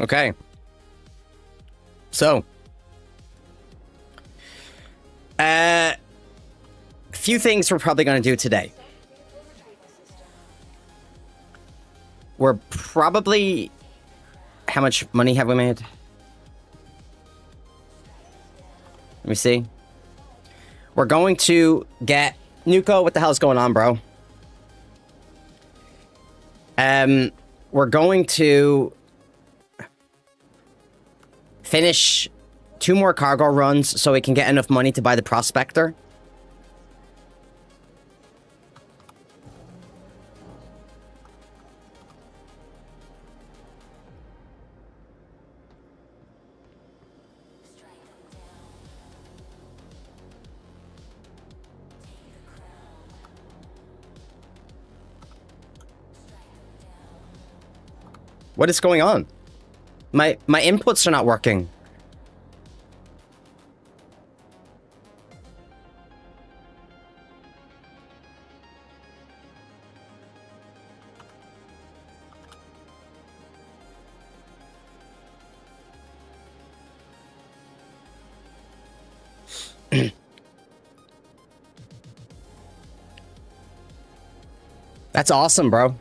Okay. So. A few things we're probably going to do today. We're probably... How much money have we made? Let me see. We're going to get... Nuko, what the hell's going on, bro? We're going to... finish 2 more cargo runs so we can get enough money to buy the Prospector. What is going on? My inputs are not working. That's awesome, bro.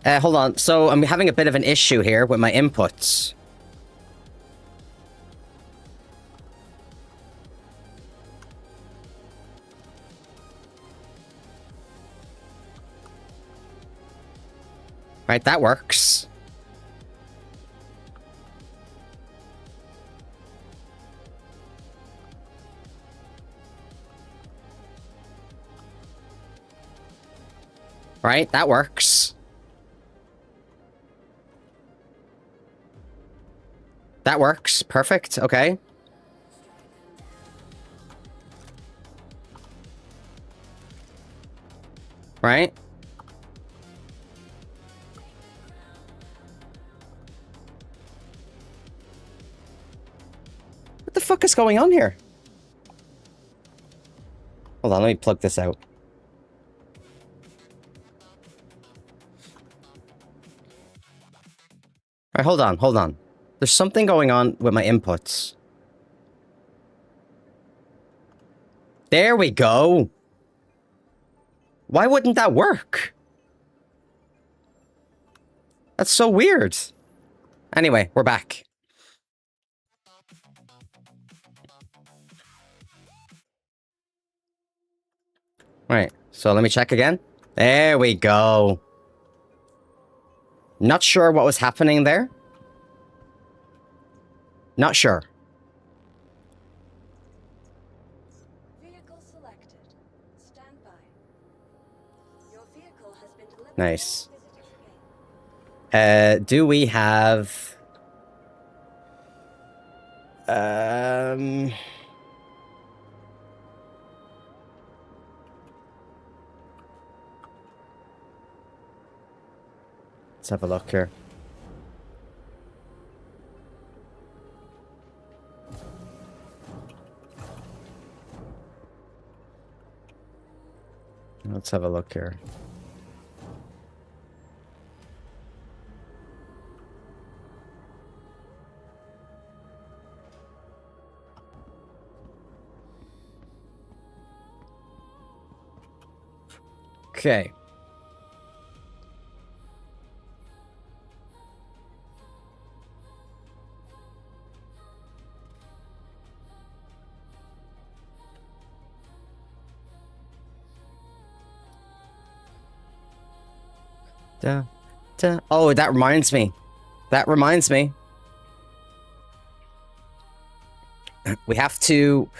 Hold on. So I'm having a bit of an issue here with my inputs. Right, that works. Right, that works. That works. Perfect. Okay. Right. What the fuck is going on here? Hold on, let me plug this out. Alright, hold on, hold on. There's something going on with my inputs. There we go. Why wouldn't that work? That's so weird. Anyway, we're back. Right, so let me check again. There we go. Not sure what was happening there. Not sure. Vehicle selected. Stand by. Your vehicle has been delivered. Nice. Do we have... Let's have a look here. Let's have a look here. Okay. Oh, that reminds me. That reminds me. We have to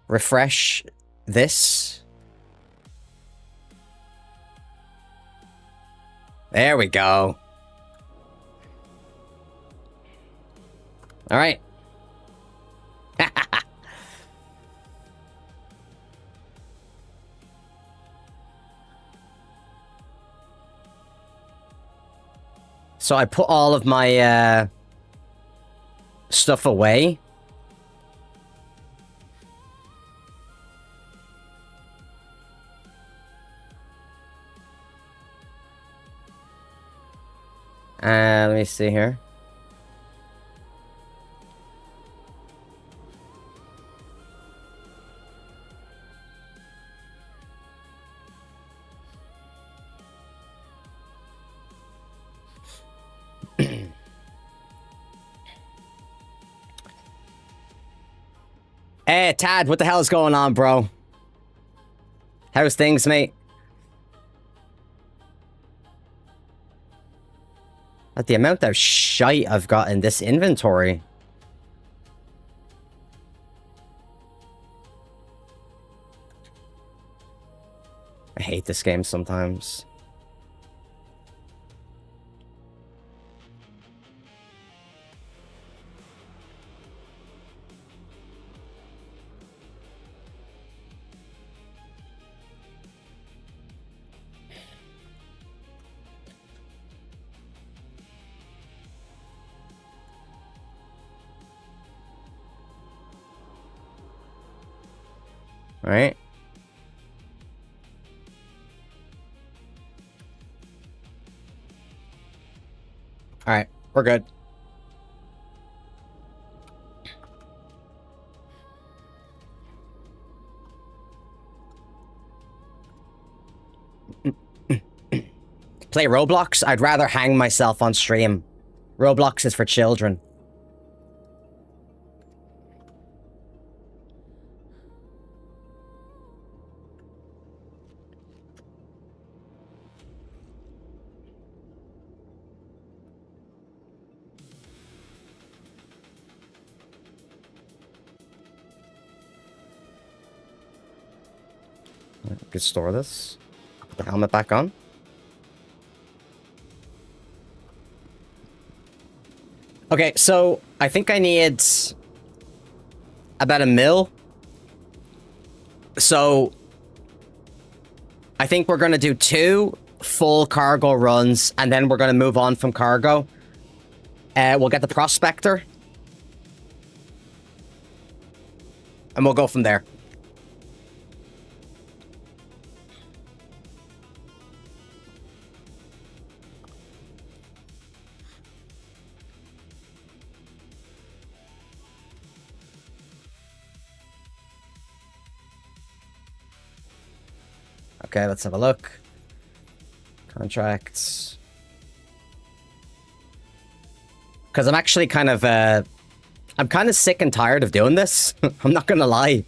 refresh this. There we go. All right. So I put all of my stuff away. Let me see here. Hey, Tad, what the hell is going on, bro? How's things, mate? At the amount of shite I've got in this inventory. I hate this game sometimes. All right. All right, we're good. Play Roblox? I'd rather hang myself on stream. Roblox is for children. Could store this. Put the helmet back on. Okay, so I think I need about $1 mil. So I think we're gonna do 2 full cargo runs, and then we're gonna move on from cargo. We'll get the prospector, and we'll go from there. Okay, let's have a look. Contracts. Because I'm actually kind of, I'm kind of sick and tired of doing this. I'm not gonna lie.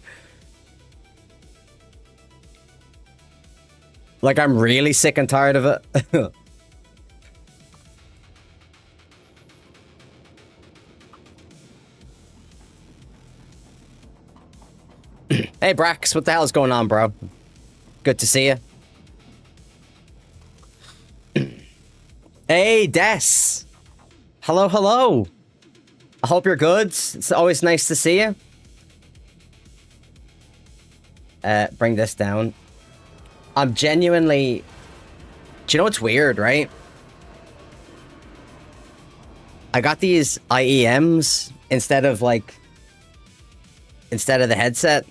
Like, I'm really sick and tired of it. Hey, Brax, what the hell is going on, bro? Good to see you. Hey, Des. Hello, hello. I hope you're good. It's always nice to see you. Bring this down. I'm genuinely... Do you know what's weird, right? I got these IEMs instead of, like... Instead of the headset.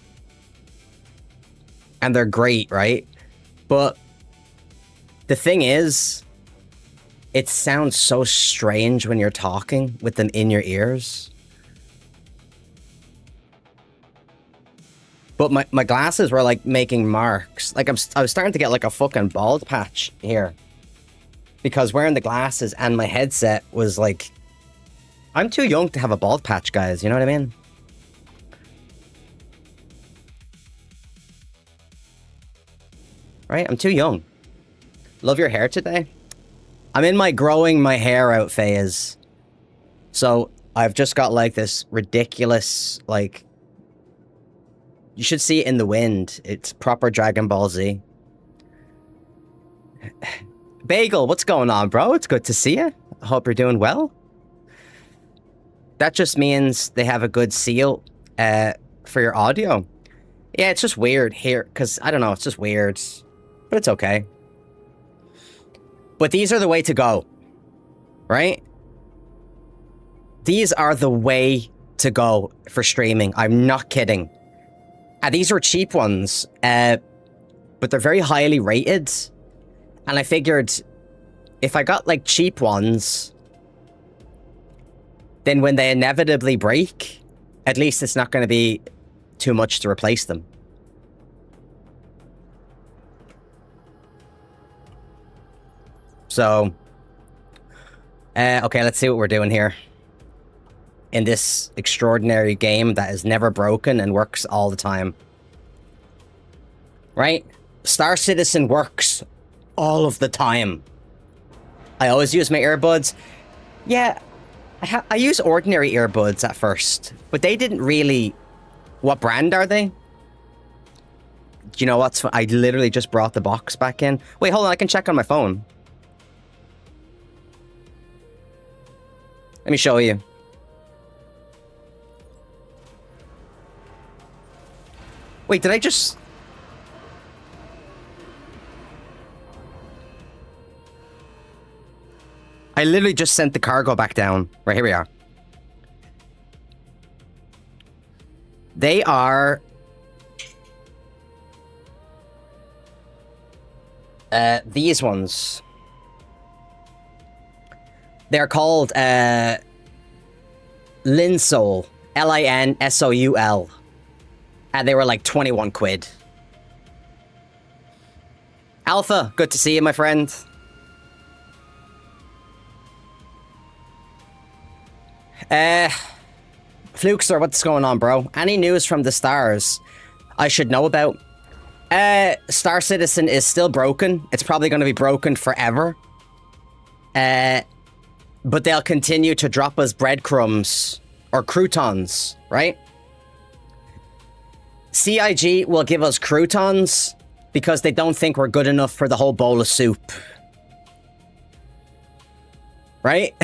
And they're great, right? But the thing is, it sounds so strange when you're talking with them in your ears. But my glasses were like making marks. Like I was starting to get like a fucking bald patch here. Because wearing the glasses and my headset was like... I'm too young to have a bald patch, guys. You know what I mean? Right? I'm too young. Love your hair today. I'm in my growing my hair out phase. So I've just got like this ridiculous, like... You should see it in the wind. It's proper Dragon Ball Z. Bagel, what's going on, bro? It's good to see you. I hope you're doing well. That just means they have a good seal for your audio. Yeah, it's just weird here, because, I don't know, it's just weird. But it's okay. But these are the way to go. Right? These are the way to go for streaming. I'm not kidding. And these are cheap ones. But they're very highly rated. And I figured if I got like cheap ones, then when they inevitably break, at least it's not going to be too much to replace them. So, okay, let's see what we're doing here. In this extraordinary game that is never broken and works all the time. Right? Star Citizen works all of the time. I always use my earbuds. Yeah, I use ordinary earbuds at first, but they didn't really... What brand are they? Do you know what's... I literally just brought the box back in. Wait, hold on, I can check on my phone. Let me show you. Wait, did I just... I literally just sent the cargo back down. Right, here we are. They are... these ones. They're called, Linsoul. Linsoul. And they were like 21 quid. Alpha, good to see you, my friend. Flukester, what's going on, bro? Any news from the stars I should know about? Star Citizen is still broken. It's probably going to be broken forever. But they'll continue to drop us breadcrumbs or croutons, right? CIG will give us croutons because they don't think we're good enough for the whole bowl of soup. Right?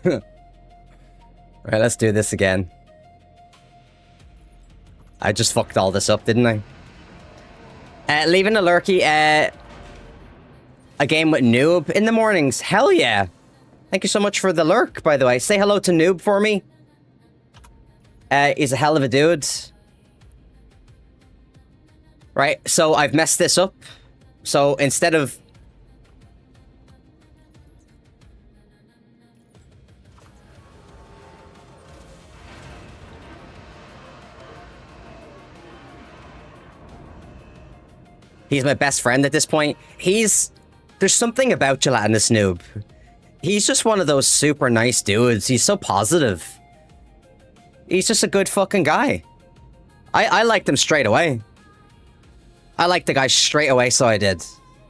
Alright, let's do this again. I just fucked all this up, didn't I? Leaving a lurky, a game with Noob in the mornings. Hell yeah. Thank you so much for the lurk, by the way. Say hello to Noob for me. He's a hell of a dude. Right, so I've messed this up. So instead of... He's my best friend at this point. There's something about Gelatinous Noob. He's just one of those super nice dudes. He's so positive. He's just a good fucking guy. I liked him straight away. I liked the guy straight away, so I did.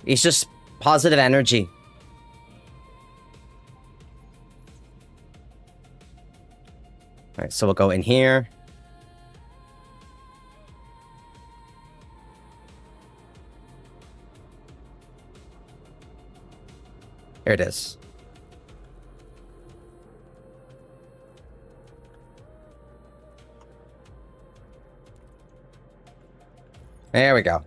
He's just positive energy. Alright, so we'll go in here. Here it is. There we go.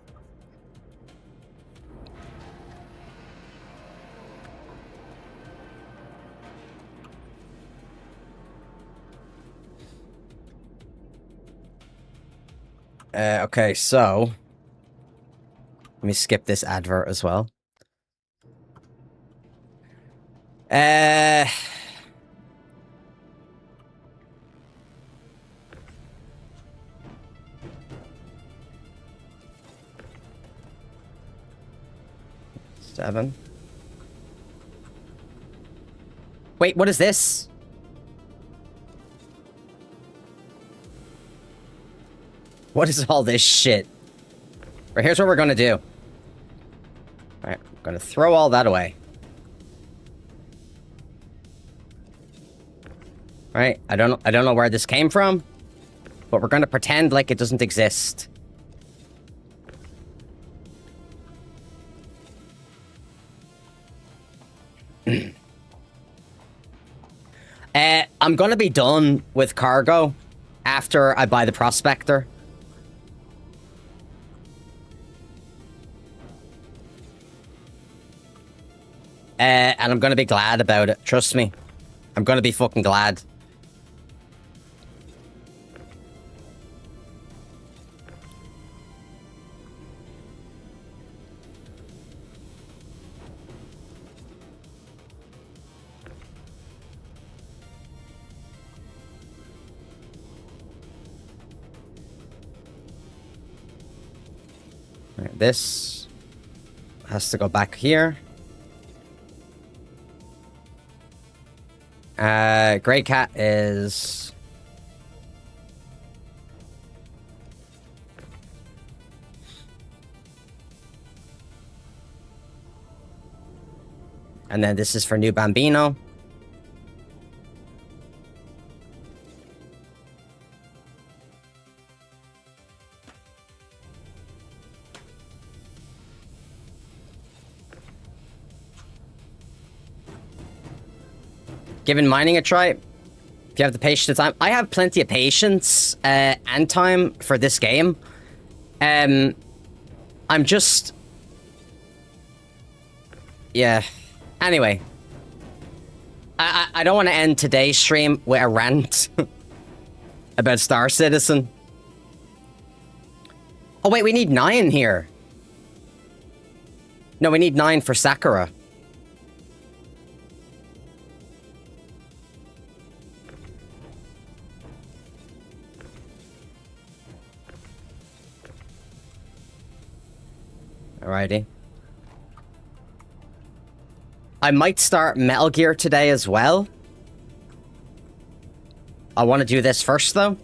Okay, so... Let me skip this advert as well. 7. Wait, what is this? What is all this shit? Right, here's what we're gonna do. Alright, I'm gonna throw all that away. Right, I don't know where this came from, but we're gonna pretend like it doesn't exist. I'm gonna be done with cargo after I buy the Prospector. And I'm gonna be glad about it. Trust me. I'm gonna be fucking glad. Right, this has to go back here. Grey Cat is... And then this is for New Bambino. Giving mining a try. If you have the patience and time. I have plenty of patience and time for this game. I'm just... Yeah. Anyway. I don't want to end today's stream with a rant about Star Citizen. Oh wait, we need 9 here. No, we need 9 for Sakura. Alrighty. I might start Metal Gear today as well. I want to do this first, though.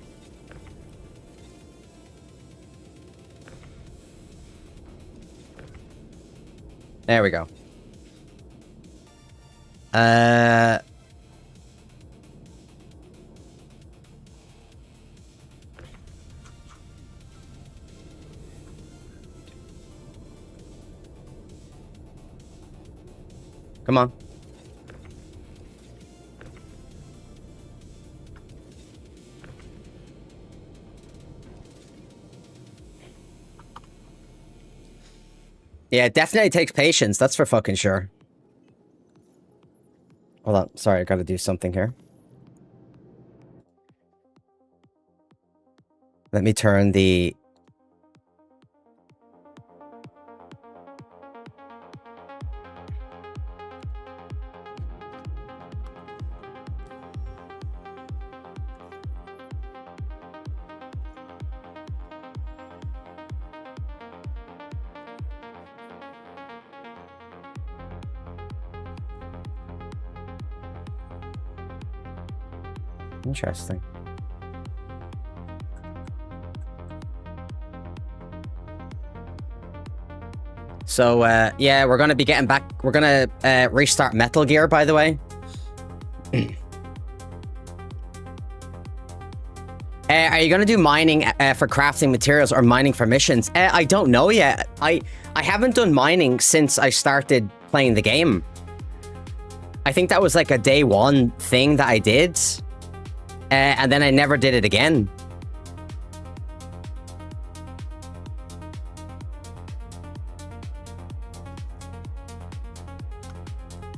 There we go. Come on. Yeah, it definitely takes patience. That's for fucking sure. Hold on. Sorry, I gotta do something here. Let me turn the... Interesting. So, yeah, we're gonna be getting back... We're gonna restart Metal Gear, by the way. Are you gonna do mining for crafting materials or mining for missions? I don't know yet. I haven't done mining since I started playing the game. I think that was like a day one thing that I did. And then I never did it again.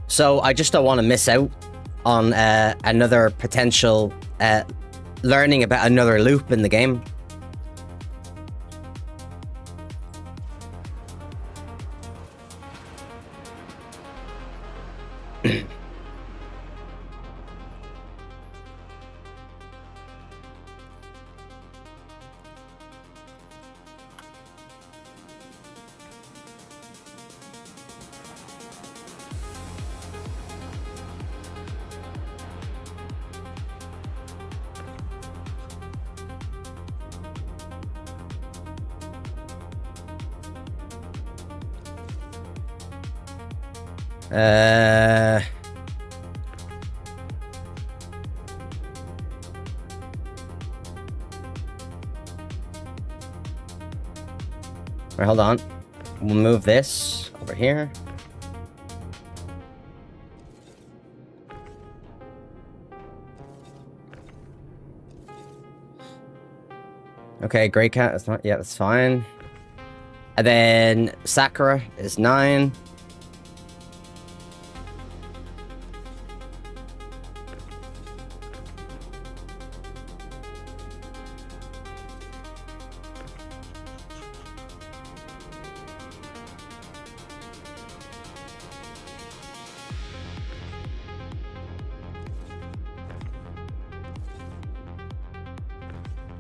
So I just don't want to miss out on another potential learning about another loop in the game. Right, hold on. We'll move this over here. Okay, Grey Cat is not... Yeah, that's fine. And then Sakura is 9.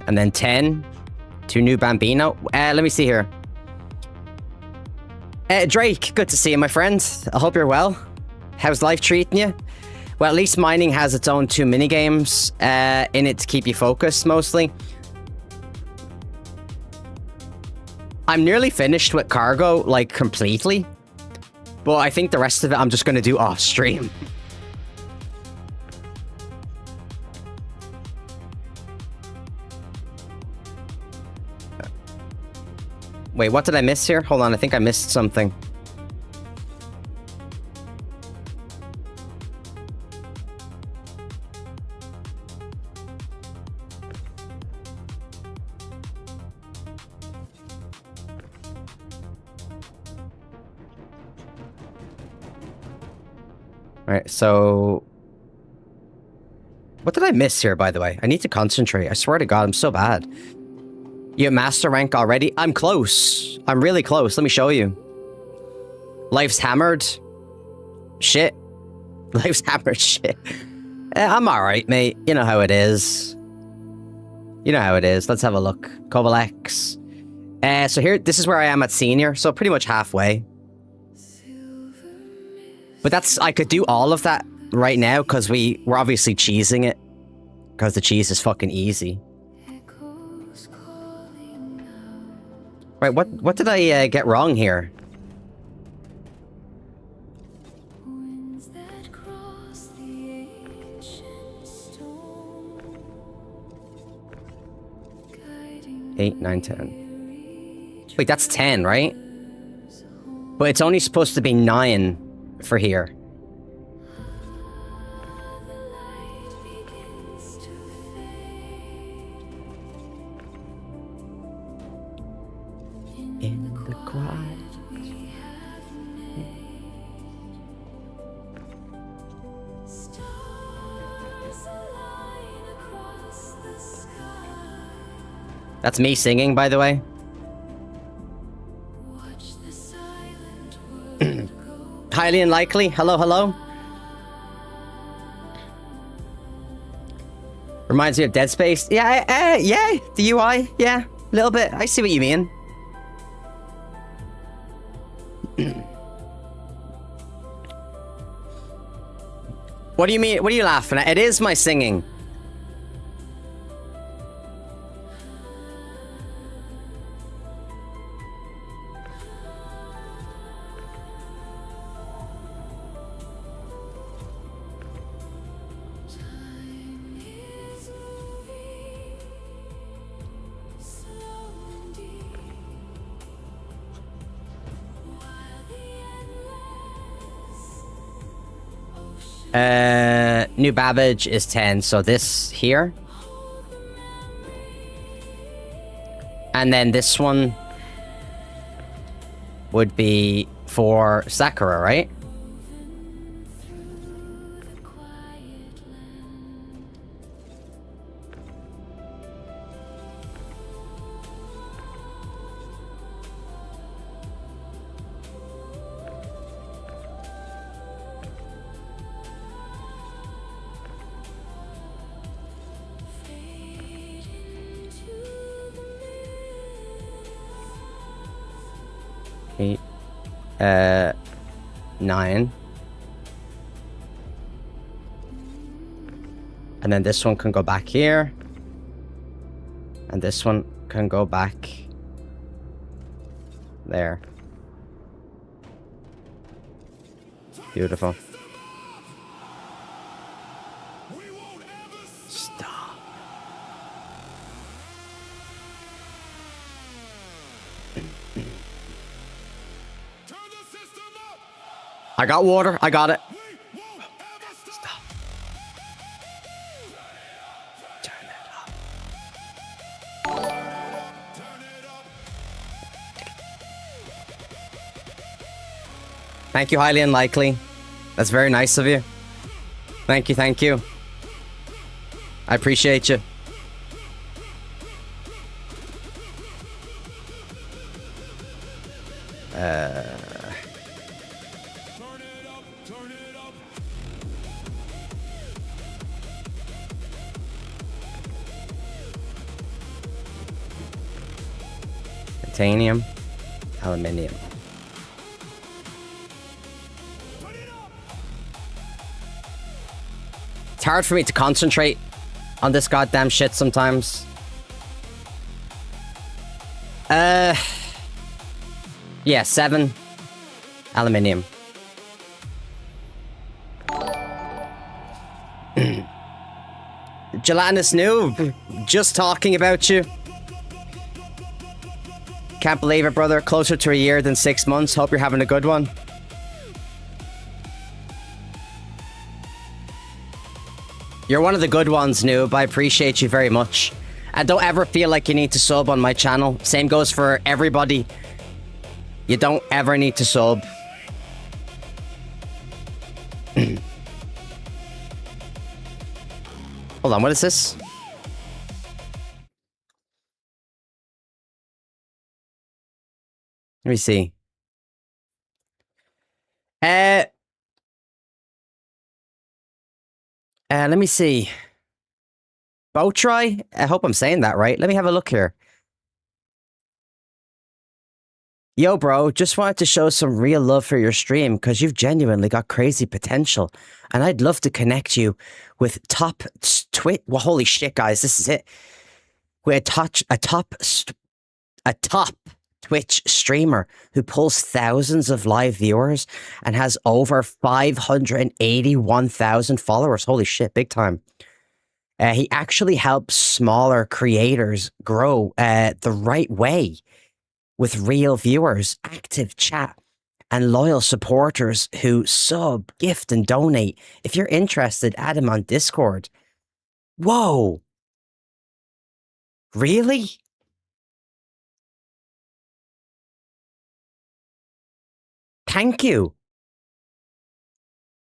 And then 10 to New Bambino. Let me see here. Drake, good to see you, my friend. I hope you're well. How's life treating you? Well, at least mining has its own 2 minigames in it to keep you focused, mostly. I'm nearly finished with cargo, like, completely. But I think the rest of it I'm just going to do off stream. Wait, what did I miss here? Hold on, I think I missed something. Alright, so... What did I miss here, by the way? I need to concentrate. I swear to God, I'm so bad. You have master rank already? I'm close. I'm really close. Let me show you. Life's hammered. Shit. Life's hammered shit. I'm alright, mate. You know how it is. You know how it is. Let's have a look. Cobalt X. So here, this is where I am at senior. So pretty much halfway. But that's, I could do all of that right now because we're obviously cheesing it. Because the cheese is fucking easy. Right, what did I get wrong here? Eight, 9, 10. Wait, that's 10, right? But it's only supposed to be 9 for here. In the quiet. That's me singing, by the way. Highly unlikely. Hello, hello. Reminds me of Dead Space. Yeah, yeah, the UI. Yeah, a little bit. I see what you mean. What do you mean? What are you laughing at? It is my singing. New Babbage is 10, so this here. And then this one would be for Sakura, right? Eight, 9. And then this one can go back here. And this one can go back there. Beautiful. Stop. I got water. I got it. Stop. Turn it up. Thank you, highly unlikely. That's very nice of you. Thank you, thank you. I appreciate you. Titanium, aluminium. hard for me to concentrate on this goddamn shit sometimes. Yeah, 7. Aluminium. Gelatinous noob, just talking about you. Can't believe it, brother. Closer to a year than 6 months. Hope you're having a good one. You're one of the good ones, noob. I appreciate you very much. And don't ever feel like you need to sub on my channel. Same goes for everybody. You don't ever need to sub. Hold on, what is this? Let me see. Let me see. Botry? I hope I'm saying that right. Let me have a look here. Yo, bro, just wanted to show some real love for your stream because you've genuinely got crazy potential. And I'd love to connect you with top Twitch. Well, holy shit, guys, this is it. We're a top Twitch streamer who pulls thousands of live viewers and has over 581,000 followers. Holy shit, big time. He actually helps smaller creators grow the right way with real viewers, active chat, and loyal supporters who sub, gift, and donate. If you're interested, add him on Discord. Whoa. Really? Thank you.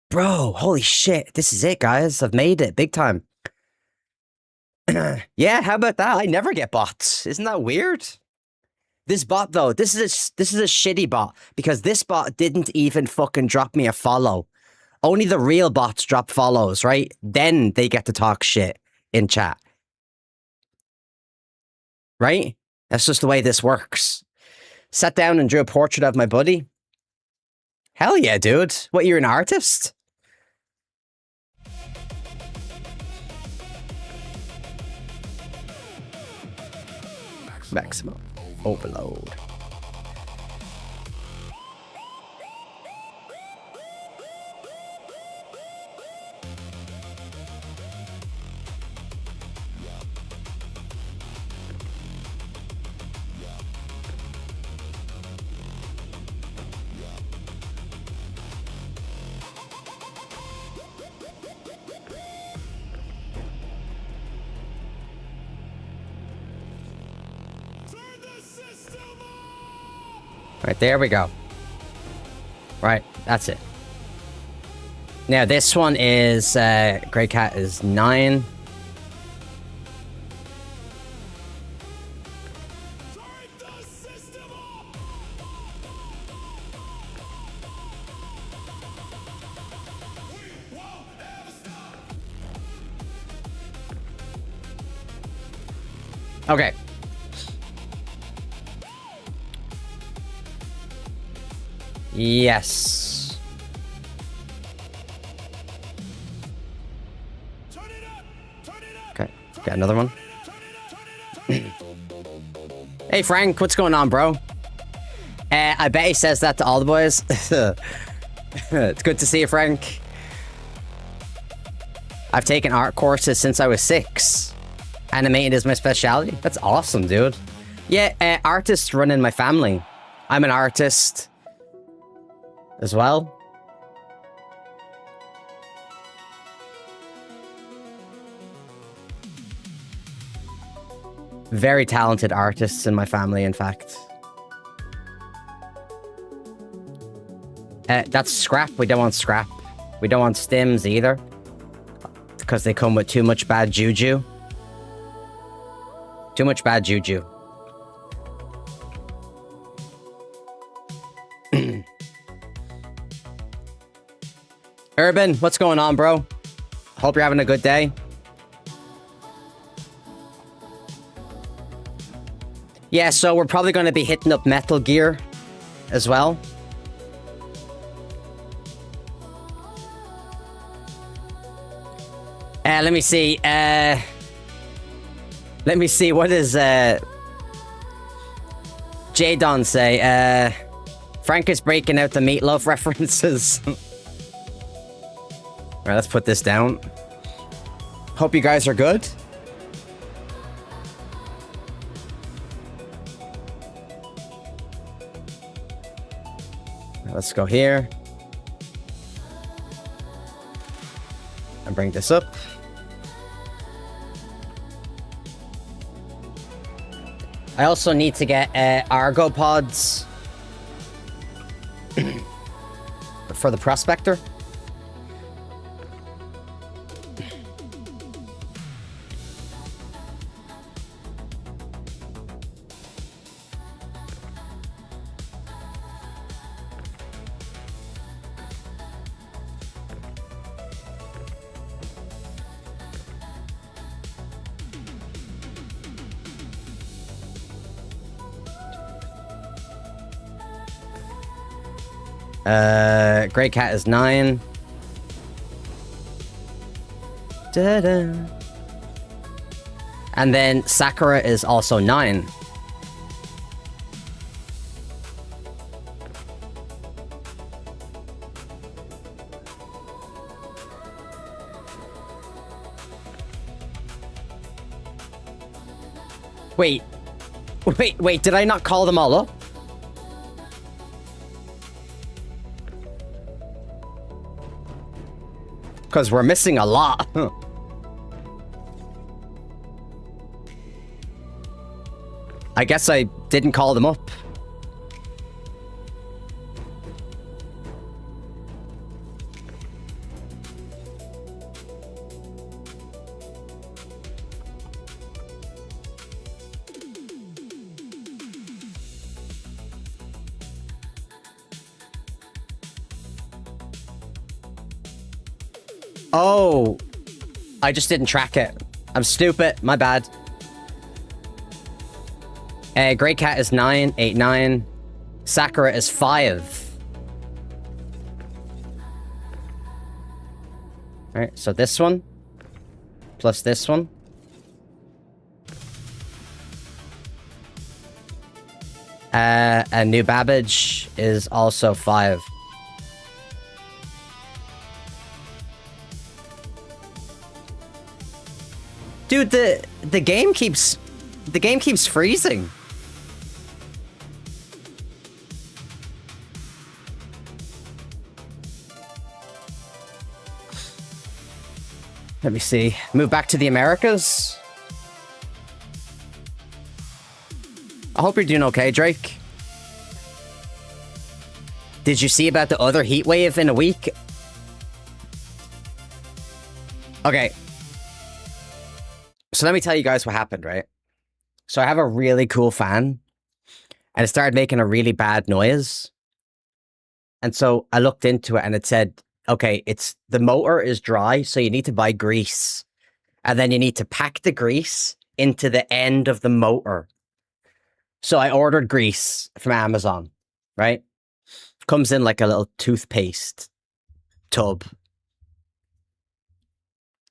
Bro, holy shit. This is it, guys. I've made it big time. Yeah, how about that? I never get bots. Isn't that weird? This bot, though, this is a shitty bot because this bot didn't even fucking drop me a follow. Only the real bots drop follows, right? Then they get to talk shit in chat. Right? That's just the way this works. Sat down and drew a portrait of my buddy. Hell yeah, dude. What, you're an artist? Maximum overload. Right, there we go. Right, that's it. Now, this one is, Grey Cat is 9. Okay. Yes. Okay, got another one. Hey Frank, what's going on, bro? I bet he says that to all the boys. It's good to see you, Frank. I've taken art courses since I was 6. Animating is my specialty. That's awesome, dude. Yeah, artists run in my family. I'm an artist as well. Very talented artists in my family, in fact. That's scrap. We don't want scrap. We don't want stims either, because they come with too much bad juju. Too much bad juju. Urban, what's going on, bro? Hope you're having a good day. Yeah, so we're probably going to be hitting up Metal Gear as well. Let me see. Let me see. What does J-Don say? Frank is breaking out the Meatloaf references. All right, let's put this down. Hope you guys are good. Let's go here. And bring this up. I also need to get Argopods for the Prospector. Grey Cat is 9. Da-da. And then Sakura is also 9. Wait, did I not call them all up? Because we're missing a lot. I guess I didn't call them up. Oh, I just didn't track it. I'm stupid. My bad. Grey Cat is 9, 8, 9. Sakura is 5. Alright, so this one. Plus this one. And New Babbage is also 5. Dude, the game keeps freezing. Let me see. Move back to the Americas. I hope you're doing okay, Drake. Did you see about the other heat wave in a week? Okay. So let me tell you guys what happened, right? So I have a really cool fan, and it started making a really bad noise. And so I looked into it, and it said, okay, the motor is dry, so you need to buy grease. And then you need to pack the grease into the end of the motor. So I ordered grease from Amazon, right? Comes in like a little toothpaste tub.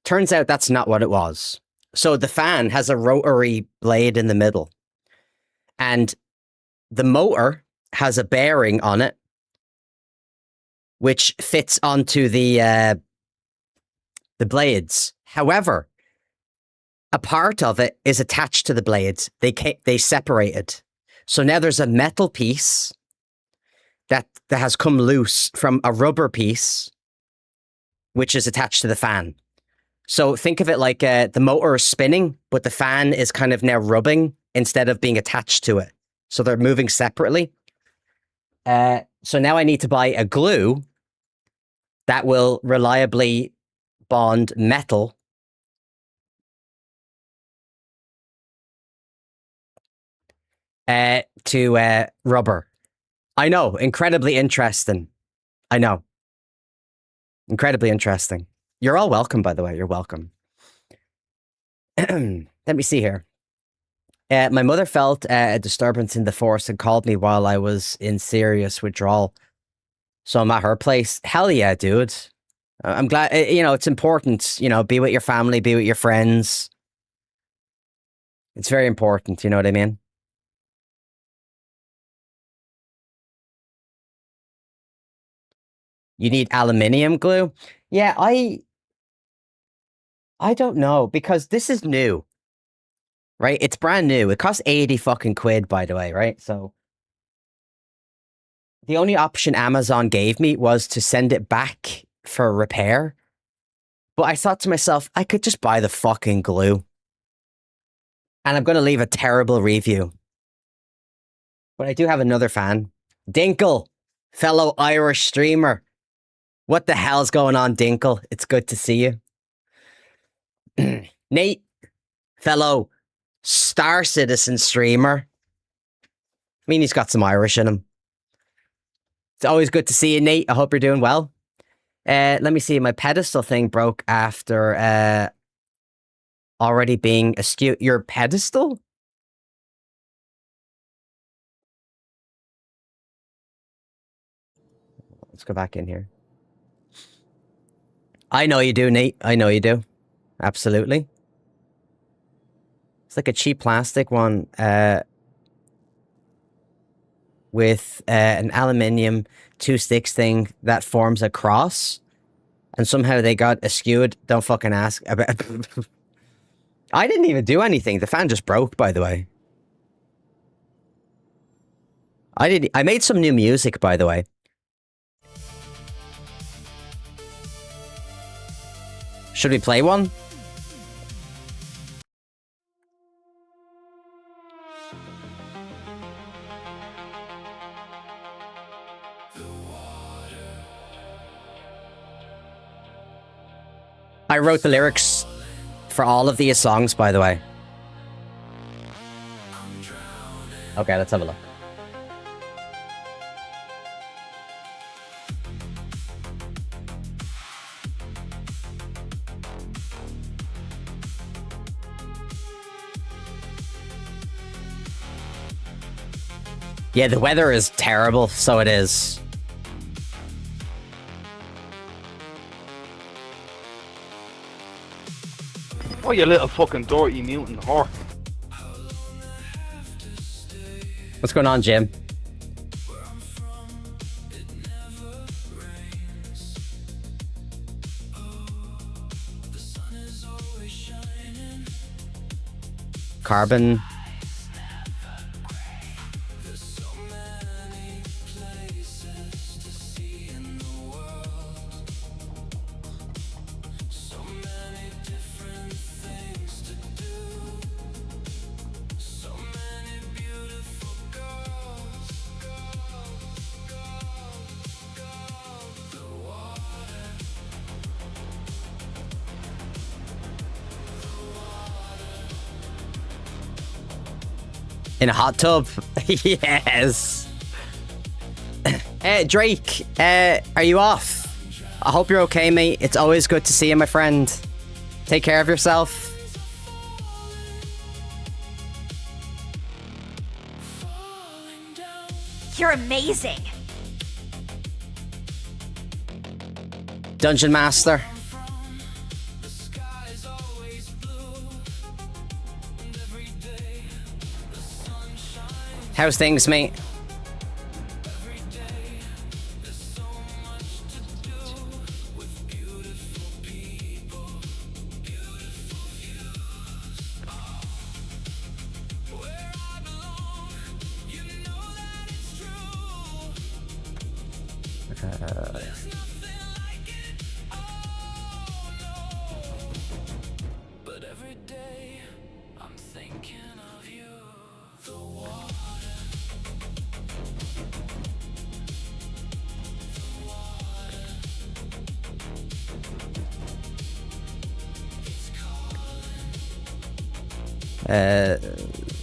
Turns out that's not what it was. So the fan has a rotary blade in the middle. And the motor has a bearing on it, which fits onto the blades. However, a part of it is attached to the blades. They separated. So now there's a metal piece that has come loose from a rubber piece, which is attached to the fan. So think of it like the motor is spinning, but the fan is kind of now rubbing instead of being attached to it. So they're moving separately. So now I need to buy a glue that will reliably bond metal to rubber. I know, incredibly interesting. I know. Incredibly interesting. You're all welcome, by the way. You're welcome. Let me see here. My mother felt a disturbance in the force and called me while I was in serious withdrawal. So I'm at her place. Hell yeah, dude. I'm glad, you know, it's important, you know, be with your family, be with your friends. It's very important, you know what I mean? You need aluminium glue? Yeah, I don't know, because this is new, right? It's brand new. It costs 80 fucking quid, by the way, right? So the only option Amazon gave me was to send it back for repair. But I thought to myself, I could just buy the fucking glue. And I'm going to leave a terrible review. But I do have another fan. Dinkle, fellow Irish streamer. What the hell's going on, Dinkle? It's good to see you. Nate, fellow Star Citizen streamer. I mean, he's got some Irish in him. It's always good to see you, Nate. I hope you're doing well. Let me see. My pedestal thing broke after already being askew. Your pedestal? Let's go back in here. I know you do, Nate. I know you do. Absolutely. It's like a cheap plastic one with an aluminium 2 sticks thing that forms a cross. And somehow they got askewed. Don't fucking ask. I didn't even do anything. The fan just broke, by the way. I made some new music, by the way. Should we play one? I wrote the lyrics for all of these songs, by the way. Okay, let's have a look. Yeah, the weather is terrible, so it is. Oh, you little fucking dirty mutant whore. What's going on, Jim? Carbon. In a hot tub? Yes. Hey, Drake, are you off? I hope you're okay, mate. It's always good to see you, my friend. Take care of yourself. You're amazing. Dungeon Master. How's things, mate?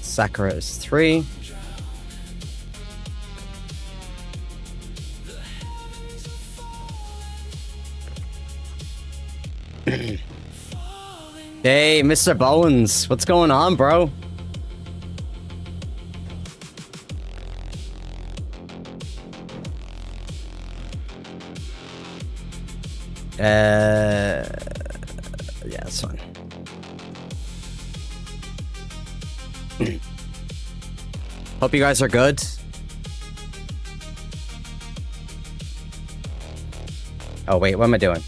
Sakura is 3. Hey, Mr. Bones, what's going on, bro? Yeah, that's fine. Hope you guys are good. Oh wait, what am I doing?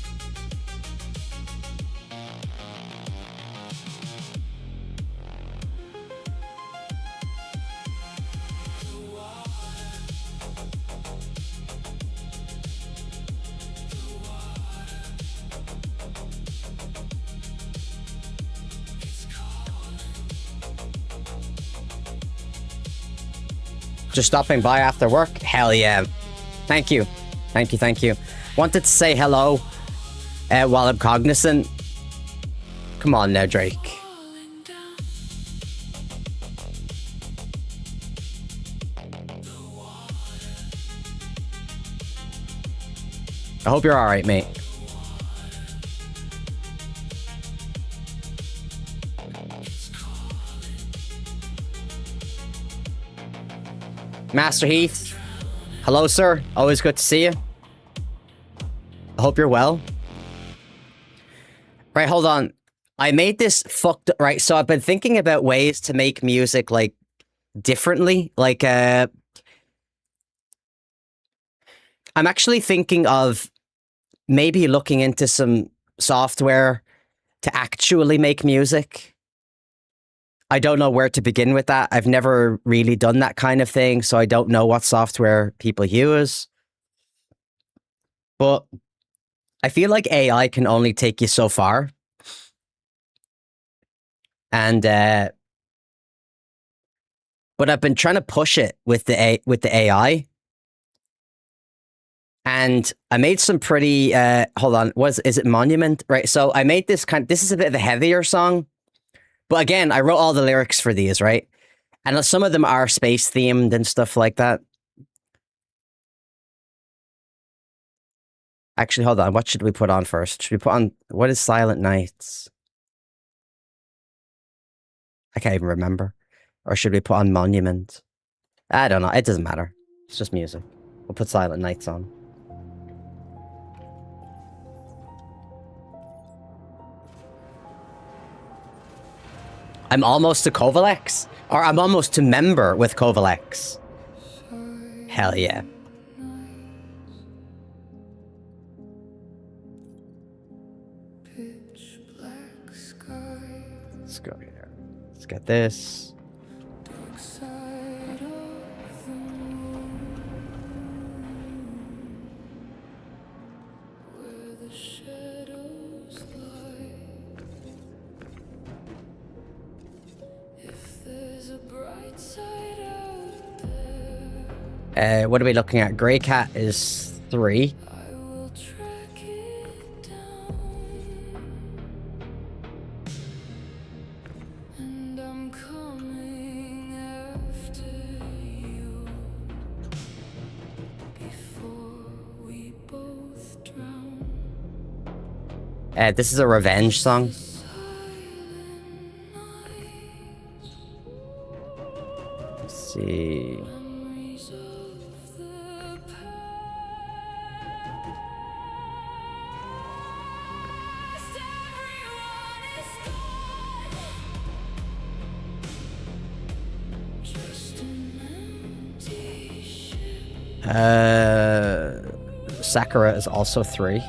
Just stopping by after work? Hell yeah. Thank you. Thank you, thank you. Wanted to say hello while I'm cognizant. Come on now, Drake. I hope you're alright, mate. Master Heath. Hello, sir. Always good to see you. I hope you're well. Right, hold on. I made this fucked... Right, so I've been thinking about ways to make music, like, differently. Like, I'm actually thinking of maybe looking into some software to actually make music. I don't know where to begin with that. I've never really done that kind of thing, so I don't know what software people use. But I feel like AI can only take you so far. And but I've been trying to push it with the AI. And I made some pretty hold on, is it Monument? Right. So I made this this is a bit of a heavier song. But again, I wrote all the lyrics for these, right? And some of them are space themed and stuff like that. Actually, hold on. What should we put on first? Should we put on... What is Silent Nights? I can't even remember. Or should we put on Monument? I don't know. It doesn't matter. It's just music. We'll put Silent Nights on. I'm almost to Kovalex. Or I'm almost to member with Kovalex. Hell yeah. Let's go here. Let's get this. What are we looking at? Grey Cat is 3. This is a revenge song. Let's see. Sakura is also 3.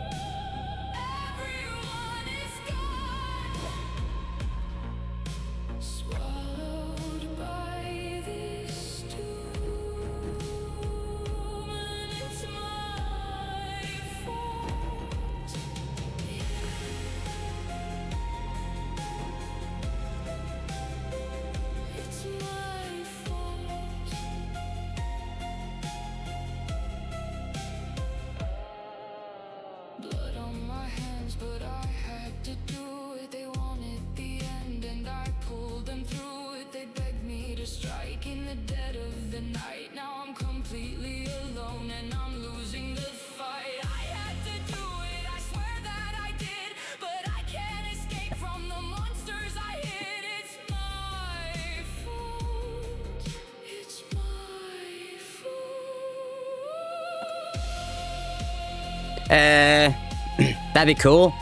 That'd be cool.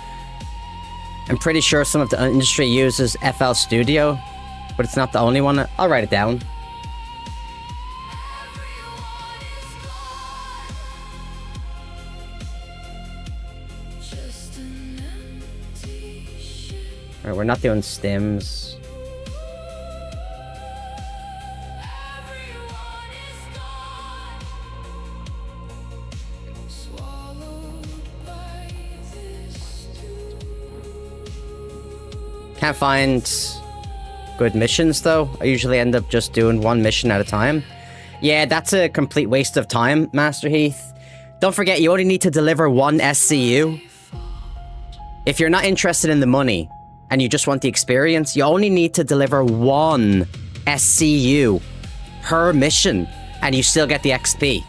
I'm pretty sure some of the industry uses FL Studio, but it's not the only one. I'll write it down. Alright, we're not doing stims. Can't find good missions though. I usually end up just doing one mission at a time. Yeah, that's a complete waste of time, Master Heath. Don't forget, you only need to deliver one SCU. If you're not interested in the money and you just want the experience, you only need to deliver one SCU per mission and you still get the XP.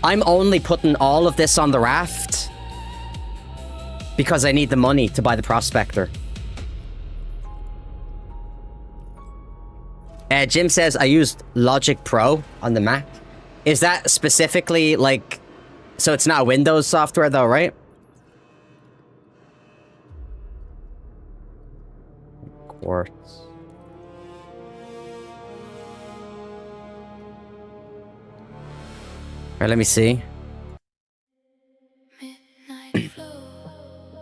I'm only putting all of this on the raft because I need the money to buy the Prospector. Jim says, I used Logic Pro on the Mac. Is that specifically, like... So it's not Windows software, though, right? Quartz. Alright, let me see.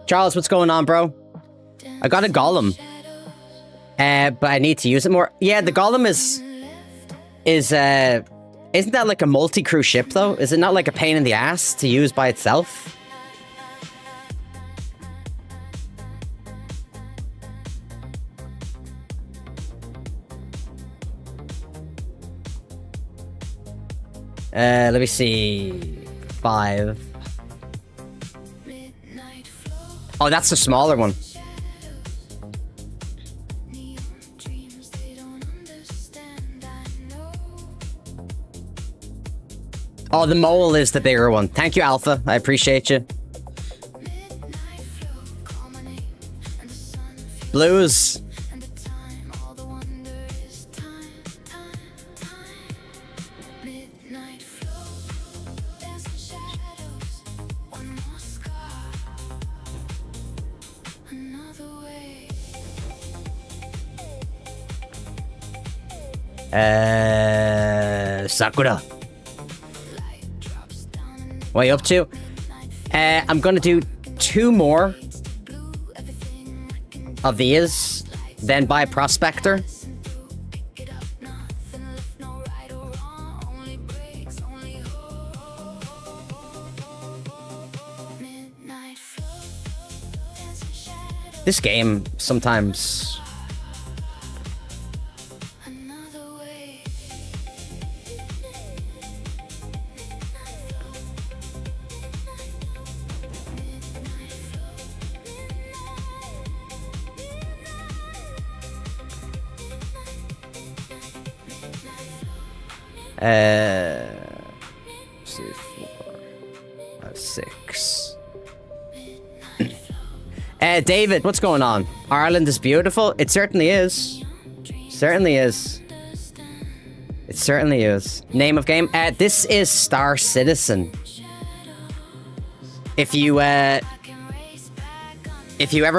Charles, what's going on, bro? I got a Golem. But I need to use it more. Yeah, the Golem isn't that like a multi-crew ship, though? Is it not like a pain in the ass to use by itself? Let me see. 5. Oh, that's the smaller one. Oh, the mole is the bigger one. Thank you, Alpha. I appreciate you. Blues. Sakura. What are you up to? I'm gonna do 2 more of these, then buy a Prospector. This game sometimes... see, 4, 5, 6. David, what's going on? Ireland is beautiful. It certainly is. Certainly is. It certainly is. Name of game? This is Star Citizen. If you ever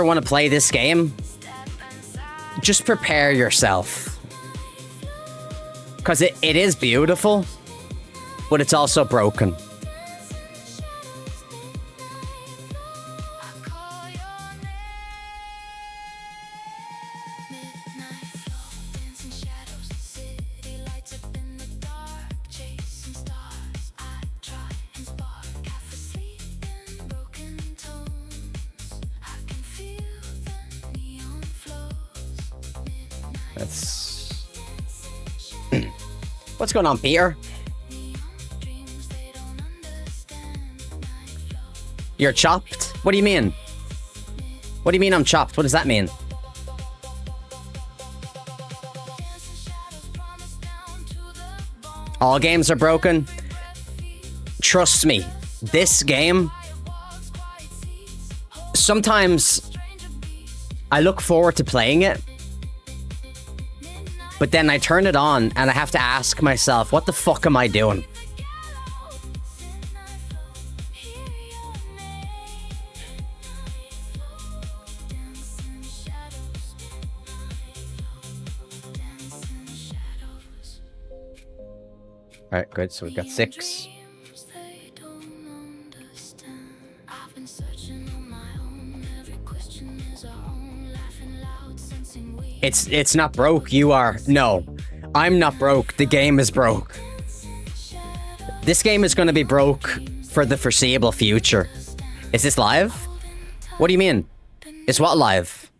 want to play this game, just prepare yourself. Because it is beautiful, but it's also broken. That's... What's going on, Peter? You're chopped? What do you mean? What do you mean I'm chopped? What does that mean? All games are broken. Trust me, this game... Sometimes I look forward to playing it, but then I turn it on and I have to ask myself, what the fuck am I doing? Alright, good. So we've got 6. It's not broke, you are. No. I'm not broke. The game is broke. This game is going to be broke for the foreseeable future. Is this live? What do you mean? Is what live?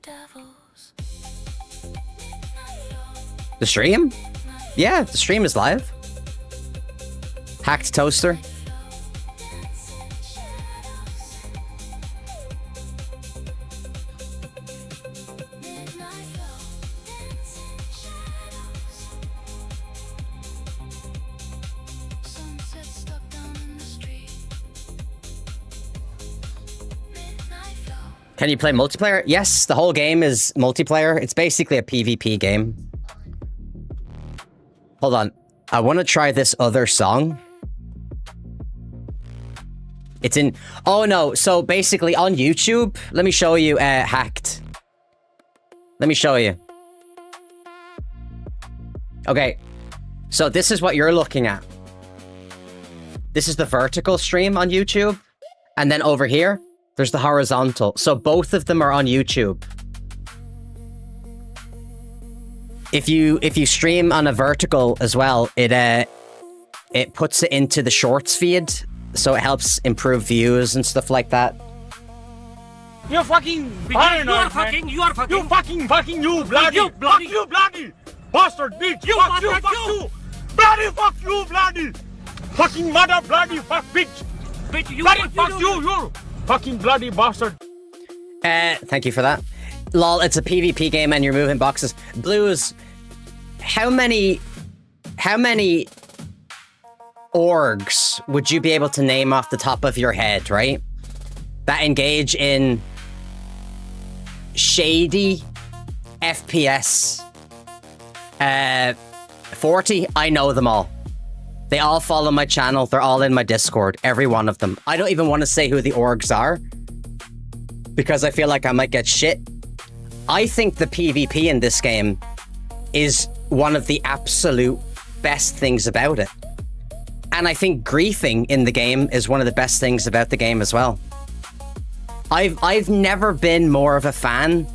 The stream? Yeah, the stream is live. Hacked Toaster. Can you play multiplayer? Yes, the whole game is multiplayer. It's basically a PvP game. Hold on. I want to try this other song. It's in... Oh, no. So, basically, on YouTube... Let me show you Hacked. Let me show you. Okay. So, this is what you're looking at. This is the vertical stream on YouTube. And then over here... There's the horizontal. So both of them are on YouTube. If you stream on a vertical as well, it puts it into the shorts feed, so it helps improve views and stuff like that. You're fucking paranoid, you are fucking you bloody bastard bitch, fuck you bloody fuck you bloody fucking mother bloody fuck bitch you bloody fuck you fucking bloody bastard. Thank you for that. Lol, it's a PvP game and you're moving boxes. Blues, how many orgs would you be able to name off the top of your head, right? That engage in shady FPS 40? I know them all. They all follow my channel. They're all in my Discord. Every one of them. I don't even want to say who the orgs are, because I feel like I might get shit. I think the PvP in this game is one of the absolute best things about it. And I think griefing in the game is one of the best things about the game as well. I've never been more of a fan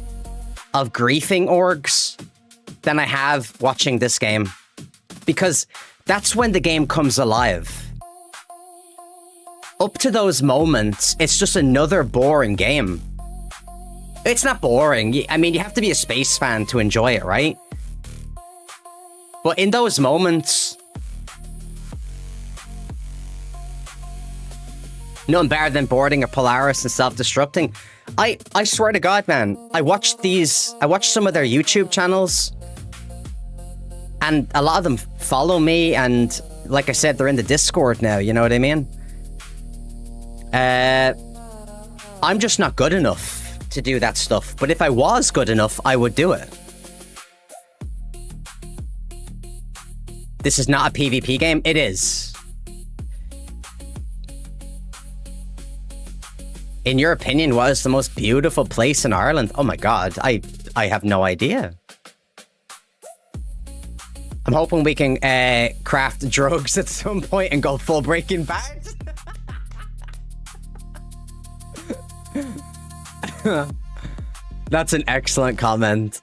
of griefing orgs than I have watching this game. Because that's when the game comes alive. Up to those moments, it's just another boring game. It's not boring. I mean, you have to be a space fan to enjoy it, right? But in those moments... Nothing better than boarding a Polaris and self-destructing. I swear to God, man. I watched some of their YouTube channels. And a lot of them follow me, and like I said, they're in the Discord now, you know what I mean? I'm just not good enough to do that stuff. But if I was good enough, I would do it. This is not a PvP game. It is. In your opinion, what is the most beautiful place in Ireland? Oh my God, I have no idea. I'm hoping we can craft drugs at some point and go full Breaking Bad. That's an excellent comment.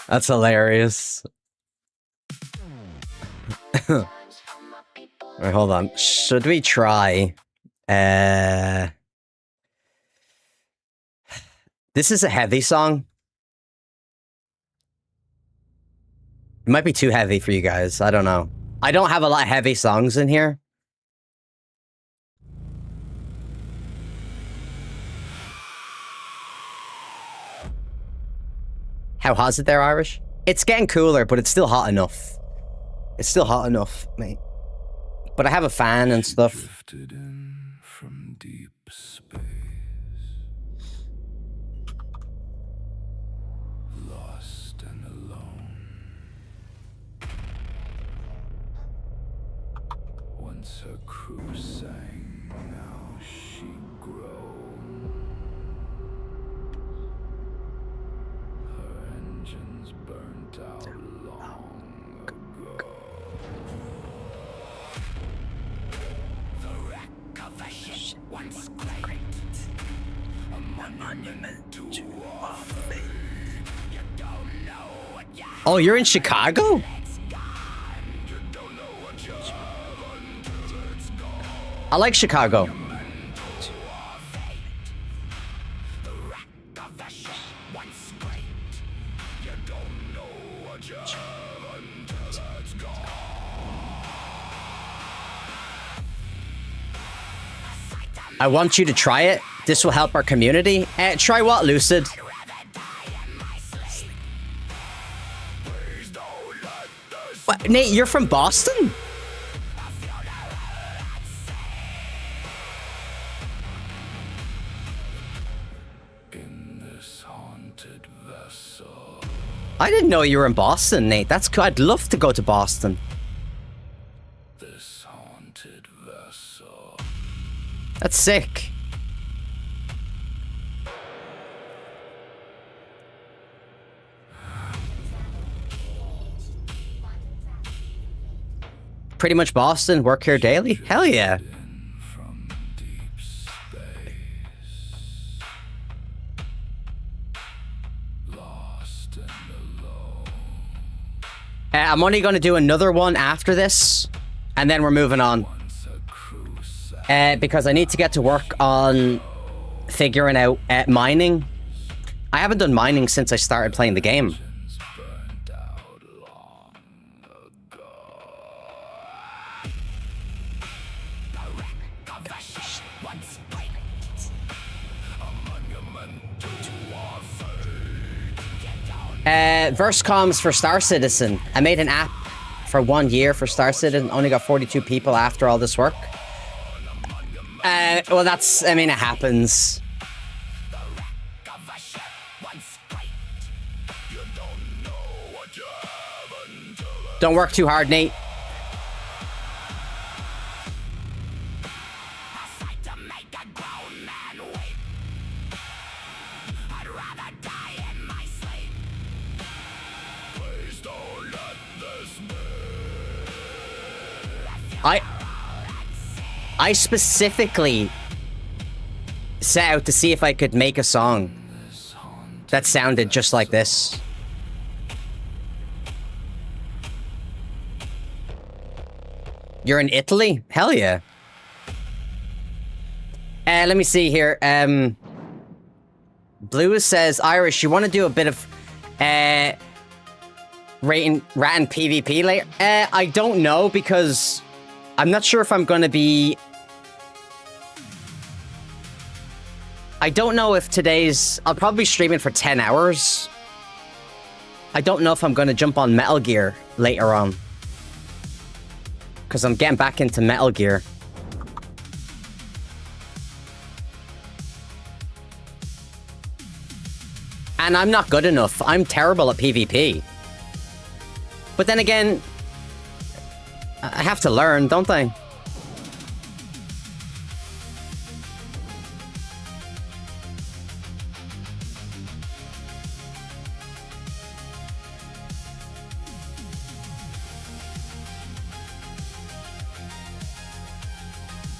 That's hilarious. Alright, hold on. Should we try... This is a heavy song. It might be too heavy for you guys. I don't know. I don't have a lot of heavy songs in here. How hot is it there, Irish? It's getting cooler, but it's still hot enough. It's still hot enough, mate. But I have a fan and stuff. Drifted in from deep space, lost and alone. Once her crew sang, now she groans. Her engines burnt out long ago. Oh, you're in Chicago? I like Chicago. I want you to try it. This will help our community. Try what, Lucid? What, Nate, you're from Boston? In this haunted vessel. I didn't know you were in Boston, Nate. That's cool. I'd love to go to Boston. This haunted vessel. That's sick. Pretty much Boston. Work here daily. Hell yeah. In from deep space. Lost and alone. I'm only going to do another one after this, and then we're moving on. Once a cruise. Because I need to get to work on figuring out mining. I haven't done mining since I started playing the game. Burned out long ago. Verse comms for Star Citizen. I made an app for 1 year for Star Citizen. Only got 42 people after all this work. Well, that's, I mean, it happens. Don't work too hard, Nate. I specifically set out to see if I could make a song that sounded just like this. You're in Italy? Hell yeah. Let me see here. Blue says, Irish, you want to do a bit of rat and PvP later? I don't know, because I'm not sure if I'm going to be... I don't know if today's... I'll probably stream it for 10 hours. I don't know if I'm going to jump on Metal Gear later on. Because I'm getting back into Metal Gear. And I'm not good enough. I'm terrible at PvP. But then again, I have to learn, don't I?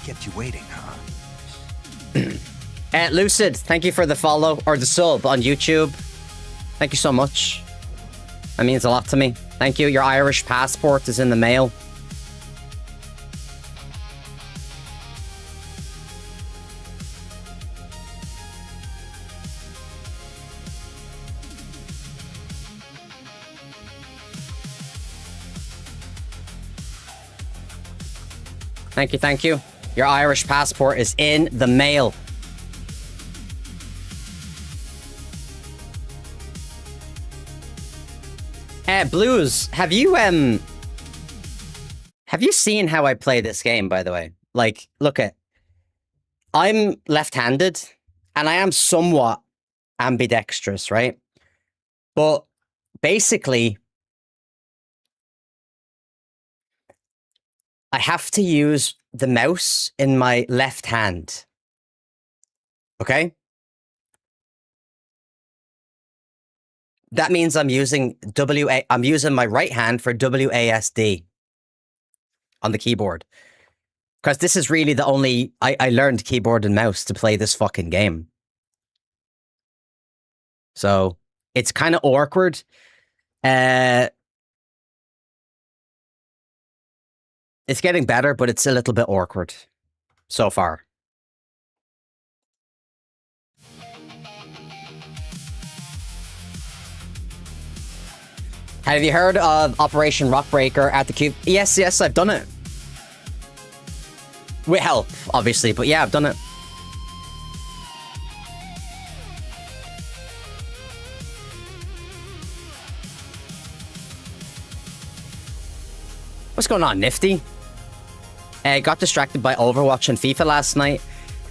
Kept you waiting, huh? Lucid, thank you for the follow, or the sub on YouTube. Thank you so much. That means a lot to me. Thank you. Your Irish passport is in the mail. Thank you, thank you. Your Irish passport is in the mail. Blues, have you seen how I play this game, by the way? Like, look at... I'm left-handed, and I am somewhat ambidextrous, right? But basically, I have to use the mouse in my left hand. Okay? That means I'm using I'm using my right hand for WASD on the keyboard. Because this is really the only... I learned keyboard and mouse to play this fucking game. So it's kind of awkward. It's getting better, but it's a little bit awkward so far. Have you heard of Operation Rockbreaker at the Cube? Yes, yes, I've done it. With help, obviously, but yeah, I've done it. What's going on, Nifty? Got distracted by Overwatch and FIFA last night.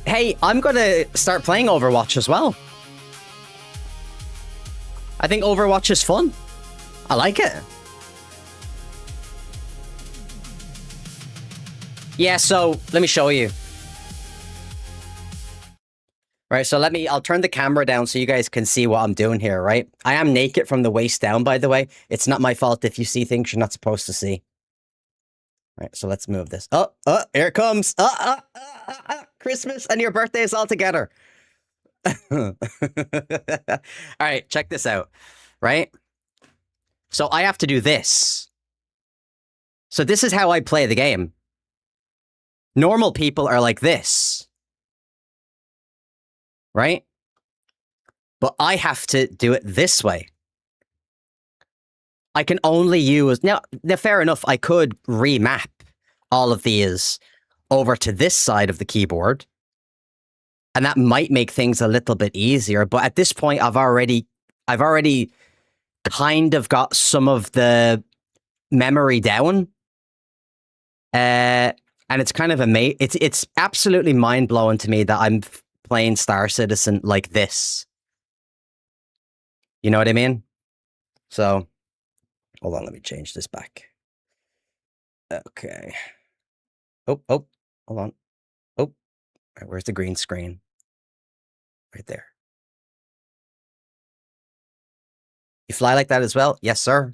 Hey, I'm gonna start playing Overwatch as well. I think Overwatch is fun. I like it. Yeah, so let me show you. Right, so I'll turn the camera down so you guys can see what I'm doing here, right? I am naked from the waist down, by the way. It's not my fault if you see things you're not supposed to see. Right, so let's move this. Oh, here it comes. Christmas and your birthday is all together. All right, check this out, right? So I have to do this. So this is how I play the game. Normal people are like this. Right? But I have to do it this way. I can only use... Now, fair enough, I could remap all of these over to this side of the keyboard. And that might make things a little bit easier. But at this point, I've already kind of got some of the memory down. And it's kind of amazing. It's absolutely mind-blowing to me that I'm playing Star Citizen like this. You know what I mean? So, hold on, let me change this back. Okay. Oh, hold on. Oh, right, where's the green screen? Right there. You fly like that as well? Yes, sir.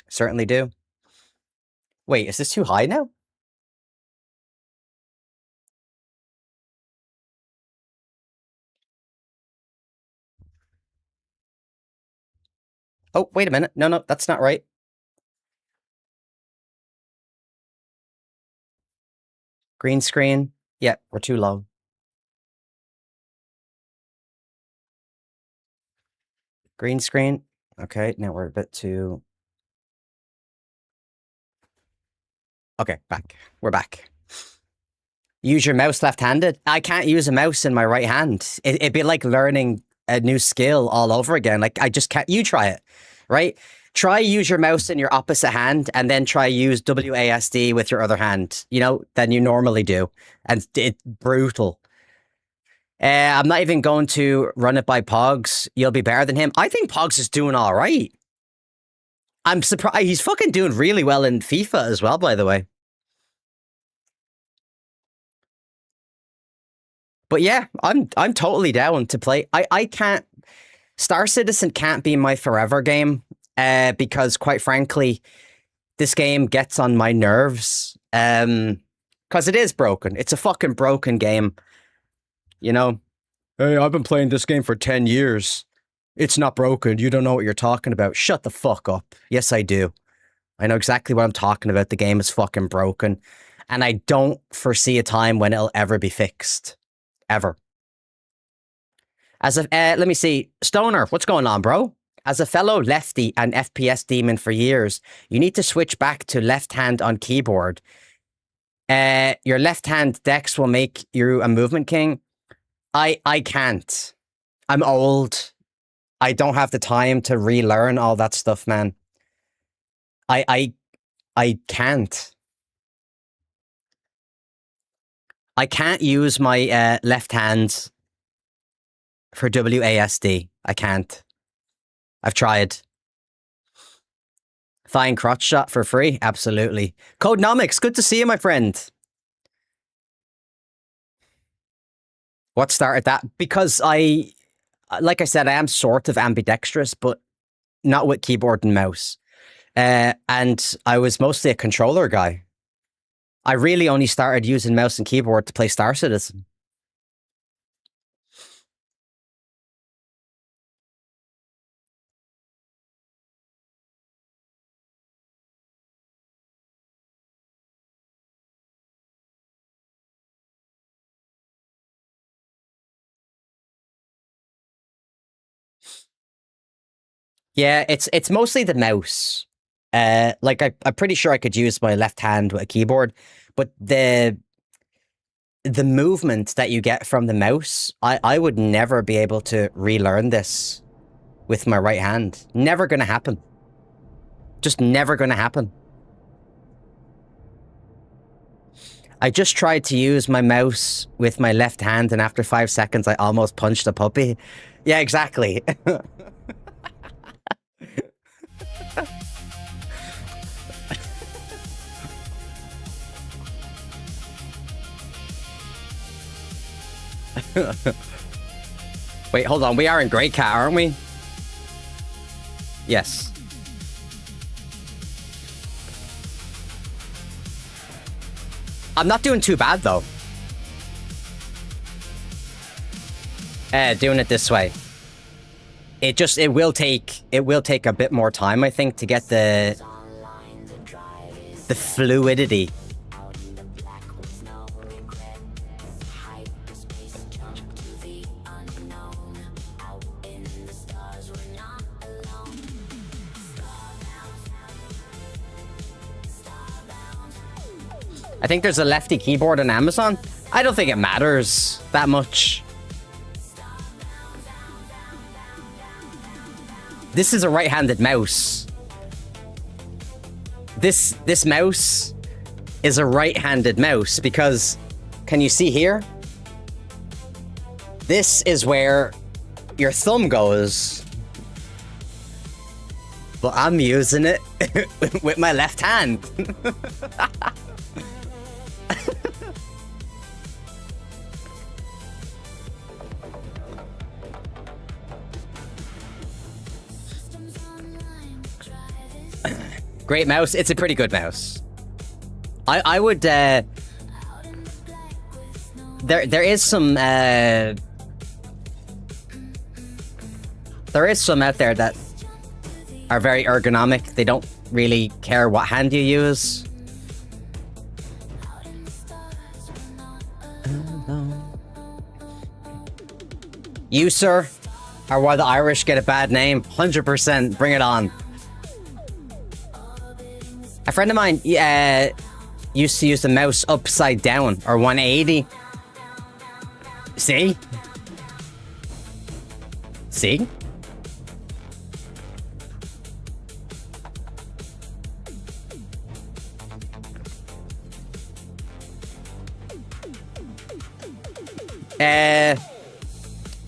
Certainly do. Wait, is this too high now? Oh, wait a minute. No, that's not right. Green screen. Yeah, we're too low. Green screen. Okay, now we're a bit too... Okay, back. We're back. Use your mouse left-handed? I can't use a mouse in my right hand. It'd be like learning a new skill all over again. Like, I just can't... You try it, right? Try use your mouse in your opposite hand, and then try use WASD with your other hand, you know, than you normally do. And it's brutal. I'm not even going to run it by Pogs. You'll be better than him. I think Pogs is doing all right. I'm surprised. He's fucking doing really well in FIFA as well, by the way. But yeah, I'm totally down to play. I can't... Star Citizen can't be my forever game, because quite frankly, this game gets on my nerves. Because it is broken. It's a fucking broken game. You know? Hey, I've been playing this game for 10 years. It's not broken. You don't know what you're talking about. Shut the fuck up. Yes, I do. I know exactly what I'm talking about. The game is fucking broken. And I don't foresee a time when it'll ever be fixed. Ever. As a, let me see. Stoner, what's going on, bro? As a fellow lefty and FPS demon for years, you need to switch back to left hand on keyboard. Your left hand dex will make you a movement king. I can't. I'm old. I don't have the time to relearn all that stuff, man. I can't. I can't use my left hand for WASD. I can't. I've tried. Fine crotch shot for free? Absolutely. Codenomics, good to see you, my friend. What started that? Because like I said, I am sort of ambidextrous, but not with keyboard and mouse. And I was mostly a controller guy. I really only started using mouse and keyboard to play Star Citizen. Yeah, it's mostly the mouse. Like I'm pretty sure I could use my left hand with a keyboard, but the movement that you get from the mouse, I would never be able to relearn this with my right hand. Never gonna happen. Just never gonna happen. I just tried to use my mouse with my left hand, and after 5 seconds, I almost punched a puppy. Yeah, exactly. Wait, hold on. We are in Great Cat, aren't we? Yes. I'm not doing too bad, though. Doing it this way. It will take a bit more time, I think, to get the fluidity. I think there's a lefty keyboard on Amazon. I don't think it matters that much. This is a right-handed mouse. This mouse is a right-handed mouse because, can you see here? This is where your thumb goes. But I'm using it with my left hand. Great mouse. It's a pretty good mouse. I would there is some there is some out there that are very ergonomic. They don't really care what hand you use. You, sir, are why the Irish get a bad name. 100%. Bring it on. A friend of mine used to use the mouse upside down, or 180. See? See?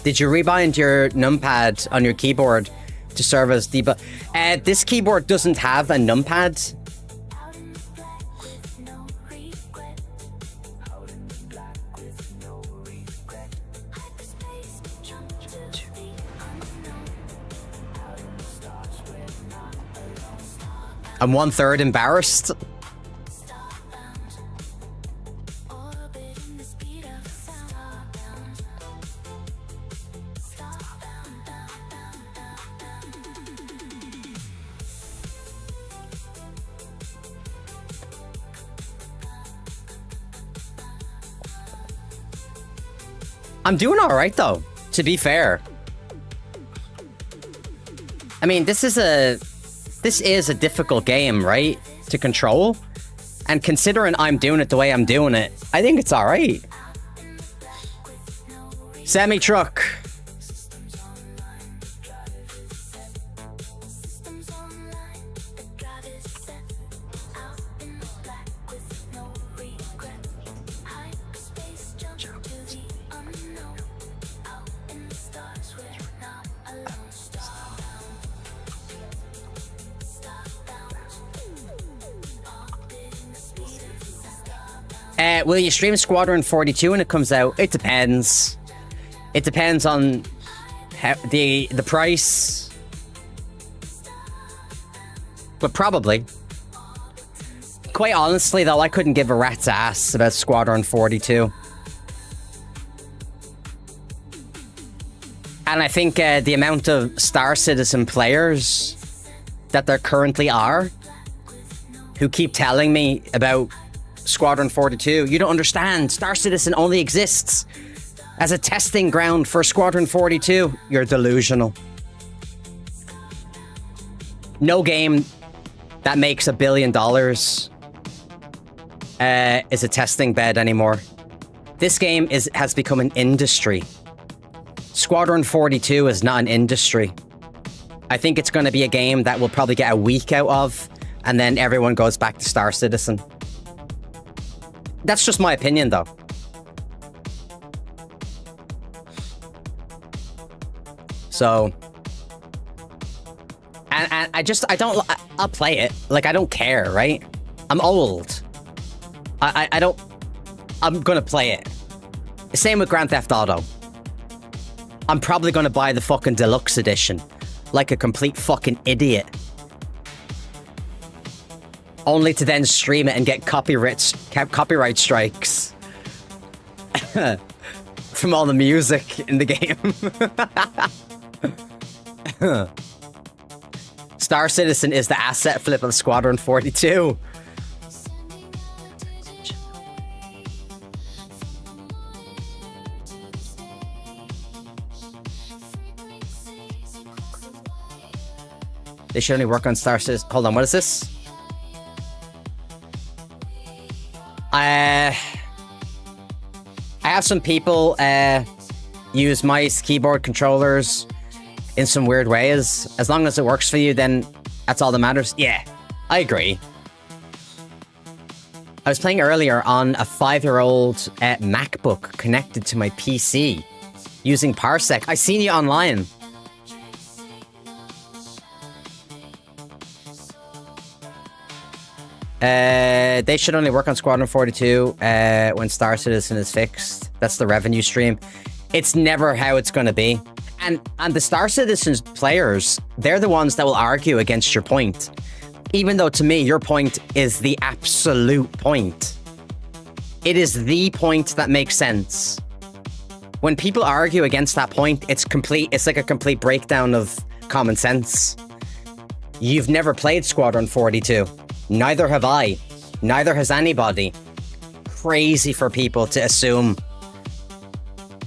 Did you rebind your numpad on your keyboard to serve as debug? This keyboard doesn't have a numpad. I'm 1/3 embarrassed. I'm doing all right, though, to be fair. I mean, this is a difficult game, right? To control. And considering I'm doing it the way I'm doing it, I think it's all right. Semi-truck. Will you stream Squadron 42 when it comes out? It depends. It depends on the price. But probably. Quite honestly, though, I couldn't give a rat's ass about Squadron 42. And I think the amount of Star Citizen players that there currently are who keep telling me about Squadron 42. You don't understand. Star Citizen only exists as a testing ground for Squadron 42. You're delusional. No game that makes $1 billion is a testing bed anymore. This game has become an industry. Squadron 42 is not an industry. I think it's going to be a game that we'll probably get a week out of, and then everyone goes back to Star Citizen. That's just my opinion, though. So, and I'll play it. Like, I don't care, right? I'm old. I'm gonna play it. Same with Grand Theft Auto. I'm probably gonna buy the fucking deluxe edition. Like a complete fucking idiot. Only to then stream it and get copyright strikes. From all the music in the game. Star Citizen is the asset flip of Squadron 42. They should only work on Star Citizen. Hold on, what is this? I have some people use mice, keyboard, controllers in some weird ways. As long as it works for you, then that's all that matters. Yeah, I agree. I was playing earlier on a 5-year-old MacBook connected to my PC using Parsec. I seen you online. They should only work on Squadron 42 when Star Citizen is fixed. That's the revenue stream. It's never how it's going to be. And the Star Citizen players, they're the ones that will argue against your point. Even though to me, your point is the absolute point. It is the point that makes sense. When people argue against that point, it's like a complete breakdown of common sense. You've never played Squadron 42. Neither have I. Neither has anybody. Crazy for people to assume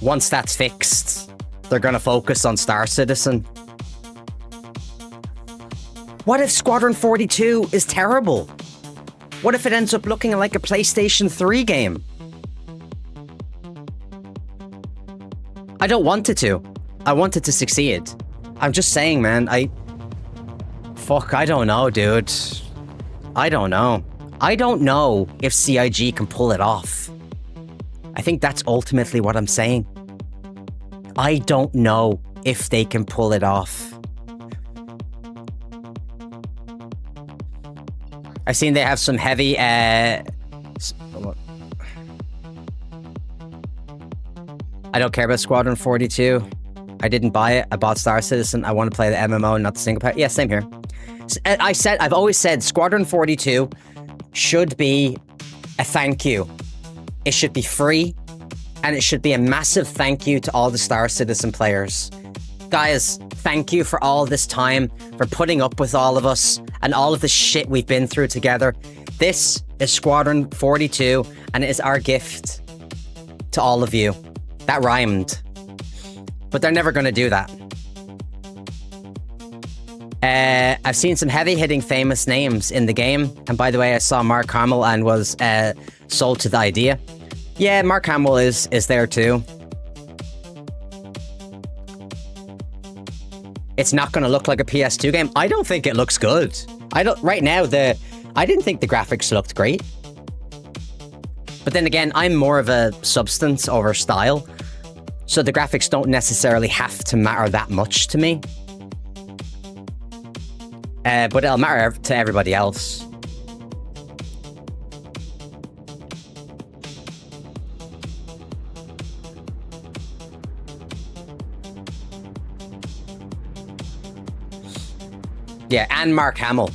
once that's fixed, they're gonna focus on Star Citizen. What if Squadron 42 is terrible? What if it ends up looking like a PlayStation 3 game? I don't want it to. I want it to succeed. I'm just saying, man, I don't know, dude. I don't know. I don't know if CIG can pull it off. I think that's ultimately what I'm saying. I don't know if they can pull it off. I've seen they have some heavy, I don't care about Squadron 42. I didn't buy it. I bought Star Citizen. I want to play the MMO, not the single player. Yeah, same here. I've always said Squadron 42 should be a thank you. It should be free, and it should be a massive thank you to all the Star Citizen players. Guys, thank you for all this time, for putting up with all of us, and all of the shit we've been through together. This is Squadron 42, and it is our gift to all of you. That rhymed. But they're never going to do that. I've seen some heavy-hitting famous names in the game. And by the way, I saw Mark Hamill and was sold to the idea. Yeah, Mark Hamill is there too. It's not going to look like a PS2 game. I don't think it looks good. Right now, I didn't think the graphics looked great. But then again, I'm more of a substance over style. So the graphics don't necessarily have to matter that much to me. But it'll matter to everybody else. Yeah, and Mark Hamill.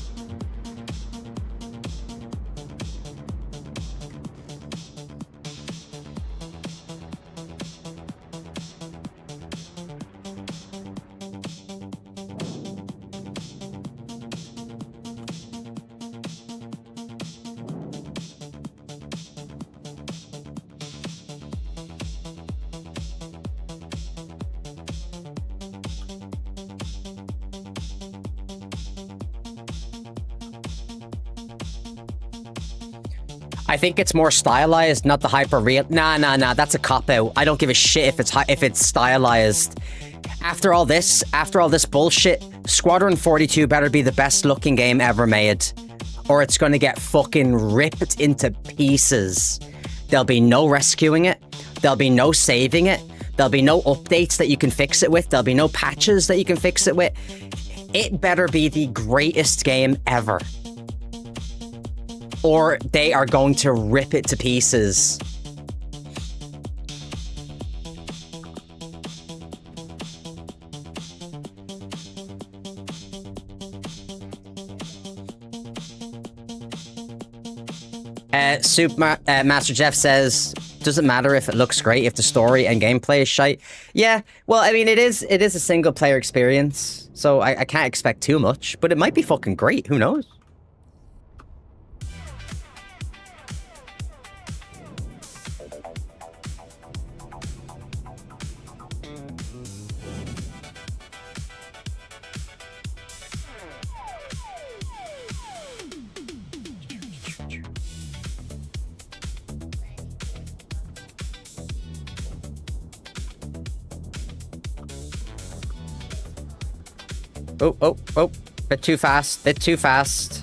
I think it's more stylized, not the hyper real. Nah, that's a cop out. I don't give a shit if it's stylized. After all this bullshit, Squadron 42 better be the best looking game ever made, or it's gonna get fucking ripped into pieces. There'll be no rescuing it. There'll be no saving it. There'll be no updates that you can fix it with. There'll be no patches that you can fix it with. It better be the greatest game ever, or they are going to rip it to pieces. Master Jeff says, doesn't matter if it looks great if the story and gameplay is shite. Yeah, well, I mean, it is a single player experience, so I can't expect too much, but it might be fucking great. Who knows? Oh. Bit too fast. Bit too fast.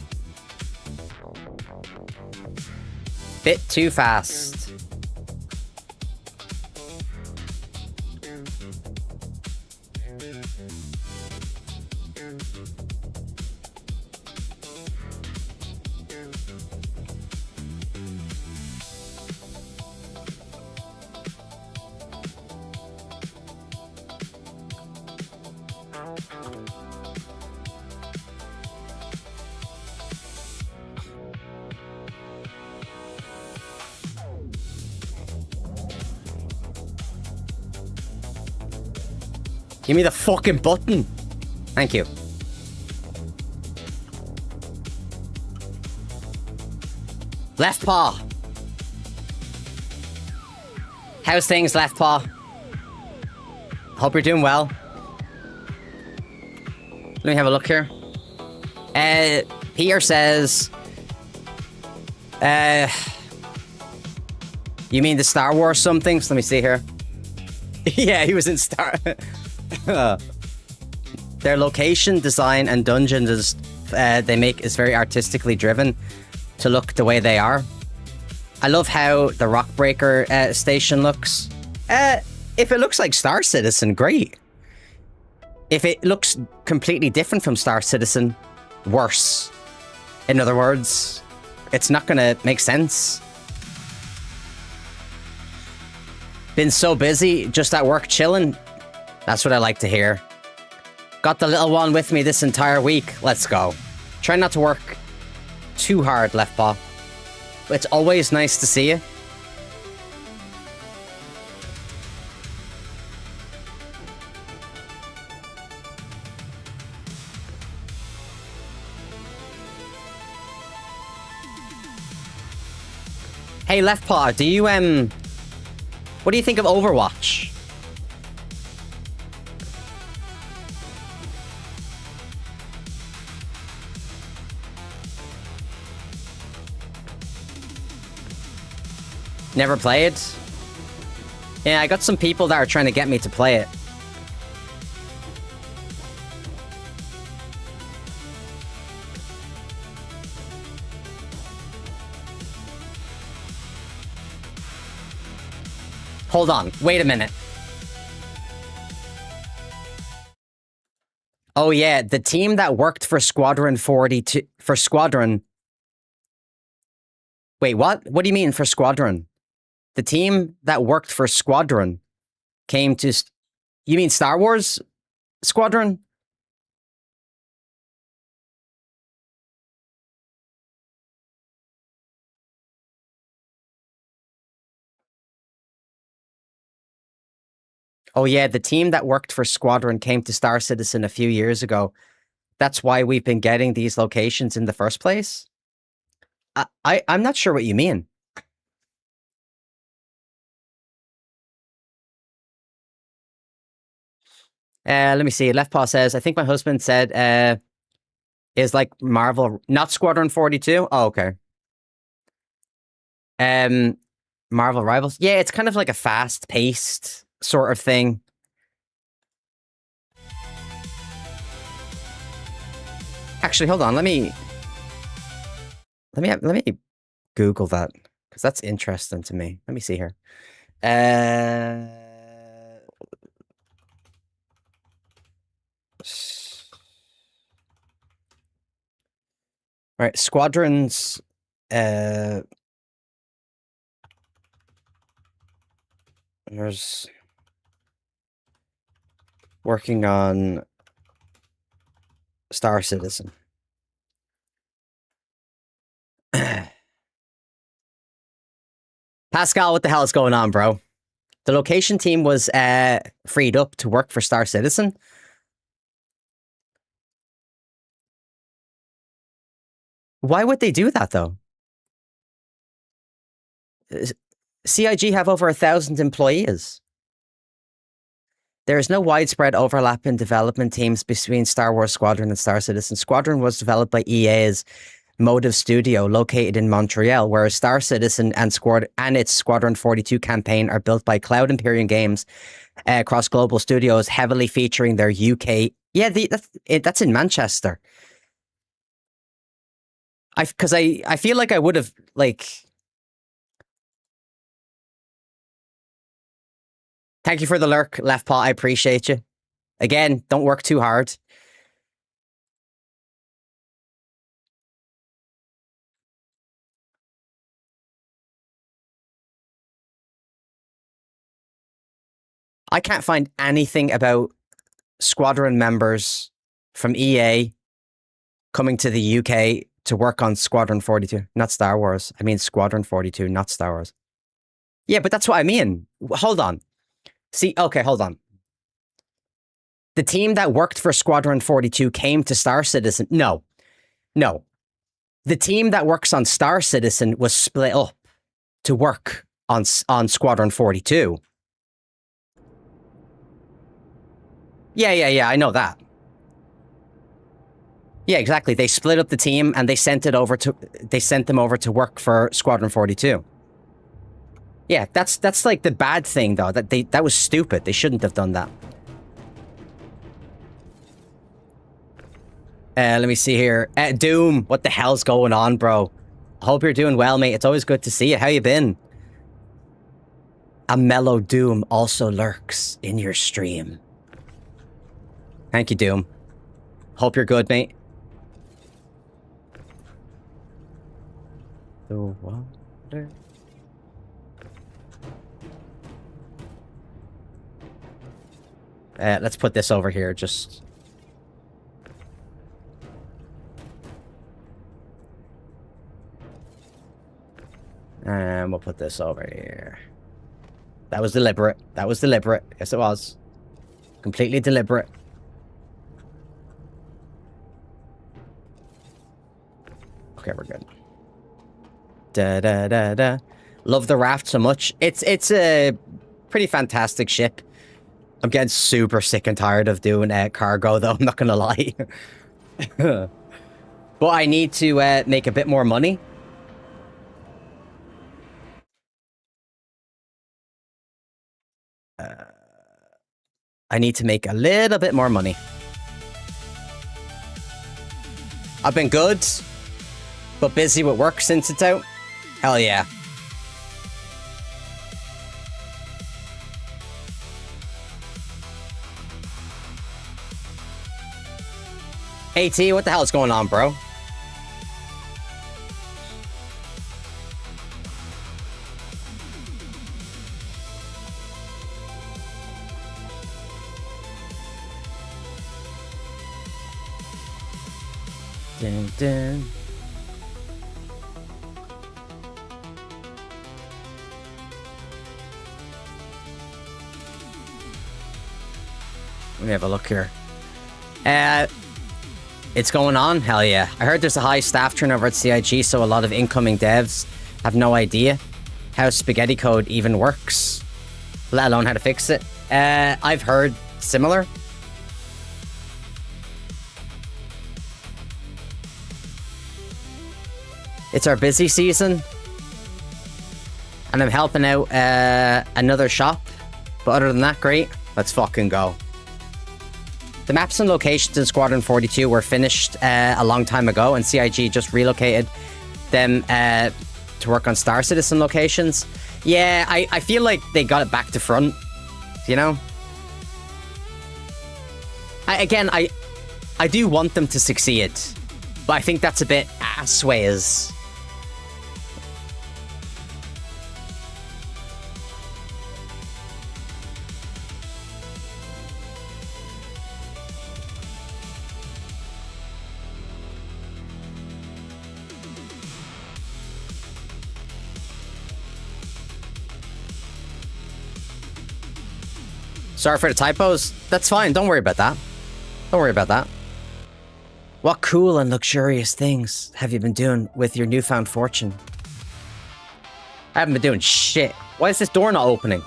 Give me the fucking button. Thank you. Left paw. How's things, left paw? Hope you're doing well. Let me have a look here. Pierre says... you mean the Star Wars something? So let me see here. Yeah, he was in Star... Their location, design, and dungeons they make is very artistically driven to look the way they are. I love how the Rockbreaker station looks. If it looks like Star Citizen, great. If it looks completely different from Star Citizen, worse. In other words, it's not gonna make sense. Been so busy, just at work chilling. That's what I like to hear. Got the little one with me this entire week. Let's go. Try not to work too hard, left paw. It's always nice to see you. Hey, left paw, do you, what do you think of Overwatch? Never played? Yeah, I got some people that are trying to get me to play it. Hold on, wait a minute. Oh yeah, the team that worked for Squadron 42... For Squadron... Wait, what? What do you mean for Squadron? The team that worked for Squadron came to... You mean Star Wars Squadron? Oh yeah, the team that worked for Squadron came to Star Citizen a few years ago. That's why we've been getting these locations in the first place? I'm not sure what you mean. Let me see. Left Paw says, I think my husband said, is like Marvel, not Squadron 42? Oh, okay. Marvel Rivals. Yeah, it's kind of like a fast-paced sort of thing. Actually, hold on. Let me Google that because that's interesting to me. Let me see here. Right, Squadrons. There's working on Star Citizen. Pascal, what the hell is going on, bro? The location team was freed up to work for Star Citizen. Why would they do that, though? CIG have over 1,000 employees. There is no widespread overlap in development teams between Star Wars Squadron and Star Citizen. Squadron was developed by EA's Motive Studio, located in Montreal, whereas Star Citizen and its Squadron 42 campaign are built by Cloud Imperium Games across global studios, heavily featuring their UK. Yeah, that's in Manchester. Because I feel like I would have like. Thank you for the lurk, Left Paw. I appreciate you. Again, don't work too hard. I can't find anything about Squadron members from EA coming to the UK to work on Squadron 42. Not Star Wars. I mean Squadron 42, not Star Wars. Yeah, but that's what I mean. Hold on. See, okay, hold on. The team that worked for Squadron 42 came to Star Citizen. No. The team that works on Star Citizen was split up to work on Squadron 42. Yeah, I know that. Yeah, exactly. They split up the team and they sent them over to work for Squadron 42. Yeah, that's like the bad thing though. That was stupid. They shouldn't have done that. Let me see here. Doom, what the hell's going on, bro? I hope you're doing well, mate. It's always good to see you. How you been? A mellow Doom also lurks in your stream. Thank you, Doom. Hope you're good, mate. The water. Let's put this over here, just... And we'll put this over here. That was deliberate. That was deliberate. Yes, it was. Completely deliberate. Okay, we're good. Da-da-da-da. Love the raft so much. It's a pretty fantastic ship. I'm getting super sick and tired of doing cargo, though. I'm not gonna lie. But I need to make a bit more money. I need to make a little bit more money. I've been good, but busy with work since it's out. Hell yeah. AT, what the hell is going on, bro? Dun, dun. Let me have a look here. It's going on? Hell yeah. I heard there's a high staff turnover at CIG, so a lot of incoming devs have no idea how spaghetti code even works, let alone how to fix it. I've heard similar. It's our busy season. And I'm helping out another shop. But other than that, great. Let's fucking go. The maps and locations in Squadron 42 were finished a long time ago, and CIG just relocated them to work on Star Citizen locations. Yeah, I feel like they got it back to front, you know? I do want them to succeed, but I think that's a bit assways. Sorry for the typos. That's fine. Don't worry about that. Don't worry about that. What cool and luxurious things have you been doing with your newfound fortune? I haven't been doing shit. Why is this door not opening?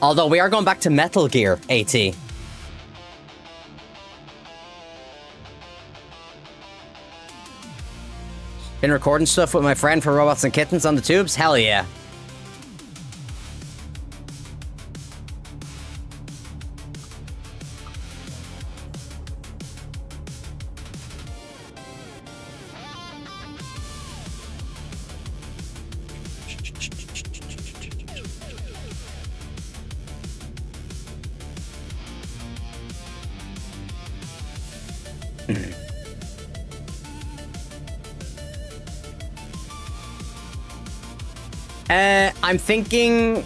Although we are going back to Metal Gear, AT. Been recording stuff with my friend for Robots and Kittens on the tubes? Hell yeah. I'm thinking...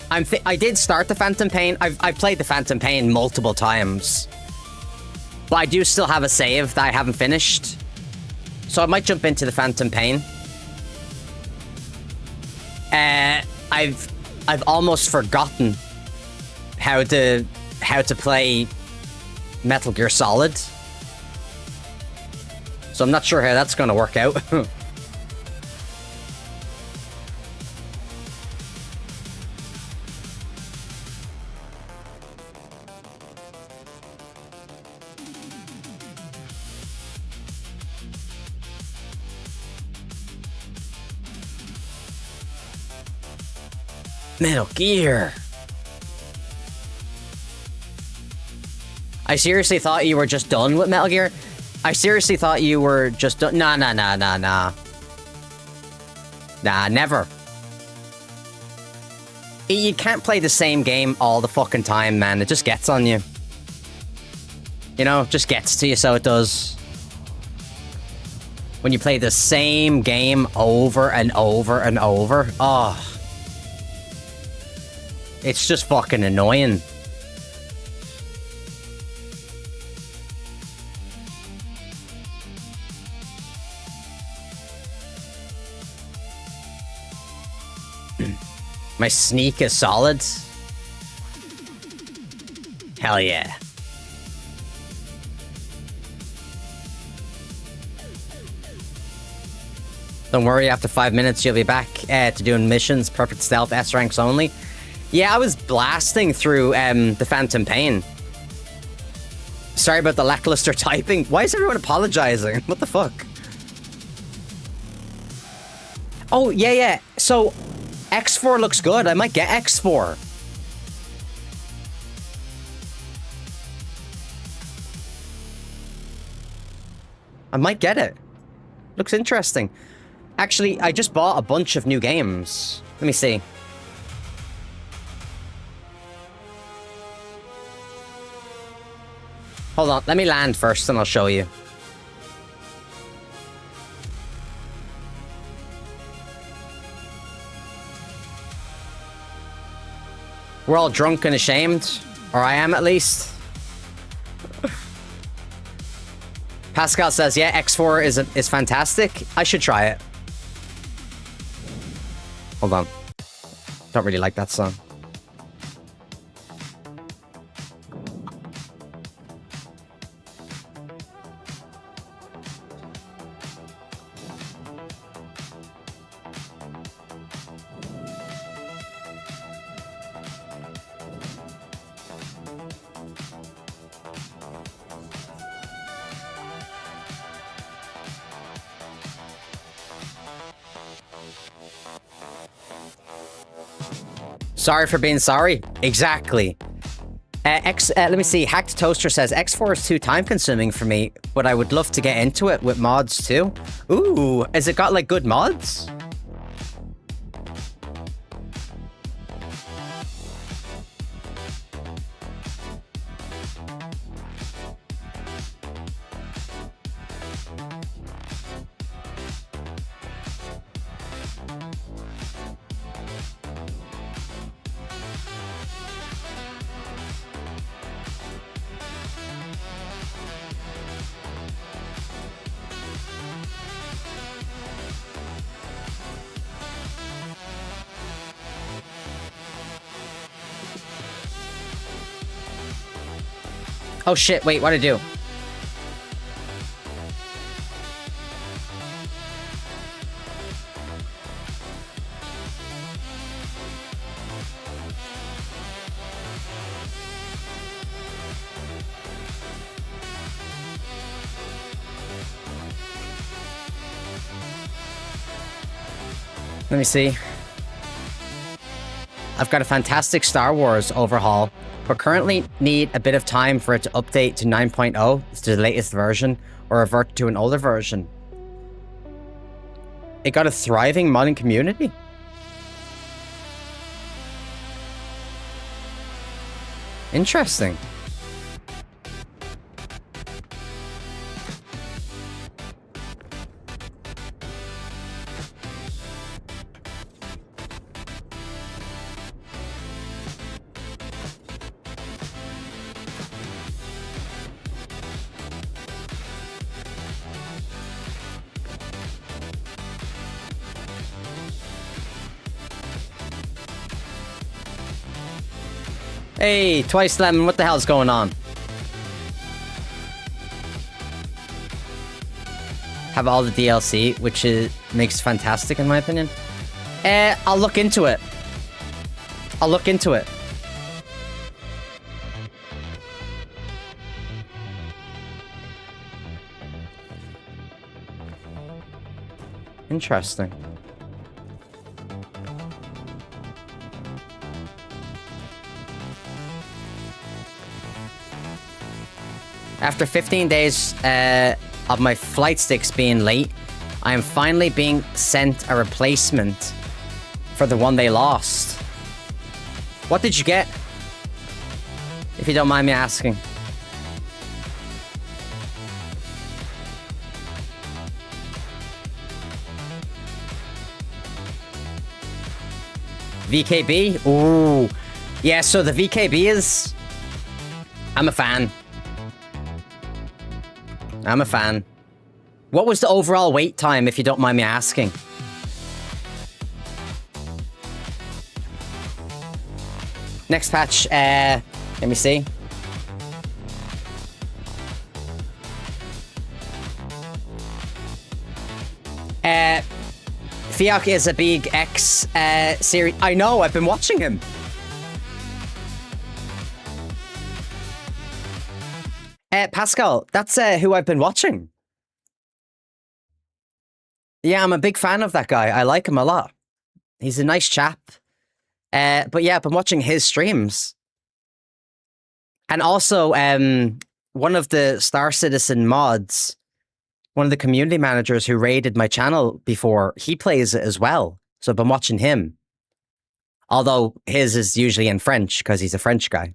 I did start the Phantom Pain. I've played the Phantom Pain multiple times. But I do still have a save that I haven't finished. So I might jump into the Phantom Pain. I've almost forgotten how to play Metal Gear Solid. So I'm not sure how that's gonna work out. Metal Gear. I seriously thought you were just done with Metal Gear. I seriously thought you were just done. Nah. Nah, never. You can't play the same game all the fucking time, man. It just gets on you. You know, it just gets to you, so it does. When you play the same game over and over and over. Oh. It's just fucking annoying. My sneak is solid. Hell yeah. Don't worry, after 5 minutes you'll be back to doing missions, perfect stealth, S ranks only. Yeah, I was blasting through the Phantom Pain. Sorry about the lackluster typing. Why is everyone apologizing? What the fuck? Oh, yeah. So, X4 looks good. I might get X4. I might get it. Looks interesting. Actually, I just bought a bunch of new games. Let me see. Hold on, let me land first and I'll show you. We're all drunk and ashamed. Or I am, at least. Pascal says, yeah, X4 is fantastic. I should try it. Hold on. Don't really like that song. Sorry for being sorry. Exactly. Let me see. Hacked Toaster says X4 is too time consuming for me, but I would love to get into it with mods too. Ooh, has it got like good mods? Oh shit, wait, what'd I do? Let me see. I've got a fantastic Star Wars overhaul, but currently need a bit of time for it to update to 9.0, to the latest version, or revert to an older version. It got a thriving modding community. Interesting. Hey, Twice Lemon, what the hell's going on? Have all the DLC, which makes fantastic in my opinion. I'll look into it. I'll look into it. Interesting. After 15 days of my flight sticks being late, I am finally being sent a replacement for the one they lost. What did you get? If you don't mind me asking. VKB? Ooh. Yeah, so the VKB is... I'm a fan. I'm a fan. What was the overall wait time, if you don't mind me asking? Next patch, let me see. Fiok is a big X series. I know, I've been watching him. Pascal, that's who I've been watching. Yeah, I'm a big fan of that guy. I like him a lot. He's a nice chap. But yeah, I've been watching his streams. And also, one of the Star Citizen mods, one of the community managers who raided my channel before, he plays it as well. So I've been watching him. Although his is usually in French, because he's a French guy.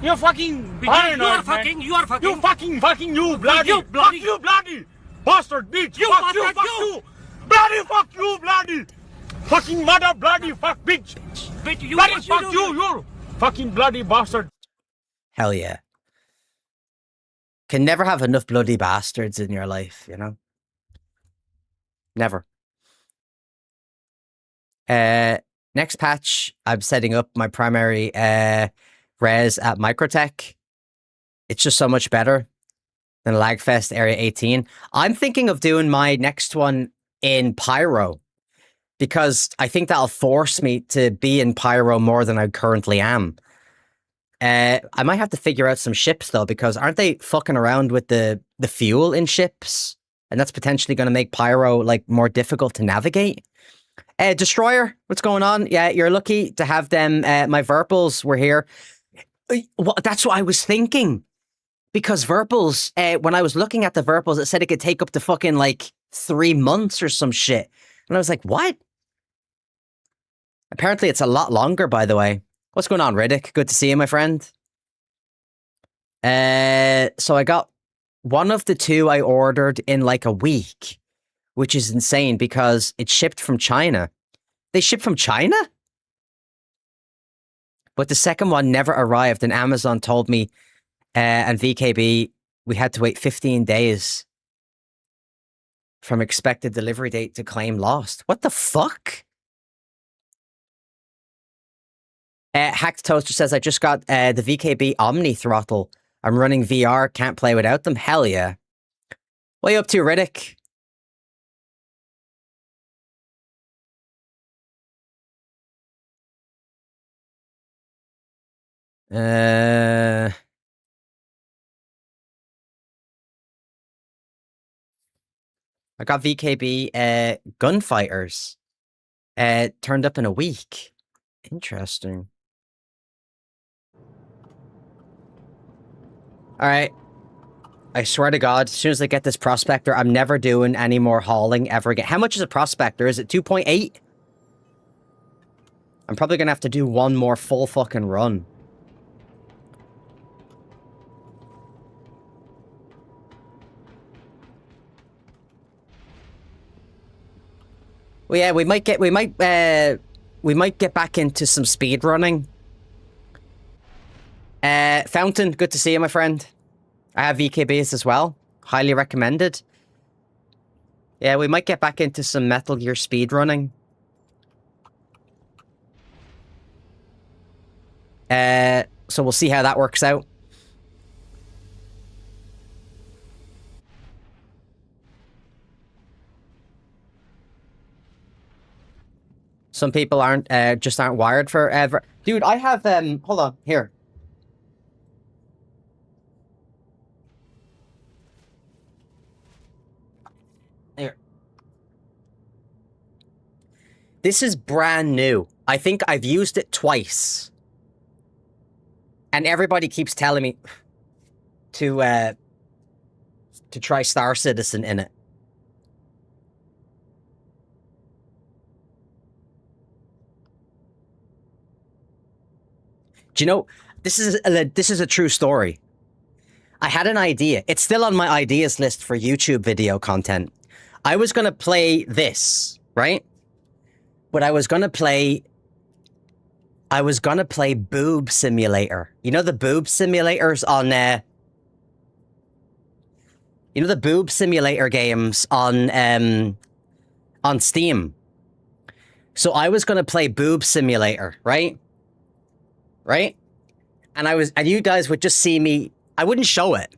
You're fucking paranoid, you are fucking, you bloody, fuck you bloody, bastard bitch, fuck you, bloody fuck you bloody, fucking mother bloody fuck bitch, you bloody fuck you fucking bloody bastard. Hell yeah. Can never have enough bloody bastards in your life, you know? Never. Next patch, I'm setting up my primary res at Microtech. It's just so much better than Lagfest Area 18. I'm thinking of doing my next one in Pyro, because I think that'll force me to be in Pyro more than I currently am. I might have to figure out some ships though, because aren't they fucking around with the fuel in ships? And that's potentially going to make Pyro like more difficult to navigate. Destroyer, what's going on? Yeah, you're lucky to have them. My Verpals were here. Well, that's what I was thinking. Because Verpals, when I was looking at the Verpals, it said it could take up to fucking like 3 months or some shit. And I was like, what? Apparently it's a lot longer, by the way. What's going on, Riddick? Good to see you, my friend. So I got one of the two I ordered in like a week, which is insane because it shipped from China. They ship from China? But the second one never arrived, and Amazon told me and VKB, we had to wait 15 days from expected delivery date to claim lost. What the fuck? Hacked Toaster says, I just got the VKB Omni throttle. I'm running VR, can't play without them. Hell yeah. What are you up to, Riddick? I got VKB Gunfighters. Turned up in a week. Interesting. Alright. I swear to God, as soon as I get this Prospector, I'm never doing any more hauling ever again. How much is a Prospector? Is it 2.8? I'm probably gonna have to do one more full fucking run. Well, yeah, we might get back into some speed running. Fountain, good to see you, my friend. I have VKBs as well. Highly recommended. Yeah, we might get back into some Metal Gear speed running. So we'll see how that works out. Some people just aren't wired for ever. Dude, I have hold on, here. Here. This is brand new. I think I've used it twice. And everybody keeps telling me to try Star Citizen in it. Do you know, this is a true story. I had an idea. It's still on my ideas list for YouTube video content. I was going to play this, right? But I was going to play Boob Simulator. You know the Boob Simulators on you know the Boob Simulator games on Steam. So I was going to play Boob Simulator, right? Right? And you guys would just see me, I wouldn't show it.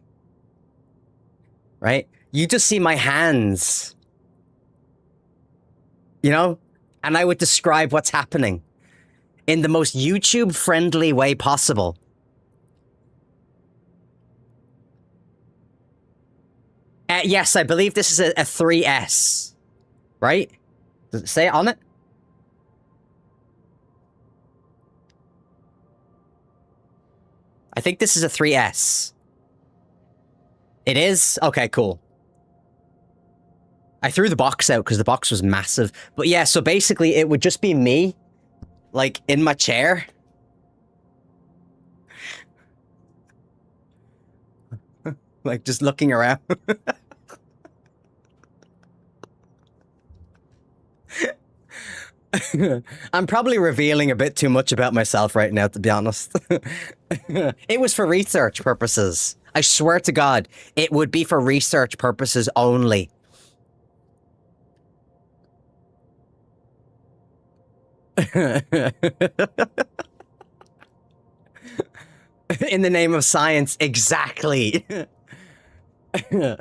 Right? You just see my hands. You know? And I would describe what's happening in the most YouTube-friendly way possible. Yes, I believe this is a 3S. Right? Does it say it on it? I think this is a 3S. It is? Okay, cool. I threw the box out because the box was massive. But yeah, so basically it would just be me, like, in my chair. Like, just looking around. I'm probably revealing a bit too much about myself right now, to be honest. It was for research purposes. I swear to God, it would be for research purposes only. In the name of science, exactly. You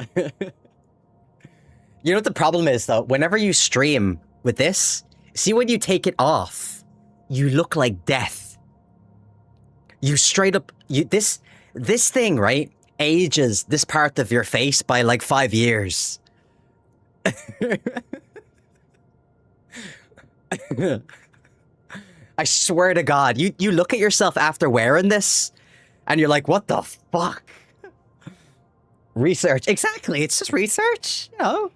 know what the problem is, though? Whenever you stream with this, see when you take it off, you look like death. You straight up, this thing, right, ages this part of your face by like 5 years. I swear to God, you look at yourself after wearing this, and you're like, what the fuck? Research. Exactly, it's just research, you know?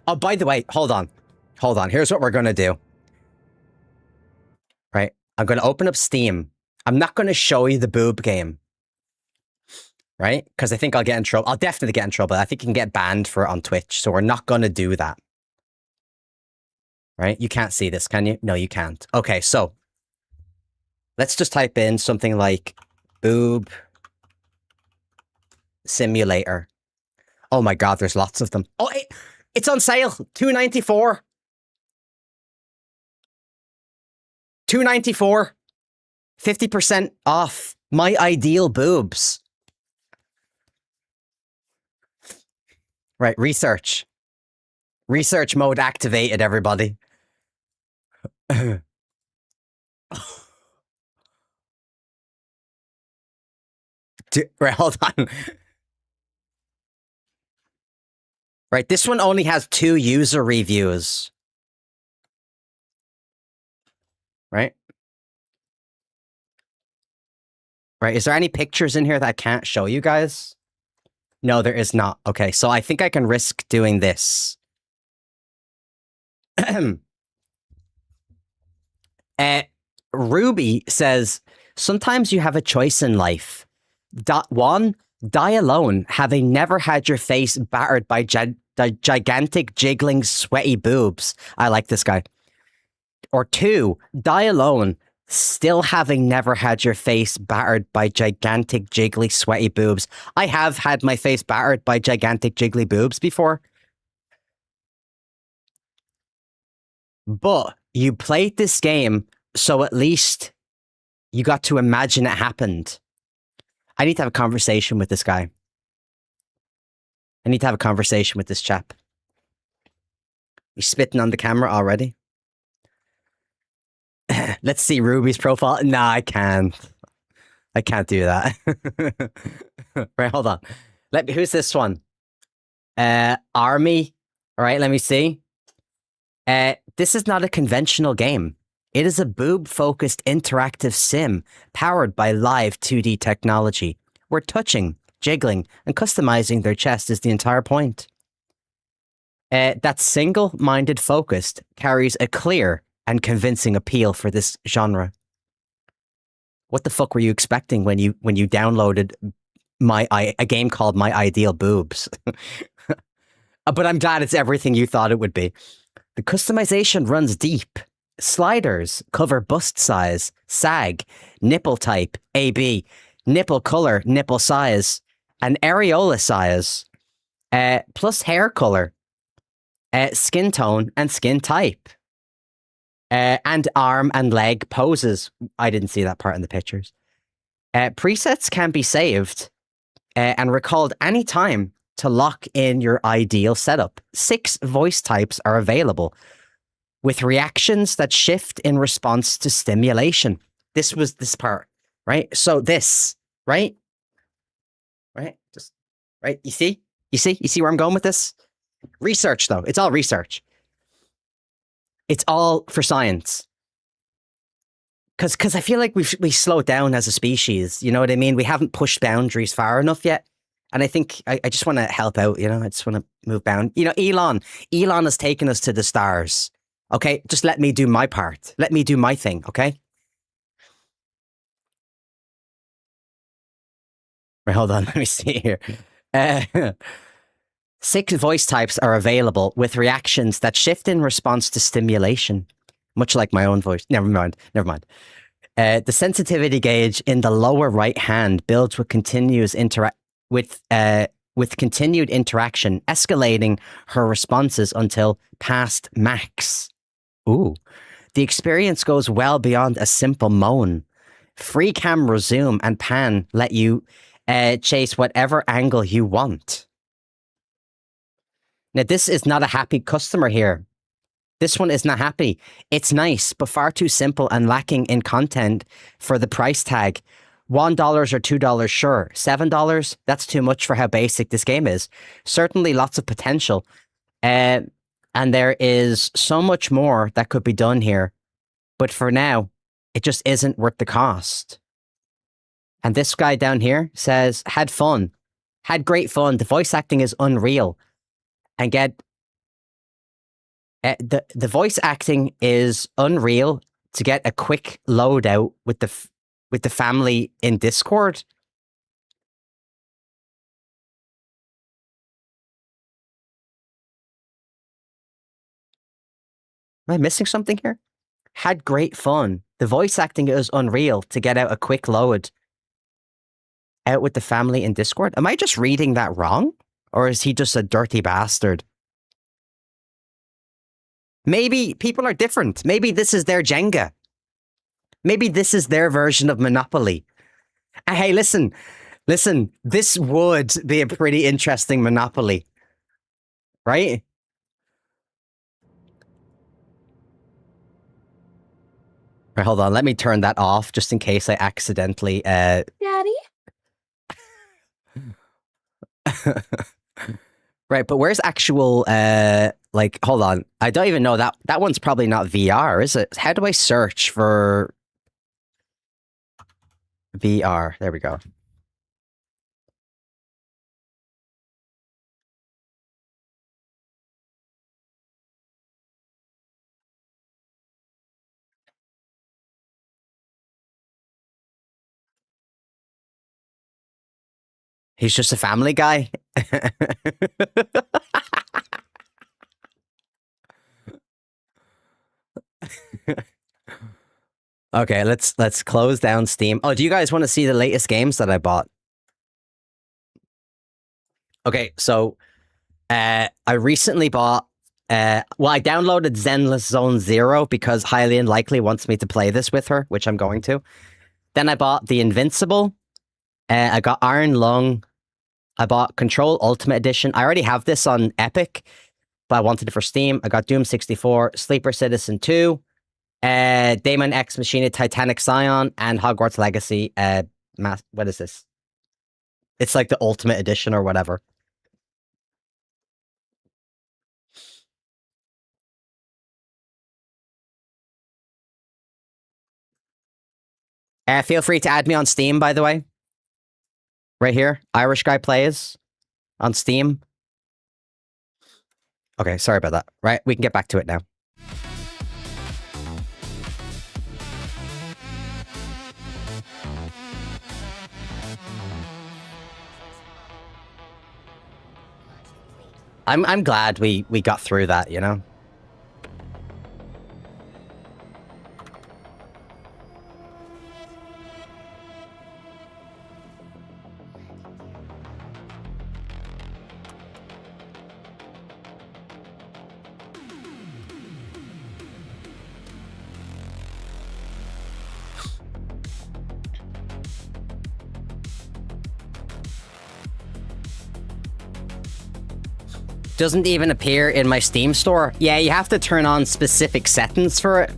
Oh, by the way, hold on. Hold on, here's what we're gonna do. Right, I'm gonna open up Steam. I'm not gonna show you the boob game. Right? Because I think I'll get in trouble. I'll definitely get in trouble. I think you can get banned for it on Twitch, so we're not gonna do that. Right? You can't see this, can you? No, you can't. Okay, so let's just type in something like boob simulator. Oh my God, there's lots of them. Oh, it's on sale. $2.94. $2.94. 50% off. My ideal boobs. Right, research. Research mode activated, everybody. Right, hold on. Right, this one only has 2 user reviews. Right? Right, is there any pictures in here that I can't show you guys? No, there is not. Okay, so I think I can risk doing this. Ruby says, sometimes you have a choice in life. 1, die alone, having never had your face battered by gigantic, jiggling, sweaty boobs. I like this guy. Or 2, die alone, still having never had your face battered by gigantic, jiggly, sweaty boobs. I have had my face battered by gigantic, jiggly boobs before. But you played this game, so at least you got to imagine it happened. I need to have a conversation with this guy. I need to have a conversation with this chap. He's spitting on the camera already. Let's see Ruby's profile. Nah, I can't. I can't do that. Right, hold on. Who's this one? Army. All right, let me see. This is not a conventional game. It is a boob-focused interactive sim powered by live 2D technology, where touching, jiggling, and customizing their chest is the entire point. That single-minded focus carries a clear and convincing appeal for this genre. What the fuck were you expecting when you downloaded a game called My Ideal Boobs? But I'm glad it's everything you thought it would be. The customization runs deep. Sliders cover bust size, sag, nipple type, AB, nipple color, nipple size, and areola size, plus hair color, skin tone, and skin type, and arm and leg poses. I didn't see that part in the pictures. Presets can be saved and recalled anytime to lock in your ideal setup. 6 voice types are available, with reactions that shift in response to stimulation. This was this part, right? So this, right? Right? Just, right? You see where I'm going with this? Research, though. It's all research. It's all for science. Because I feel like we slowed down as a species. You know what I mean? We haven't pushed boundaries far enough yet. And I think I just want to help out, you know? I just want to move bound. You know, Elon has taken us to the stars. Okay, just let me do my part. Let me do my thing, okay? Right, hold on, let me see here. 6 voice types are available with reactions that shift in response to stimulation, much like my own voice. Never mind. The sensitivity gauge in the lower right hand builds with continued interaction, escalating her responses until past max. Ooh. The experience goes well beyond a simple moan. Free camera zoom and pan let you chase whatever angle you want. Now, this is not a happy customer here. This one is not happy. It's nice, but far too simple and lacking in content for the price tag. $1 or $2, sure. $7? That's too much for how basic this game is. Certainly lots of potential, And there is so much more that could be done here. But for now, it just isn't worth the cost. And this guy down here says, had fun. Had great fun. The voice acting is unreal. And get... the voice acting is unreal to get a quick loadout with the family in Discord. Am I missing something here? Had great fun. The voice acting is unreal to get out a quick load out with the family in Discord. Am I just reading that wrong? Or is he just a dirty bastard? Maybe people are different. Maybe this is their Jenga. Maybe this is their version of Monopoly. And hey, listen, this would be a pretty interesting Monopoly. Right? Right, hold on, let me turn that off just in case I accidentally Daddy? Right, but where's actual like, hold on. I don't even know that one's probably not VR, is it? How do I search for VR? There we go. He's just a family guy. Okay, let's close down Steam. Oh, do you guys want to see the latest games that I bought? Okay, so I recently bought well, I downloaded Zenless Zone Zero because Highly Unlikely wants me to play this with her, which I'm going to. Then I bought The Invincible. I got Iron Lung. I bought Control Ultimate Edition. I already have this on Epic, but I wanted it for Steam. I got Doom 64, Sleeper Citizen 2, Daemon X Machina Titanic Scion, and Hogwarts Legacy. What is this? It's like the Ultimate Edition or whatever. Feel free to add me on Steam, by the way. Right here, Irish Guy Plays on Steam. Okay, sorry about that. Right, we can get back to it now. I'm glad we got through that, you know? Doesn't even appear in my Steam store. Yeah, you have to turn on specific settings for it.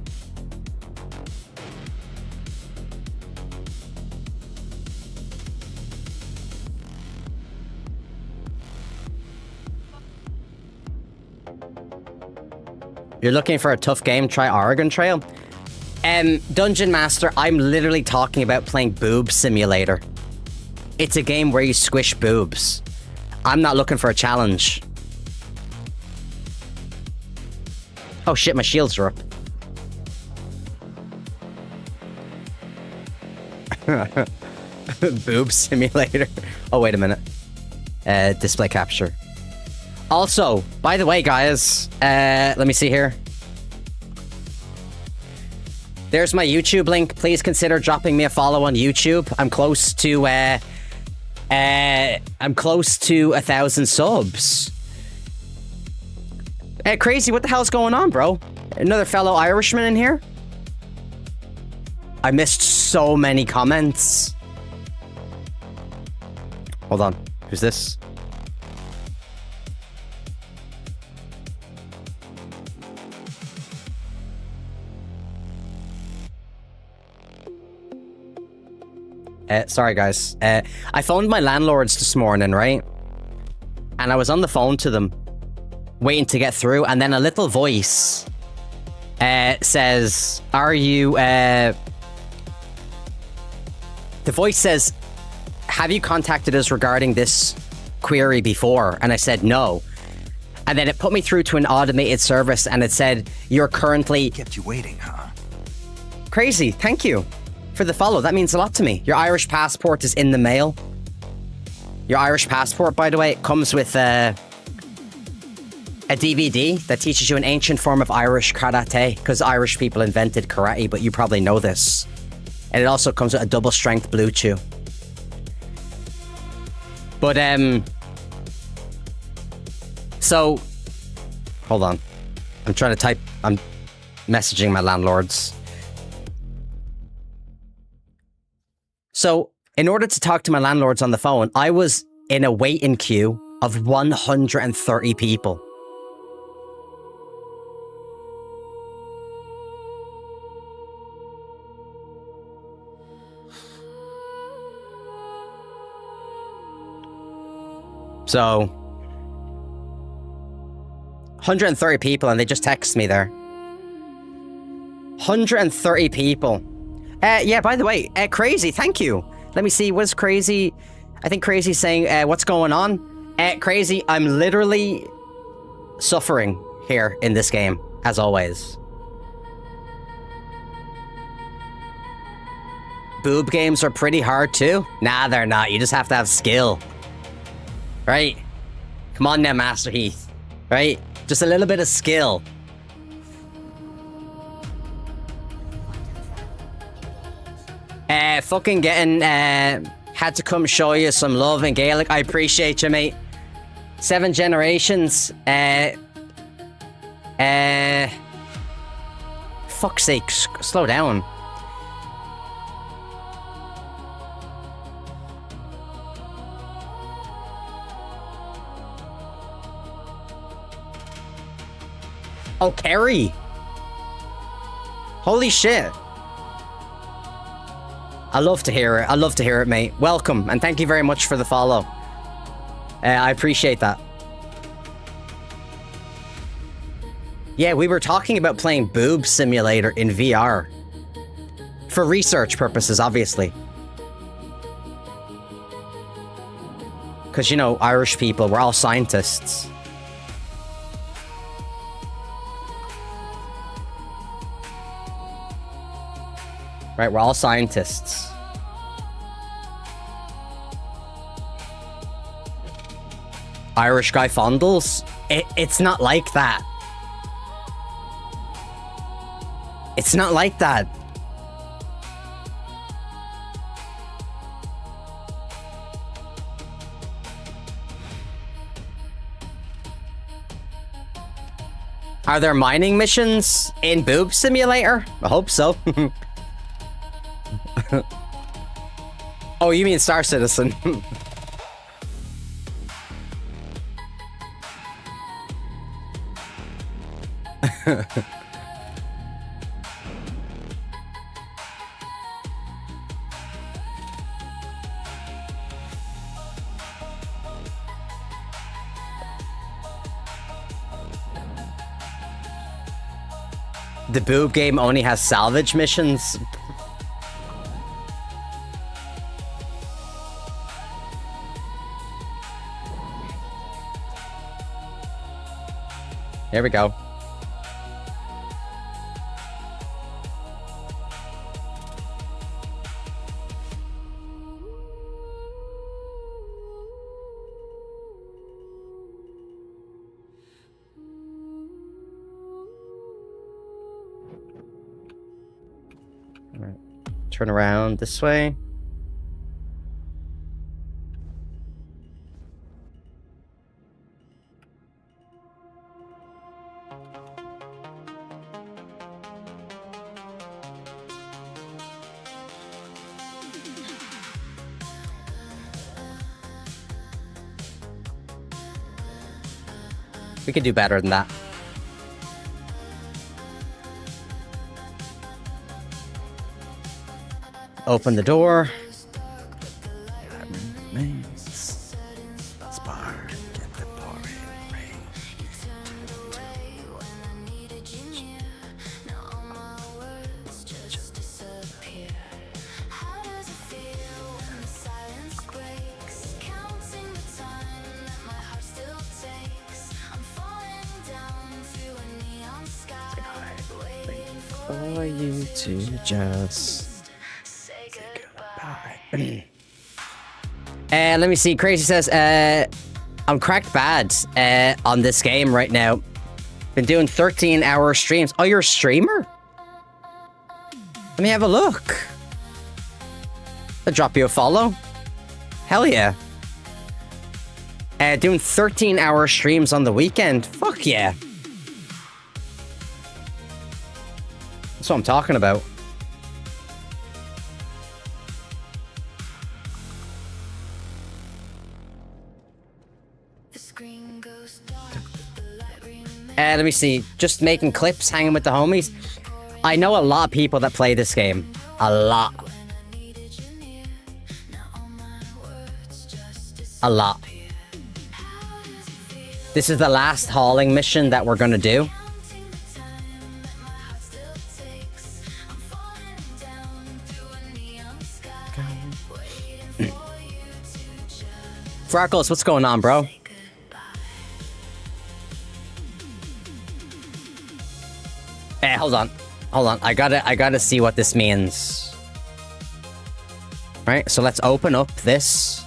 You're looking for a tough game? Try Oregon Trail. Dungeon Master, I'm literally talking about playing Boob Simulator. It's a game where you squish boobs. I'm not looking for a challenge. Oh shit, my shields are up. Boob Simulator. Oh, wait a minute. Display capture. Also, by the way, guys, let me see here. There's my YouTube link. Please consider dropping me a follow on YouTube. I'm close to 1,000 subs. Crazy, what the hell's going on, bro? Another fellow Irishman in here? I missed so many comments. Hold on. Who's this? Sorry, guys. I phoned my landlords this morning, right? And I was on the phone to them. waiting to get through, and then a little voice says, are you... The voice says, have you contacted us regarding this query before? And I said, no. And then it put me through to an automated service, and it said, you're currently... Kept you waiting, huh? Crazy, thank you for the follow. That means a lot to me. Your Irish passport is in the mail. Your Irish passport, by the way, it comes with a DVD that teaches you an ancient form of Irish karate, because Irish people invented karate, but you probably know this. And it also comes with a double-strength blue chew. But, so, hold on. I'm trying to type, I'm messaging my landlords. So, in order to talk to my landlords on the phone, I was in a waiting queue of 130 people. So, 130 people, and they just text me there. 130 people. Yeah, by the way, Crazy, thank you. Let me see, what's Crazy? I think Crazy's saying, what's going on? Crazy, I'm literally suffering here in this game, as always. Boob games are pretty hard too? Nah, they're not. You just have to have skill. Right? Come on now, Master Heath. Right? Just a little bit of skill. Fucking getting, had to come show you some love in Gaelic. I appreciate you, mate. 7 generations. Fuck's sake, slow down. Oh, Kerry. Holy shit. I love to hear it. I love to hear it, mate. Welcome, and thank you very much for the follow. I appreciate that. Yeah, we were talking about playing Boob Simulator in VR. For research purposes, obviously. Because, you know, Irish people, we're all scientists. Right, we're all scientists. Irish guy fondles? It's not like that. It's not like that. Are there mining missions in Boob Simulator? I hope so. Oh, you mean Star Citizen? The Boob game only has salvage missions? Here we go. All right. Turn around this way. We could do better than that. Open the door. for you to just say goodbye. Let me see. Crazy says, I'm cracked bad on this game right now. Been doing 13-hour streams. Oh, you're a streamer? Let me have a look. I'll drop you a follow. Hell yeah. Doing 13-hour streams on the weekend. Fuck yeah. That's what I'm talking about. Let me see. Just making clips, hanging with the homies. I know a lot of people that play this game. A lot. A lot. This is the last hauling mission that we're gonna do. Freckles, what's going on, bro? Hey, hold on. Hold on. I gotta see what this means. Right, so let's open up this.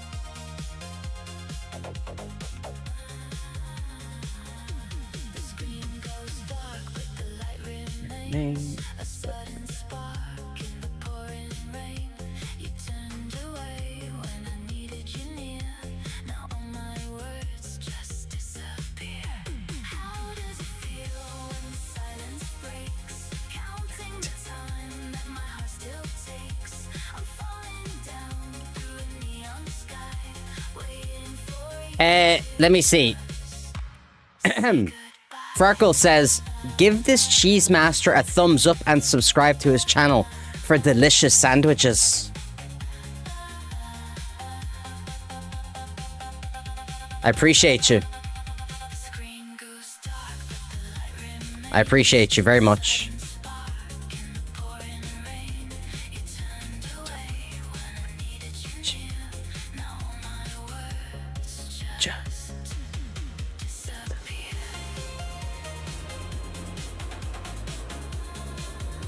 Let me see. Freckle says, give this cheese master a thumbs up and subscribe to his channel for delicious sandwiches. I appreciate you. I appreciate you very much.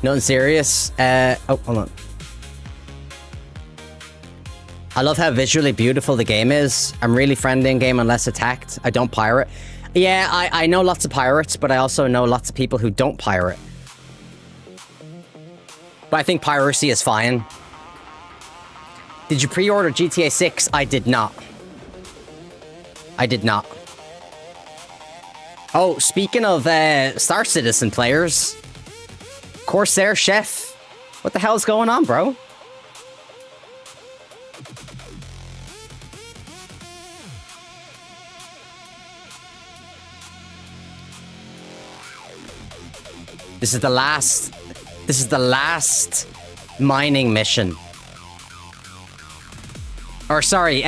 Nothing serious. Oh, hold on. I love how visually beautiful the game is. I'm really friendly in game unless attacked. I don't pirate. Yeah, I know lots of pirates, but I also know lots of people who don't pirate. But I think piracy is fine. Did you pre-order GTA 6? I did not. I did not. Oh, speaking of Star Citizen players... Corsair Chef, what the hell's going on, bro? This is the last mining mission. Or sorry,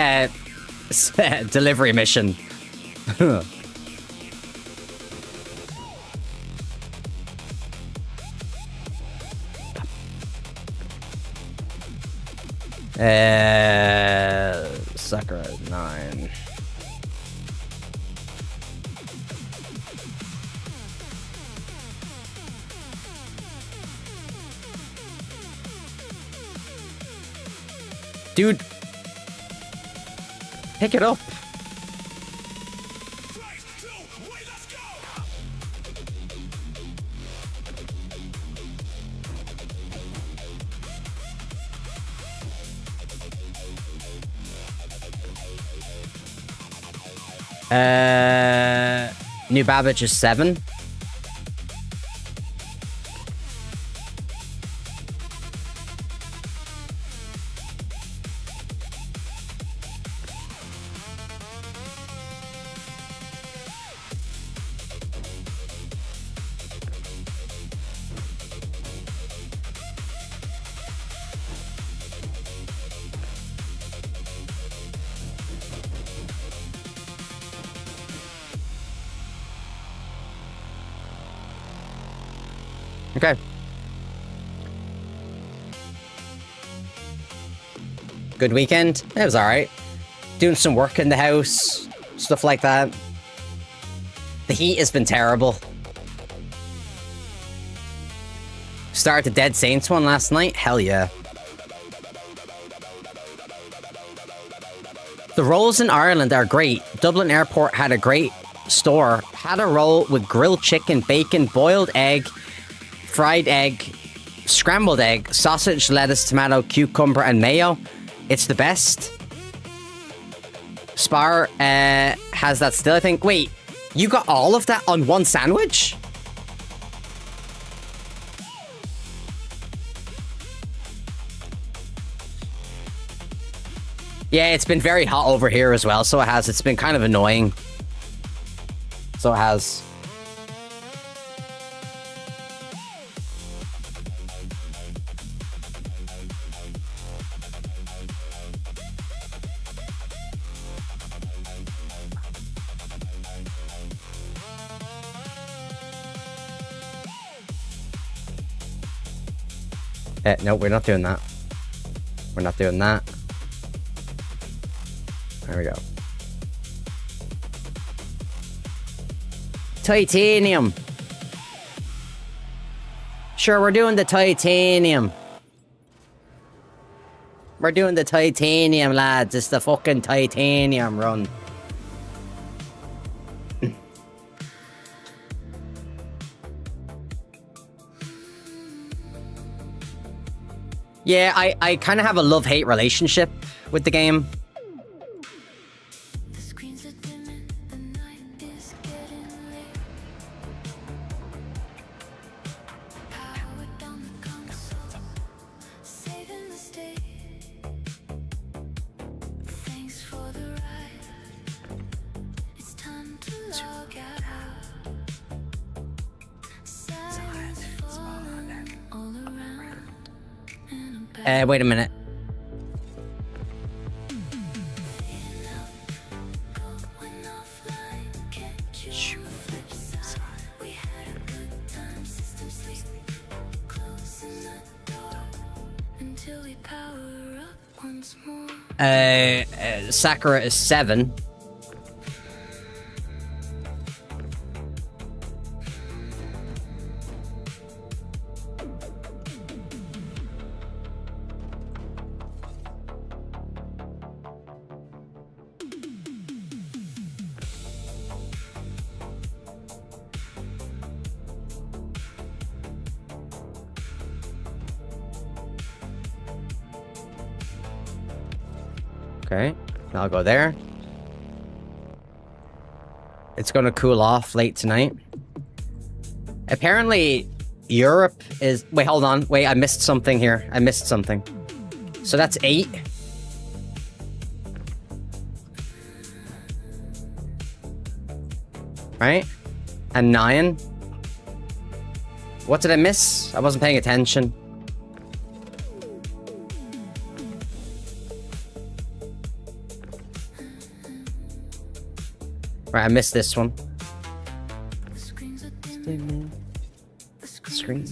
delivery mission. Sakura 9. Dude, pick it up. New Babbage is 7. Okay. Good weekend? It was alright. Doing some work in the house, stuff like that. The heat has been terrible. Started the Dead Saints one last night? Hell yeah. The rolls in Ireland are great. Dublin Airport had a great store. Had a roll with grilled chicken, bacon, boiled egg, fried egg, scrambled egg, sausage, lettuce, tomato, cucumber, and mayo. It's the best. Spar has that still, I think. Wait, you got all of that on one sandwich? Yeah, it's been very hot over here as well, so it has. It's been kind of annoying. So it has. No, we're not doing that. We're not doing that. There we go. Titanium. Sure, we're doing the titanium. We're doing the titanium, lads. It's the fucking titanium run. Yeah, I kind of have a love-hate relationship with the game. Wait a minute. Sakura is 7. Okay, I'll go there. It's gonna cool off late tonight. Apparently, Europe is... Wait, hold on. Wait, I missed something here. I missed something. So that's 8. Right? And 9. What did I miss? I wasn't paying attention. Right, I missed this one. Screen.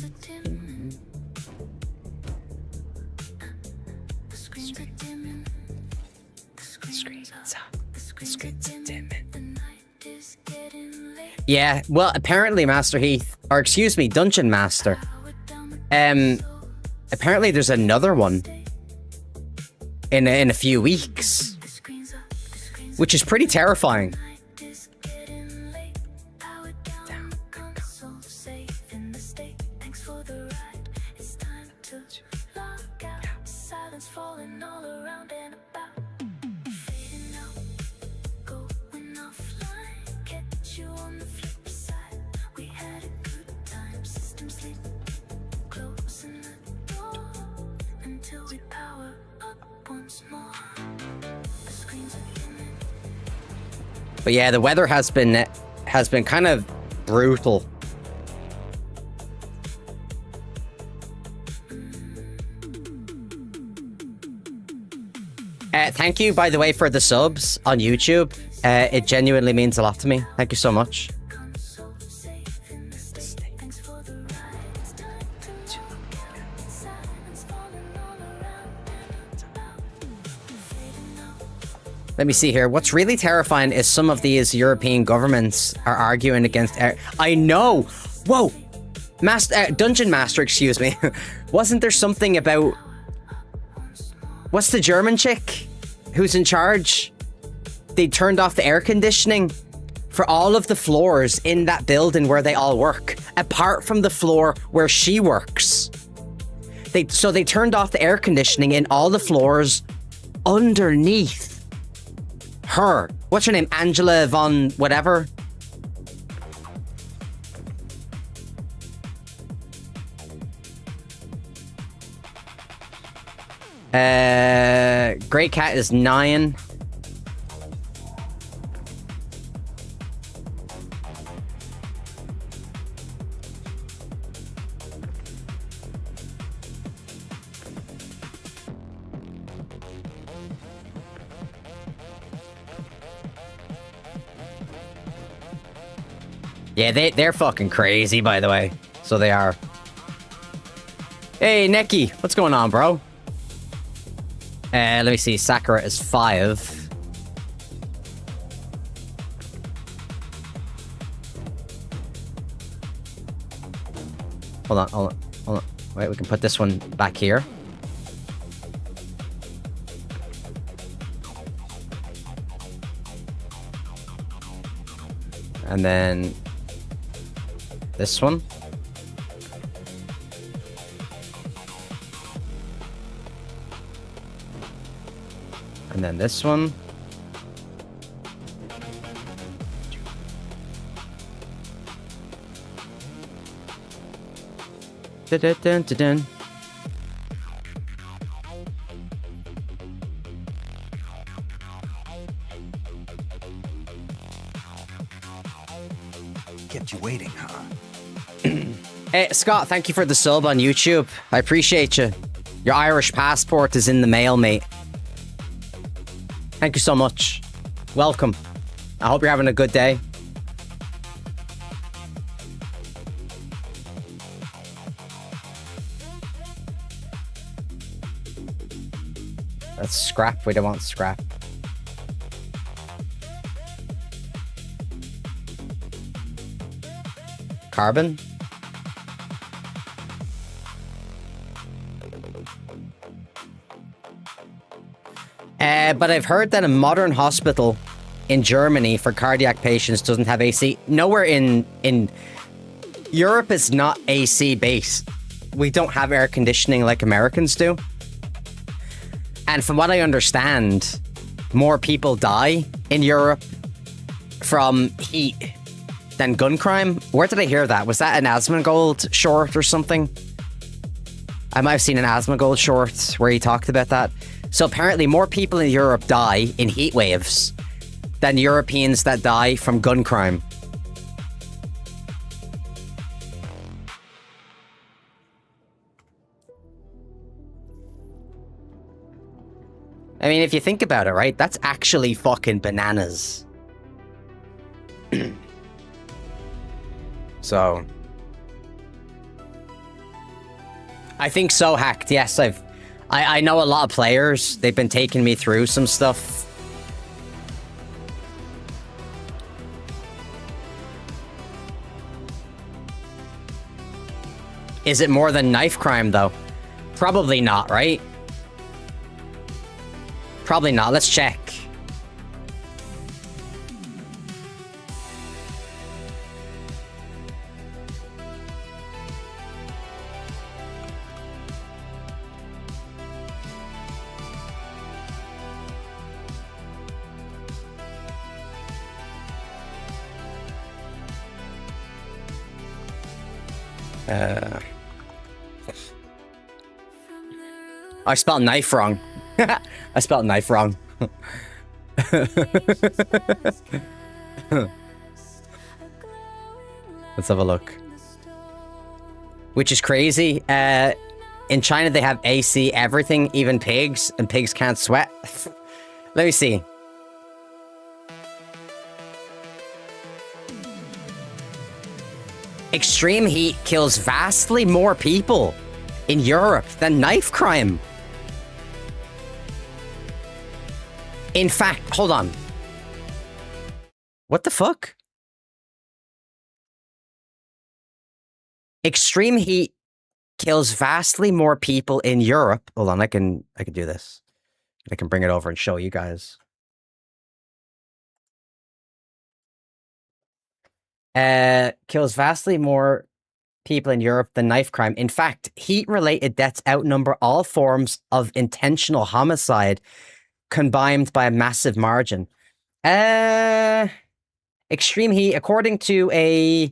Yeah, well, apparently, Master Heath, or excuse me, Dungeon Master. Apparently there's another one in a few weeks, which is pretty terrifying. But yeah, the weather has been kind of brutal. Thank you, by the way, for the subs on YouTube. It genuinely means a lot to me. Thank you so much. Let me see here. What's really terrifying is some of these European governments are arguing against... I know! Whoa! Dungeon Master, excuse me. Wasn't there something about... What's the German chick who's in charge? They turned off the air conditioning for all of the floors in that building where they all work, apart from the floor where she works. So they turned off the air conditioning in all the floors underneath her. What's her name? Angela von whatever? Great Cat is 9. Yeah, they're fucking crazy, by the way. So they are. Hey, Neki, what's going on, bro? Let me see. Sakura is 5. Hold on. Wait, we can put this one back here. And then this one. And then this one. Dun-dun-dun-dun-dun. Kept you waiting, huh? Hey, Scott, thank you for the sub on YouTube. I appreciate you. Your Irish passport is in the mail, mate. Thank you so much. Welcome. I hope you're having a good day. That's scrap. We don't want scrap. Carbon? But I've heard that a modern hospital in Germany for cardiac patients doesn't have AC. Nowhere in Europe is not AC based. We don't have air conditioning like Americans do. And from what I understand, more people die in Europe from heat than gun crime. Where did I hear that? Was that an Asmongold short or something? I might have seen an Asmongold short where he talked about that. So apparently more people in Europe die in heat waves than Europeans that die from gun crime. I mean, if you think about it, right? That's actually fucking bananas. So I think so, Hacked. Yes, I know a lot of players. They've been taking me through some stuff. Is it more than knife crime, though? Probably not, right? Probably not. Let's check. I spelled knife wrong. I spelled knife wrong. Let's have a look. Which is crazy. In China, they have AC everything, even pigs, and pigs can't sweat. Let me see. Extreme heat kills vastly more people in Europe than knife crime. In fact, hold on. What the fuck? Extreme heat kills vastly more people in Europe. Hold on, I can do this. I can bring it over and show you guys. Kills vastly more people in Europe than knife crime. In fact, heat-related deaths outnumber all forms of intentional homicide combined by a massive margin. Extreme heat, according to a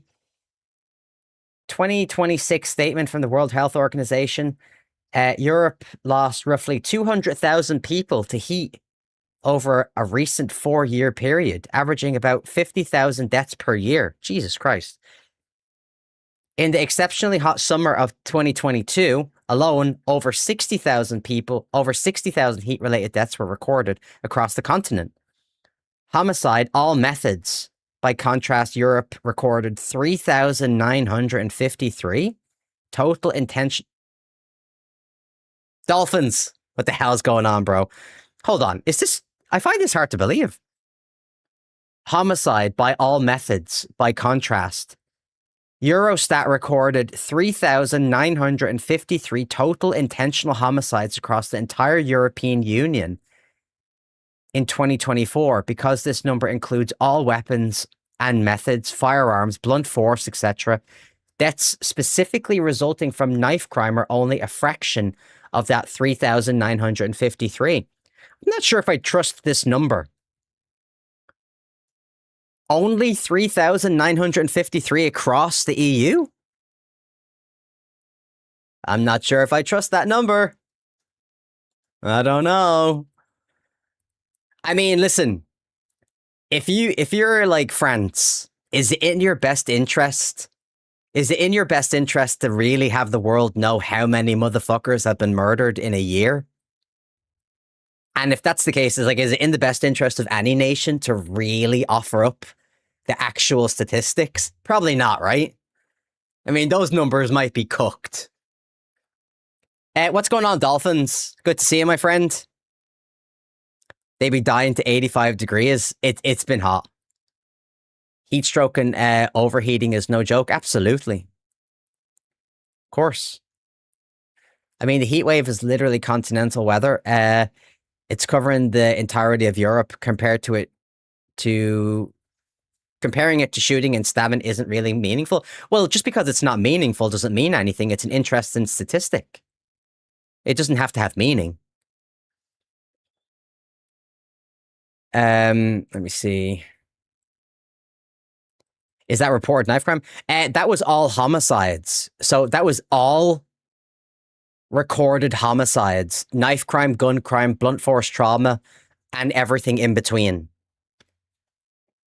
2026 statement from the World Health Organization, Europe lost roughly 200,000 people to heat over a recent 4-year period, averaging about 50,000 deaths per year. Jesus Christ. In the exceptionally hot summer of 2022 alone, over 60,000 heat-related deaths were recorded across the continent. Homicide, all methods. By contrast, Europe recorded 3,953 total intention. Dolphins! What the hell's going on, bro? Hold on. Is this... I find this hard to believe. Homicide by all methods. By contrast, Eurostat recorded 3,953 total intentional homicides across the entire European Union in 2024, because this number includes all weapons and methods, firearms, blunt force, etc. Deaths specifically resulting from knife crime are only a fraction of that 3,953. I'm not sure if I trust this number. Only 3,953 across the EU? I'm not sure if I trust that number. I don't know. I mean, listen, if you're like France, is it in your best interest? Is it in your best interest to really have the world know how many motherfuckers have been murdered in a year? And if that's the case, is it in the best interest of any nation to really offer up the actual statistics? Probably not, right? I mean, those numbers might be cooked. What's going on, Dolphins? Good to see you, my friend. They be dying to 85 degrees. It's been hot. Heat stroke and overheating is no joke. Absolutely. Of course. I mean, the heat wave is literally continental weather. It's covering the entirety of Europe. Comparing it to shooting and stabbing isn't really meaningful. Well, just because it's not meaningful doesn't mean anything. It's an interesting statistic. It doesn't have to have meaning. Let me see. Is that reported knife crime? That was all homicides. So that was all recorded homicides. Knife crime, gun crime, blunt force trauma, and everything in between.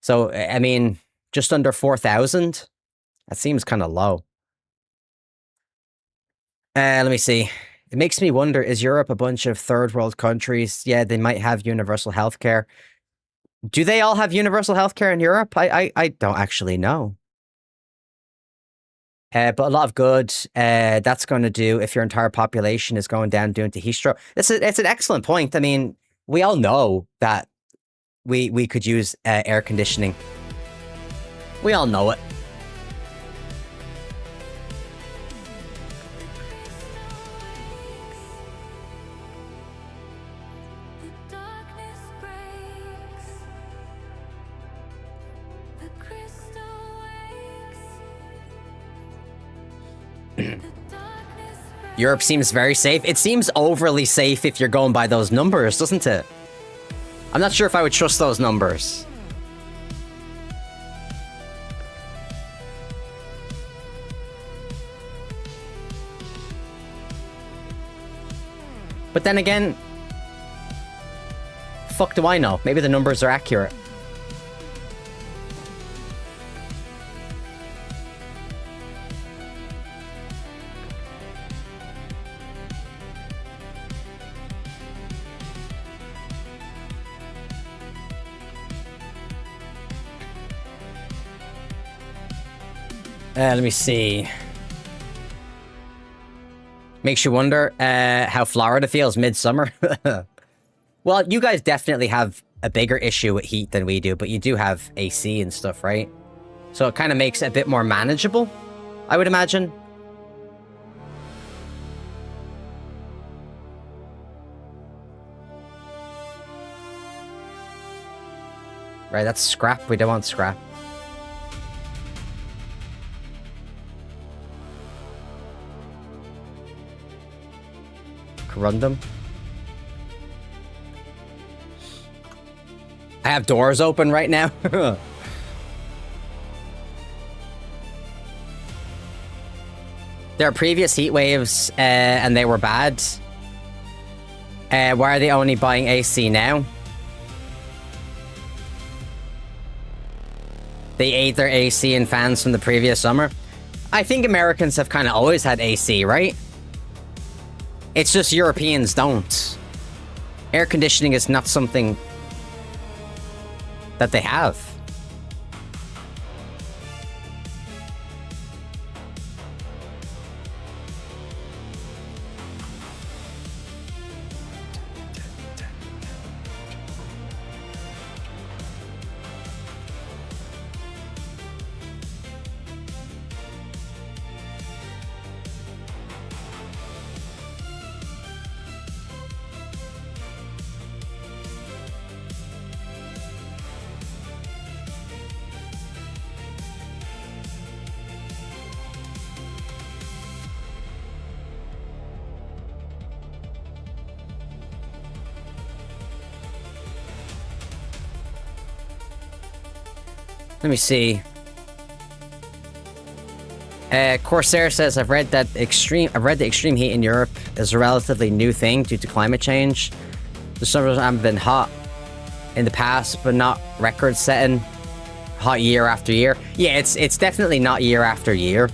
So, I mean, just under 4,000? That seems kind of low. Let me see. It makes me wonder, is Europe a bunch of third world countries? Yeah, they might have universal healthcare. Do they all have universal healthcare in Europe? I don't actually know. But a lot of good that's going to do if your entire population is going down due to heat stroke. It's an excellent point. I mean, we all know that we could use air conditioning. We all know it. Europe seems very safe. It seems overly safe if you're going by those numbers, doesn't it? I'm not sure if I would trust those numbers. But then again, fuck do I know? Maybe the numbers are accurate. Let me see. Makes you wonder how Florida feels midsummer. Well, you guys definitely have a bigger issue with heat than we do, but you do have AC and stuff, right? So it kind of makes it a bit more manageable, I would imagine. Right, that's scrap. We don't want scrap. Corundum. I have doors open right now. There are previous heat waves, and they were bad. Why are they only buying AC now? They ate their AC and fans from the previous summer. I think Americans have kind of always had AC, right? It's just Europeans don't. Air conditioning is not something that they have. Let me see. Corsair says, I've read the extreme heat in Europe is a relatively new thing due to climate change. The summers haven't been hot in the past, but not record-setting hot year after year. Yeah, it's definitely not year after year.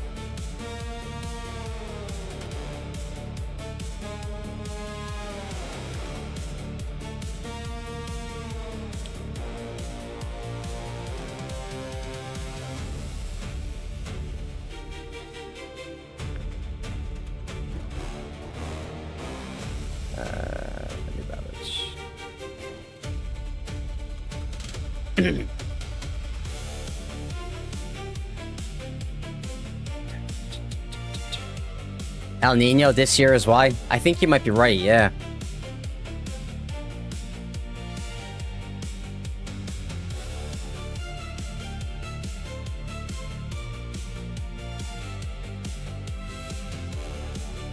El Nino this year is why? I think you might be right, yeah.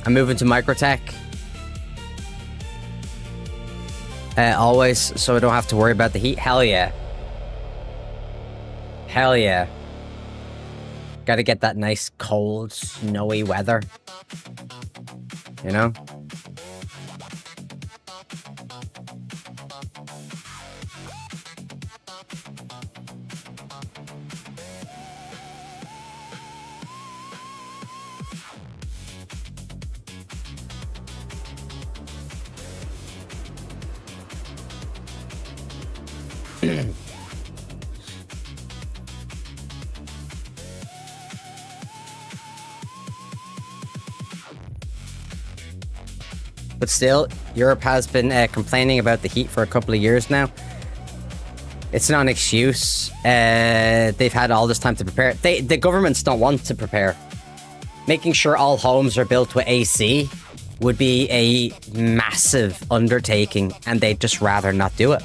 I'm moving to Microtech. Always, so I don't have to worry about the heat. Hell yeah. Hell yeah. Gotta get that nice, cold, snowy weather. You know? But still, Europe has been complaining about the heat for a couple of years now. It's not an excuse. They've had all this time to prepare. The governments don't want to prepare. Making sure all homes are built with AC would be a massive undertaking, and they'd just rather not do it.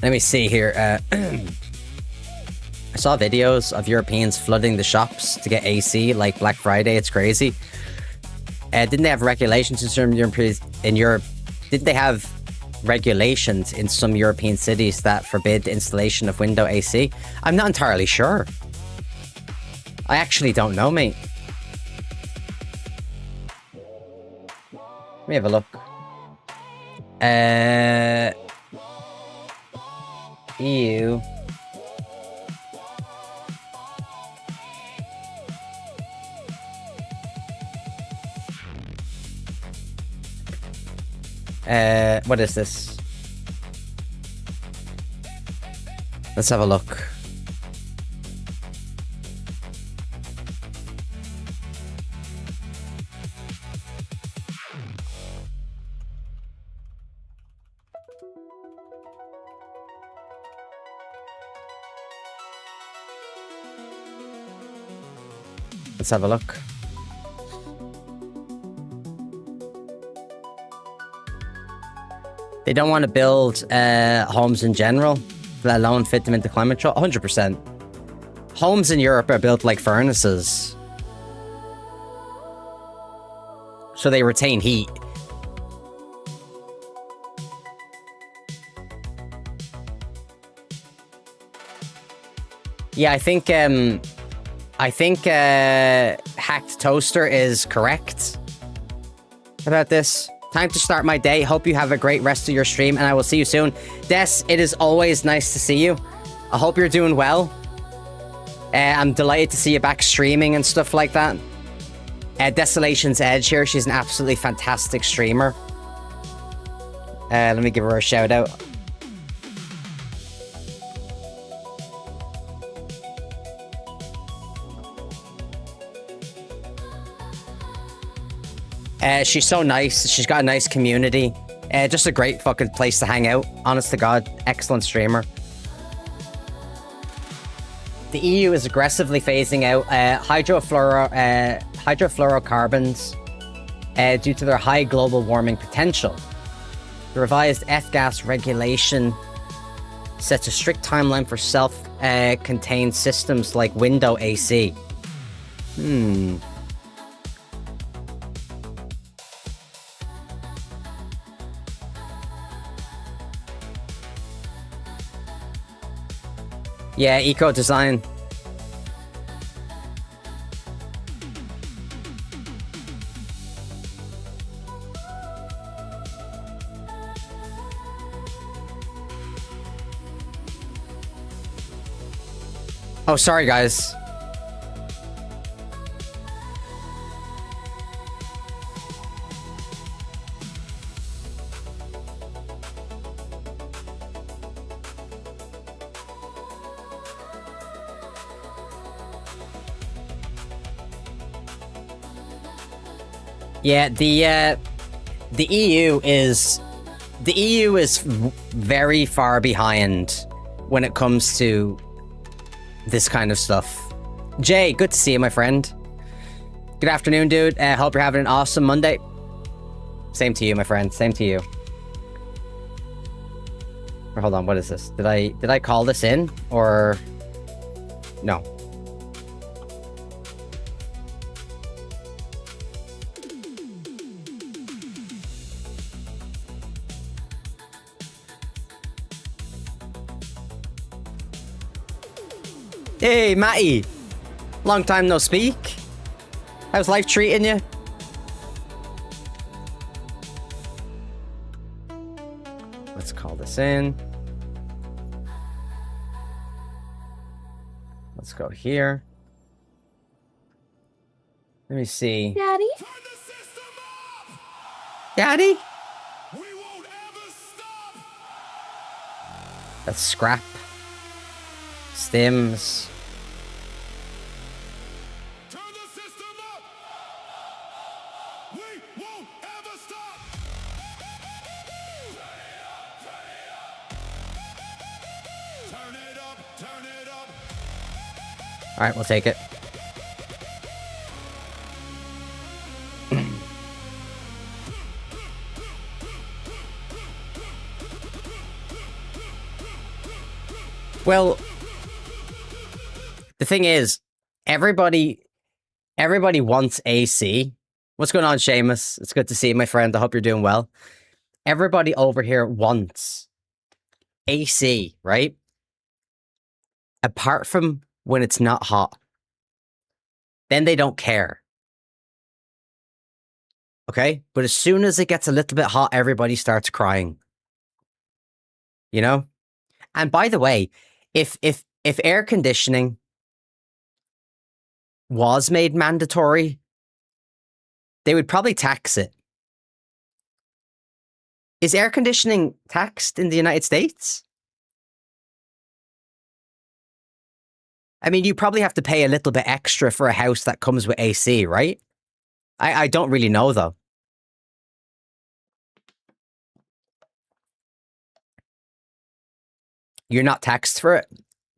Let me see here. I saw videos of Europeans flooding the shops to get AC, like Black Friday. It's crazy. Didn't they have regulations in Europe? Didn't they have regulations in some European cities that forbid the installation of window AC? I'm not entirely sure. I actually don't know, mate. Let me have a look. EU. What is this? Let's have a look. Let's have a look. They don't want to build homes in general, let alone fit them into climate control. 100%. Homes in Europe are built like furnaces, so they retain heat. Yeah, I think Hacked Toaster is correct about this. Time to start my day. Hope you have a great rest of your stream, and I will see you soon. Des, it is always nice to see you. I hope you're doing well. I'm delighted to see you back streaming and stuff like that. Desolation's Edge here. She's an absolutely fantastic streamer. Let me give her a shout out. She's so nice. She's got a nice community. Just a great fucking place to hang out. Honest to God, excellent streamer. The EU is aggressively phasing out hydrofluorocarbons due to their high global warming potential. The revised F-gas regulation sets a strict timeline for self-contained systems like window AC. Yeah, eco design. Oh, sorry, guys. Yeah, the EU is very far behind when it comes to this kind of stuff. Jay, good to see you, my friend. Good afternoon, dude. Hope you're having an awesome Monday. Same to you, my friend. Same to you. Or hold on, what is this? Did I call this in or no? Hey, Matty. Long time no speak. How's life treating you? Let's call this in. Let's go here. Let me see. Daddy? Daddy? That's scrap. Stems. Turn the system up. We won't ever stop. Turn it up, turn it up. All right, we'll take it. Well, the thing is, everybody wants AC. What's going on, Seamus? It's good to see you, my friend. I hope you're doing well. Everybody over here wants AC, right? Apart from when it's not hot. Then they don't care. Okay? But as soon as it gets a little bit hot, everybody starts crying. You know? And by the way, if air conditioning was made mandatory, they would probably tax it. Is air conditioning taxed in the United States? I mean, you probably have to pay a little bit extra for a house that comes with AC, right? I don't really know, though. You're not taxed for it.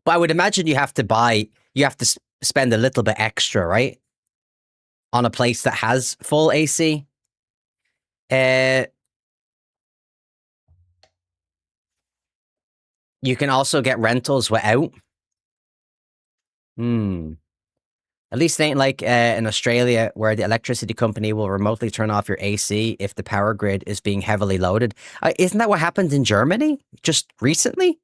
But I would imagine you have to spend a little bit extra, right? On a place that has full AC. You can also get rentals without. At least it ain't like in Australia where the electricity company will remotely turn off your AC if the power grid is being heavily loaded. Isn't that what happened in Germany just recently?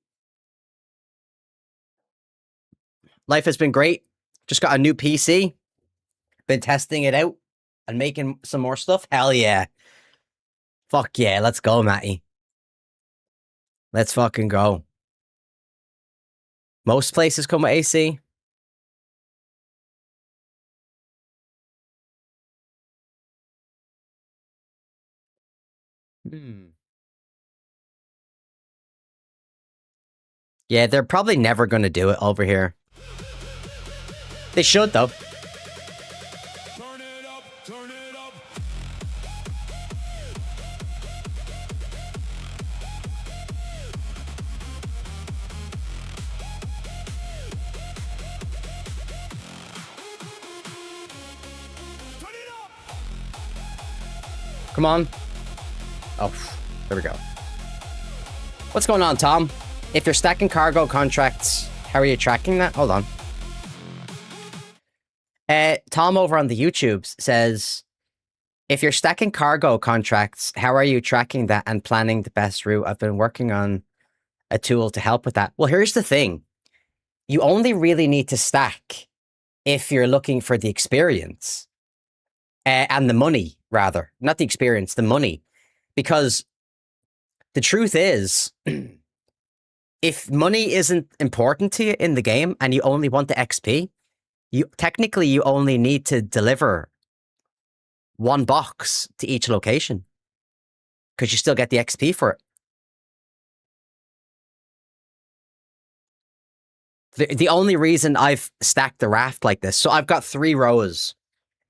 Life has been great. Just got a new PC. Been testing it out and making some more stuff. Hell yeah. Fuck yeah, let's go, Matty. Let's fucking go. Most places come with AC. Yeah, they're probably never going to do it over here. They should, though. Turn it up, turn it up. Turn it up. Come on. Oh, there we go. What's going on, Tom? If you're stacking cargo contracts, how are you tracking that? Hold on. Tom over on the YouTubes says, if you're stacking cargo contracts, how are you tracking that and planning the best route? I've been working on a tool to help with that. Well, here's the thing. You only really need to stack if you're looking for the experience and the money, rather. Not the experience, the money. Because the truth is, if money isn't important to you in the game and you only want the XP, you only need to deliver one box to each location because you still get the XP for it. The only reason I've stacked the raft like this, so I've got 3 rows.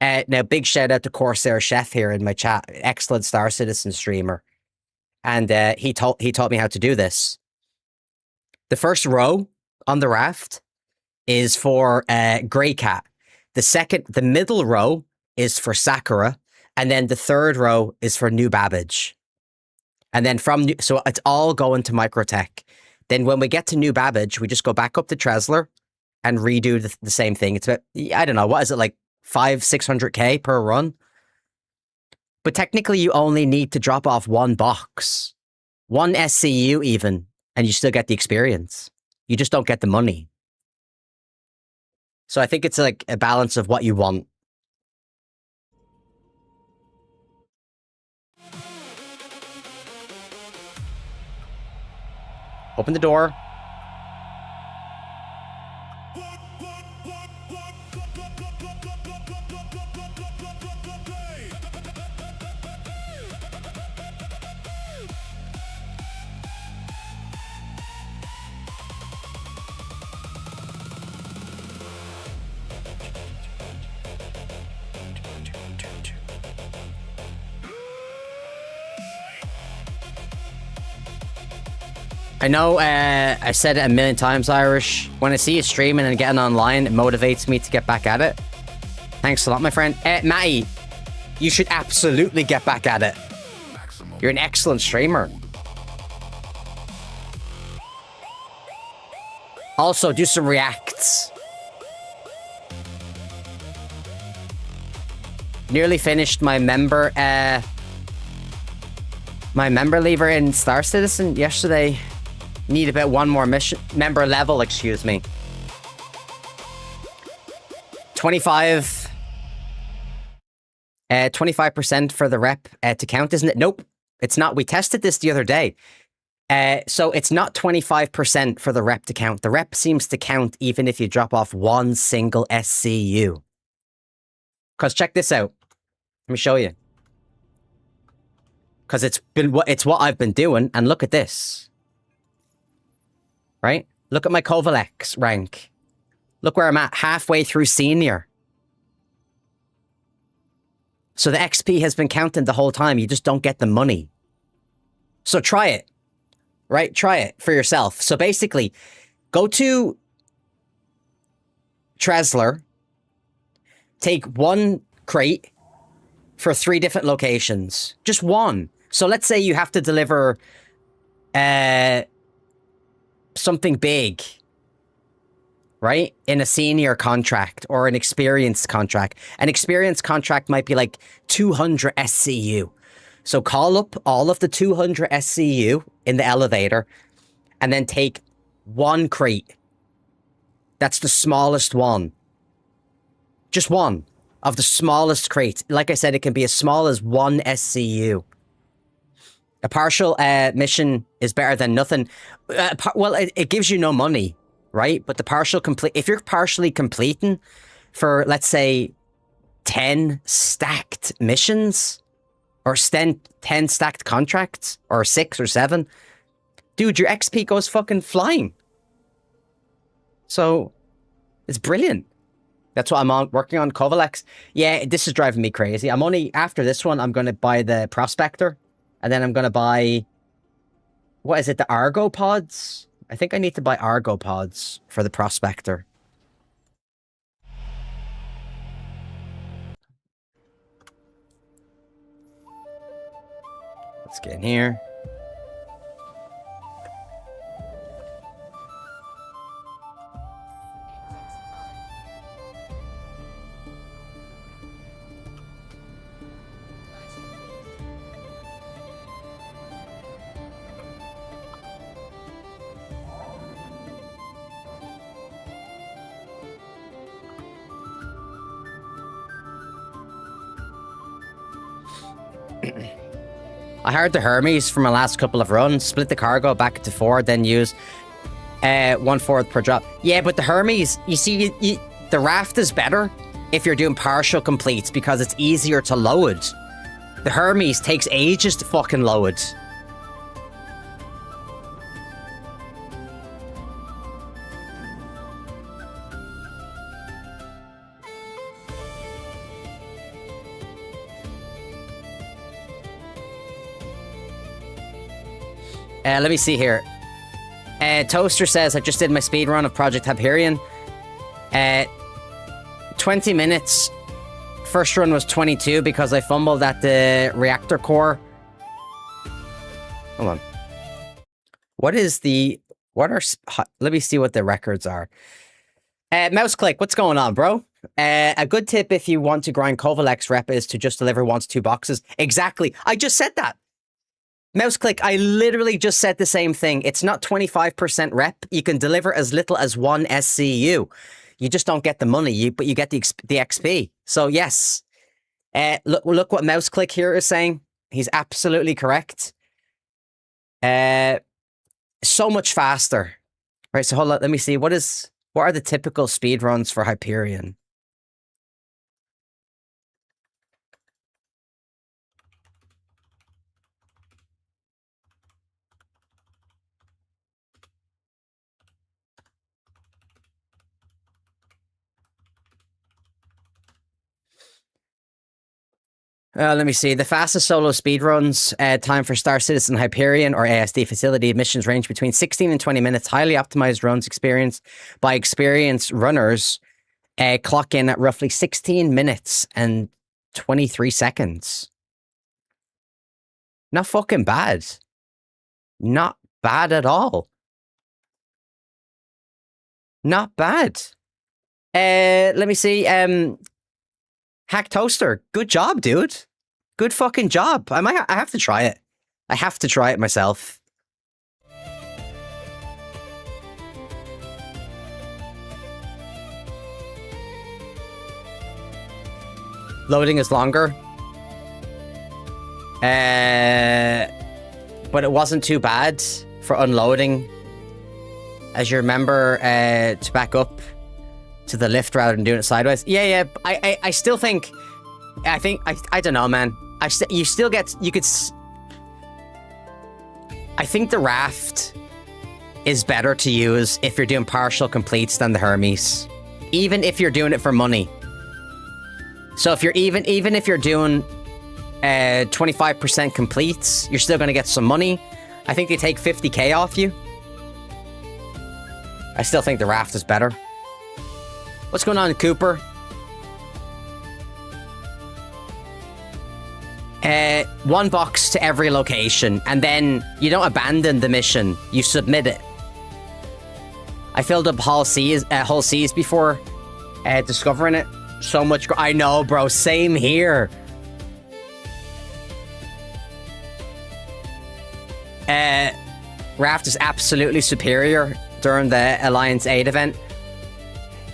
Now, big shout out to Corsair Chef here in my chat, excellent Star Citizen streamer, and he taught me how to do this. The first row on the raft is for Grey Cat. The middle row is for Sakura, and then the third row is for New Babbage. And then so it's all going to Microtech. Then when we get to New Babbage, we just go back up to Tresler and redo the same thing. It's about, I don't know, what is it, like 500-600K per run? But technically you only need to drop off one box, one SCU even, and you still get the experience. You just don't get the money. So I think it's like a balance of what you want. Open the door. I know I said it a million times, Irish. When I see you streaming and getting online, it motivates me to get back at it. Thanks a lot, my friend. Matty, you should absolutely get back at it. You're an excellent streamer. Also, do some reacts. Nearly finished my member lever in Star Citizen yesterday. Need about one more member level, excuse me. 25% for the rep to count, isn't it? Nope, it's not. We tested this the other day. So it's not 25% for the rep to count. The rep seems to count even if you drop off one single SCU. Because check this out. Let me show you. because it's what I've been doing. And look at this, right? Look at my Kovalex rank. Look where I'm at, halfway through senior. So the XP has been counting the whole time. You just don't get the money. So try it, right? Try it for yourself. So basically, go to Tresler, take 1 crate for 3 different locations. Just 1. So let's say you have to deliver something big, right? In a senior contract or an experienced contract. An experienced contract might be like 200 SCU. So call up all of the 200 SCU in the elevator and then take 1 crate. That's the smallest one. Just 1 of the smallest crates. Like I said, it can be as small as 1 SCU. A partial mission is better than nothing. Well, it gives you no money, right? But the partial complete, if you're partially completing for, let's say, 10 stacked missions or 10 stacked contracts or 6 or 7, dude, your XP goes fucking flying. So it's brilliant. That's what I'm working on, Kovalex. Yeah, this is driving me crazy. I'm only, after this one, I'm going to buy the Prospector. And then I'm going to buy, what is it, the Argo Pods? I think I need to buy Argo Pods for the Prospector. Let's get in here. I hired the Hermes for my last couple of runs, split the cargo back to 4, then use 1/4 per drop. Yeah, but the Hermes, you see, the raft is better if you're doing partial completes because it's easier to load. The Hermes takes ages to fucking load. Let me see here. Toaster says, I just did my speed run of Project Hyperion. 20 minutes. First run was 22 because I fumbled at the reactor core. Hold on. What are, let me see what the records are. Mouse Click, what's going on, bro? A good tip if you want to grind Kovalex rep is to just deliver 1 to 2 boxes. Exactly. I just said that. Mouse Click, I literally just said the same thing. It's not 25% rep. You can deliver as little as 1 SCU. You just don't get the money, but you get the XP. So yes, look what Mouse Click here is saying. He's absolutely correct. So much faster. Right, so hold on, let me see. What are the typical speed runs for Hyperion? Let me see. The fastest solo speedruns, time for Star Citizen Hyperion or ASD facility missions range between 16 and 20 minutes. Highly optimized runs experienced by experienced runners clock in at roughly 16 minutes and 23 seconds. Not fucking bad. Not bad at all. Not bad. Let me see. Hack Toaster, good job, dude. Good fucking job. I have to try it. I have to try it myself. Loading is longer. But it wasn't too bad for unloading. As you remember, to back up to the lift rather than doing it sideways. Yeah. I still think, I don't know, man. You I think the Raft is better to use if you're doing partial completes than the Hermes. Even if you're doing it for money. So if you're even if you're doing 25% completes, you're still going to get some money. I think they take 50k off you. I still think the Raft is better. What's going on, Cooper? One box to every location, and then you don't abandon the mission. You submit it. I filled up whole seas before discovering it. So much. I know, bro. Same here. Raft is absolutely superior during the Alliance 8 event.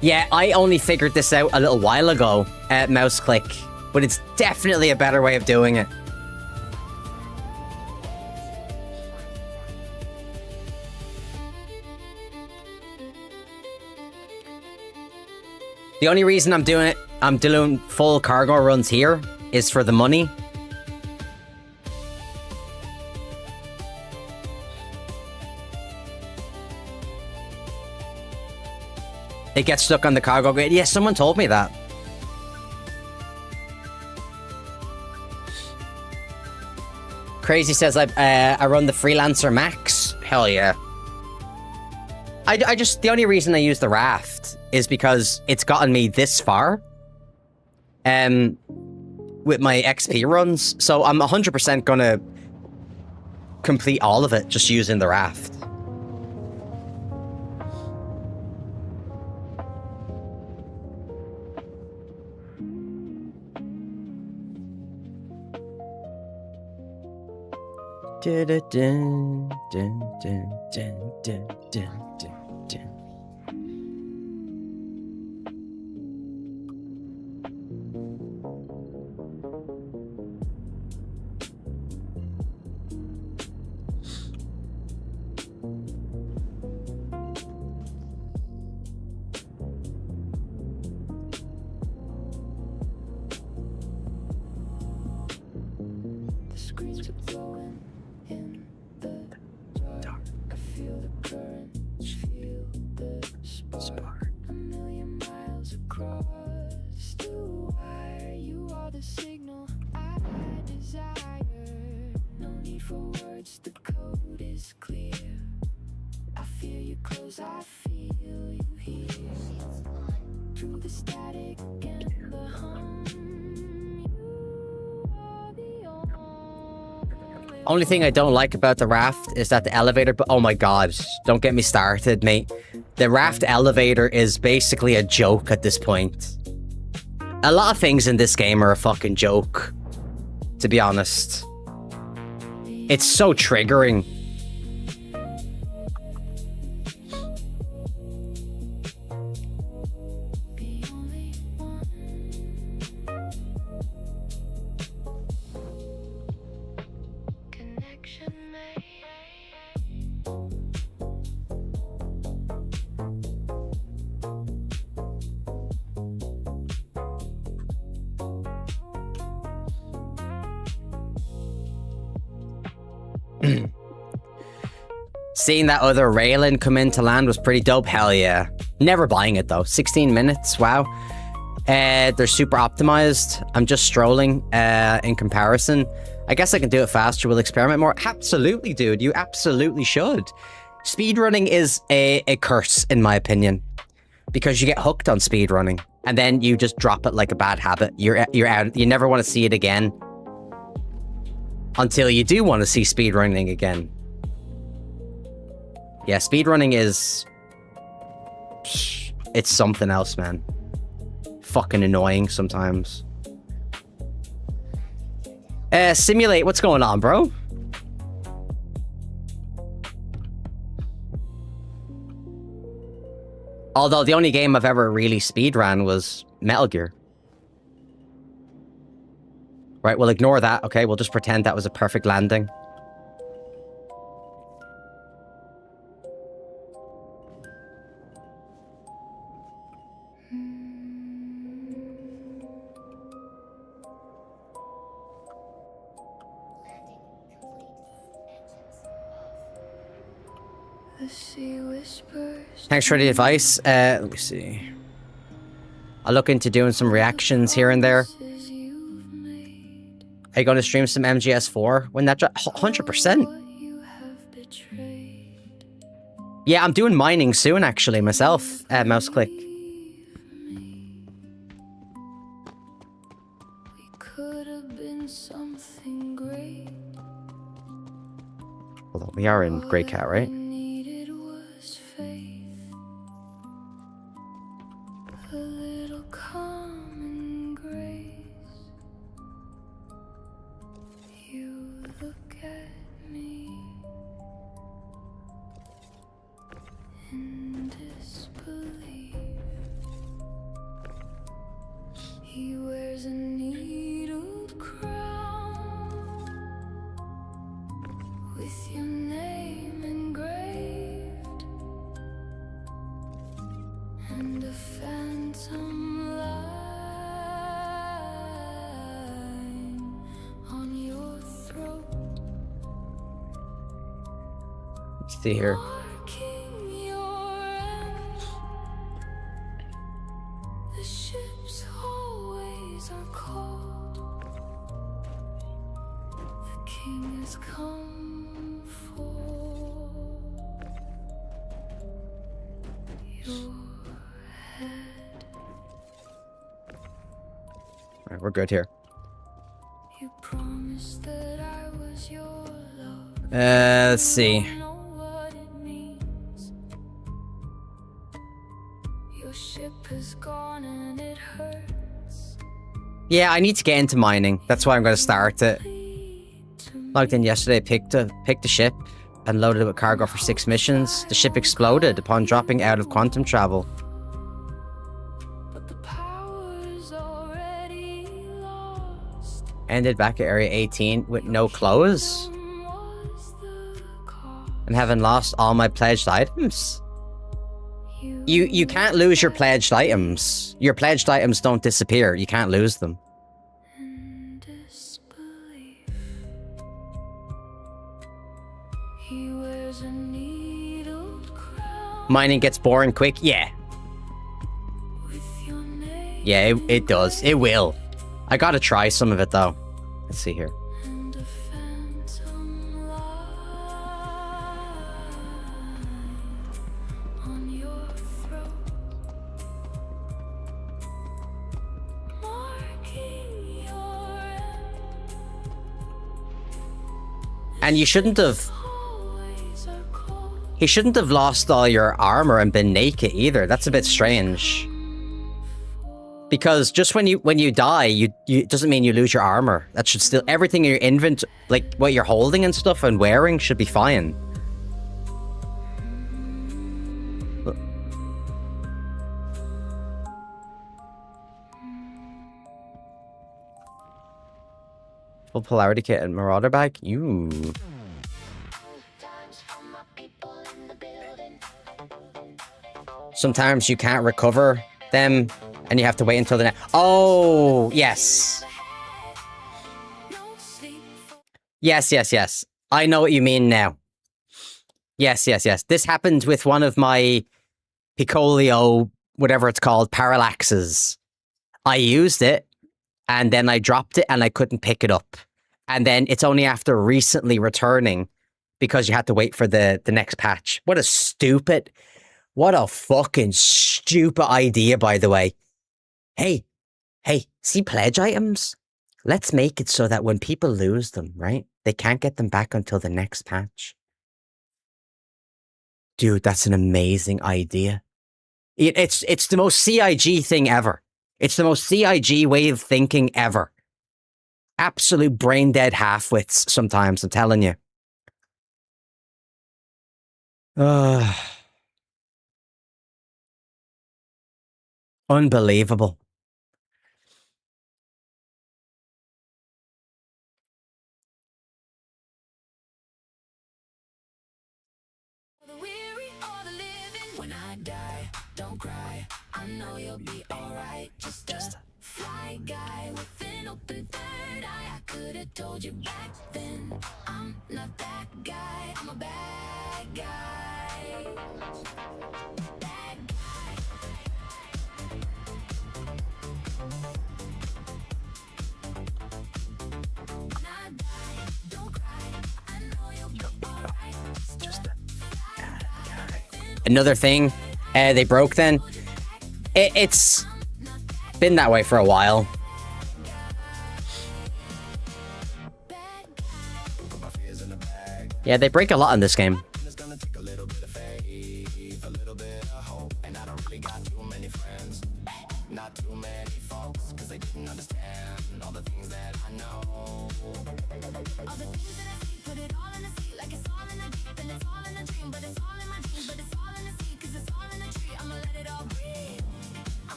Yeah, I only figured this out a little while ago at Mouse Click, but it's definitely a better way of doing it. The only reason I'm doing full cargo runs here is for the money. It gets stuck on the cargo grid. Yeah, someone told me that. Crazy says I run the Freelancer Max. Hell yeah. I just, the only reason I use the Raft is because it's gotten me this far. With my XP runs. So I'm 100% gonna complete all of it just using the Raft. Dun, dun, dun, dun, dun, dun, dun, dun, dun. The screens are blowing in the dark. I feel the current, feel the spark. A million miles across the wire. You are the signal I desire. No need for words, the code is clear. I feel you close, I feel you here. Through the static and the hum. You are the only Only thing I don't like about the Raft is that the elevator, but oh my god, don't get me started, mate. The Raft elevator is basically a joke at this point. A lot of things in this game are a fucking joke, to be honest. It's so triggering. the only one. Connection made. Seeing that other Raylan come in to land was pretty dope. Hell yeah. Never buying it though. 16 minutes. Wow. They're super optimized. I'm just strolling in comparison. I guess I can do it faster. We'll experiment more. Absolutely, dude. You absolutely should. Speedrunning is a curse, in my opinion. Because you get hooked on speedrunning. And then you just drop it like a bad habit. You're out. You never want to see it again. Until you do want to see speedrunning again. Yeah, speedrunning is... It's something else, man. Fucking annoying sometimes. Simulate, what's going on, bro? Although the only game I've ever really speedrun was Metal Gear. Right, we'll ignore that, okay? We'll just pretend that was a perfect landing. The sea whispers. Thanks for the advice. Let me see. I'll look into doing some reactions here and there. Promises you've made. Are you going to stream some MGS4 when that drops? 100%. What you have betrayed. Yeah, I'm doing mining soon, actually, myself. Mouse click. We could have been something great. Hold on, we are in Grey Cat, right? All we needed was faith. A little common grace. You look at me in disbelief. He wears a needled crown with your name engraved and a phantom line on your throat. Let's see here. Marking your end. The ship's hallways are cold. The king has come for your head. Alright, we're good here. You promised that I was your love. Let's see. I know what it means. Your ship has gone and it hurts. Yeah, I need to get into mining. That's why I'm going to start it. Bleed to Logged in yesterday, picked the ship, and loaded it with cargo for 6 missions. The ship exploded upon dropping out of quantum travel. but the power's already lost. Ended back at Area 18 with no clothes, Was the cost. and having lost all my pledged items. You can't lose your pledged items. Your pledged items don't disappear. You can't lose them. in disbelief. He wears a needled crown Mining gets boring quick. Yeah. with your name Yeah, it does. It will. I gotta try some of it, though. Let's see here. and a phantom line on your throat. Marking your end. And you shouldn't have... Hallways are cold. He shouldn't have lost all your armor and been naked either. That's a bit strange. Because just when you die, you it doesn't mean you lose your armor. That should still... Everything in your inventory, like what you're holding and stuff and wearing, should be fine. Full polarity kit and marauder bag? You. Sometimes you can't recover them and you have to wait until the next... Oh, yes. No sleep for Yes. I know what you mean now. Yes. This happened with one of my Picolio, whatever it's called, parallaxes. I used it, and then I dropped it, and I couldn't pick it up. And then it's only after recently returning, because you had to wait for the next patch. What a fucking stupid idea, by the way. Hey, see pledge items? Let's make it so that when people lose them, right, they can't get them back until the next patch. Dude, that's an amazing idea. It's the most CIG thing ever. It's the most CIG way of thinking ever. Absolute brain dead half-wits sometimes, I'm telling you. Unbelievable. the weary or the living. When I die, don't cry. I know you'll be alright. Just a fly guy with an open third eye. I could have told you back then. I'm not that guy. I'm a bad guy. Another thing they broke then. It's been that way for a while. Yeah, they break a lot in this game.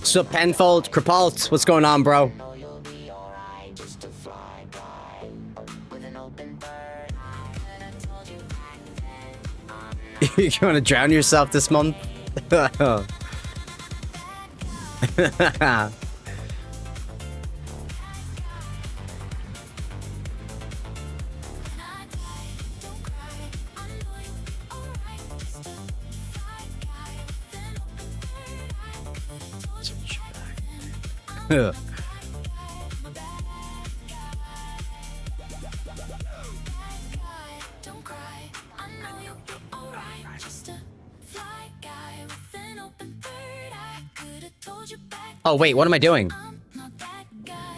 So Penfold, Kripalt, what's going on, bro? You want to drown yourself this month? Oh, wait, what am I doing?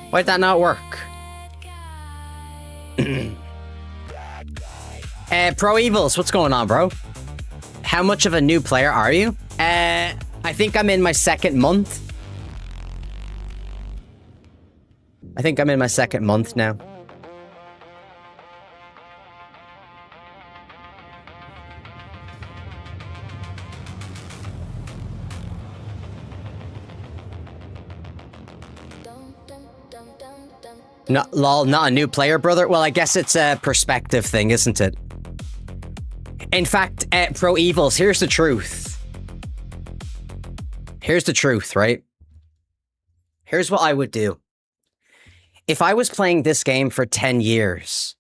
Why did that not work? Pro Evils, what's going on, bro? How much of a new player are you? I think I'm in my second month. I think I'm in my second month now. Not, lol, not a new player, brother? Well, I guess it's a perspective thing, isn't it? In fact, Pro Evils, here's the truth. Here's the truth, right? Here's what I would do. If I was playing this game for 10 years,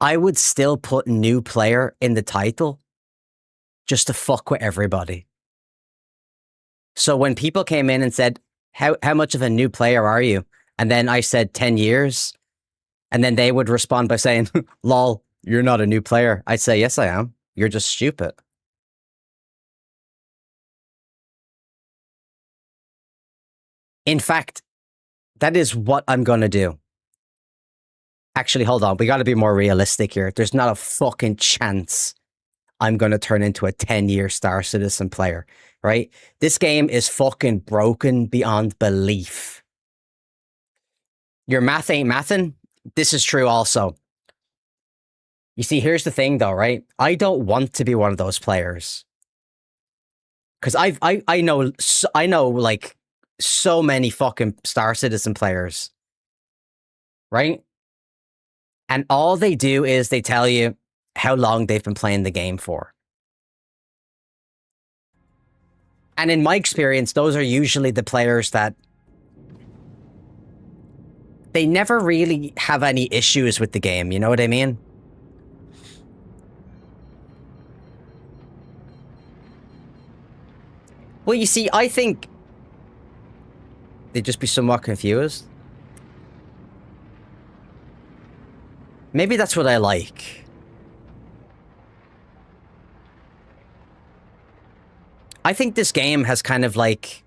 I would still put new player in the title just to fuck with everybody. So when people came in and said, how much of a new player are you? And then I said 10 years. And then they would respond by saying, lol, you're not a new player. I'd say, yes, I am. You're just stupid. In fact, that is what I'm going to do. Actually, hold on. We got to be more realistic here. There's not a fucking chance I'm going to turn into a 10-year Star Citizen player, right? This game is fucking broken beyond belief. Your math ain't mathin'? This is true also. You see, here's the thing though, right? I don't want to be one of those players. Because I know like so many fucking Star Citizen players. Right? And all they do is they tell you how long they've been playing the game for. And in my experience, those are usually the players that they never really have any issues with the game, you know what I mean? Well, you see, I think they'd just be somewhat confused. Maybe that's what I like. I think this game has kind of like,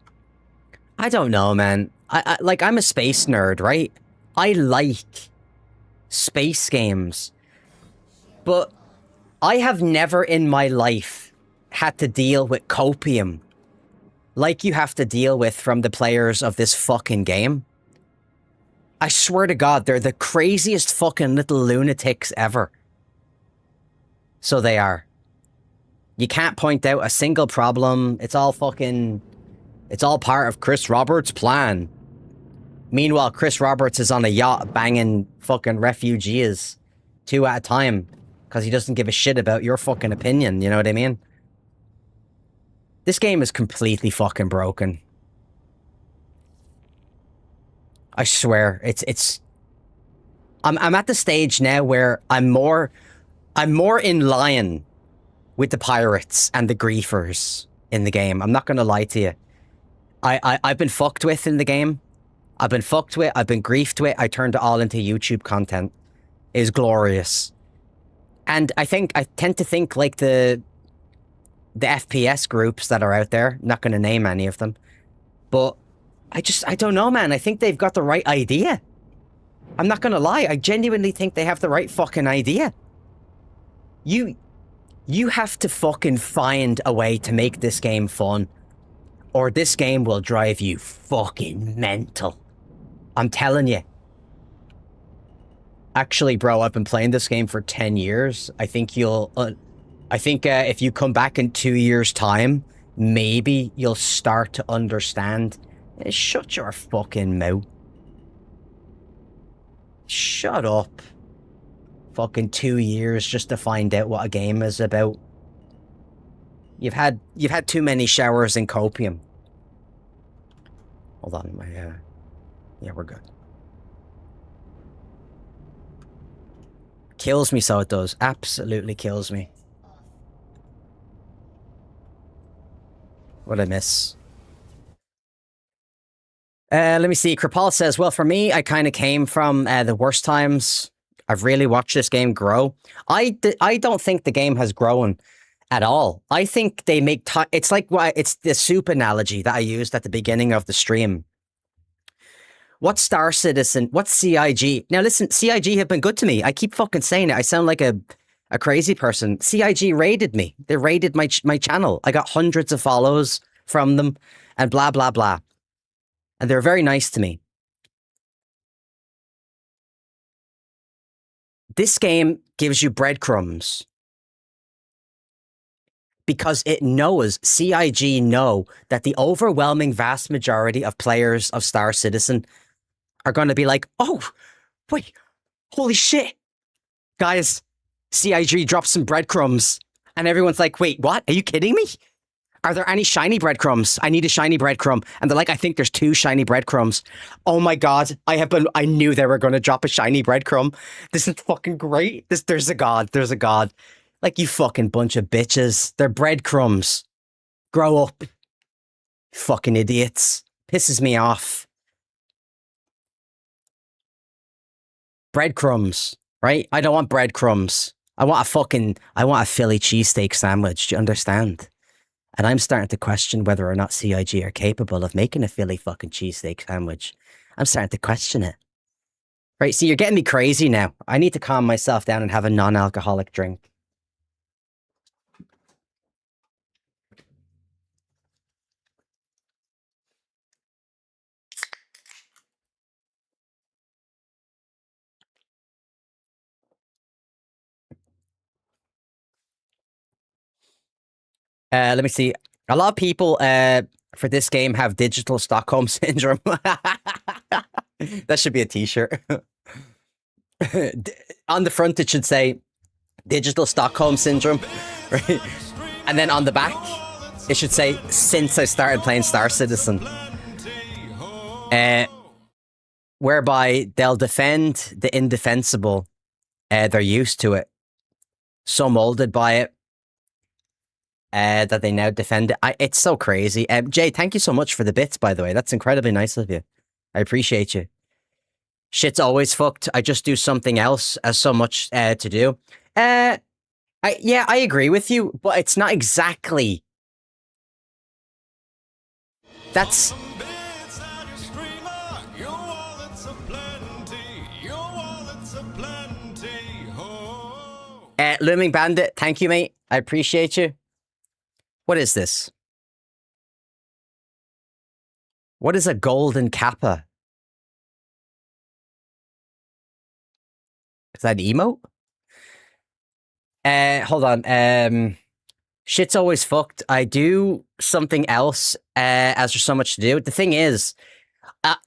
I don't know, man. I'm a space nerd, right? I like space games, but I have never in my life had to deal with copium like you have to deal with from the players of this fucking game. I swear to God, they're the craziest fucking little lunatics ever. So they are. You can't point out a single problem. It's all part of Chris Roberts' plan. Meanwhile, Chris Roberts is on a yacht banging fucking refugees 2 at a time because he doesn't give a shit about your fucking opinion, you know what I mean? This game is completely fucking broken. I swear, I'm at the stage now where I'm more in line with the pirates and the griefers in the game. I'm not gonna lie to you. I've been fucked with in the game. I've been fucked with, I've been griefed with, I turned it all into YouTube content. It was glorious. And I tend to think like the FPS groups that are out there, not gonna name any of them, but I don't know, man. I think they've got the right idea. I'm not gonna lie, I genuinely think they have the right fucking idea. You have to fucking find a way to make this game fun, or this game will drive you fucking mental. I'm telling you. Actually, bro, I've been playing this game for 10 years. I think if you come back in 2 years' time, maybe you'll start to understand. Shut your fucking mouth. Shut up. Fucking 2 years just to find out what a game is about. You've had too many showers in copium. Hold on, yeah, we're good. Kills me, so it does. Absolutely kills me. What'd I miss? Let me see. Kripal says, well, for me, I kind of came from the worst times. I've really watched this game grow. I don't think the game has grown at all. I think they make it's like it's the soup analogy that I used at the beginning of the stream. What's Star Citizen? What's CIG? Now listen, CIG have been good to me. I keep fucking saying it. I sound like a crazy person. CIG raided me. They raided my channel. I got hundreds of follows from them and blah, blah, blah. And they're very nice to me. This game gives you breadcrumbs. Because it knows, CIG know, that the overwhelming vast majority of players of Star Citizen are going to be like, oh, wait, holy shit. Guys, CIG dropped some breadcrumbs. And everyone's like, wait, what? Are you kidding me? Are there any shiny breadcrumbs? I need a shiny breadcrumb. And they're like, I think there's 2 shiny breadcrumbs. Oh my God, I knew they were going to drop a shiny breadcrumb. This is fucking great. There's a God. Like, you fucking bunch of bitches. They're breadcrumbs. Grow up. Fucking idiots. Pisses me off. Breadcrumbs, right? I don't want breadcrumbs. I want a Philly cheesesteak sandwich. Do you understand? And I'm starting to question whether or not CIG are capable of making a Philly fucking cheesesteak sandwich. I'm starting to question it. Right, see, you're getting me crazy now. I need to calm myself down and have a non-alcoholic drink. Let me see. A lot of people for this game have digital Stockholm syndrome. That should be a t-shirt. On the front, it should say digital Stockholm syndrome, right? And then on the back, it should say, since I started playing Star Citizen. Whereby they'll defend the indefensible. They're used to it. So molded by it. That they now defend it. It's so crazy. Jay, thank you so much for the bits, by the way. That's incredibly nice of you. I appreciate you. Shit's always fucked. I just do something else as so much to do. Yeah, I agree with you, but it's not exactly. That's. Looming Bandit, thank you, mate. I appreciate you. What is this? What is a golden kappa? Is that an emote? Hold on. Shit's always fucked. I do something else as there's so much to do. The thing is,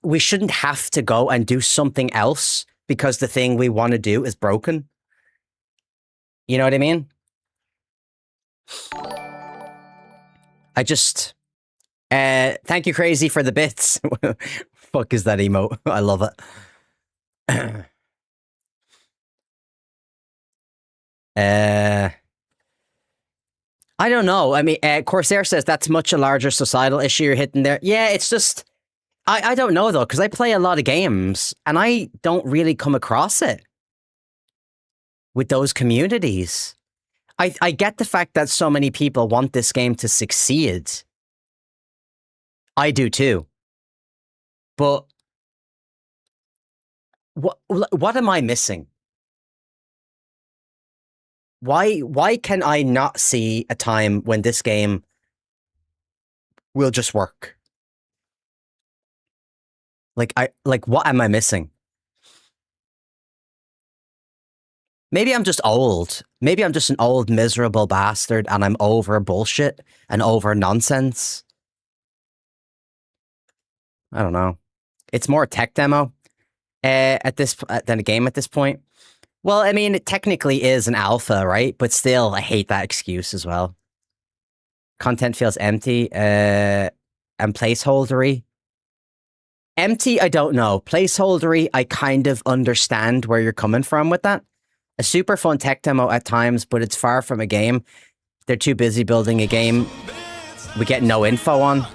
we shouldn't have to go and do something else because the thing we want to do is broken. You know what I mean? I just... thank you, Crazy, for the bits. Fuck is that emote? I love it. I don't know. I mean, Corsair says that's much a larger societal issue you're hitting there. Yeah, it's just... I don't know, though, because I play a lot of games, and I don't really come across it with those communities. I get the fact that so many people want this game to succeed. I do, too. But what am I missing? Why can I not see a time when this game will just work? Like what am I missing? Maybe I'm just old. Maybe I'm just an old miserable bastard and I'm over bullshit and over nonsense. I don't know. It's more a tech demo than a game at this point. Well, I mean, it technically is an alpha, right? But still, I hate that excuse as well. Content feels empty and placeholdery. Empty, I don't know. Placeholdery, I kind of understand where you're coming from with that. A super fun tech demo at times, but it's far from a game. They're too busy building a game we get no info on.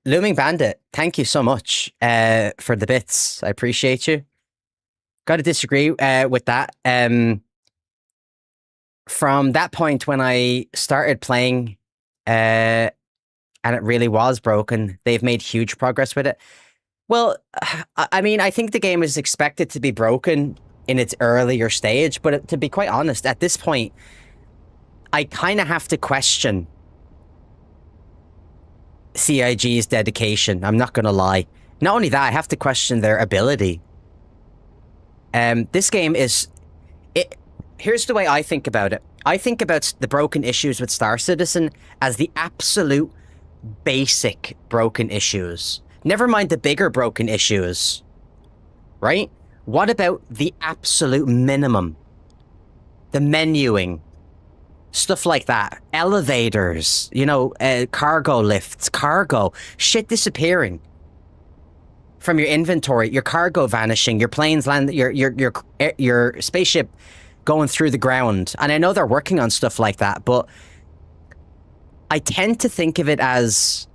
Looming Bandit, thank you so much for the bits. I appreciate you. Got to disagree with that. From that point when I started playing and it really was broken, they've made huge progress with it. Well, I mean, I think the game is expected to be broken in its earlier stage, but to be quite honest, at this point, I kind of have to question CIG's dedication. I'm not going to lie. Not only that, I have to question their ability. This game is... Here's the way I think about it. I think about the broken issues with Star Citizen as the absolute basic broken issues. Never mind the bigger broken issues. Right? What about the absolute minimum? The menuing. Stuff like that. Elevators. You know, cargo lifts. Cargo. Shit disappearing from your inventory. Your cargo vanishing. Your planes land... Your spaceship going through the ground. And I know they're working on stuff like that, but I tend to think of it as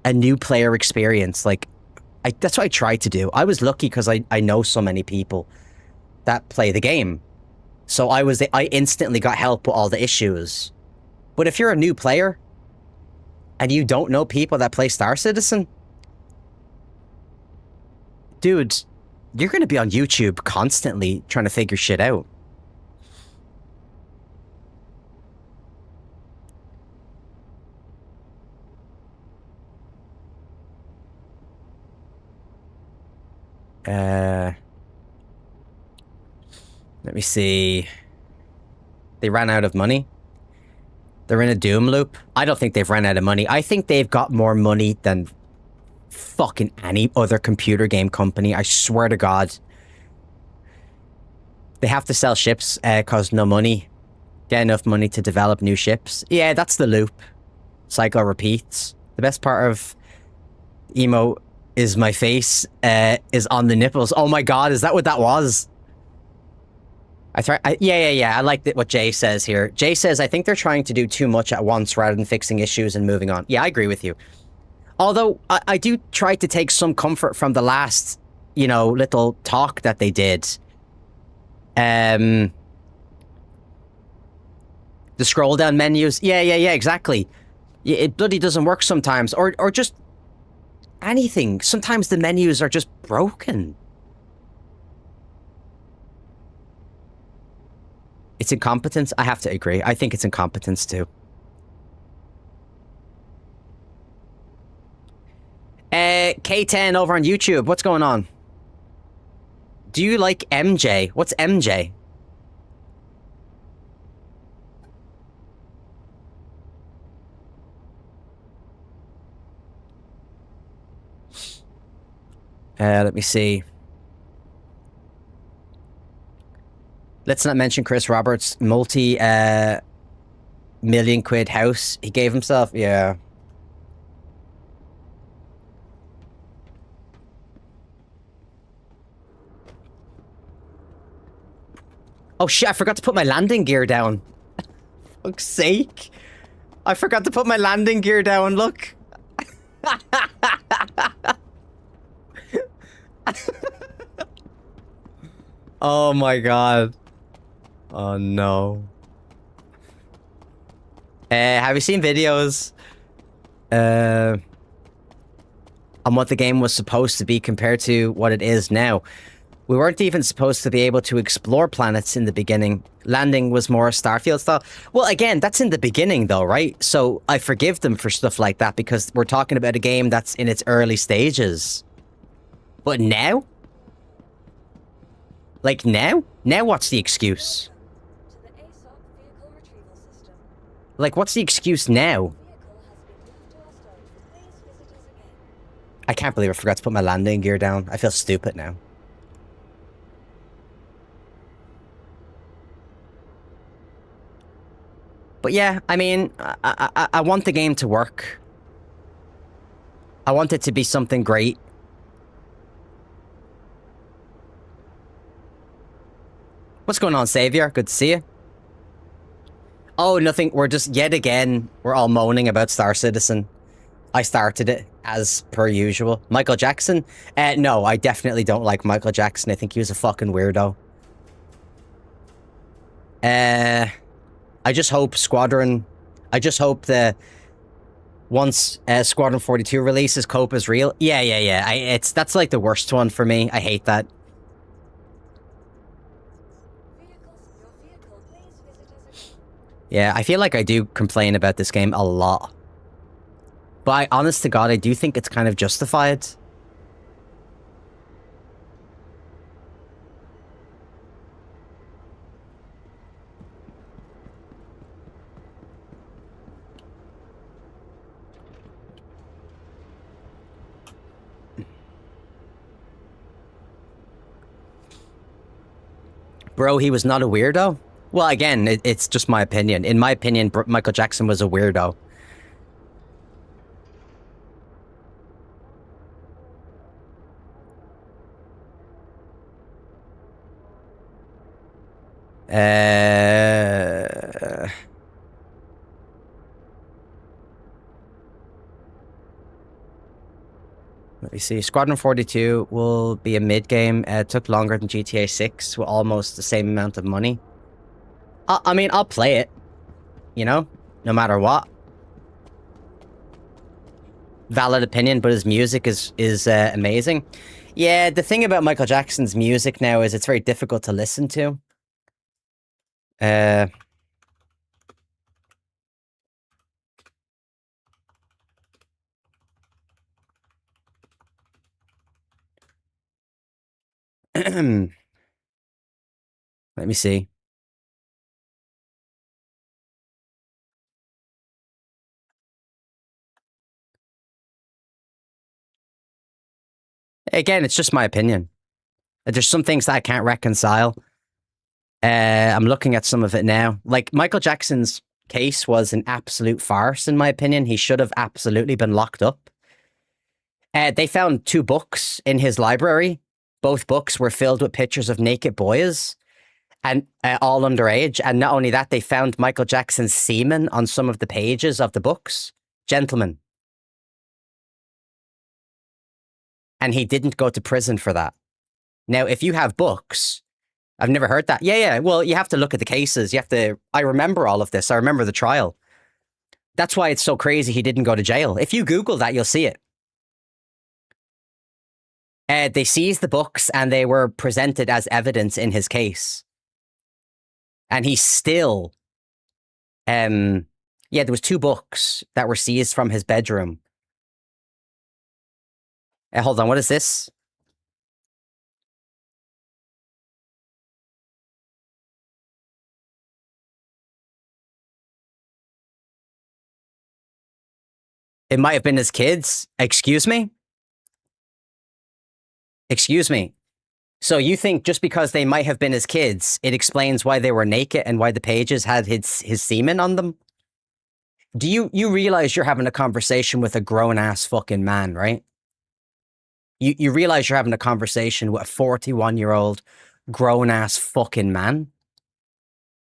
a new player experience. Like, that's what I try to do. I was lucky because I know so many people that play the game. So I instantly got help with all the issues. But if you're a new player and you don't know people that play Star Citizen, dude, you're going to be on YouTube constantly trying to figure shit out. Let me see. They ran out of money. They're in a doom loop. I don't think they've run out of money. I think they've got more money than fucking any other computer game company. I swear to God. They have to sell ships cause no money. Get enough money to develop new ships. Yeah, that's the loop. Cycle repeats. The best part of emo is my face is on the nipples. Oh my God, is that what that was? Yeah. I like what Jay says here. Jay says, I think they're trying to do too much at once rather than fixing issues and moving on. Yeah, I agree with you. Although, I do try to take some comfort from the last, you know, little talk that they did. The scroll down menus. Yeah, exactly. It bloody doesn't work sometimes. Or just anything. Sometimes the menus are just broken. It's incompetence? I have to agree. I think it's incompetence too. K10 over on YouTube. What's going on? Do you like MJ? What's MJ? Let me see. Let's not mention Chris Roberts' multi-million quid house he gave himself. Yeah. Oh shit, I forgot to put my landing gear down. Fuck's sake. I forgot to put my landing gear down, look. Oh my god. Oh no. Have you seen videos on what the game was supposed to be compared to what it is now? We weren't even supposed to be able to explore planets in the beginning. Landing was more Starfield style. Well, again, that's in the beginning though, right? So I forgive them for stuff like that because we're talking about a game that's in its early stages. But now? Like now? Now what's the excuse? To the ASOP vehicle retrieval system. Like what's the excuse now? Vehicle has been moved to our storage. Please visit us again. I can't believe I forgot to put my landing gear down. I feel stupid now. But yeah, I mean, I want the game to work. I want it to be something great. What's going on, Savior? Good to see you. Oh, nothing. We're just, yet again, we're all moaning about Star Citizen. I started it, as per usual. Michael Jackson? No, I definitely don't like Michael Jackson. I think he was a fucking weirdo. I just hope Squadron... I just hope that once Squadron 42 releases, Cope is real. Yeah. That's like the worst one for me. I hate that. Your vehicle, please visit us again. Yeah, I feel like I do complain about this game a lot. But honest to God, I do think it's kind of justified. Bro, he was not a weirdo? Well, again, it's just my opinion. In my opinion, Michael Jackson was a weirdo. Let me see. Squadron 42 will be a mid-game. It took longer than GTA 6 with almost the same amount of money. I mean, I'll play it. You know? No matter what. Valid opinion, but his music is amazing. Yeah, the thing about Michael Jackson's music now is it's very difficult to listen to. Let me see. Again, it's just my opinion. There's some things that I can't reconcile. I'm looking at some of it now. Like, Michael Jackson's case was an absolute farce, in my opinion. He should have absolutely been locked up. They found 2 books in his library. Both books were filled with pictures of naked boys, and all underage. And not only that, they found Michael Jackson's semen on some of the pages of the books. Gentlemen. And he didn't go to prison for that. Now, if you have books... I've never heard that. Yeah. Well, you have to look at the cases. You have to... I remember all of this. I remember the trial. That's why it's so crazy he didn't go to jail. If you Google that, you'll see it. They seized the books and they were presented as evidence in his case. And he still, yeah, there was 2 books that were seized from his bedroom. Hold on, what is this? It might have been his kids. Excuse me? Excuse me. So you think just because they might have been his kids, it explains why they were naked and why the pages had his semen on them? Do you realize you're having a conversation with a grown-ass fucking man, right? You realize you're having a conversation with a 41-year-old grown-ass fucking man?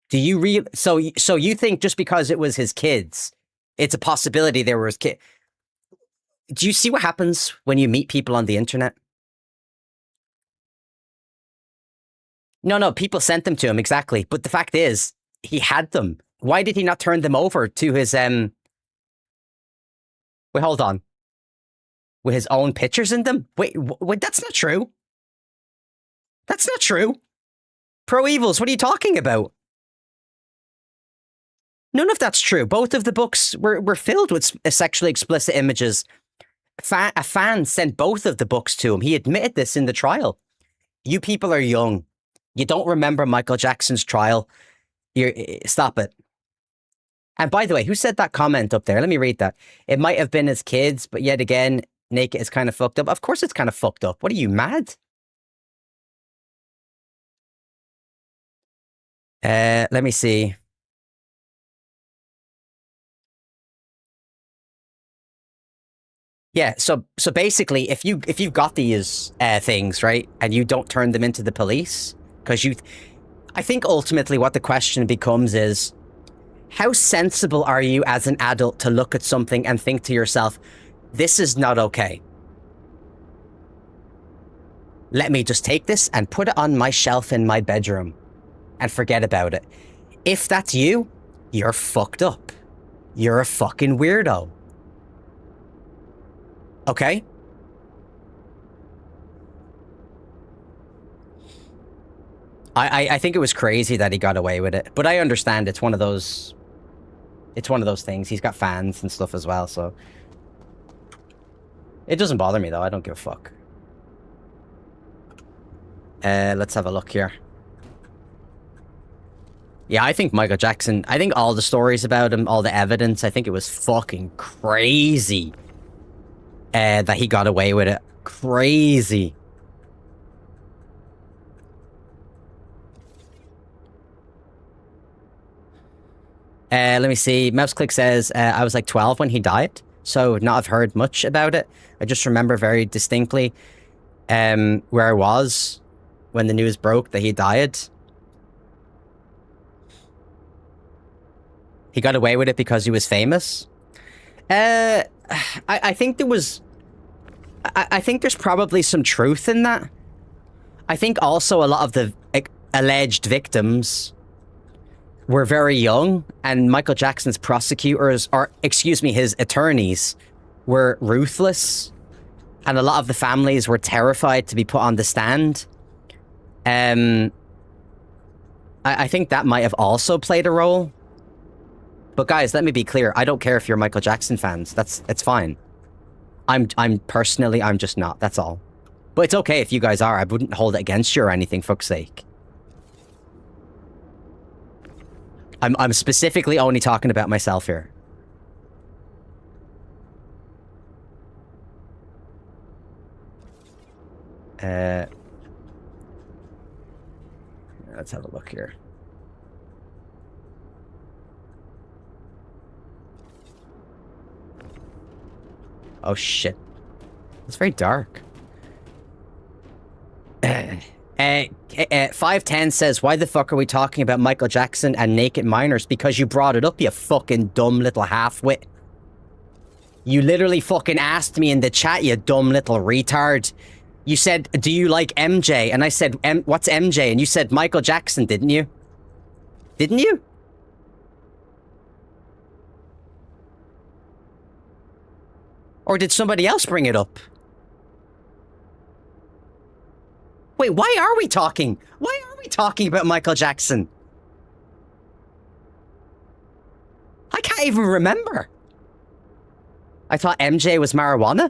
Do you so you think just because it was his kids, it's a possibility they were his kid? Do you see what happens when you meet people on the internet? No, people sent them to him, exactly. But the fact is, he had them. Why did he not turn them over to his, Wait, hold on. With his own pictures in them? Wait, that's not true. That's not true. Pro Evils, what are you talking about? None of that's true. Both of the books were filled with sexually explicit images. A fan sent both of the books to him. He admitted this in the trial. You people are young. You don't remember Michael Jackson's trial. Stop it. And by the way, who said that comment up there? Let me read that. It might have been his kids, but yet again, naked is kind of fucked up. Of course it's kind of fucked up. What are you, mad? Let me see. Yeah, so basically, if you've got these things, right, and you don't turn them into the police, because I think ultimately what the question becomes is, how sensible are you as an adult to look at something and think to yourself, this is not okay. Let me just take this and put it on my shelf in my bedroom and forget about it. If that's you, you're fucked up. You're a fucking weirdo. Okay? I think it was crazy that he got away with it, but I understand it's one of those things. He's got fans and stuff as well, so it doesn't bother me though. I don't give a fuck. Let's have a look here. Yeah, I think Michael Jackson, I think all the stories about him, all the evidence, I think it was fucking crazy that he got away with it. Crazy. Let me see. MouseClick says, I was like 12 when he died, so not have heard much about it. I just remember very distinctly where I was when the news broke that he died. He got away with it because he was famous. I think there was... I think there's probably some truth in that. I think also a lot of the alleged victims were very young, and Michael Jackson's prosecutors, or excuse me, his attorneys, were ruthless, and a lot of the families were terrified to be put on the stand. I think that might have also played a role. But guys, let me be clear. I don't care if you're Michael Jackson fans. It's fine. I'm personally, I'm just not. That's all. But it's okay if you guys are. I wouldn't hold it against you or anything, fuck's sake. I'm specifically only talking about myself here. Let's have a look here. Oh shit. It's very dark. 510 says, why the fuck are we talking about Michael Jackson and naked minors? Because you brought it up, you fucking dumb little half-wit. You literally fucking asked me in the chat, you dumb little retard. You said, do you like MJ? And I said, what's MJ? And you said Michael Jackson, didn't you? Didn't you? Or did somebody else bring it up? Wait, why are we talking? Why are we talking about Michael Jackson? I can't even remember. I thought MJ was marijuana.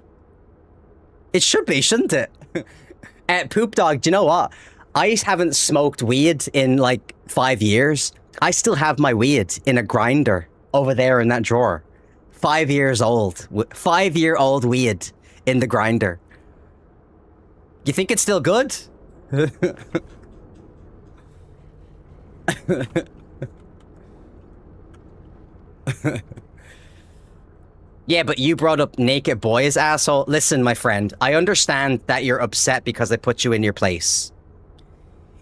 It should be, shouldn't it? Poop Dog, do you know what? I haven't smoked weed in like 5 years. I still have my weed in a grinder over there in that drawer. 5 years old. 5-year-old weed in the grinder. You think it's still good? Yeah, but you brought up naked boys, asshole. Listen, my friend, I understand that you're upset because I put you in your place.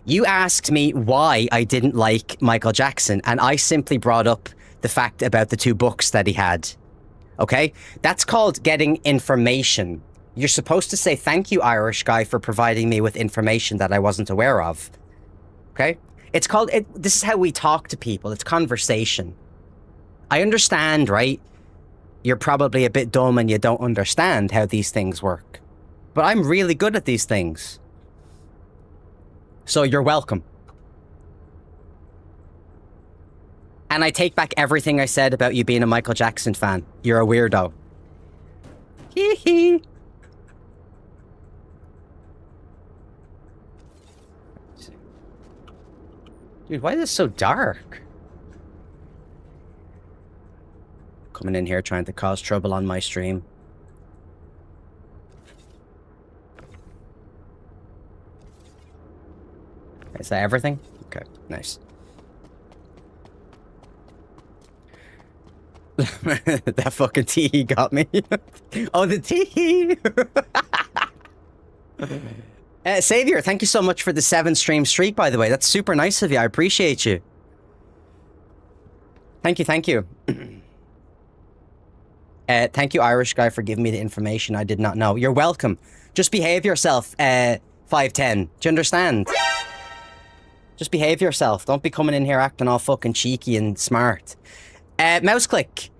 You asked me why I didn't like Michael Jackson, and I simply brought up the fact about the 2 books that he had. Okay? That's called getting information. You're supposed to say, thank you, Irish guy, for providing me with information that I wasn't aware of. Okay? It's called... this is how we talk to people. It's conversation. I understand, right? You're probably a bit dumb and you don't understand how these things work. But I'm really good at these things. So you're welcome. And I take back everything I said about you being a Michael Jackson fan. You're a weirdo. Hee hee. Dude, why is this so dark? Coming in here trying to cause trouble on my stream. Is that everything? Okay, nice. That fucking tee got me. Oh, the tee! Savior, thank you so much for the 7-stream streak, by the way. That's super nice of you. I appreciate you. Thank you, thank you. Thank you, Irish guy, for giving me the information I did not know. You're welcome. Just behave yourself, 510. Do you understand? Just behave yourself. Don't be coming in here acting all fucking cheeky and smart. Mouseclick.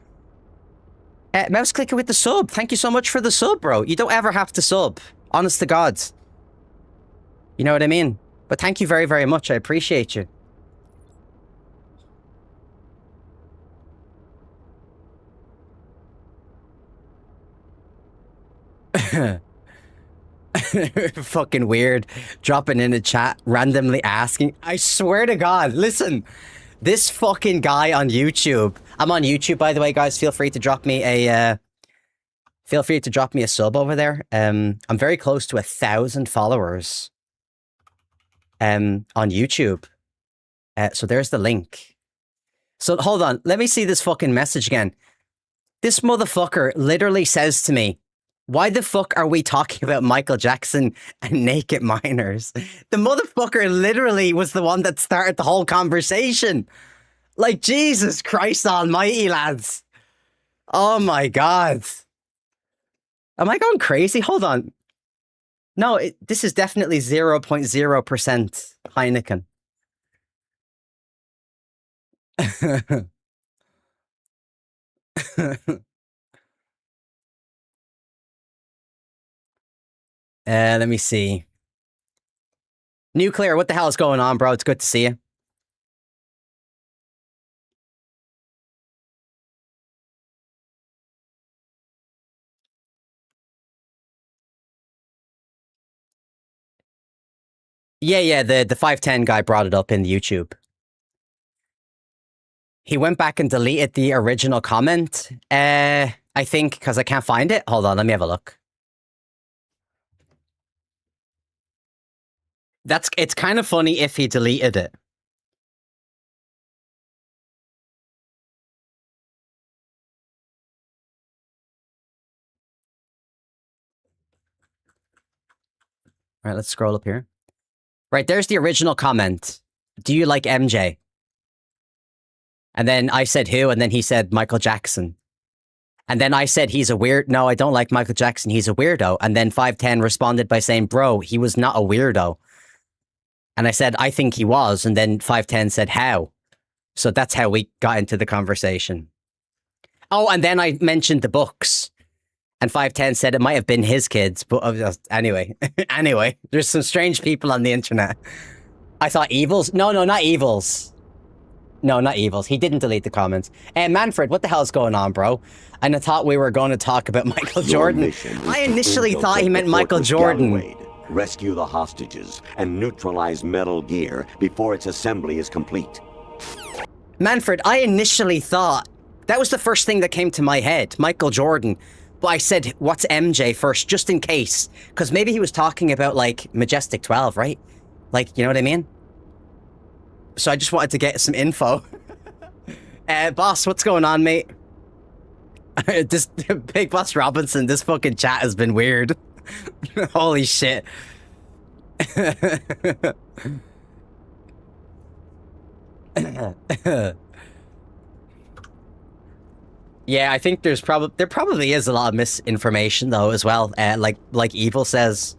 Mouseclicker with the sub. Thank you so much for the sub, bro. You don't ever have to sub. Honest to God. You know what I mean? But thank you very, very much. I appreciate you. Fucking weird. Dropping in a chat, randomly asking. I swear to God, listen. This fucking guy on YouTube. I'm on YouTube, by the way, guys. Feel free to drop me a sub over there. I'm very close to 1,000 followers. On YouTube. So there's the link. So hold on. Let me see this fucking message again. This motherfucker literally says to me, why the fuck are we talking about Michael Jackson and naked minors? The motherfucker literally was the one that started the whole conversation. Like, Jesus Christ almighty, lads. Oh my God. Am I going crazy? Hold on. No, this is definitely 0.0% Heineken. Let me see. Nuclear, what the hell is going on, bro? It's good to see you. Yeah, the 510 guy brought it up in YouTube. He went back and deleted the original comment, I think, because I can't find it. Hold on, let me have a look. It's kind of funny if he deleted it. All right, let's scroll up here. Right, there's the original comment. Do you like MJ? And then I said who? And then he said Michael Jackson. And then I said he's a weird... No, I don't like Michael Jackson. He's a weirdo. And then 510 responded by saying, bro, he was not a weirdo. And I said, I think he was. And then 510 said, how? So that's how we got into the conversation. Oh, and then I mentioned the books. And 510 said it might have been his kids, but anyway. Anyway, there's some strange people on the internet. I thought Evils? No, not Evils. No, not Evils. He didn't delete the comments. And Manfred, what the hell's going on, bro? And I thought we were going to talk about Michael Jordan. I initially thought he meant Michael Jordan. Rescue the hostages and neutralize Metal Gear before its assembly is complete. Manfred, I initially thought that was the first thing that came to my head, Michael Jordan. But I said, what's MJ first, just in case. Because maybe he was talking about, like, Majestic 12, right? Like, you know what I mean? So I just wanted to get some info. Boss, what's going on, mate? This Big Boss Robinson, this fucking chat has been weird. Holy shit. Yeah, I think there probably is a lot of misinformation though as well. Like Evil says,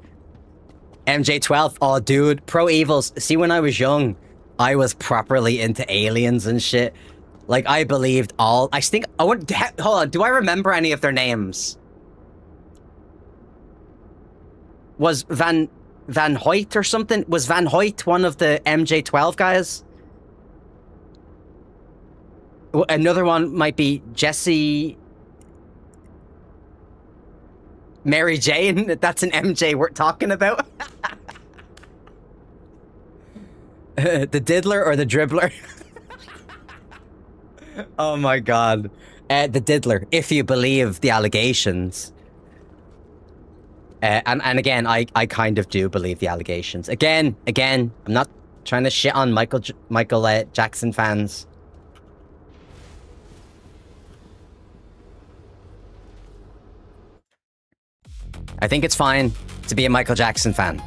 MJ12. Oh, dude, Pro Evils. See, when I was young, I was properly into aliens and shit. Like, I believed all. I think I would. Hold on. Do I remember any of their names? Was Van Hoyt or something? Was Van Hoyt one of the MJ12 guys? Another one might be Jesse... Mary Jane? That's an MJ we're talking about? The diddler or the dribbler? Oh my god. The diddler, if you believe the allegations. And again, I kind of do believe the allegations. Again, I'm not trying to shit on Michael Jackson fans. I think it's fine to be a Michael Jackson fan.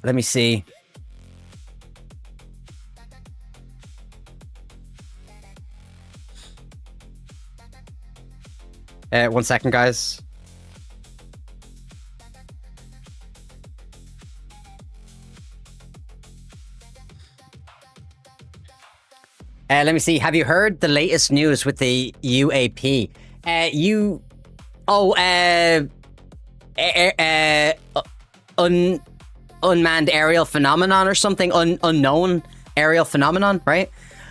Let me see. One second, guys. Let me see. Have you heard the latest news with the UAP? Unmanned aerial phenomenon or something? Unknown aerial phenomenon, right?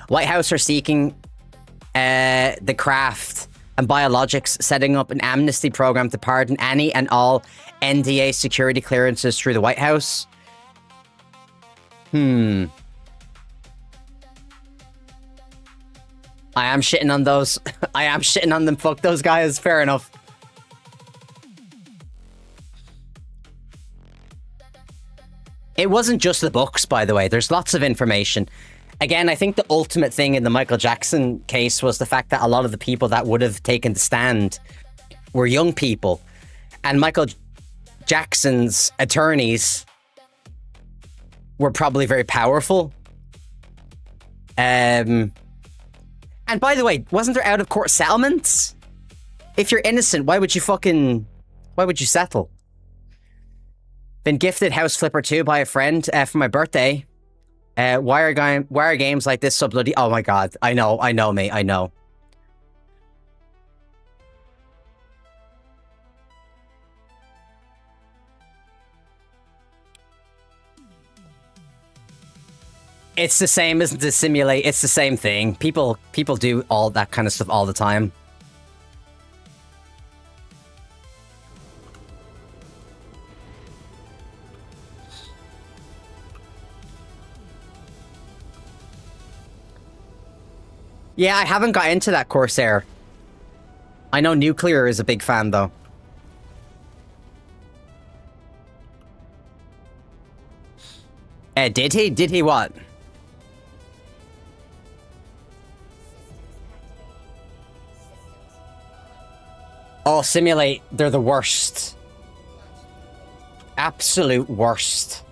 White House are seeking the craft and biologics, setting up an amnesty program to pardon any and all NDA security clearances through the White House. I am shitting on those. I am shitting on them. Fuck those guys. Fair enough. It wasn't just the books, by the way. There's lots of information. Again, I think the ultimate thing in the Michael Jackson case was the fact that a lot of the people that would have taken the stand were young people. And Michael Jackson's attorneys were probably very powerful. And by the way, wasn't there out-of-court settlements? If you're innocent, why would you settle? Been gifted House Flipper 2 by a friend for my birthday. Why are games like this so bloody... Oh my god, I know, mate, I know. It's the same, isn't it? Simulate. It's the same thing. People do all that kind of stuff all the time. Yeah, I haven't got into that Corsair. I know Nuclear is a big fan, though. Did he? Did he what? Oh, Simulate. They're the worst. Absolute worst.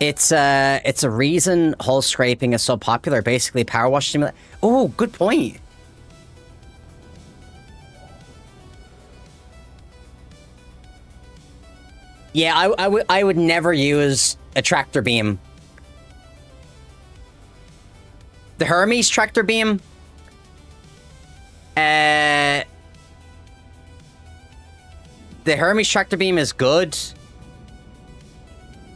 It's a reason hull scraping is so popular. Basically, power wash simulator. Oh, good point. Yeah, I would never use a tractor beam. The Hermes tractor beam. The Hermes tractor beam is good.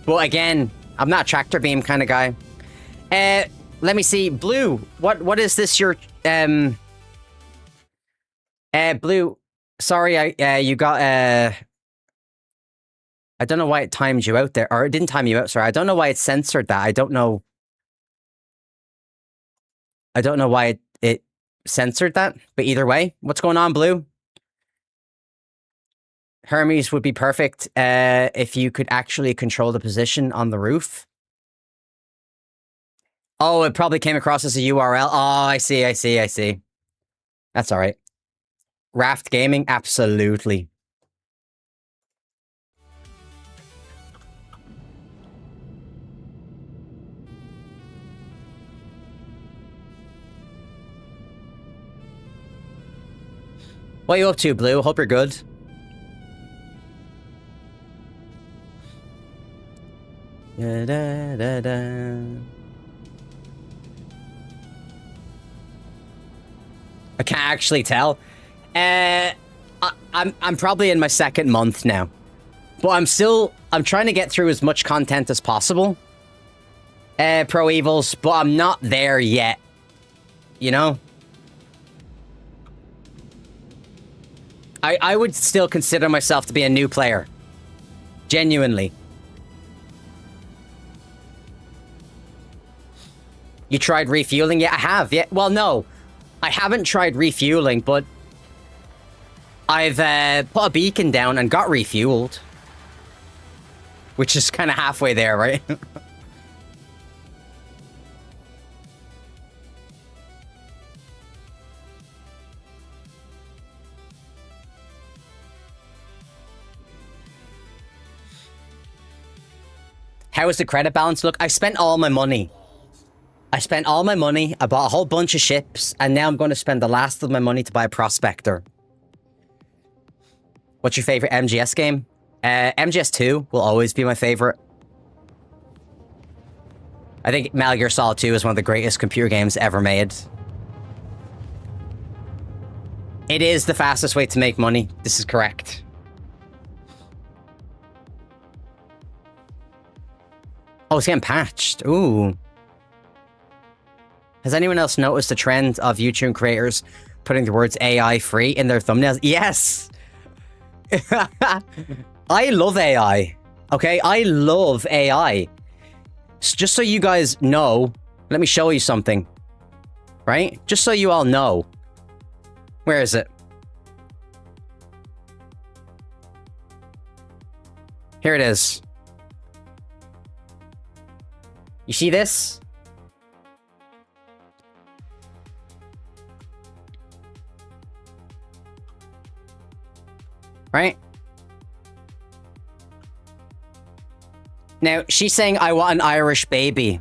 But again, I'm not a tractor beam kind of guy. Let me see. Blue, what is this your Blue, sorry, you got I don't know why it timed you out there, or it didn't time you out, sorry. I don't know why it censored that. I don't know why it censored that, but either way, what's going on, Blue? Hermes would be perfect if you could actually control the position on the roof. Oh, it probably came across as a URL. Oh, I see. That's all right. Raft Gaming, absolutely. What are you up to, Blue? Hope you're good. Da, da, da, da. I can't actually tell. I'm probably in my second month now, but I'm trying to get through as much content as possible. Pro Evils, but I'm not there yet. You know? I would still consider myself to be a new player. Genuinely. You tried refueling? Yeah, I have. Yeah. Well, no. I haven't tried refueling, but I've put a beacon down and got refueled. Which is kind of halfway there, right? How is the credit balance look? I spent all my money. I bought a whole bunch of ships, and now I'm going to spend the last of my money to buy a Prospector. What's your favorite MGS game? MGS2 will always be my favorite. I think Metal Gear Solid 2 is one of the greatest computer games ever made. It is the fastest way to make money. This is correct. Oh, it's getting patched. Ooh. Has anyone else noticed the trend of YouTube creators putting the words AI free in their thumbnails? Yes! I love AI. Okay, I love AI. Just so you guys know, let me show you something. Right? Just so you all know. Where is it? Here it is. You see this? Right? Now, she's saying, I want an Irish baby.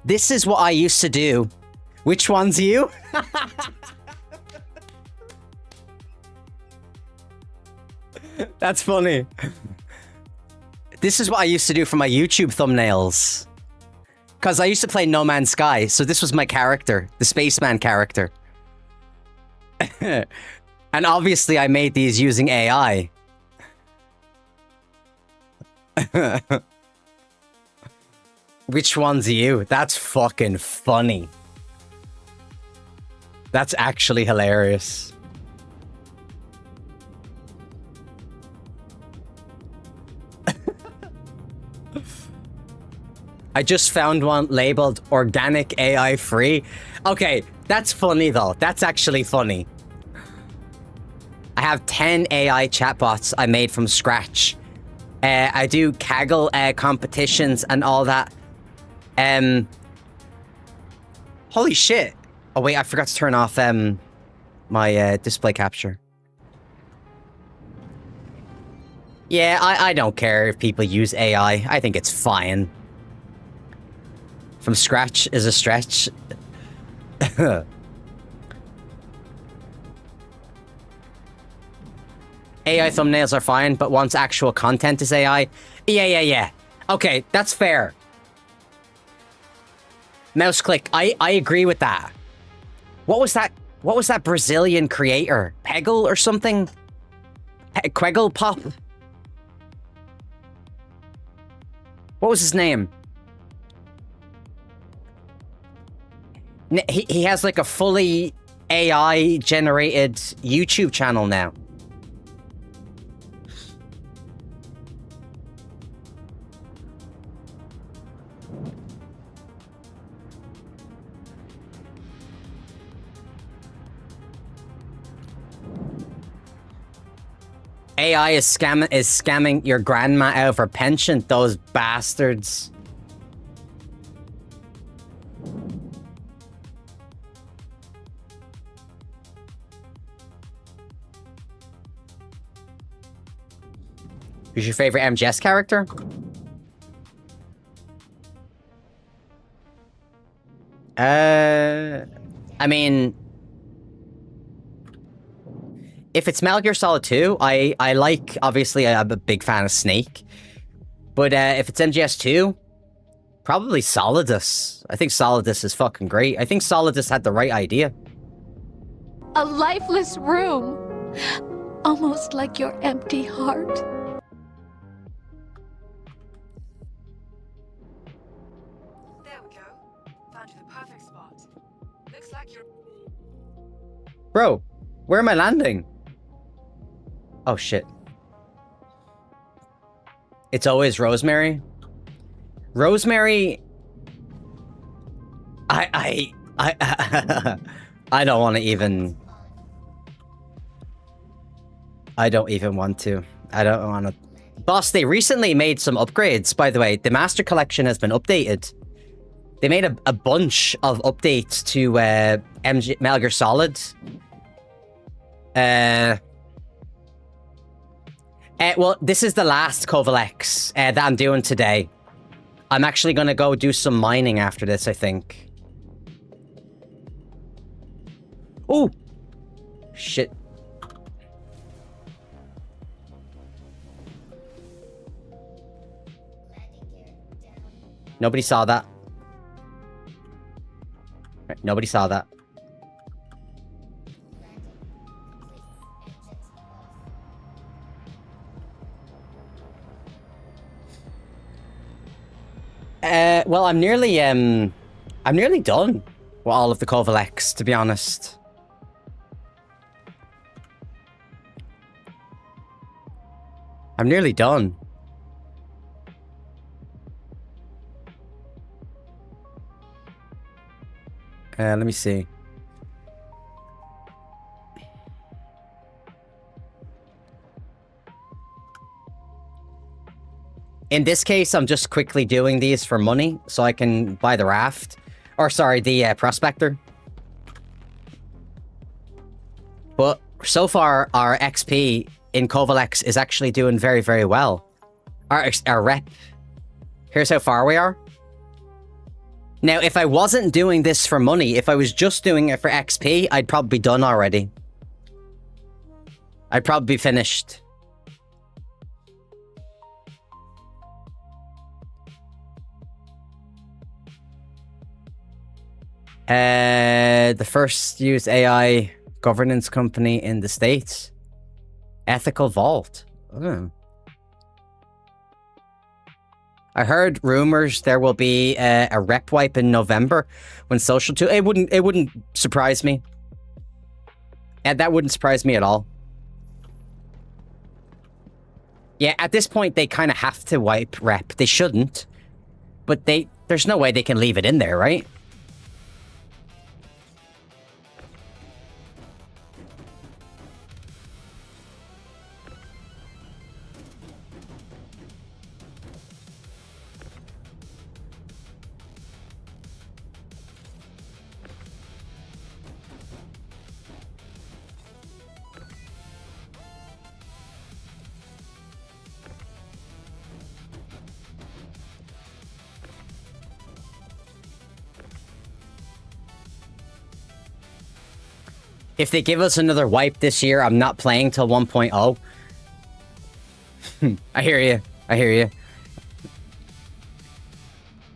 This is what I used to do. Which one's you? That's funny. This is what I used to do for my YouTube thumbnails. Because I used to play No Man's Sky, so this was my character, the spaceman character. And obviously I made these using AI. Which one's you? That's fucking funny. That's actually hilarious. I just found one labeled organic AI free. Okay, that's funny though. That's actually funny. I have 10 AI chatbots I made from scratch. I do Kaggle competitions and all that. Holy shit. Oh wait, I forgot to turn off my display capture. Yeah, I don't care if people use AI. I think it's fine. From scratch is a stretch. AI thumbnails are fine, but once actual content is AI... Yeah. Okay, that's fair. Mouse click. I agree with that. What was that? What was that Brazilian creator? Peggle or something? Queggle Pop? What was his name? He has like a fully AI generated YouTube channel now. AI is scamming your grandma out of her pension, those bastards. Who's your favorite MGS character? I mean, if it's Metal Gear Solid 2, I like, obviously, I'm a big fan of Snake. But if it's MGS 2, probably Solidus. I think Solidus is fucking great. I think Solidus had the right idea. A lifeless room. Almost like your empty heart. There we go. Found you the perfect spot. Looks like you're... Bro, where am I landing? Oh shit. It's always Rosemary. Rosemary... I don't want to even... I don't even want to. I don't want to... Boss, they recently made some upgrades, by the way. The Master Collection has been updated. They made a bunch of updates to Metal Gear Solid. Well, this is the last Covalex that I'm doing today. I'm actually going to go do some mining after this, I think. Oh! Shit. Nobody saw that. Right, nobody saw that. Well, I'm nearly done with all of the Covalex, to be honest. I'm nearly done. Let me see. In this case, I'm just quickly doing these for money so I can buy the raft. Or sorry, the prospector. But so far, our XP in Covalex is actually doing very, very well. Our rep. Here's how far we are. Now, if I wasn't doing this for money, if I was just doing it for XP, I'd probably be done already. I'd probably be finished. The first used AI governance company in the States. Ethical Vault. Oh. I heard rumors there will be a rep wipe in November when Social 2... It wouldn't surprise me. And that wouldn't surprise me at all. Yeah, at this point, they kind of have to wipe rep. They shouldn't. But there's no way they can leave it in there, right? If they give us another wipe this year, I'm not playing till 1.0. I hear you. I hear you.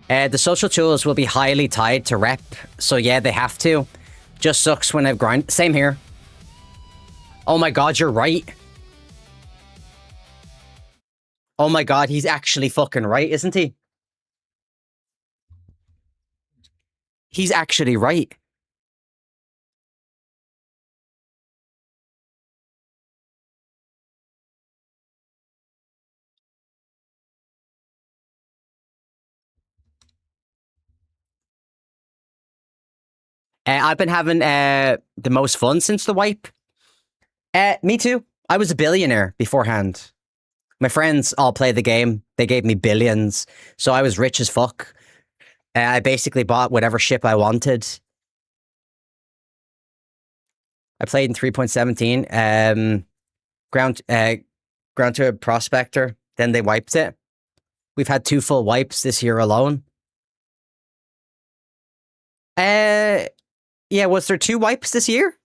The social tools will be highly tied to rep. So yeah, they have to. Just sucks when I've grind. Same here. Oh my god, you're right. Oh my god, he's actually fucking right, isn't he? He's actually right. I've been having the most fun since the wipe. Me too. I was a billionaire beforehand. My friends all play the game. They gave me billions. So I was rich as fuck. I basically bought whatever ship I wanted. I played in 3.17. Ground to a Prospector. Then they wiped it. We've had 2 full wipes this year alone. Yeah, was there 2 wipes this year?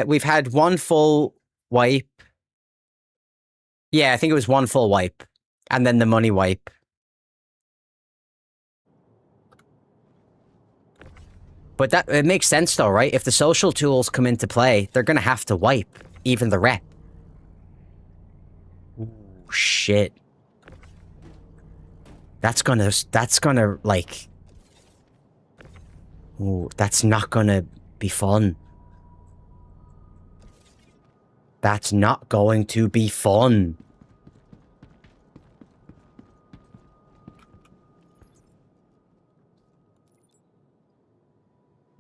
We've had 1 full wipe. Yeah, I think it was 1 full wipe. And then the money wipe. But that it makes sense though, right? If the social tools come into play, they're gonna have to wipe even the rep. Ooh, shit. That's gonna like... Ooh, that's not gonna be fun. That's not going to be fun.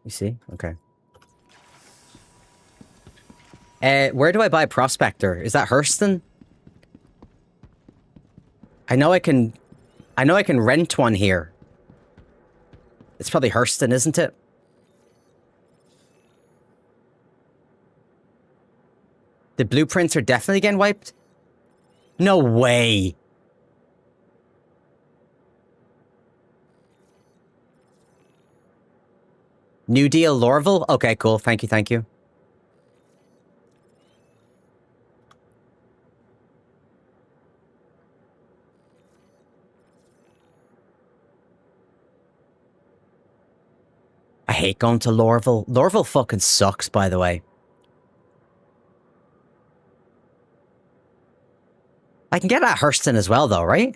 You see? Okay. Where do I buy Prospector? Is that Hurston? I know I can rent one here. It's probably Hurston, isn't it? The blueprints are definitely getting wiped? No way. New Deal Lorville? Okay, cool. Thank you, thank you. I hate going to Lorville. Lorville fucking sucks, by the way. I can get at Hurston as well, though, right?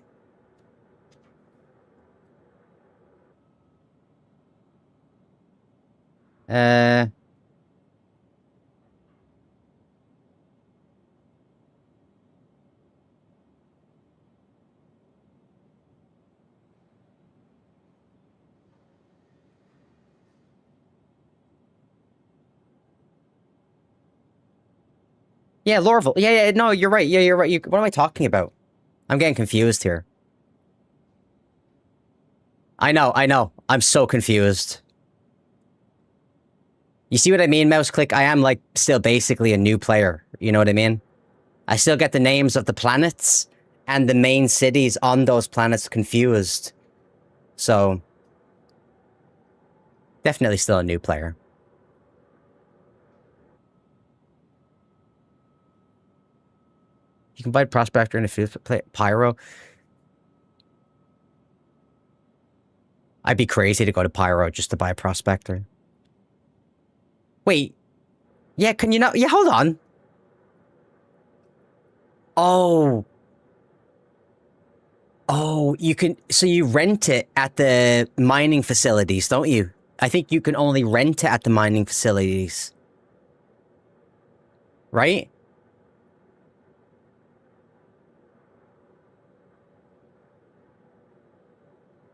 Yeah, Lorville. Yeah, no, you're right. Yeah, you're right. What am I talking about? I'm getting confused here. I know. I'm so confused. You see what I mean, Mouse Click? I am, like, still basically a new player. You know what I mean? I still get the names of the planets and the main cities on those planets confused. So, definitely still a new player. You can buy Prospector and if you play Pyro. I'd be crazy to go to Pyro just to buy a Prospector. Wait. Yeah, can you not? Yeah, hold on. Oh. Oh, you can... So you rent it at the mining facilities, don't you? I think you can only rent it at the mining facilities. Right?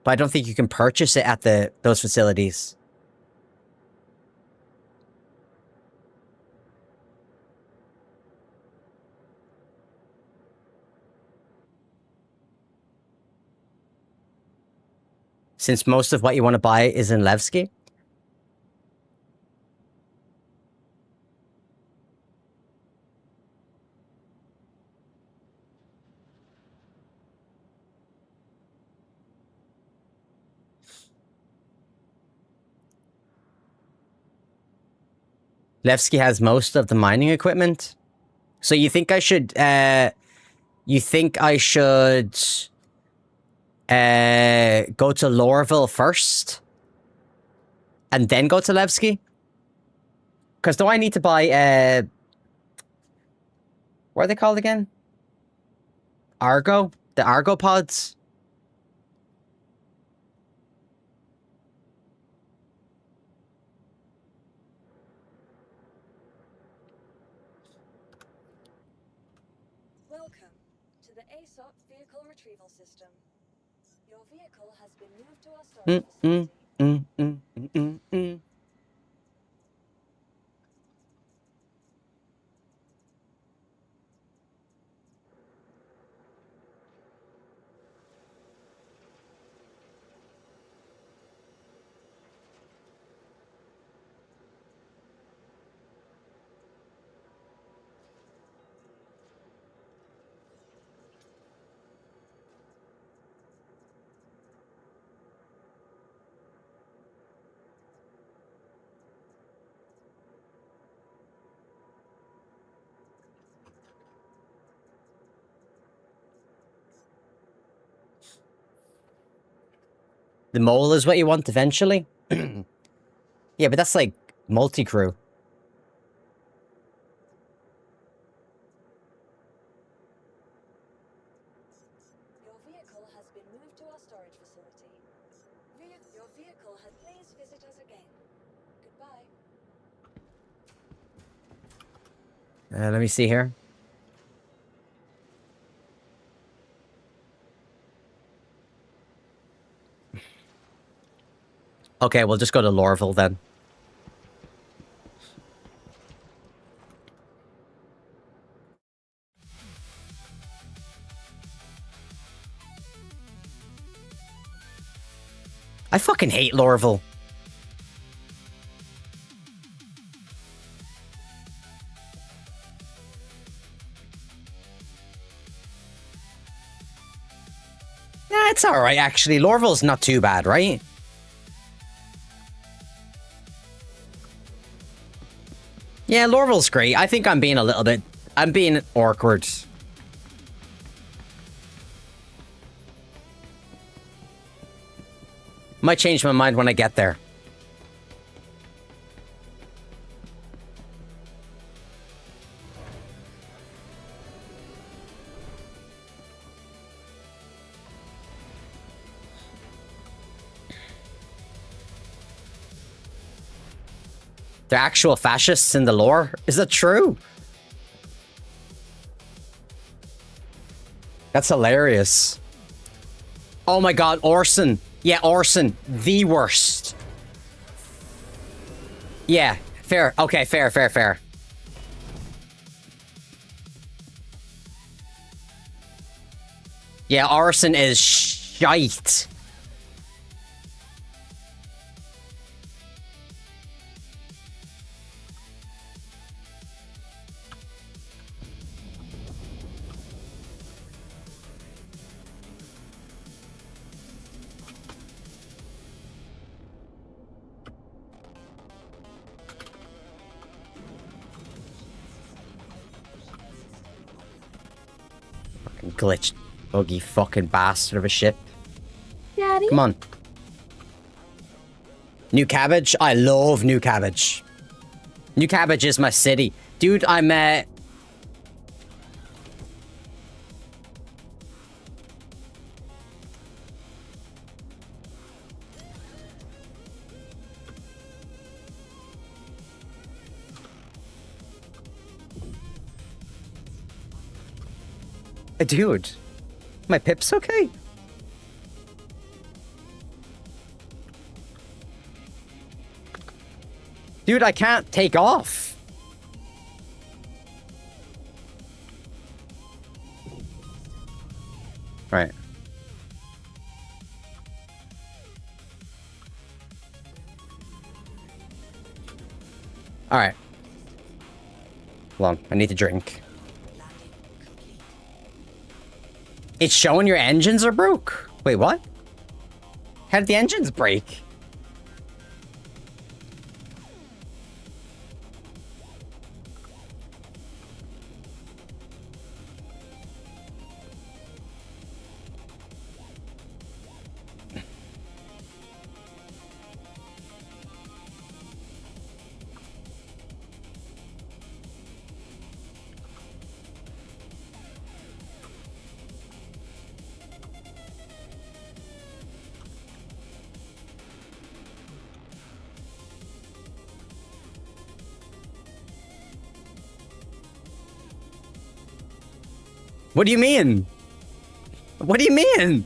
But I don't think you can purchase it at those facilities. Since most of what you want to buy is in Levski? Levski has most of the mining equipment. So you think I should, go to Lorville first? And then go to Levski? Because do I need to buy, what are they called again? Argo? The Argo pods? Welcome to the ASOP Vehicle Retrieval System. Your vehicle has been moved to our storage facility. The mole is what you want eventually? Yeah, but that's like multi-crew. Your vehicle has been moved to our storage facility. Your vehicle has... Please visit us again. Goodbye. Let me see here. Okay, we'll just go to Lorville then. I fucking hate Lorville. Nah, it's alright actually. Lorville's not too bad, right? Yeah, Lorville's great. I think I'm being awkward. Might change my mind when I get there. They're actual fascists in the lore? Is that true? That's hilarious. Oh my god, Orson. Yeah, Orson. The worst. Yeah, fair. Okay, fair. Yeah, Orson is shite. Glitched, buggy fucking bastard of a ship. Daddy? Come on. New Cabbage? I love New Cabbage. New Cabbage is my city. Dude, I'm Dude, my Pip's okay? Dude, I can't take off. Right. All right. Hold on, I need to drink. It's showing your engines are broke. Wait, what? How did the engines break? What do you mean? What do you mean?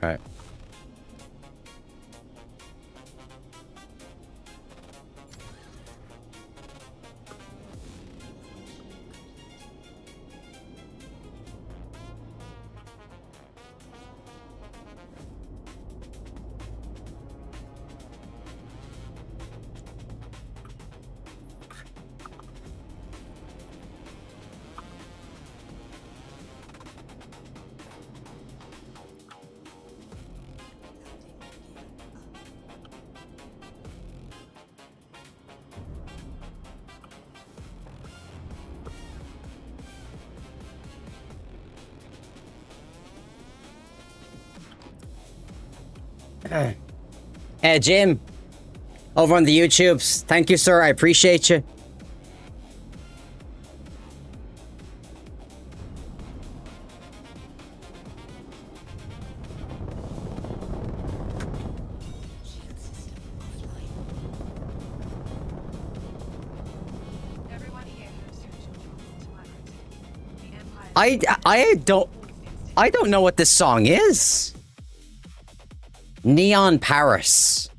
Right. Jim, over on the YouTubes, thank you, sir. I appreciate you. Everyone here knows who is responsible to my route. The Empire. I don't know what this song is. Neon Paris.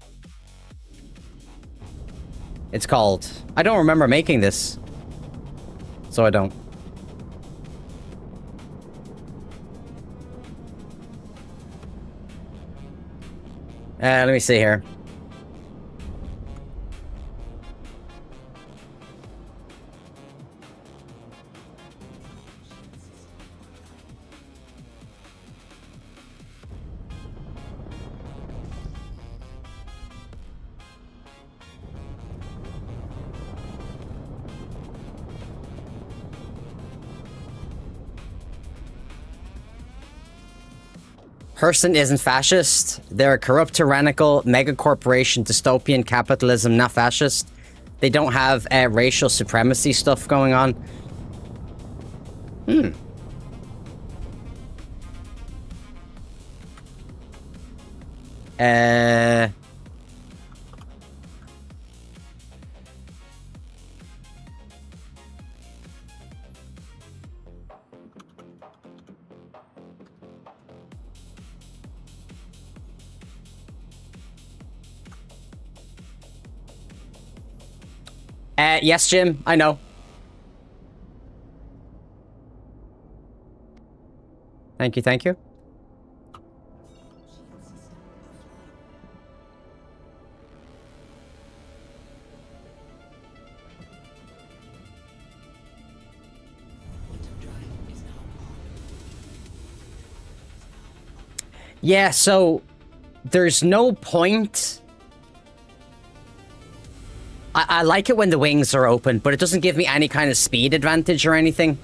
It's called. I don't remember making this. So I don't. Let me see here. Hurston isn't fascist. They're a corrupt, tyrannical, mega-corporation, dystopian capitalism, not fascist. They don't have racial supremacy stuff going on. Hmm. Yes, Jim, I know. Thank you, thank you. Yeah, so there's no point. I like it when the wings are open, but it doesn't give me any kind of speed advantage or anything.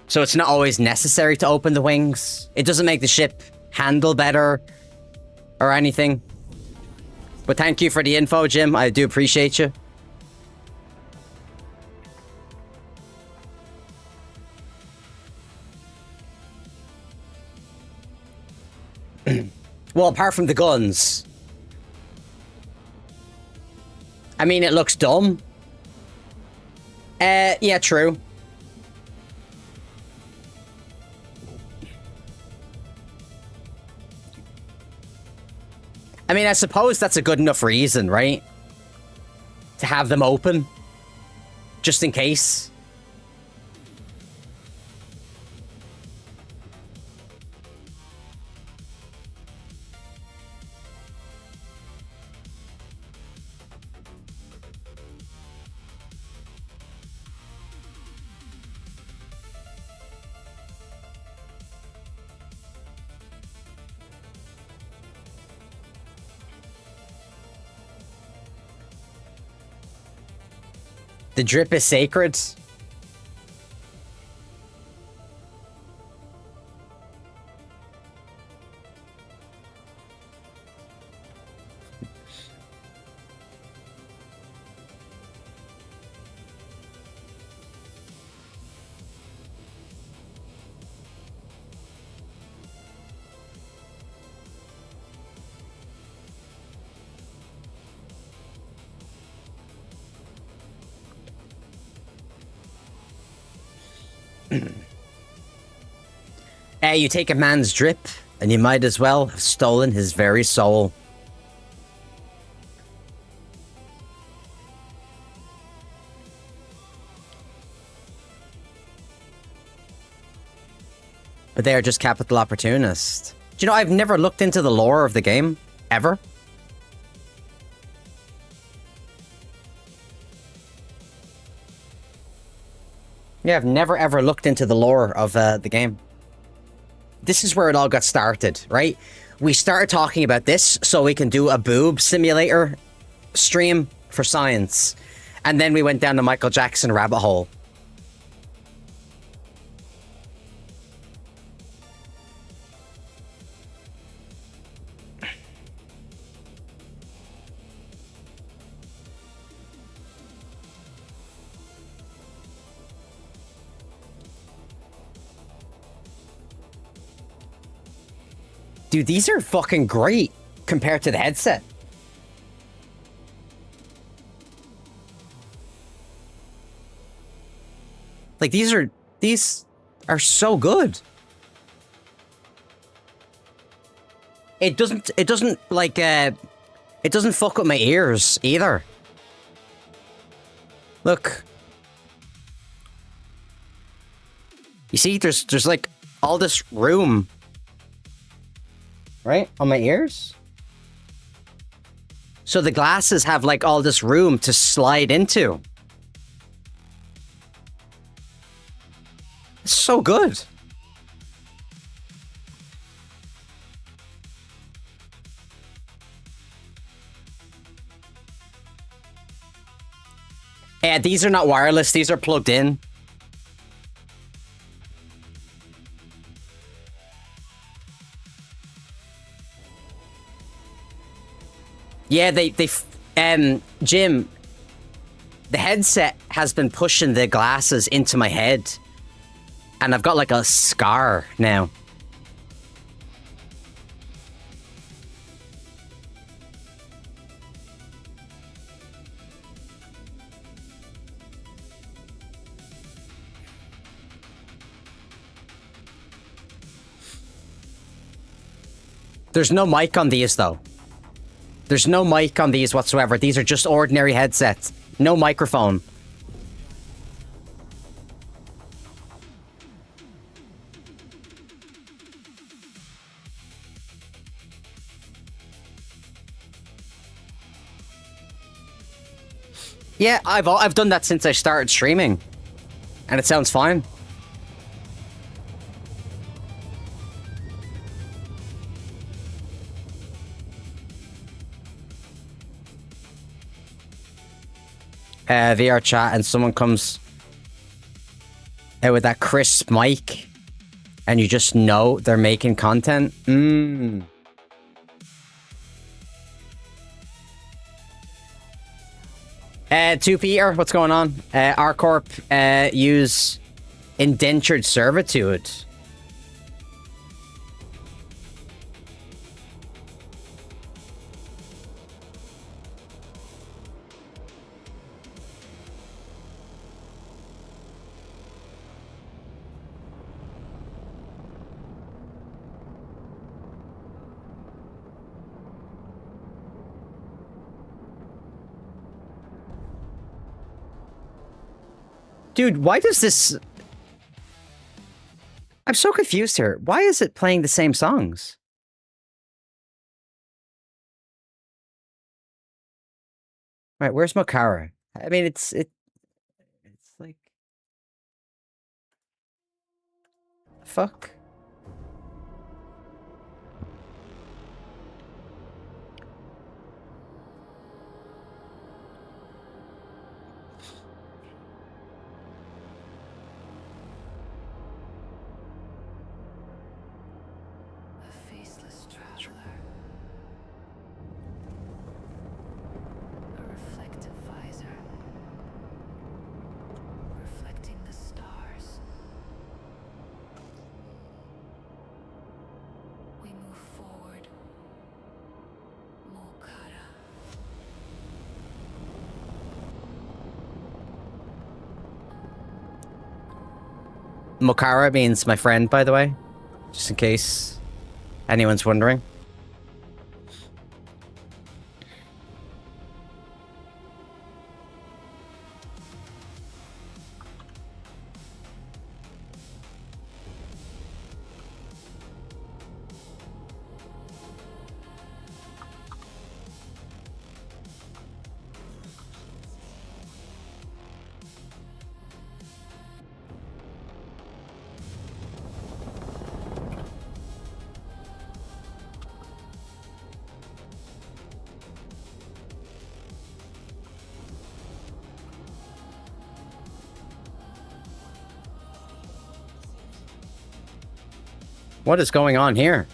So it's not always necessary to open the wings. It doesn't make the ship handle better or anything. But thank you for the info, Jim. I do appreciate you. Well, apart from the guns. I mean, it looks dumb. Yeah, true. I mean, I suppose that's a good enough reason, right? To have them open. Just in case. The drip is sacred. You take a man's drip, and you might as well have stolen his very soul. But they are just capital opportunists. Do you know, I've never looked into the lore of the game, ever. Yeah, I've never ever looked into the lore of the game. This is where it all got started, right? We started talking about this so we can do a boob simulator stream for science. And then we went down the Michael Jackson rabbit hole. Dude, these are fucking great compared to the headset. Like, these are so good. It doesn't like, it doesn't fuck with my ears either. Look. You see, there's like all this room. Right? On my ears? So the glasses have like all this room to slide into. It's so good. These are not wireless, these are plugged in. Yeah, Jim, the headset has been pushing the glasses into my head. And I've got like a scar now. There's no mic on these though. There's no mic on these whatsoever. These are just ordinary headsets. No microphone. Yeah, I've done that since I started streaming. And it sounds fine. VR chat and someone comes out with that crisp mic and you just know they're making content. To Peter, what's going on? R-Corp use indentured servitude. Dude, why does this... I'm so confused here. Why is it playing the same songs? Right, where's Mokara? I mean, it's like... Fuck. Mokara means my friend, by the way. Just in case anyone's wondering. What is going on here?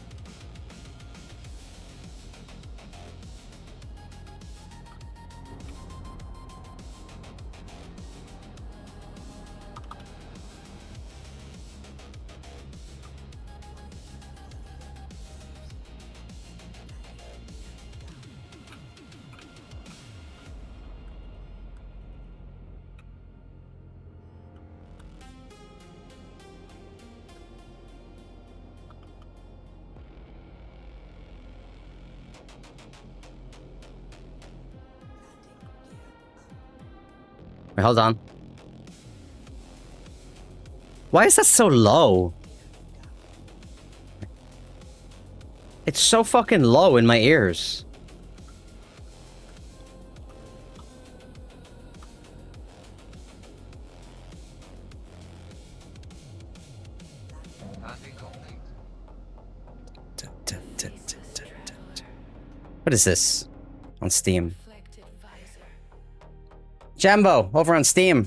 Wait, hold on. Why is that so low? It's so fucking low in my ears. What is this? On Steam. Jambo, over on Steam.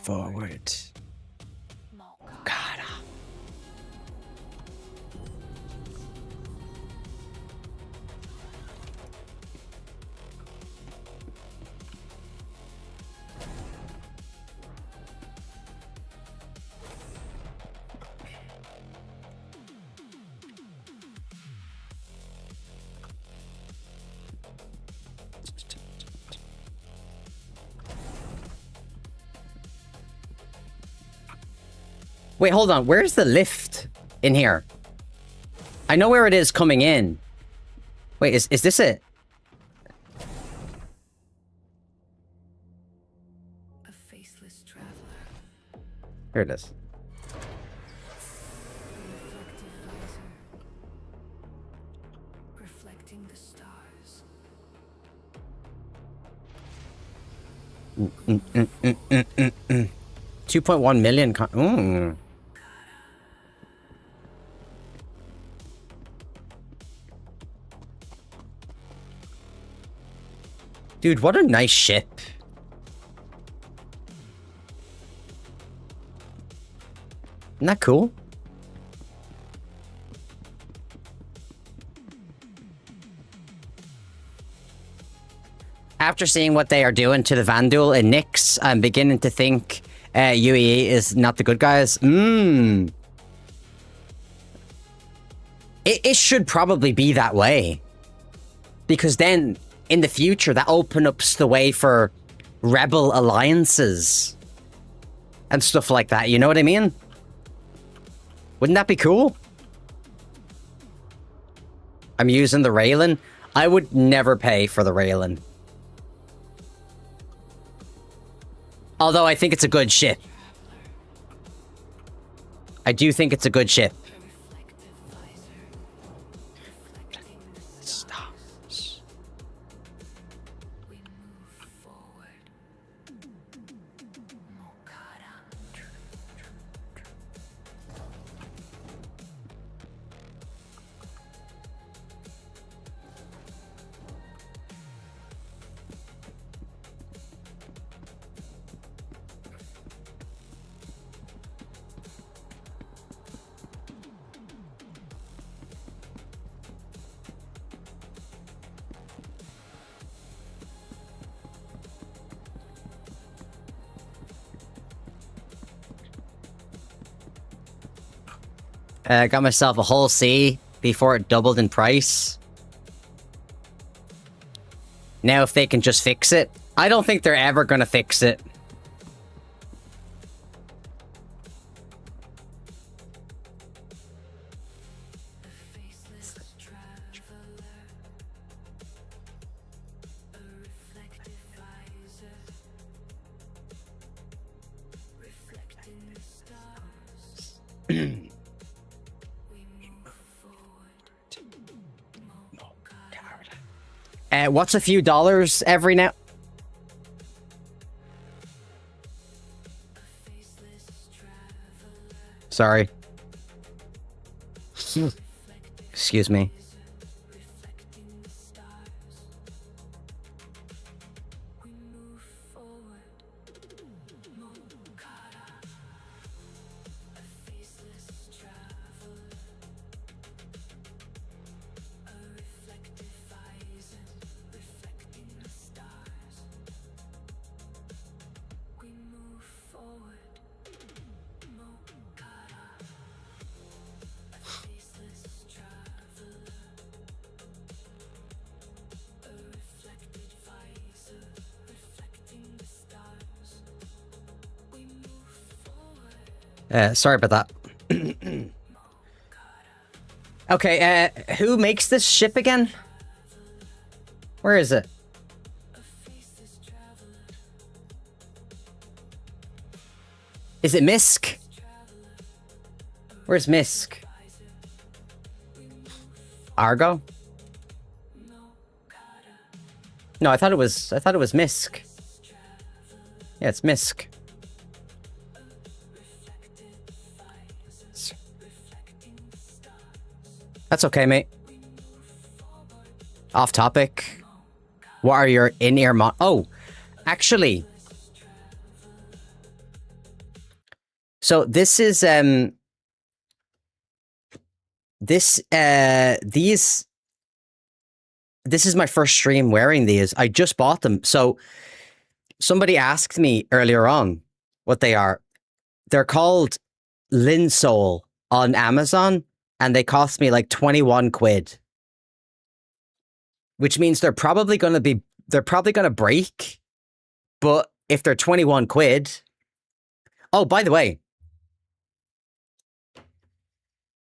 Forward. God. Wait, hold on. Where's the lift in here? I know where it is coming in. Wait, is this it? A faceless traveler. Here it is. Reflecting the stars. 2.1 million. Dude, what a nice ship. Isn't that cool? After seeing what they are doing to the Vanduul and Nyx, I'm beginning to think UAE is not the good guys. It should probably be that way. Because then, in the future, that opens up the way for rebel alliances. And stuff like that, you know what I mean? Wouldn't that be cool? I'm using the Raylan. I would never pay for the Raylan. Although I think it's a good ship. I do think it's a good ship. Stars. We move forward. Mokara. Got myself a whole C before it doubled in price. Now if they can just fix it, I don't think they're ever gonna fix it. What's a few dollars every now? Sorry. Excuse me. Sorry about that. Okay, who makes this ship again? Where is it? Is it Misk? Where's Misk? Argo? No, I thought it was Misk. Yeah, it's Misk. That's okay, mate. Off topic. What are your in-ear Oh, actually. So this is this is my first stream wearing these. I just bought them. So somebody asked me earlier on what they are. They're called Linsole on Amazon. And they cost me like 21 quid. Which means they're probably going to break. But if they're 21 quid... Oh, by the way.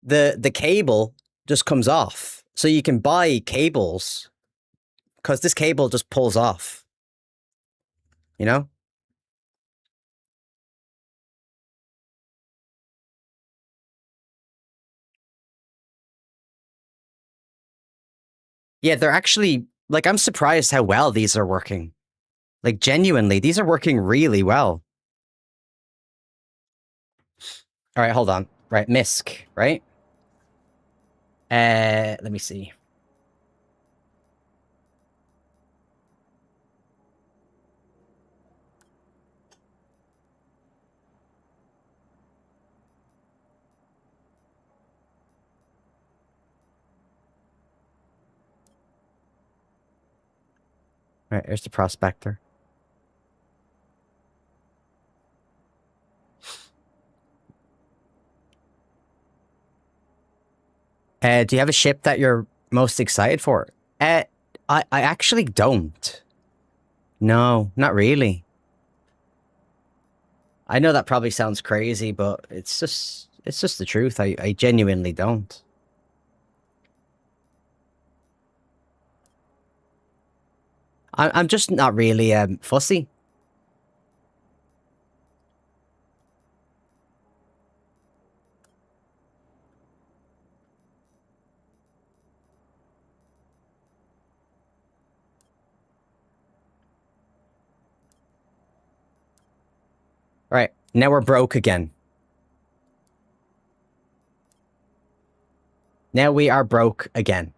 The cable just comes off. So you can buy cables. Because this cable just pulls off. You know? Yeah, they're actually, like, I'm surprised how well these are working. Like, genuinely, these are working really well. All right, hold on. Right, Misk, right? Let me see. All right, here's the prospector. Do you have a ship that you're most excited for? I actually don't. No, not really. I know that probably sounds crazy, but it's just the truth. I genuinely don't. I'm just not really fussy. Right, now we're broke again. Now we are broke again.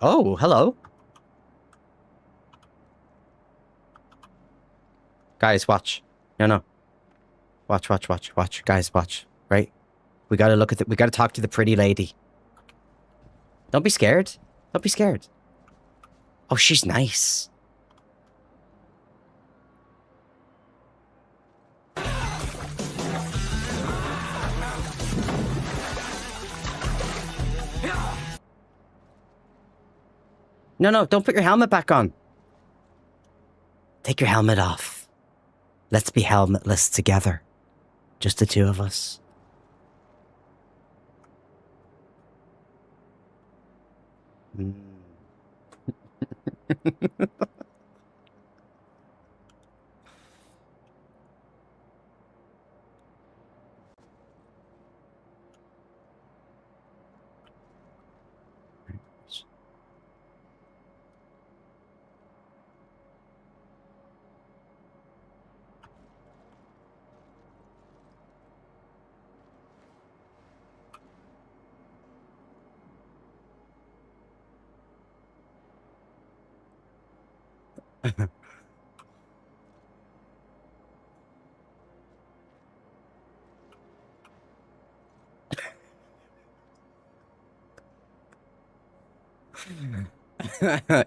Oh, hello. Guys, watch. No. Watch. Guys, watch. Right? We gotta look at we gotta talk to the pretty lady. Don't be scared. Don't be scared. Oh, she's nice. No, no, don't put your helmet back on. Take your helmet off. Let's be helmetless together. Just the two of us. Mm.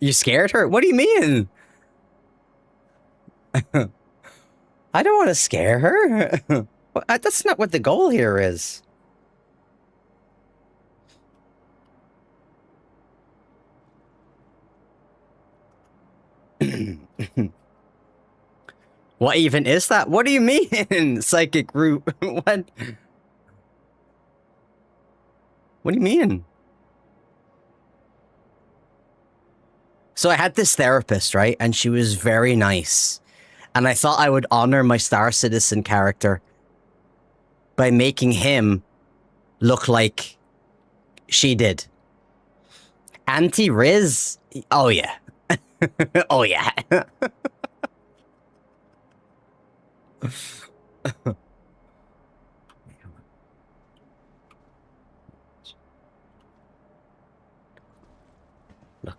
You scared her? What do you mean? I don't want to scare her. That's not what the goal here is. What even is that? What do you mean, psychic root? What? What do you mean? So I had this therapist, right? And she was very nice. And I thought I would honor my Star Citizen character by making him look like she did. Auntie Riz? Oh, yeah. Oh, yeah. Look.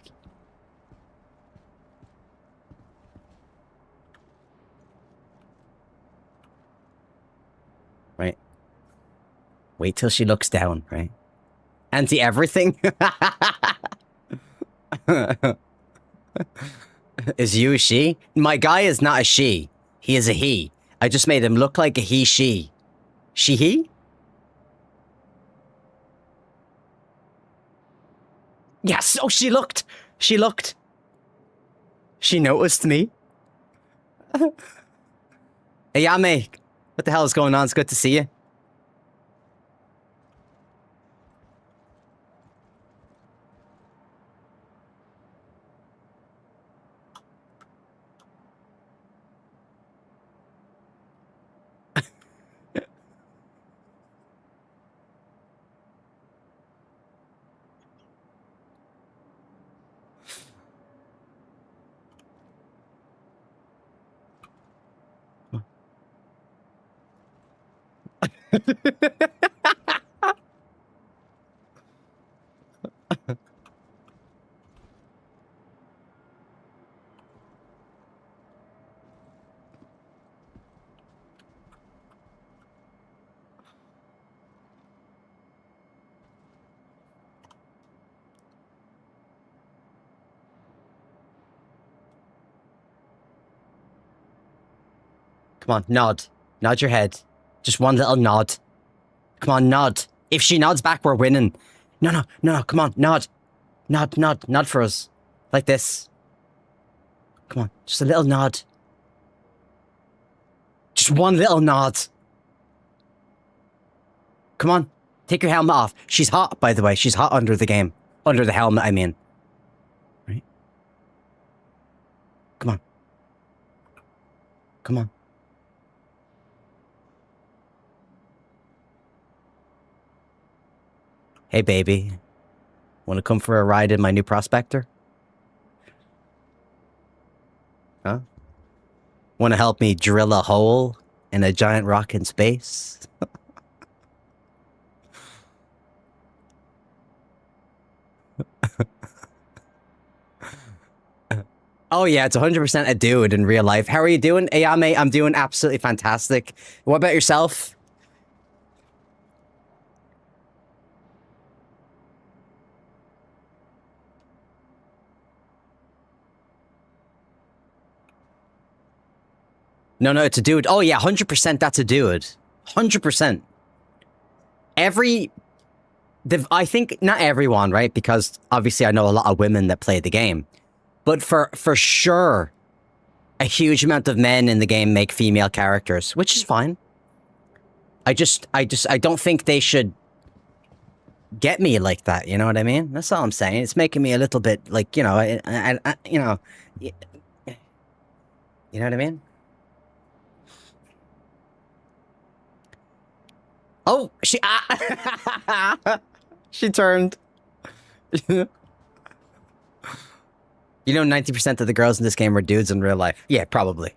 Right. Wait till she looks down, right? Auntie everything? Is you a she? My guy is not a she. He is a he. I just made him look like a he, she. She, he? Yes! Oh, she looked! She looked! She noticed me. Hey, Yame. What the hell is going on? It's good to see you. Come on, nod. Nod your head. Just one little nod. Come on, nod. If she nods back, we're winning. No, no, no, no, come on, nod. Nod, nod, nod for us. Like this. Come on, just a little nod. Just one little nod. Come on, take your helmet off. She's hot, by the way. She's hot under the game. Under the helmet, I mean. Right? Come on. Come on. Hey, baby. Want to come for a ride in my new Prospector? Huh? Want to help me drill a hole in a giant rock in space? Oh yeah, it's 100% a dude in real life. How are you doing, Ayame? I'm doing absolutely fantastic. What about yourself? No, no, it's a dude. Oh yeah, 100% that's a dude. 100%. I think not everyone, right? Because obviously I know a lot of women that play the game, but for sure, a huge amount of men in the game make female characters, which is fine. I don't think they should get me like that. You know what I mean? That's all I'm saying. It's making me a little bit like, you know, you know, you know what I mean? Oh, she turned. You know, 90% of the girls in this game are dudes in real life. Yeah, probably.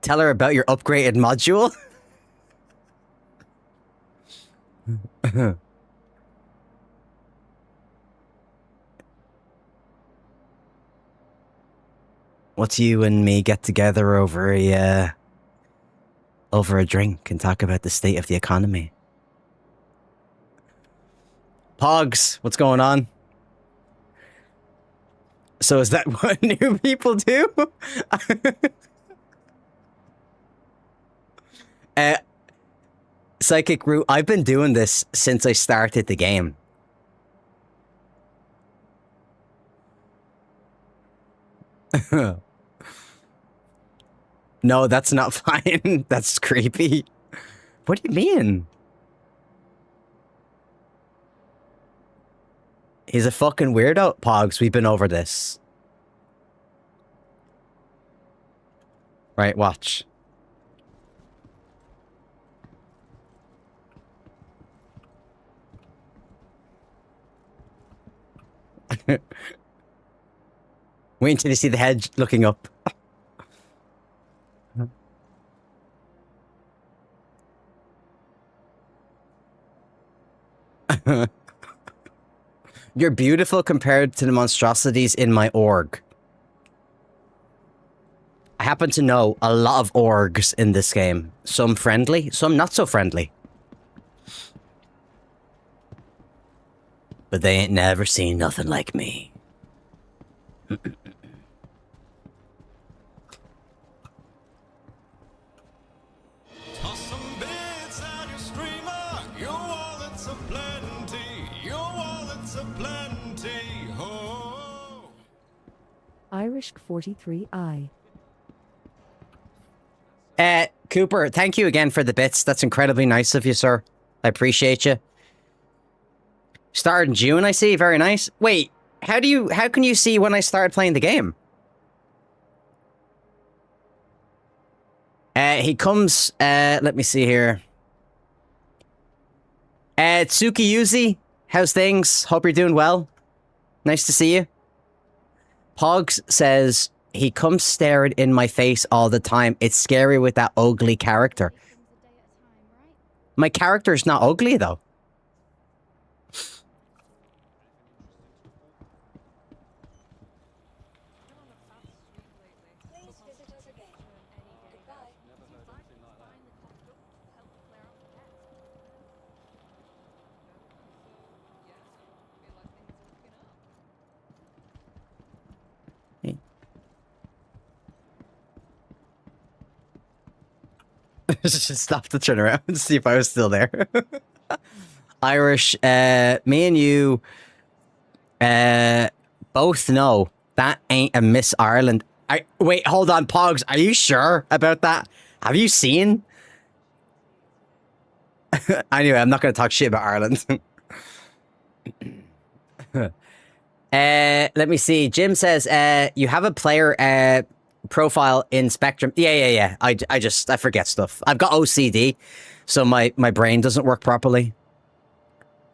Tell her about your upgraded module. What's you and me get together over a drink and talk about the state of the economy? Pogs, what's going on? So is that what new people do? Psychic Root, I've been doing this since I started the game. No, that's not fine. That's creepy. What do you mean? He's a fucking weirdo. Pogs, we've been over this. Right, watch. Wait until you see the head looking up. You're beautiful compared to the monstrosities in my org. I happen to know a lot of orgs in this game. Some friendly, some not so friendly. But they ain't never seen nothing like me. Toss some bits at your streamer. Your wallet's a plenty. Your wallet's a plenty. Ho! Irish 43I. Cooper, thank you again for the bits. That's incredibly nice of you, sir. I appreciate you. Started in June, I see. Very nice. Wait, how can you see when I started playing the game? He comes, let me see here. Tsuki Yuzi, how's things? Hope you're doing well. Nice to see you. Pogs says, he comes staring in my face all the time. It's scary with that ugly character. My character's not ugly, though. Please visit us again. Goodbye. Just stop to turn around and see if I was still there. Irish, me and you both know that ain't a Miss Ireland. Wait, hold on, Pogs. Are you sure about that? Have you seen? Anyway, I'm not going to talk shit about Ireland. Let me see. Jim says, you have a player profile in Spectrum. Yeah. I forget stuff. I've got OCD, so my brain doesn't work properly.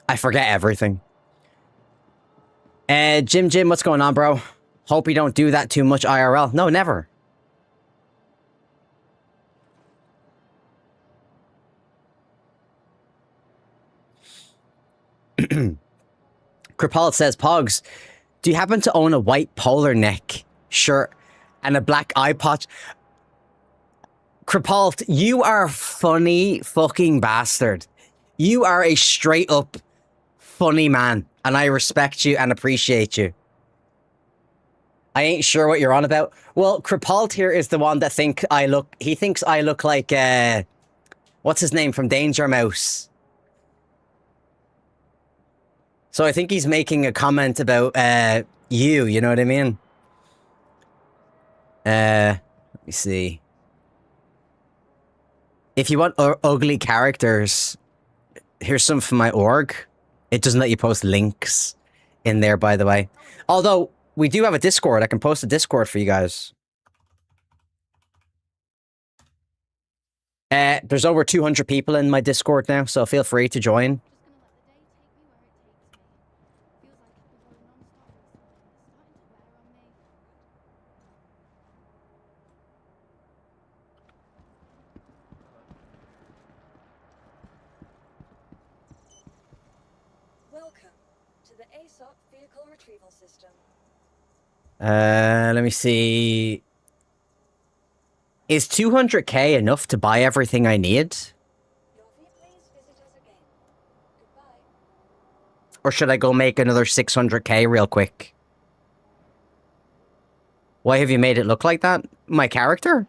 I forget everything. Jim, what's going on, bro? Hope you don't do that too much IRL. No, never. Kripal says, Pogs, do you happen to own a white polar neck shirt and a black eye patch? Kripal, you are a funny fucking bastard. You are a straight up funny man, and I respect you and appreciate you. I ain't sure what you're on about. Well, Kripal here is the one that thinks I look like, what's his name from Danger Mouse? So I think he's making a comment about you know what I mean? Let me see. If you want ugly characters, here's some from my org. It doesn't let you post links in there, by the way. Although, we do have a Discord. I can post a Discord for you guys. There's over 200 people in my Discord now, so feel free to join. Welcome to the ASOP Vehicle Retrieval System. Let me see. Is 200k enough to buy everything I need? Please visit us again. Goodbye. Or should I go make another 600k real quick? Why have you made it look like that? My character?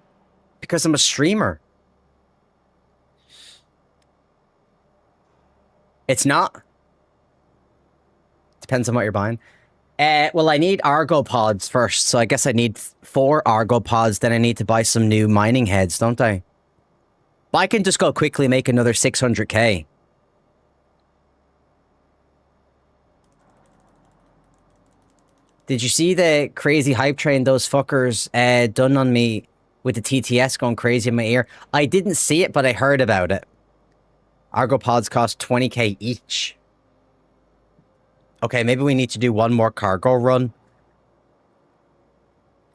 Because I'm a streamer. It's not. Depends on what you're buying. Well, I need Argo pods first, so I guess I need 4 Argo pods, then I need to buy some new mining heads, don't I? But I can just go quickly make another 600k. Did you see the crazy hype train those fuckers done on me with the TTS going crazy in my ear? I didn't see it, but I heard about it. Argo pods cost 20k each. Okay, maybe we need to do one more cargo run.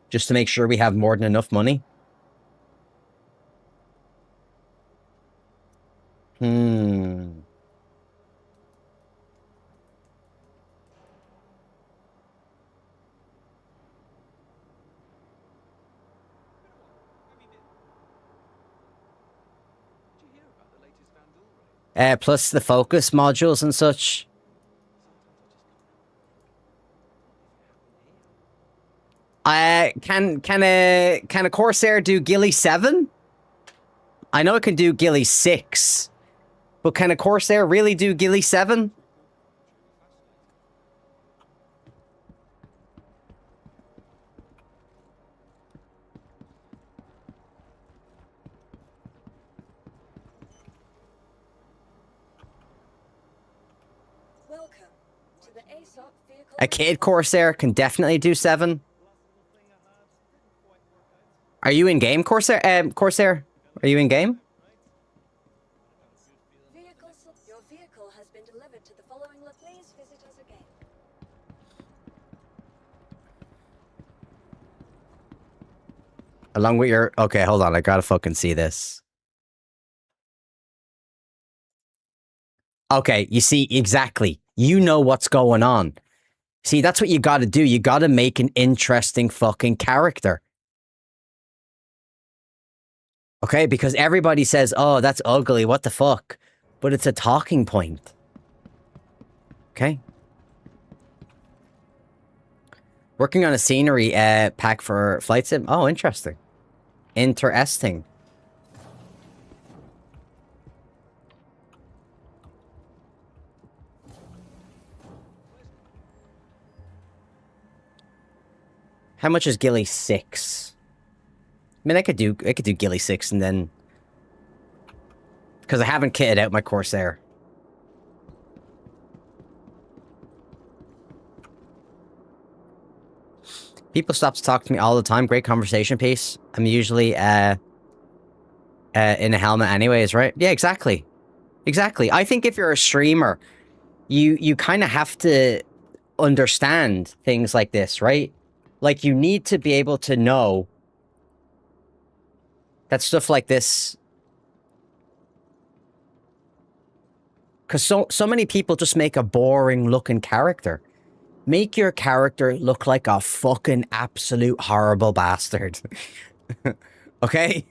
Just to make sure we have more than enough money. Plus the focus modules and such. Can a Corsair do Ghillie 7? I know it can do Ghillie 6. But can a Corsair really do Ghillie 7? Welcome to the ASOP Vehicle. A Kid Corsair can definitely do 7. Are you in game, Corsair? Corsair, are you in game? Your vehicle has been delivered to the following. Please visit us again. Along with your... Okay, hold on. I gotta fucking see this. Okay, you see, exactly. You know what's going on. See, that's what you gotta do. You gotta make an interesting fucking character. Okay, because everybody says, oh, that's ugly, what the fuck? But it's a talking point. Okay. Working on a scenery pack for Flight Sim. Oh, interesting. Interesting. How much is Ghillie 6? I mean, I could do Ghillie 6 and then... Because I haven't kitted out my Corsair. People stop to talk to me all the time. Great conversation piece. I'm usually in a helmet anyways, right? Yeah, exactly. Exactly. I think if you're a streamer, you kind of have to understand things like this, right? Like, you need to be able to know that stuff like this... Because so many people just make a boring-looking character. Make your character look like a fucking absolute horrible bastard. Okay?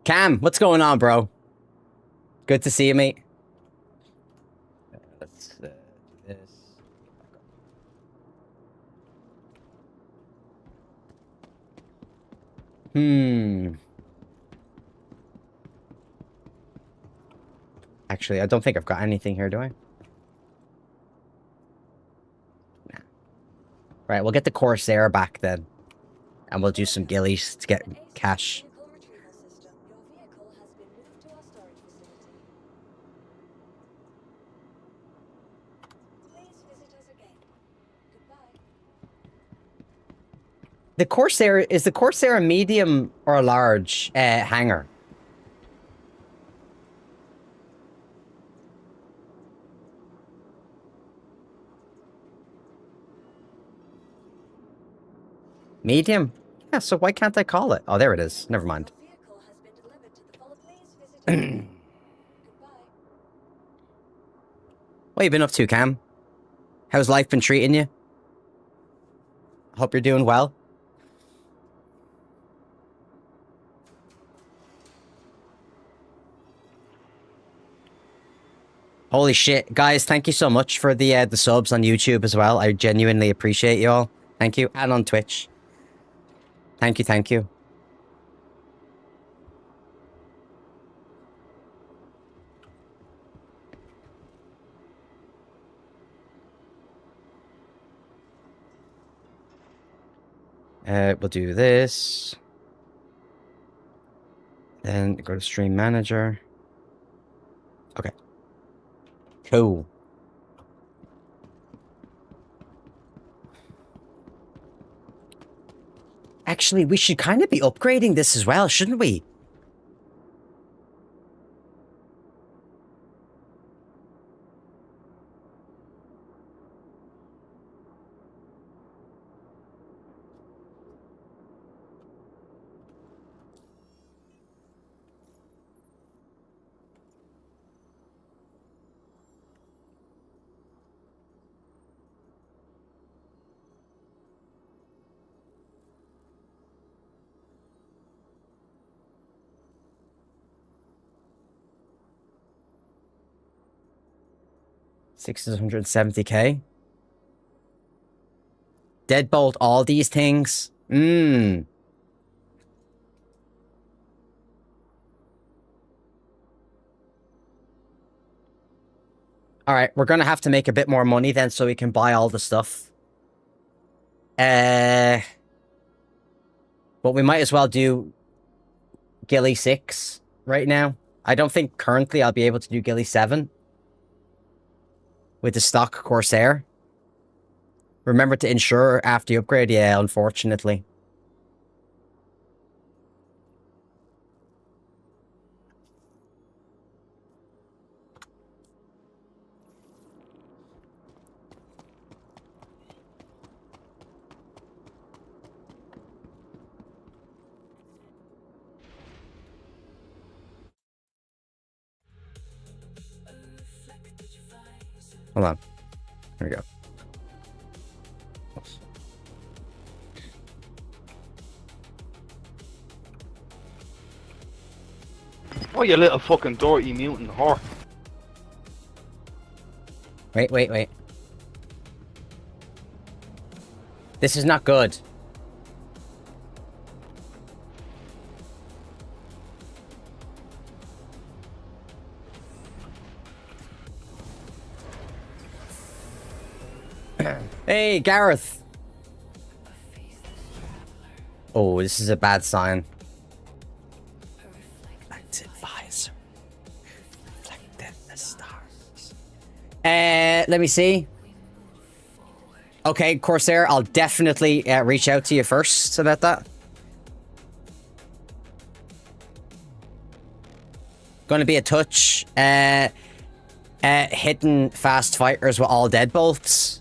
Cam, what's going on, bro? Good to see you, mate. do this. Actually, I don't think I've got anything here, do I? Nah. Right, we'll get the Corsair back then. And we'll do some gillies to get cash. Vehicle retrieval system. Your vehicle has been moved to our storage facility. Please visit us again. Goodbye. The Corsair, is the Corsair a medium or a large hangar? Medium? Yeah, so why can't I call it? Oh, there it is. Never mind. Your vehicle has been delivered to the follow. Please visit us again. Goodbye. What you been up to, Cam? How's life been treating you? Hope you're doing well. Holy shit. Guys, thank you so much for the subs on YouTube as well. I genuinely appreciate you all. Thank you. And on Twitch. Thank you, thank you. We'll do this. Then go to Stream Manager. Okay. Cool. Actually, we should kind of be upgrading this as well, shouldn't we? $670K. Deadbolt all these things. Alright, we're gonna have to make a bit more money then so we can buy all the stuff. But we might as well do Ghillie 6 right now. I don't think currently I'll be able to do Ghillie 7. With the stock Corsair. Remember to insure after you upgrade? Yeah, unfortunately. Hold on. There we go. Oh, you little fucking dirty mutant whore. Wait, wait, wait. This is not good. Hey, Gareth. Oh, this is a bad sign. Reflected visor. Reflected the stars. Let me see. Okay, Corsair, I'll definitely reach out to you first about that. Gonna be a touch. Hitting fast fighters with all deadbolts.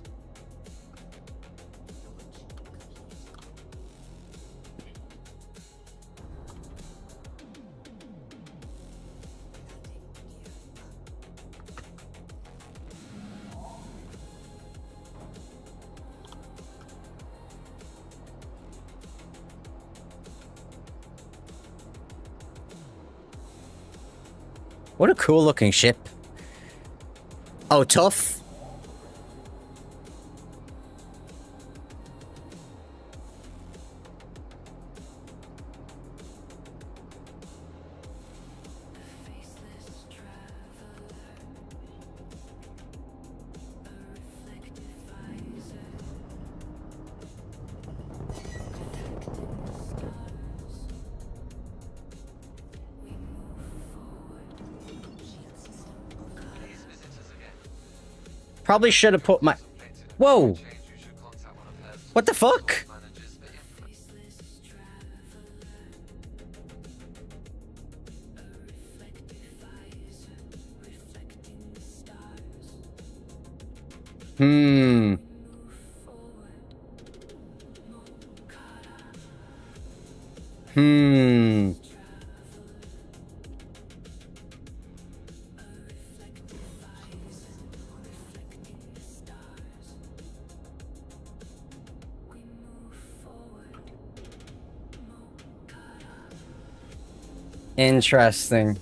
What a cool looking ship. Oh, tough. Probably should have put my... Whoa! What the fuck? Hmm. Hmm. Interesting.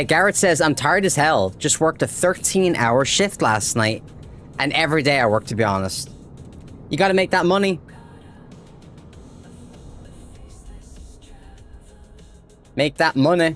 Garrett says, I'm tired as hell. Just worked a 13-hour shift last night. And every day I work, to be honest. You gotta make that money. Make that money.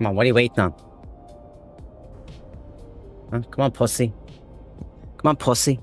Come on, what are you waiting on? Huh? Come on, pussy. Come on, pussy.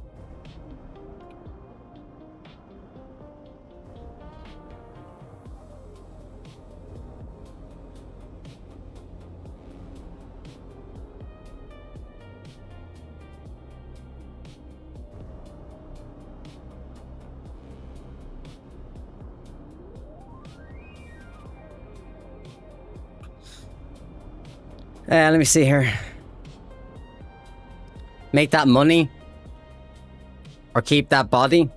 Let me see here. Make that money? Or keep that body?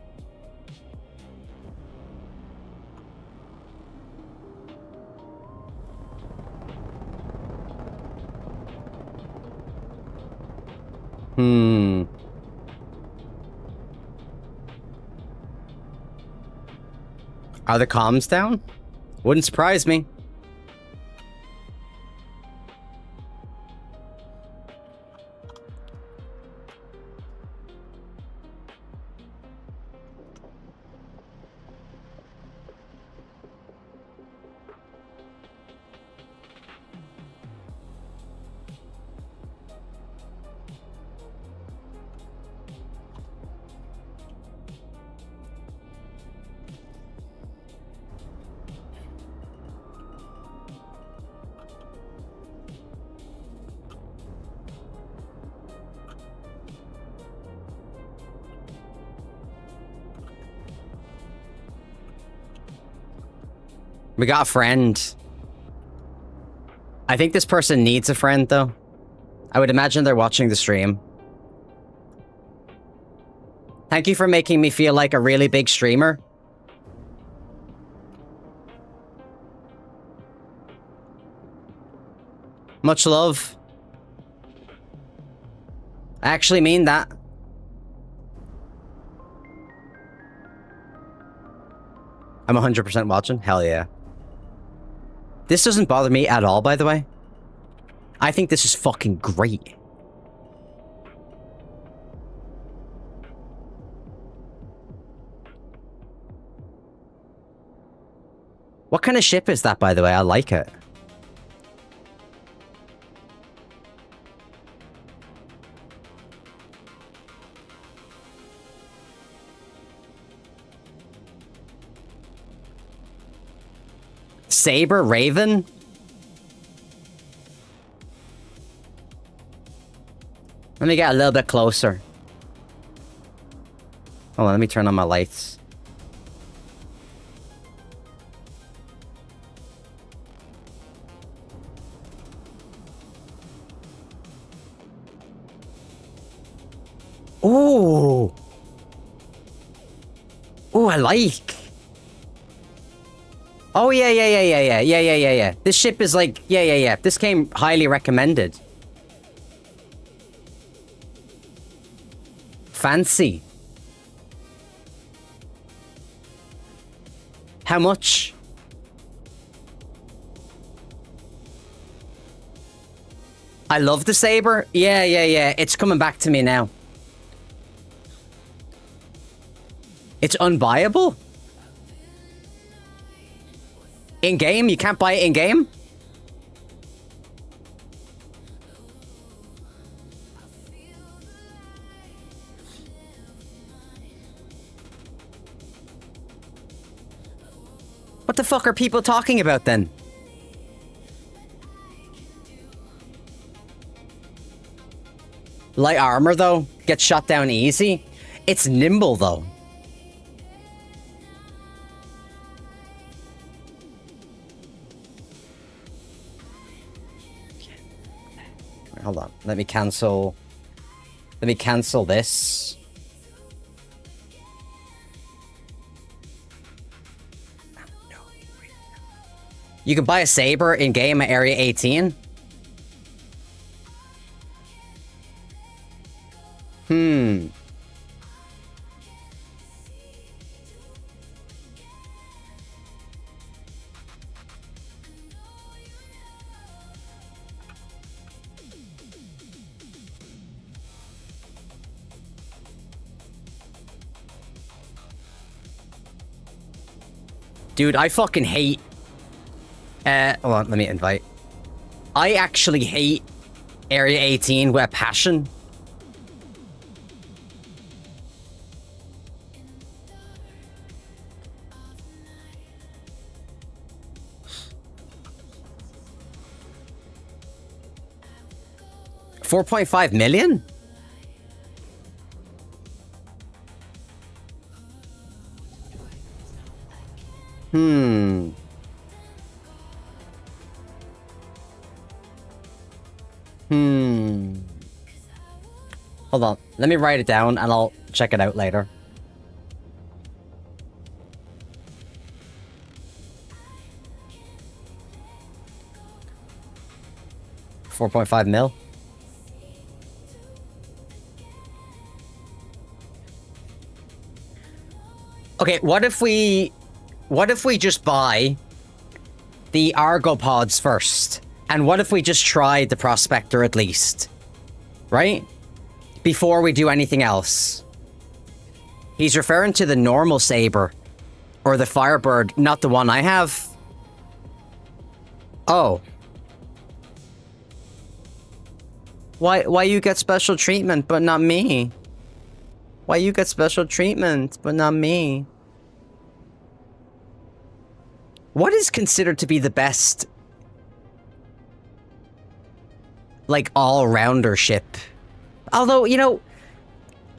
Are the comms down? Wouldn't surprise me. We got a friend. I think this person needs a friend, though. I would imagine they're watching the stream. Thank you for making me feel like a really big streamer. Much love. I actually mean that. I'm 100% watching? Hell yeah. This doesn't bother me at all, by the way. I think this is fucking great. What kind of ship is that, by the way? I like it. Saber Raven? Let me get a little bit closer. Hold on, let me turn on my lights. Ooh. Ooh, I like. Oh, yeah. This ship is like, yeah. This came highly recommended. Fancy. How much? I love the Saber. Yeah. It's coming back to me now. It's unbuyable? In-game? You can't buy it in-game? What the fuck are people talking about then? Light armor though? Gets shot down easy? It's nimble though. Hold on. Let me cancel this. You can buy a Saber in game at Area 18. Dude, I fucking hate... hold on, let me invite. I actually hate Area 18 with a passion. $4.5 million? Hold on. Let me write it down and I'll check it out later. $4.5 mil. Okay, what if we just buy the Argopods first? And what if we just try the Prospector at least? Right? Before we do anything else. He's referring to the normal Saber. Or the Firebird, not the one I have. Oh. Why you get special treatment, but not me? Why you get special treatment, but not me? What is considered to be the best, like, all-rounder ship? Although, you know,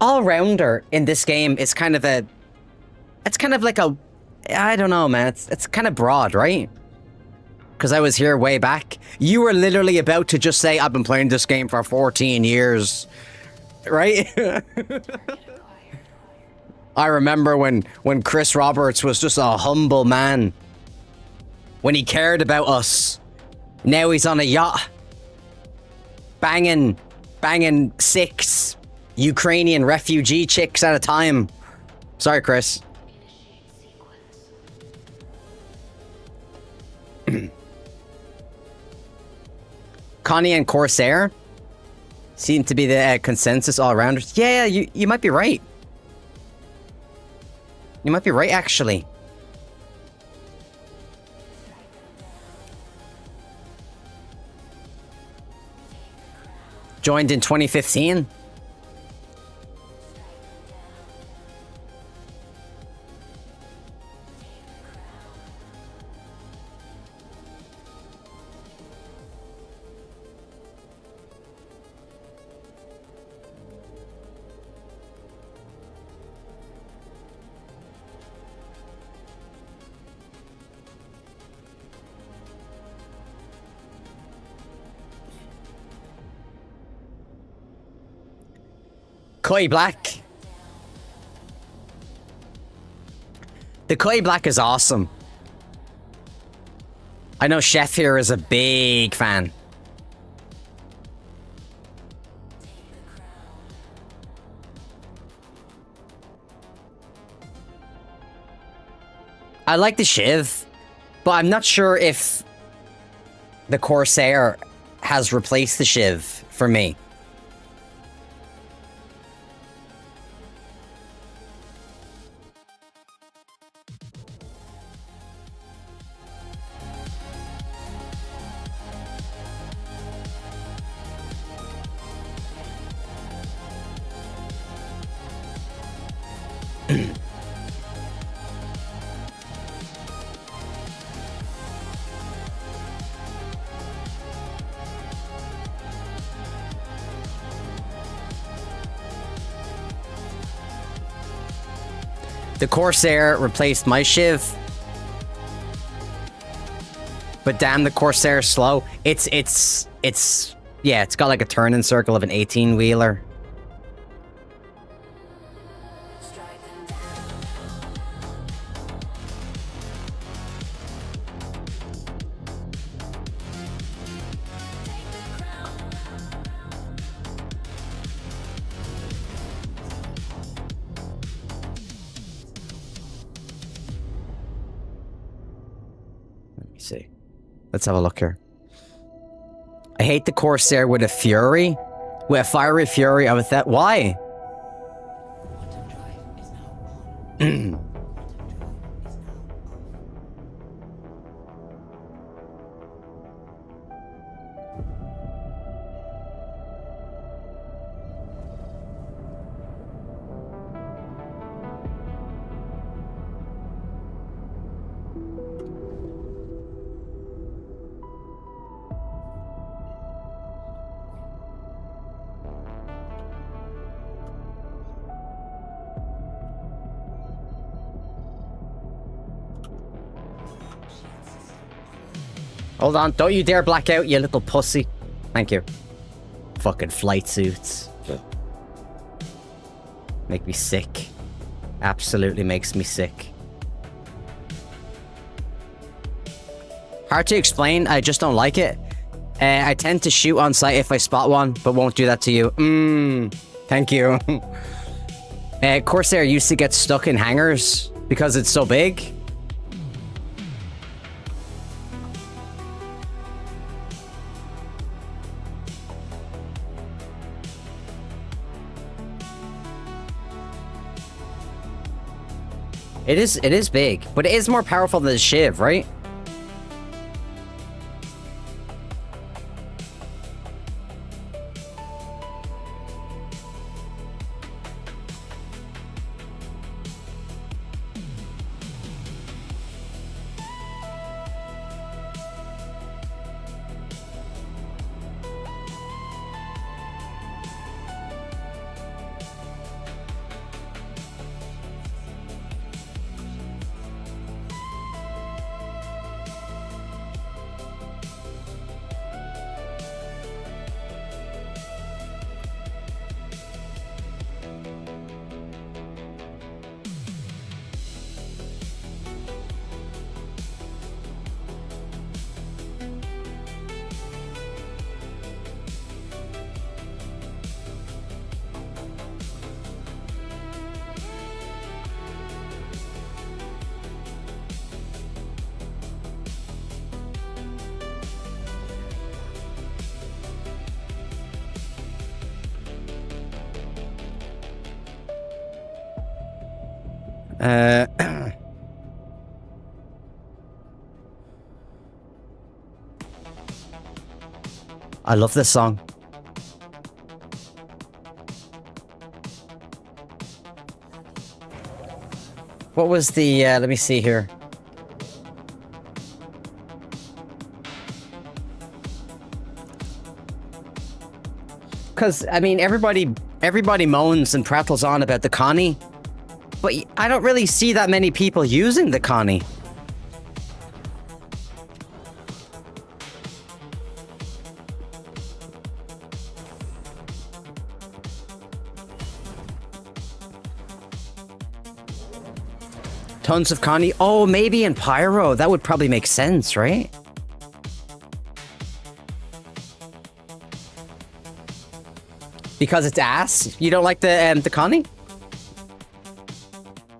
all-rounder in this game is kind of a... It's kind of like a... I don't know, man. It's kind of broad, right? Because I was here way back. You were literally about to just say, I've been playing this game for 14 years. Right? I remember when Chris Roberts was just a humble man. When he cared about us. Now he's on a yacht. Banging 6 Ukrainian refugee chicks at a time. Sorry, Chris. Connie and Corsair seem to be the consensus all-rounders. Yeah, you might be right. You might be right, actually. Joined in 2015. Koi Black. The Koi Black is awesome. I know Chef here is a big fan. I like the Shiv, but I'm not sure if the Corsair has replaced the Shiv for me. The Corsair replaced my Shiv. But damn, the Corsair's slow. It's yeah, it's got like a turning circle of an 18-wheeler. See. Let's have a look here. I hate the Corsair with a Fury. With a fiery Fury with that. Why? Hold on, don't you dare black out, you little pussy. Thank you. Fucking flight suits. Make me sick. Absolutely makes me sick. Hard to explain, I just don't like it. I tend to shoot on sight if I spot one, but won't do that to you. Thank you. Corsair used to get stuck in hangars because it's so big. It is big, but it is more powerful than the Shiv, right? I love this song. What was the, let me see here. Because, I mean, everybody moans and prattles on about the Connie, but I don't really see that many people using the Connie. Tons of Connie. Oh, maybe in Pyro. That would probably make sense, right? Because it's ass? You don't like the Connie?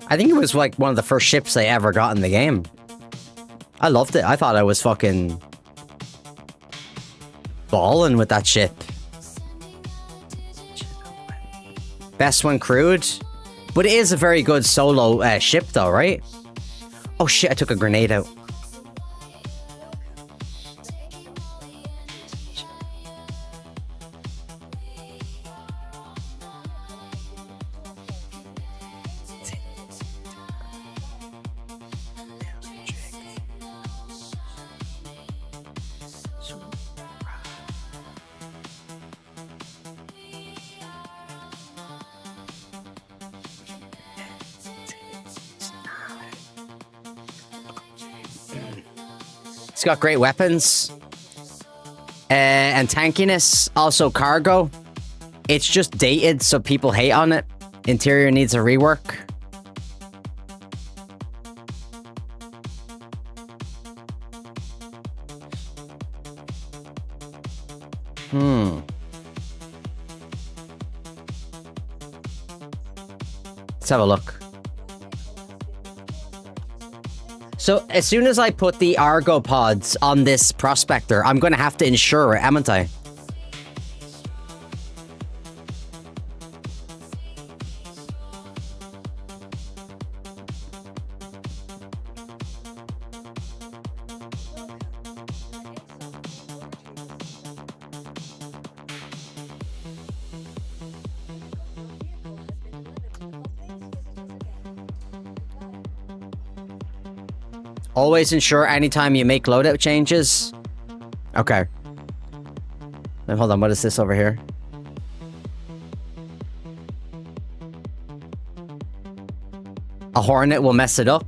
I think it was like one of the first ships I ever got in the game. I loved it. I thought I was fucking balling with that ship. Best one crewed. But it is a very good solo ship though, right? Oh shit, I took a grenade out. It's got great weapons. And tankiness. Also cargo. It's just dated, so people hate on it. Interior needs a rework. Let's have a look. So, as soon as I put the Argo pods on this Prospector, I'm going to have to insure it, haven't I? Always ensure anytime you make loadout changes. Okay. Then hold on, what is this over here? A Hornet will mess it up.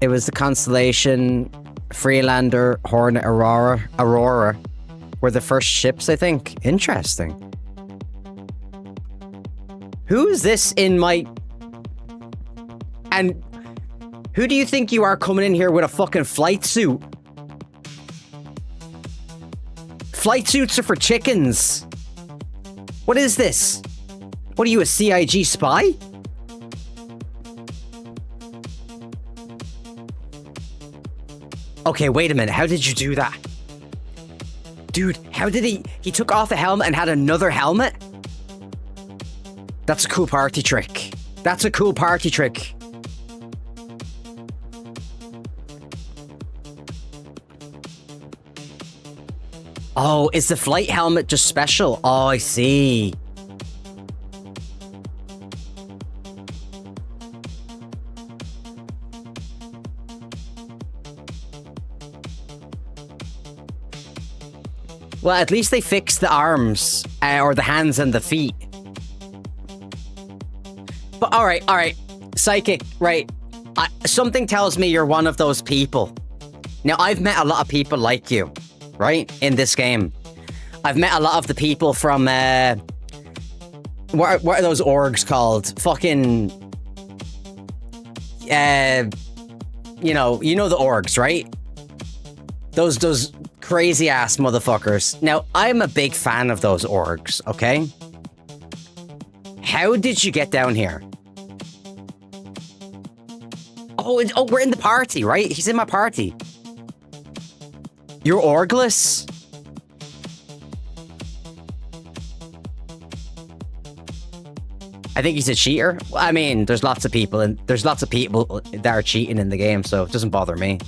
It was the Constellation, Freelander, Hornet, Aurora were the first ships, I think. Interesting. Who is this in my... And who do you think you are coming in here with a fucking flight suit? Flight suits are for chickens. What is this? What are you, a CIG spy? Okay, wait a minute. How did you do that? Dude, how did he... He took off the helmet and had another helmet? That's a cool party trick. That's a cool party trick. Oh, is the flight helmet just special? Oh, I see. Well, at least they fixed the arms, or the hands and the feet. But all right, Psychic, right? Something tells me you're one of those people. Now, I've met a lot of people like you, right? In this game. I've met a lot of the people from, what are those orgs called? Fucking, you know the orgs, right? Those crazy ass motherfuckers. Now, I'm a big fan of those orgs, okay? How did you get down here? Oh, we're in the party, right? He's in my party. You're orgless? I think he's a cheater. Well, I mean, there's lots of people that are cheating in the game, so it doesn't bother me.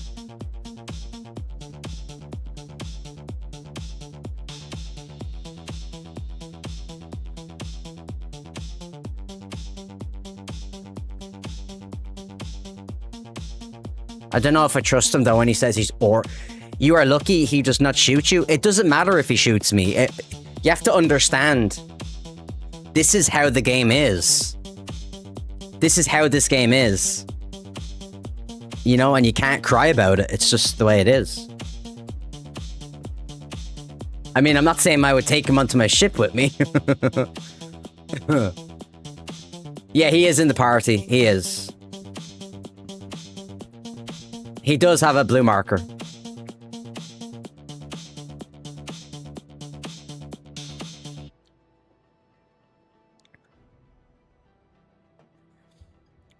I don't know if I trust him though when he says you are lucky he does not shoot you. It doesn't matter if he shoots me. You have to understand. This is how the game is. This is how this game is. You know, and you can't cry about it. It's just the way it is. I mean, I'm not saying I would take him onto my ship with me. Yeah, he is in the party. He is. He does have a blue marker.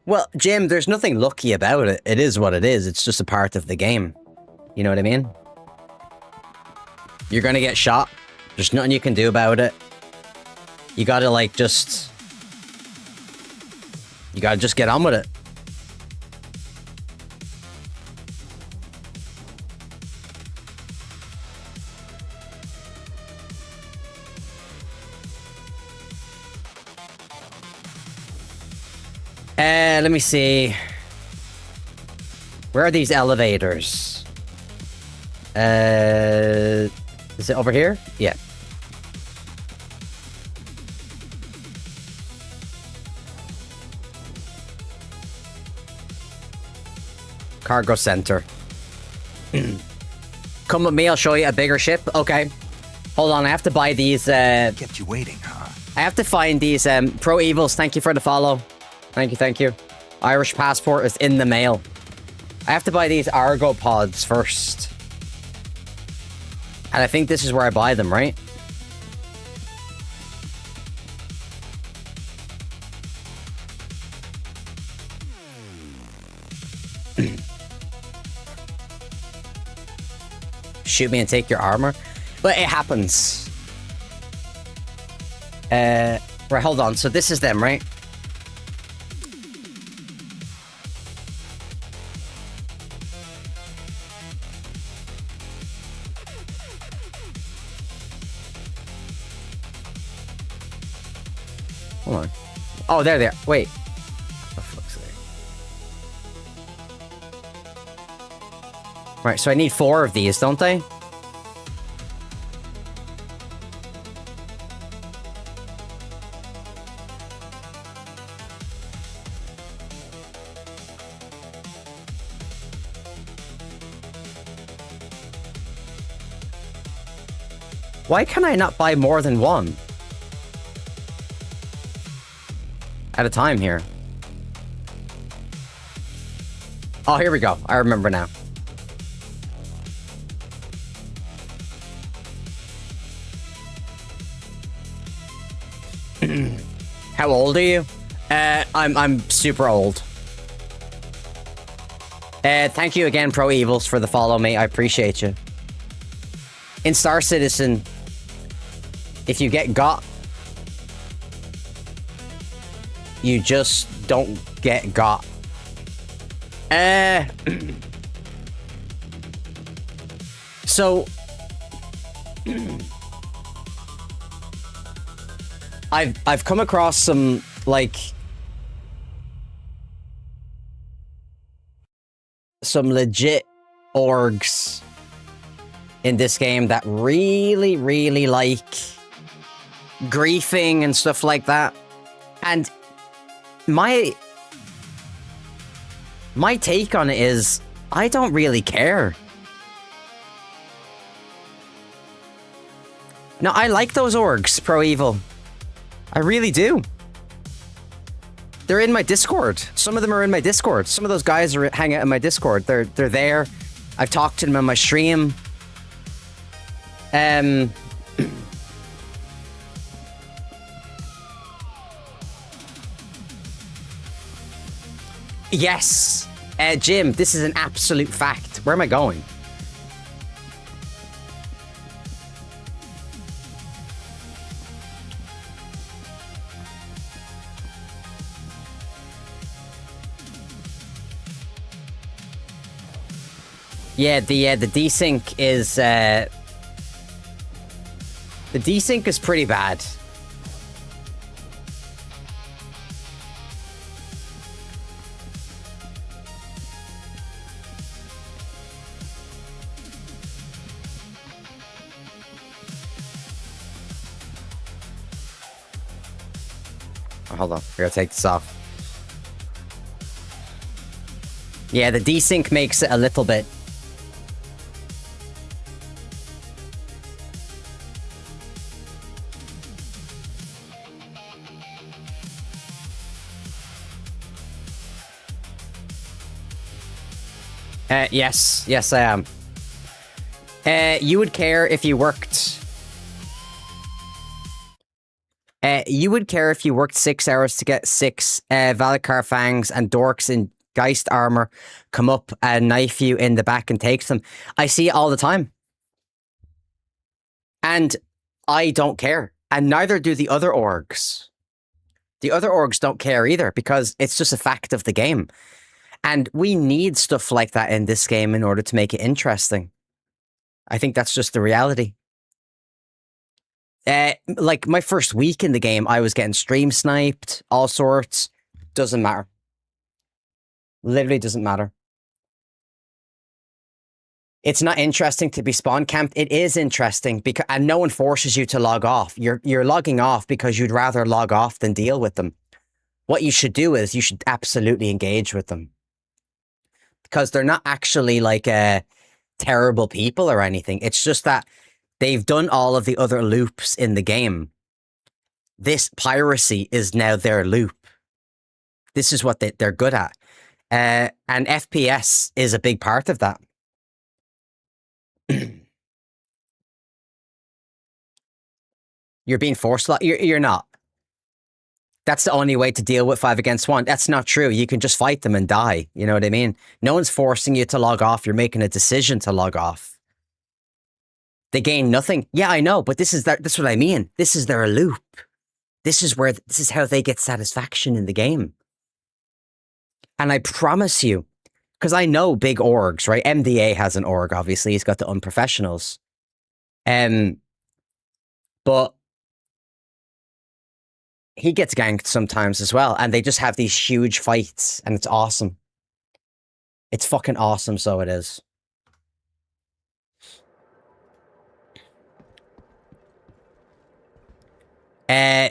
Well, Jim, there's nothing lucky about it. It is what it is. It's just a part of the game. You know what I mean? You're gonna get shot. There's nothing you can do about it. You gotta, like, just... You gotta just get on with it. Let me see. Where are these elevators? Is it over here? Yeah. Cargo center. Come with me, I'll show you a bigger ship. Okay. Hold on, I have to buy these, Kept you waiting, huh? I have to find these, Pro Evils, thank you for the follow. Thank you, thank you. Irish passport is in the mail. I have to buy these Argo pods first. And I think this is where I buy them, right? Shoot me and take your armor. But it happens. Right, hold on. So this is them, right? Hold on. Oh, there they are. Wait. Oh, fuck's sake. Right, so I need 4 of these, don't I? Why can I not buy more than 1? At a time here. Oh, here we go. I remember now. How old are you? I'm super old. Thank you again, Pro Evils, for the follow, mate. I appreciate you. In Star Citizen, if you get got, you just don't get got. So I've come across some, like, some legit orgs in this game that really, really like griefing and stuff like that. And my take on it is, I don't really care. No, I like those orgs, Pro Evil. I really do. They're in my Discord. Some of them are in my Discord. Some of those guys are hang out in my Discord. They're there. I've talked to them on my stream. Yes. Jim, this is an absolute fact. Where am I going? Yeah, the desync is the desync is pretty bad. Oh, hold on. We're gonna take this off. Yeah, the desync makes it a little bit. Yes. Yes, I am. You would care if you worked... you would care if you worked 6 hours to get 6 Valakar fangs and dorks in Geist armor come up and knife you in the back and takes them. I see it all the time. And I don't care. And neither do the other orgs. The other orgs don't care either because it's just a fact of the game. And we need stuff like that in this game in order to make it interesting. I think that's just the reality. Like my first week in the game, I was getting stream sniped, all sorts. Doesn't matter. Literally doesn't matter. It's not interesting to be spawn camped. It is interesting because, and no one forces you to log off. You're logging off because you'd rather log off than deal with them. What you should do is you should absolutely engage with them. Because they're not actually like terrible people or anything. It's just that they've done all of the other loops in the game. This piracy is now their loop. This is what they're good at. And FPS is a big part of that. You're being forced. You're not. That's the only way to deal with 5 against 1. That's not true. You can just fight them and die. You know what I mean? No one's forcing you to log off. You're making a decision to log off. They gain nothing. Yeah, I know, but this is what I mean. This is their loop. This is how they get satisfaction in the game. And I promise you, because I know big orgs, right? MDA has an org, obviously. He's got the unprofessionals. But he gets ganked sometimes as well. And they just have these huge fights. And it's awesome. It's fucking awesome, so it is.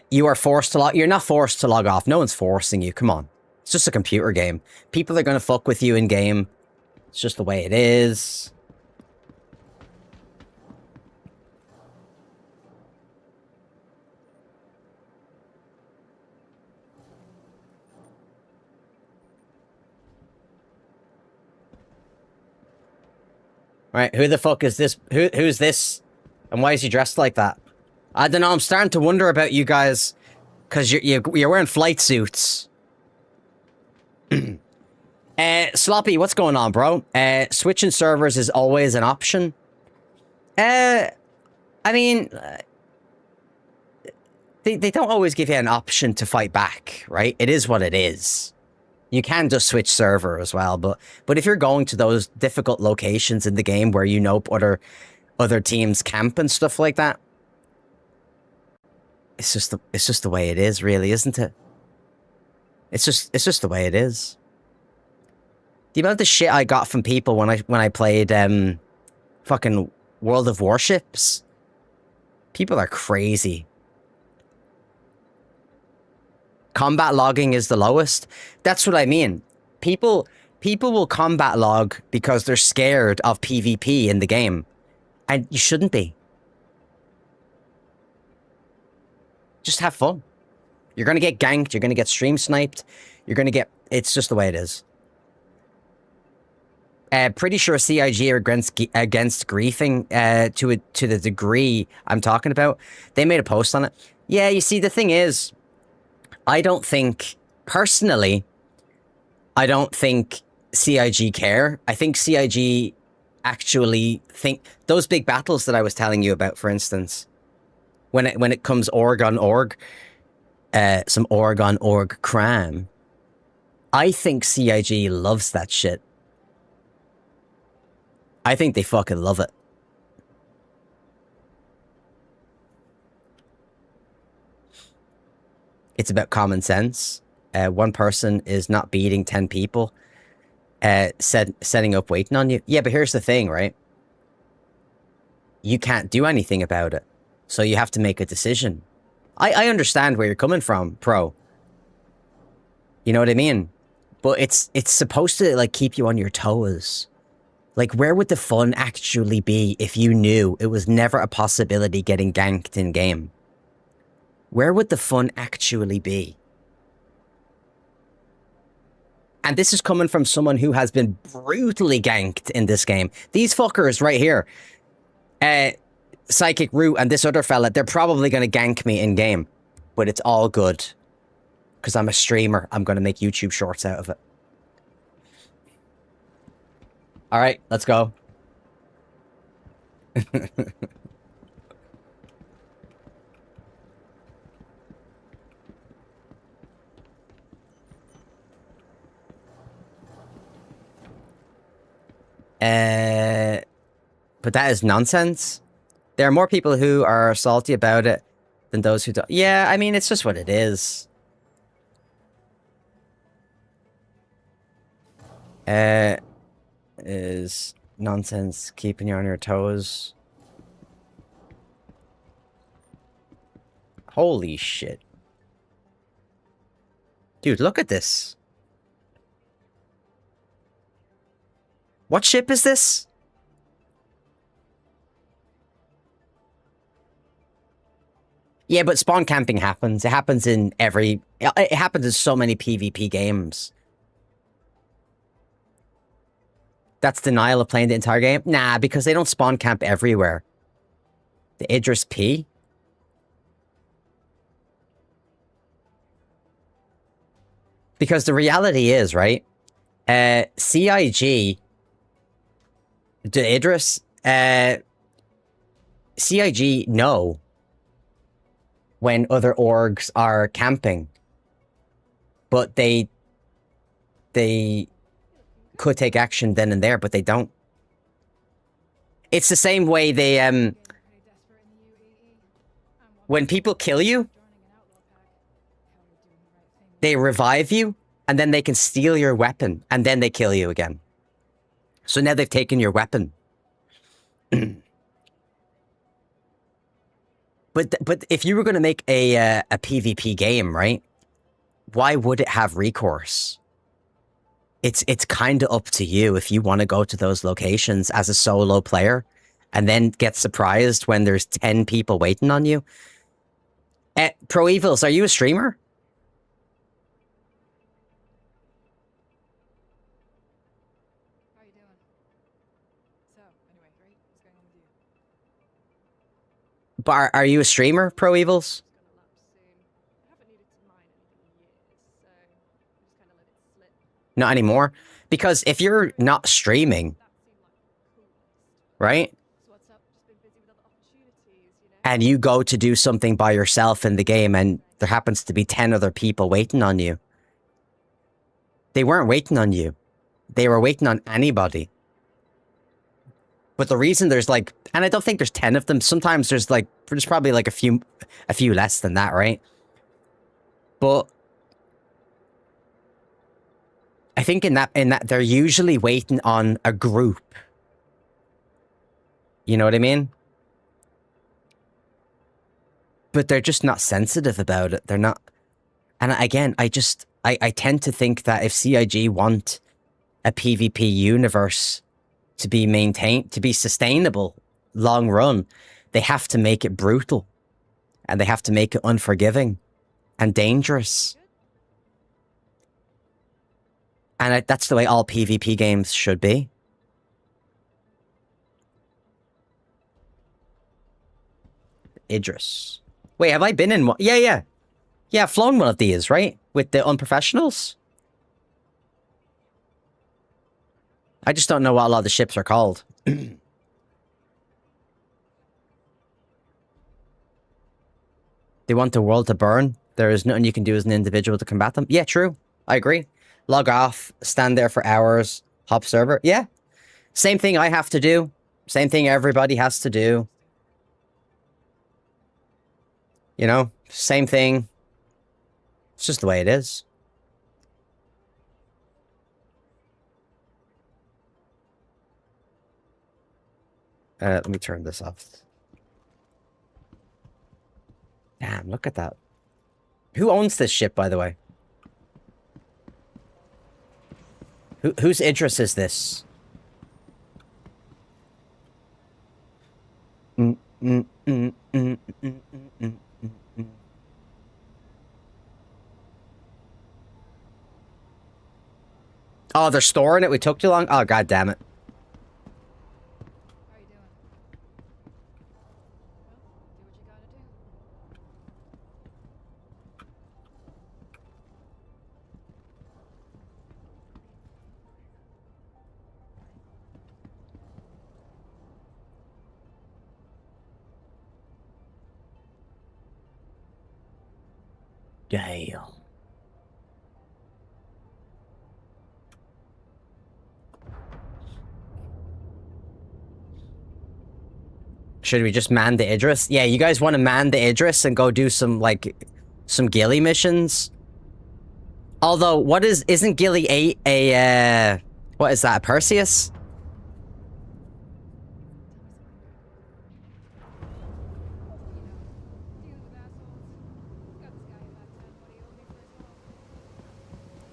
You are forced to log... You're not forced to log off. No one's forcing you. Come on. It's just a computer game. People are going to fuck with you in game. It's just the way it is. Right, who the fuck is this? Who's this? And why is he dressed like that? I don't know, I'm starting to wonder about you guys. Because you're wearing flight suits. Sloppy, what's going on, bro? Switching servers is always an option. I mean... They don't always give you an option to fight back, right? It is what it is. You can just switch server as well, but if you're going to those difficult locations in the game where you know other teams camp and stuff like that, it's just the way it is, really, isn't it? It's just the way it is. The amount of shit I got from people when I played fucking World of Warships, people are crazy. Combat logging is the lowest. That's what I mean. People will combat log because they're scared of PvP in the game. And you shouldn't be. Just have fun. You're going to get ganked. You're going to get stream sniped. You're going to get... It's just the way it is. Pretty sure CIG are against griefing to the degree I'm talking about. They made a post on it. Yeah, you see, the thing is... I don't think, personally, I don't think CIG care. I think CIG actually think those big battles that I was telling you about, for instance, when it comes org on org, some org on org crime, I think CIG loves that shit. I think they fucking love it. It's about common sense. One person is not beating 10 people, setting up waiting on you. Yeah, but here's the thing, right? You can't do anything about it. So you have to make a decision. I understand where you're coming from, Pro. You know what I mean? But it's supposed to like keep you on your toes. Like, where would the fun actually be if you knew it was never a possibility getting ganked in game? Where would the fun actually be? And this is coming from someone who has been brutally ganked in this game. These fuckers right here, Psychic Root and this other fella, they're probably going to gank me in game. But it's all good. Because I'm a streamer. I'm going to make YouTube shorts out of it. Alright, let's go. But that is nonsense. There are more people who are salty about it than those who don't. Yeah, I mean, it's just what it is. Is nonsense keeping you on your toes. Holy shit. Dude, look at this. What ship is this? Yeah, but spawn camping happens. It happens in every... It happens in so many PvP games. That's denial of playing the entire game? Nah, because they don't spawn camp everywhere. The Idris P? Because the reality is, right? CIG... The Idris... CIG know when other orgs are camping. But they could take action then and there, but they don't. It's the same way they, when people kill you, they revive you, and then they can steal your weapon, and then they kill you again. So now they've taken your weapon. But if you were going to make a PvP game, right? Why would it have recourse? It's kind of up to you if you want to go to those locations as a solo player and then get surprised when there's 10 people waiting on you. Pro Evils, are you a streamer? How are you doing? So, anyway, great. What's going on with you? But are you a streamer, Pro Evils? Not anymore. Because if you're not streaming, right? And you go to do something by yourself in the game and there happens to be 10 other people waiting on you. They weren't waiting on you. They were waiting on anybody. But the reason there's like, and I don't think there's 10 of them. Sometimes there's probably like a few less than that, right? But I think in that they're usually waiting on a group. You know what I mean? But they're just not sensitive about it. They're not. And again, I tend to think that if CIG want a PvP universe to be maintained, to be sustainable, long run, they have to make it brutal. And they have to make it unforgiving and dangerous. And that's the way all PvP games should be. Idris. Wait, have I been in one? Yeah. Yeah, I've flown one of these, right? With the unprofessionals? I just don't know what a lot of the ships are called. They want the world to burn. There is nothing you can do as an individual to combat them. Yeah, true. I agree. Log off, stand there for hours, hop server. Yeah. Same thing I have to do. Same thing everybody has to do. You know, same thing. It's just the way it is. Let me turn this off. Damn, look at that. Who owns this ship, by the way? Whose Idris is this? Mm, mm, mm, mm, mm, mm, mm, mm. Oh, they're storing it. We took too long. Oh, god damn it. How are you doing? Well, do what you gotta do. Damn. Should we just man the Idris? Yeah, you guys want to man the Idris and go do some, like, some ghillie missions? Although, isn't Ghillie 8 a, what is that, a Perseus?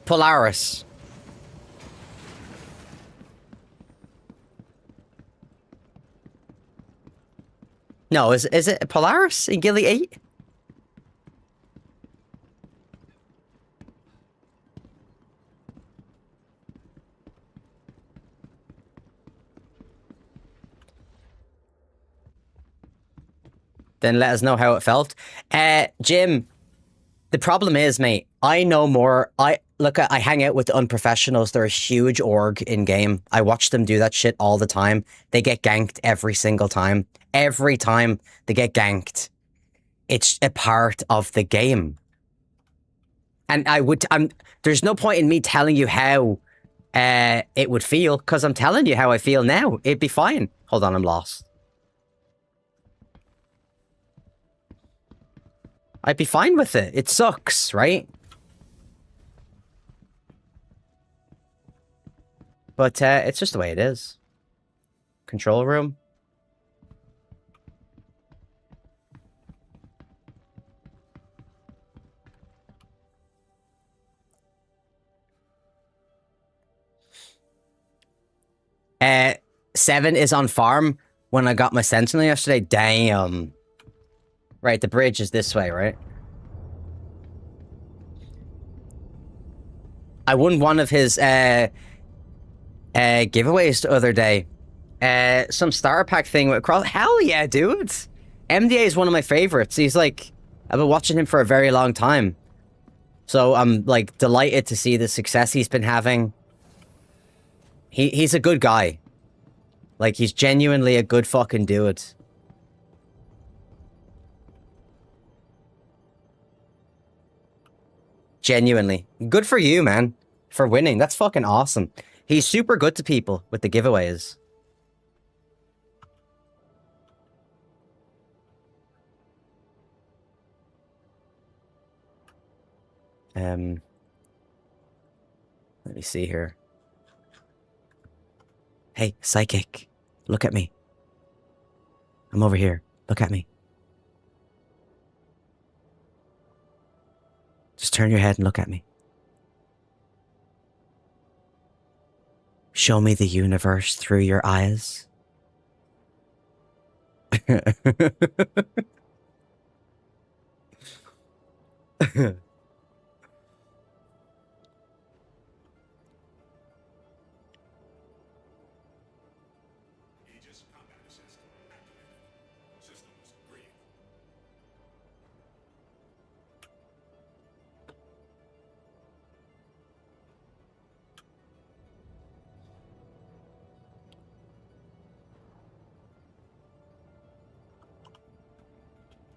Polaris. No, is it Polaris in Ghillie 8? Then let us know how it felt. Jim, the problem is, mate, I know more. I hang out with the unprofessionals. They're a huge org in game. I watch them do that shit all the time. They get ganked every single time. Every time they get ganked. It's a part of the game. And there's no point in me telling you how it would feel, because I'm telling you how I feel now. It'd be fine. Hold on, I'm lost. I'd be fine with it. It sucks, right? But it's just the way it is. Control room. Seven is on farm when I got my Sentinel yesterday. Damn. Right, the bridge is this way, right? I won one of his giveaways the other day. Some starter pack thing with Cross. Hell yeah, dude! MDA is one of my favorites. He's like, I've been watching him for a very long time. So I'm like delighted to see the success he's been having. He's a good guy. Like, he's genuinely a good fucking dude. Genuinely. Good for you, man. For winning. That's fucking awesome. He's super good to people with the giveaways. Let me see here. Hey, psychic. Look at me. I'm over here. Look at me. Just turn your head and look at me. Show me the universe through your eyes.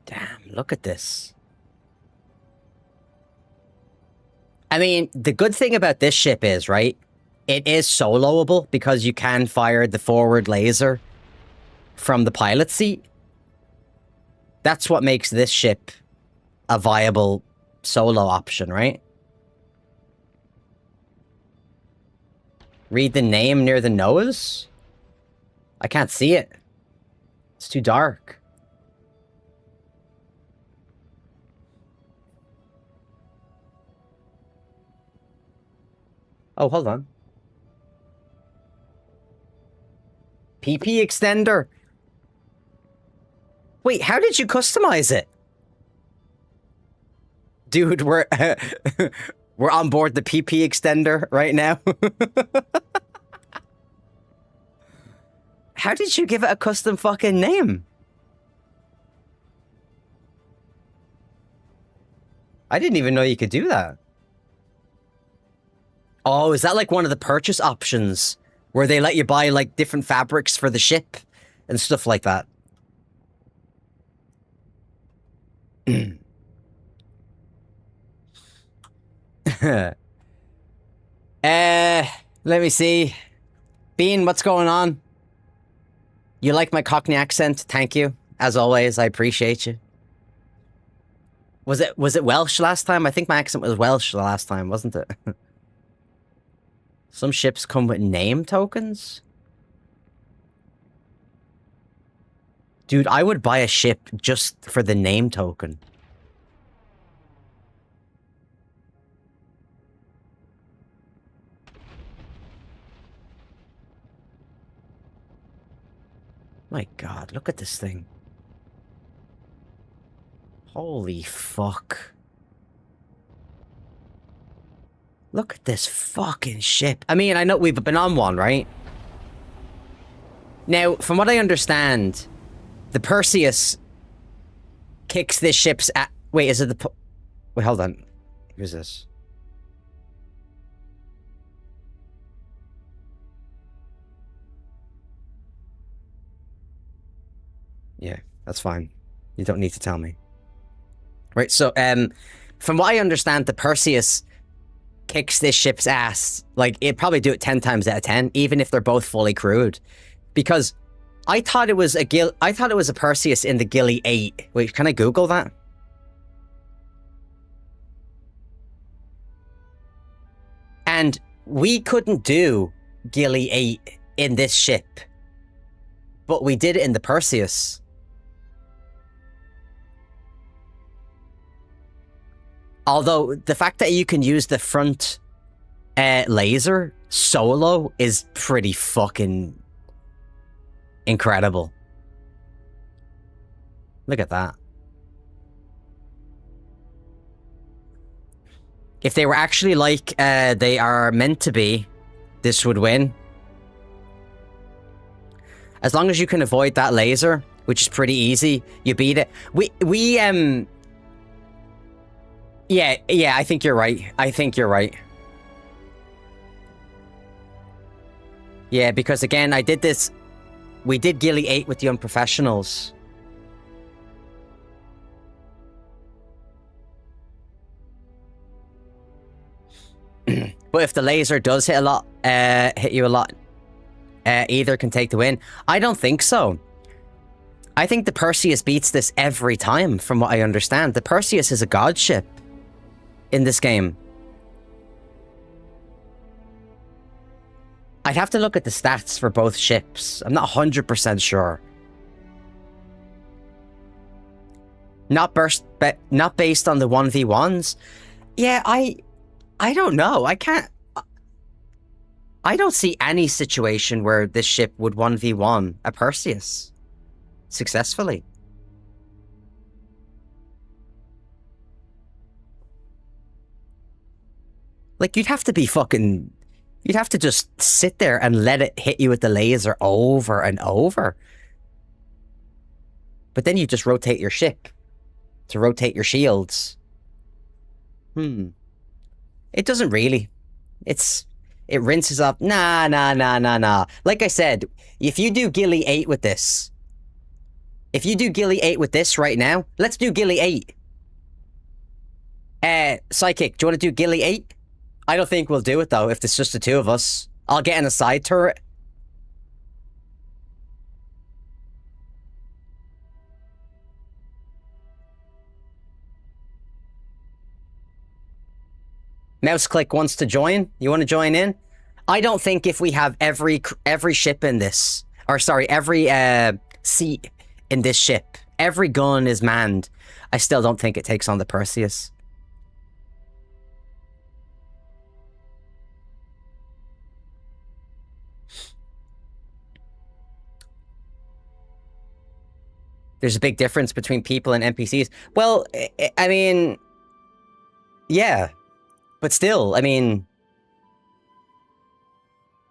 Damn, look at this. I mean, the good thing about this ship is, right? It is soloable because you can fire the forward laser from the pilot seat. That's what makes this ship a viable solo option, right? Read the name near the nose? I can't see it. It's too dark. Oh, hold on. PP extender. Wait, how did you customize it? Dude, we're we're on board the PP extender right now. How did you give it a custom fucking name? I didn't even know you could do that. Oh, is that like one of the purchase options where they let you buy like different fabrics for the ship and stuff like that? Let me see. Bean, what's going on? You like my Cockney accent? Thank you. As always, I appreciate you. Was it Welsh last time? I think my accent was Welsh the last time, wasn't it? Some ships come with name tokens? Dude, I would buy a ship just for the name token. My God, look at this thing. Holy fuck. Look at this fucking ship. I mean, I know we've been on one, right? Now, from what I understand, the Perseus kicks this ship's at... Wait, is it the... Wait, hold on. Who's this? Yeah, that's fine. You don't need to tell me. Right, so, from what I understand, the Perseus kicks this ship's ass. Like, it'd probably do it 10 times out of 10, even if they're both fully crewed. Because I thought it was a Perseus in the Gilly 8. Wait, can I Google that? And we couldn't do Gilly 8 in this ship. But we did it in the Perseus. Although, the fact that you can use the front laser solo is pretty fucking incredible. Look at that. If they were actually like they are meant to be, this would win. As long as you can avoid that laser, which is pretty easy, you beat it. Yeah, I think you're right. I think you're right. Yeah, because again, I did this... We did Gilly 8 with the Unprofessionals. But if the laser does hit you a lot, either can take the win. I don't think so. I think the Perseus beats this every time, from what I understand. The Perseus is a god ship in this game. I'd have to look at the stats for both ships. I'm not 100% sure. Not based on the 1v1s. Yeah, I don't know. I don't see any situation where this ship would 1v1 a Perseus successfully. Like, you'd have to be fucking... You'd have to just sit there and let it hit you with the laser over and over. But then you just rotate your ship to rotate your shields. It doesn't really. It rinses up. Nah. Like I said, if you do Gilly 8 with this... If you do Gilly 8 with this right now, let's do Gilly 8. Psychic, do you want to do Gilly 8? I don't think we'll do it, though, if it's just the two of us. I'll get in a side turret. Mouse Click wants to join. You want to join in? I don't think if we have every ship in this, or sorry, every seat in this ship, every gun is manned, I still don't think it takes on the Perseus. there's a big difference between people and NPCs. Well, I mean, yeah, but still, I mean,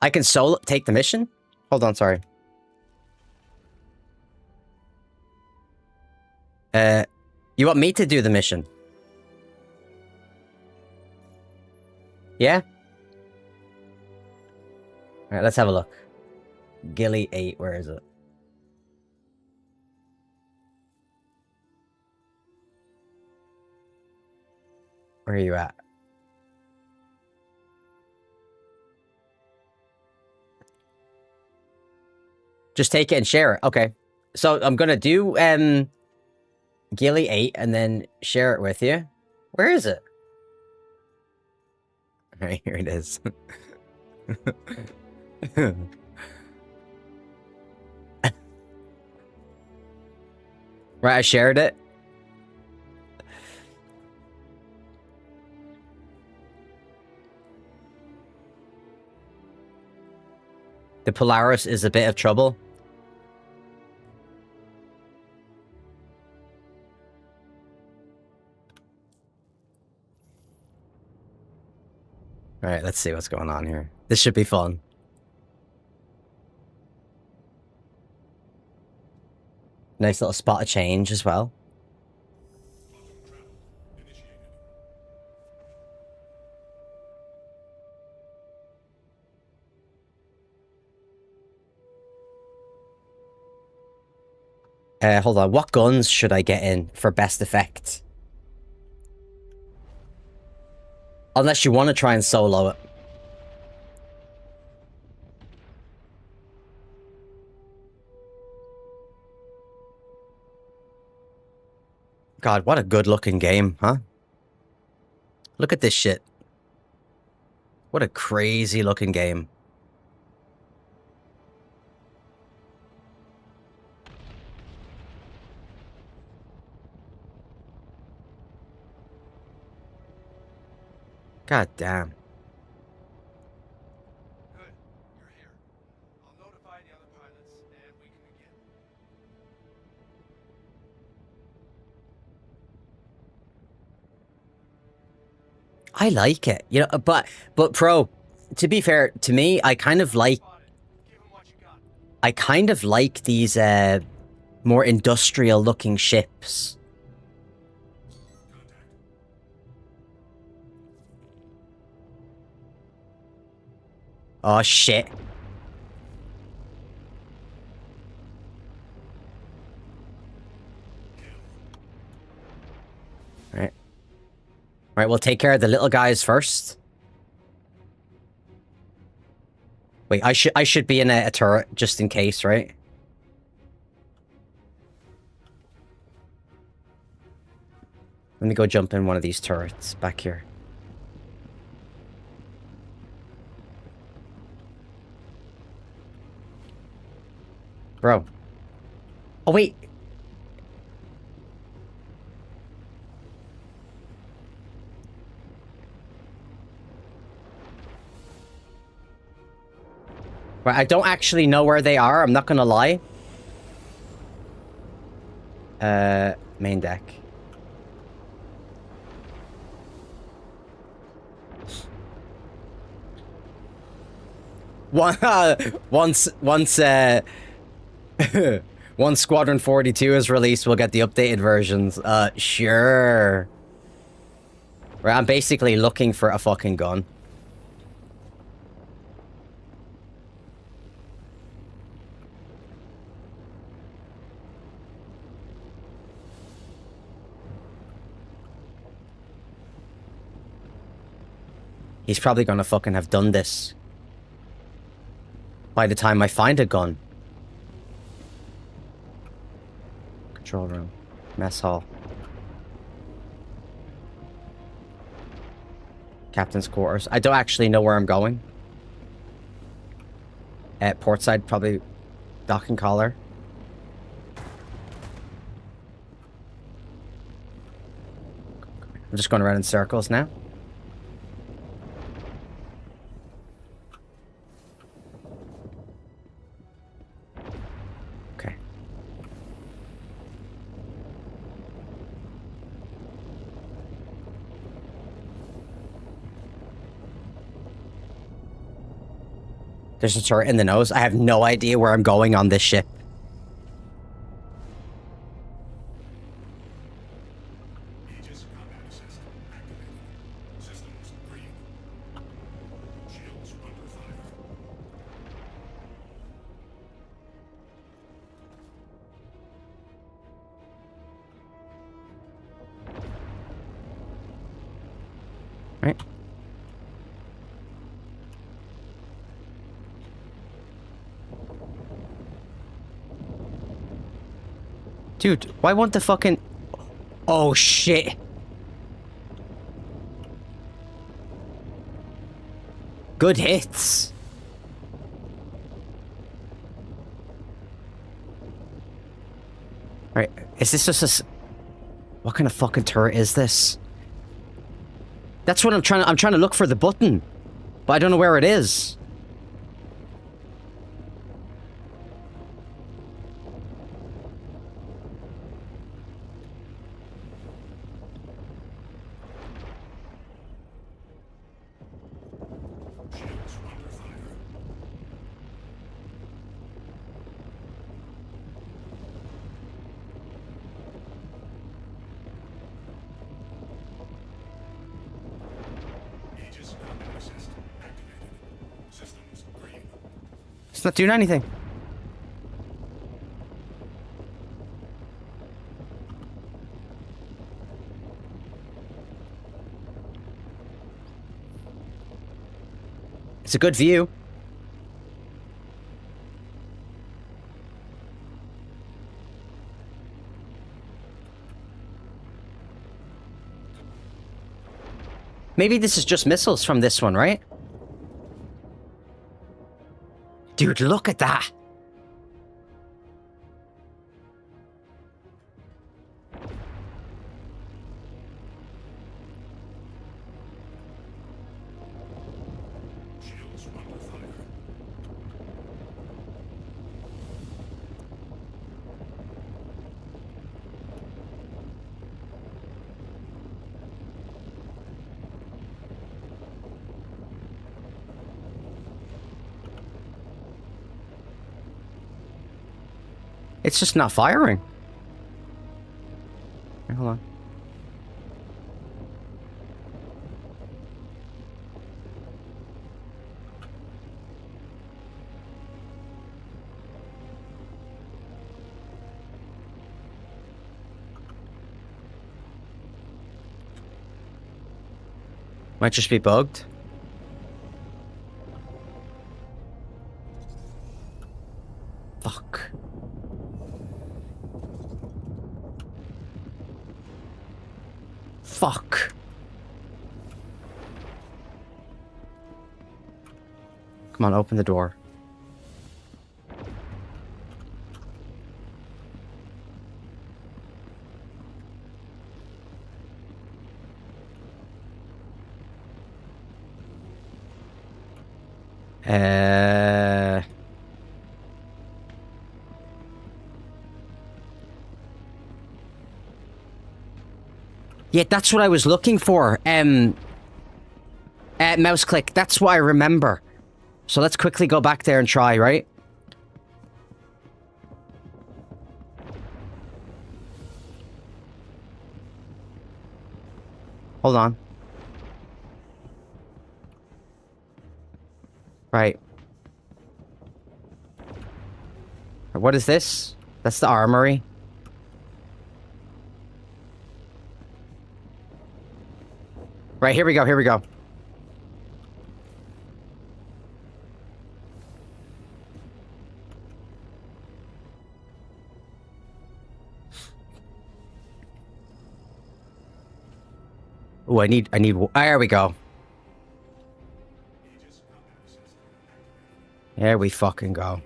I can solo take the mission. Hold on, sorry. You want me to do the mission? Yeah? Alright, let's have a look. Gilly 8, where is it? Where are you at? Just take it and share it. Okay. So I'm gonna do Gilly 8 and then share it with you. Where is it? Alright, here it is. Right, I shared it. The Polaris is a bit of trouble. Alright, let's see what's going on here. This should be fun. Nice little spot of change as well. Hold on. What guns should I get in for best effect? Unless you want to try and solo it. God, what a good looking game, huh? Look at this shit. What a crazy looking game. God damn. Good. You're here. I'll notify the other pilots and we can begin. I like it, you know, but Pro, to be fair, to me, I kind of like these more industrial looking ships. Oh shit. Right. Right, we'll take care of the little guys first. Wait, I should be in a turret just in case, right? Let me go jump in one of these turrets back here. Bro. Oh, wait. Right, I don't actually know where they are, I'm not gonna lie. Main deck. Once once Squadron 42 is released, we'll get the updated versions. Sure. Right, I'm basically looking for a fucking gun. He's probably gonna fucking have done this by the time I find a gun. Control room. Mess hall. Captain's quarters. I don't actually know where I'm going. At portside, probably docking collar. I'm just going around in circles now. There's a turret in the nose. I have no idea where I'm going on this ship. Aegis combat assist activated. Systems green. Shields under fire. Right. Dude, why won't the fucking... Oh, shit. Good hits. Right, is this just a... What kind of fucking turret is this? That's what I'm trying to look for the button. But I don't know where it is. Shields under fire. Aegis combat assist activated. Systems green. It's not doing anything. It's a good view. Maybe this is just missiles from this one, right? Dude, look at that. Shields under fire. It's just not firing. Wait, hold on. Might just be bugged. Fuck. Fuck. Come on, open the door. Yeah, that's what I was looking for. Mouse click. That's what I remember. So let's quickly go back there and try, right? Hold on. Right. What is this? That's the armory. Right, here we go, here we go. Oh, I need, there we go. There we fucking go.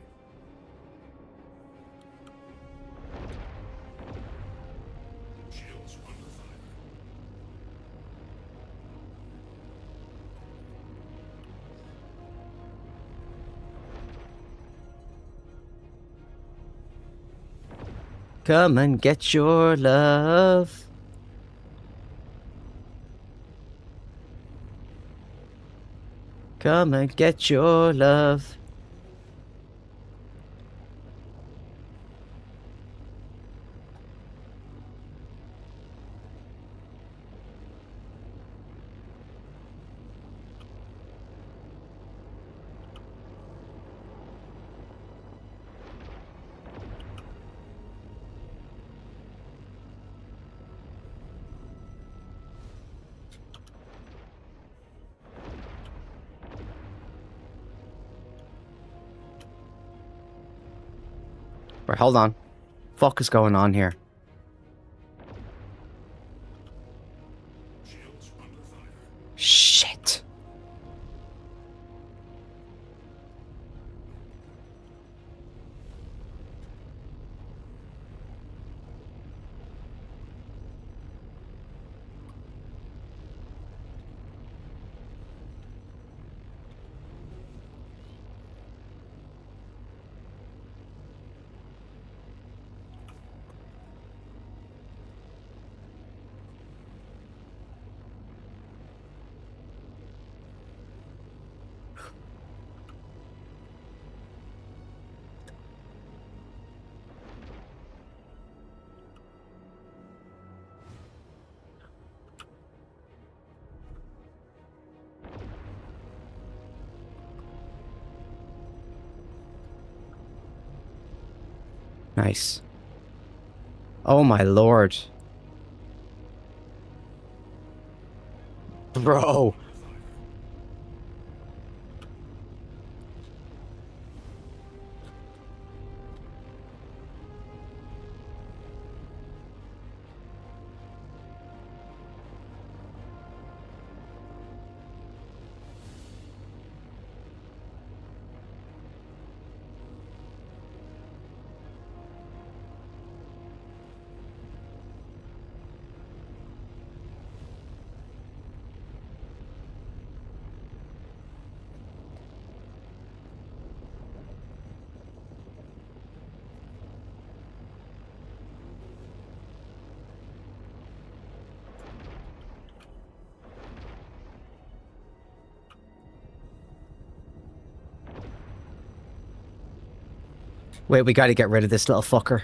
Come and get your love. Come and get your love. Right, hold on. Fuck is going on here? Shit. Nice. Oh my lord. Bro. Wait, we gotta get rid of this little fucker.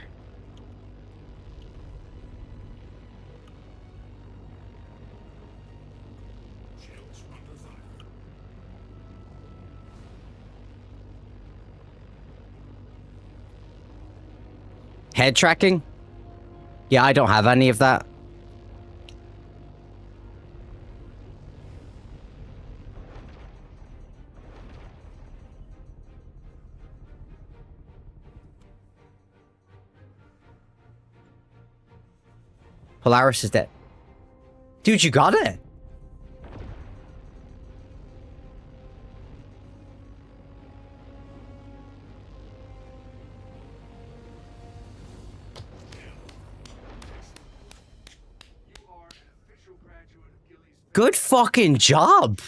Head tracking? Yeah, I don't have any of that. Polaris is dead. Dude, you got it? Good fucking job.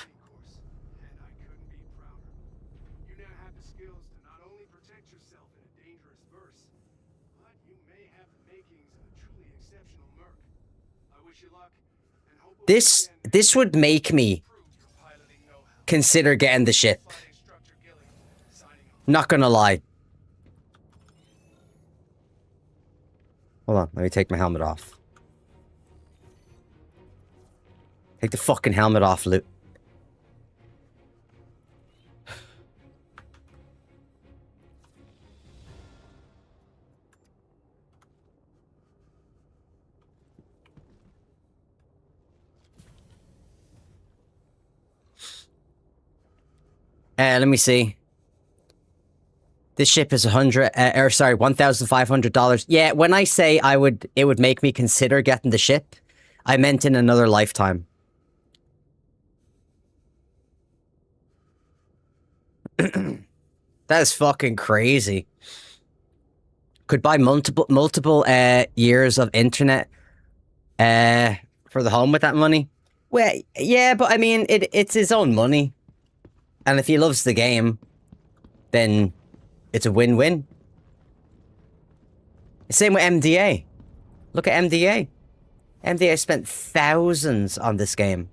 This would make me consider getting the ship. Not gonna lie. Hold on, let me take my helmet off. Take the fucking helmet off, Luke. Let me see. This ship is $1,500. Yeah, when I say it would make me consider getting the ship, I meant in another lifetime. That is fucking crazy. Could buy multiple years of internet for the home with that money. Well, yeah, but I mean, it's his own money. And if he loves the game, then it's a win-win. Same with MDA. Look at MDA. MDA spent thousands on this game.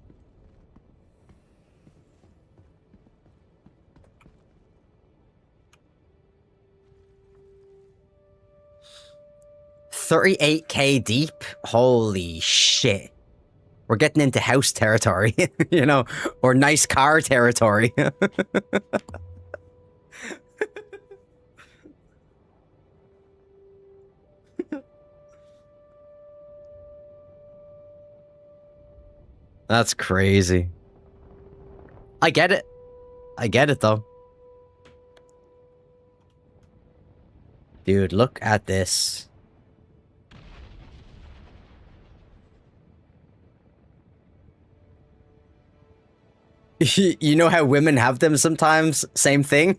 $38K deep? Holy shit. We're getting into house territory, you know, or nice car territory. That's crazy. I get it. I get it, though. Dude, look at this. You know how women have them sometimes? Same thing?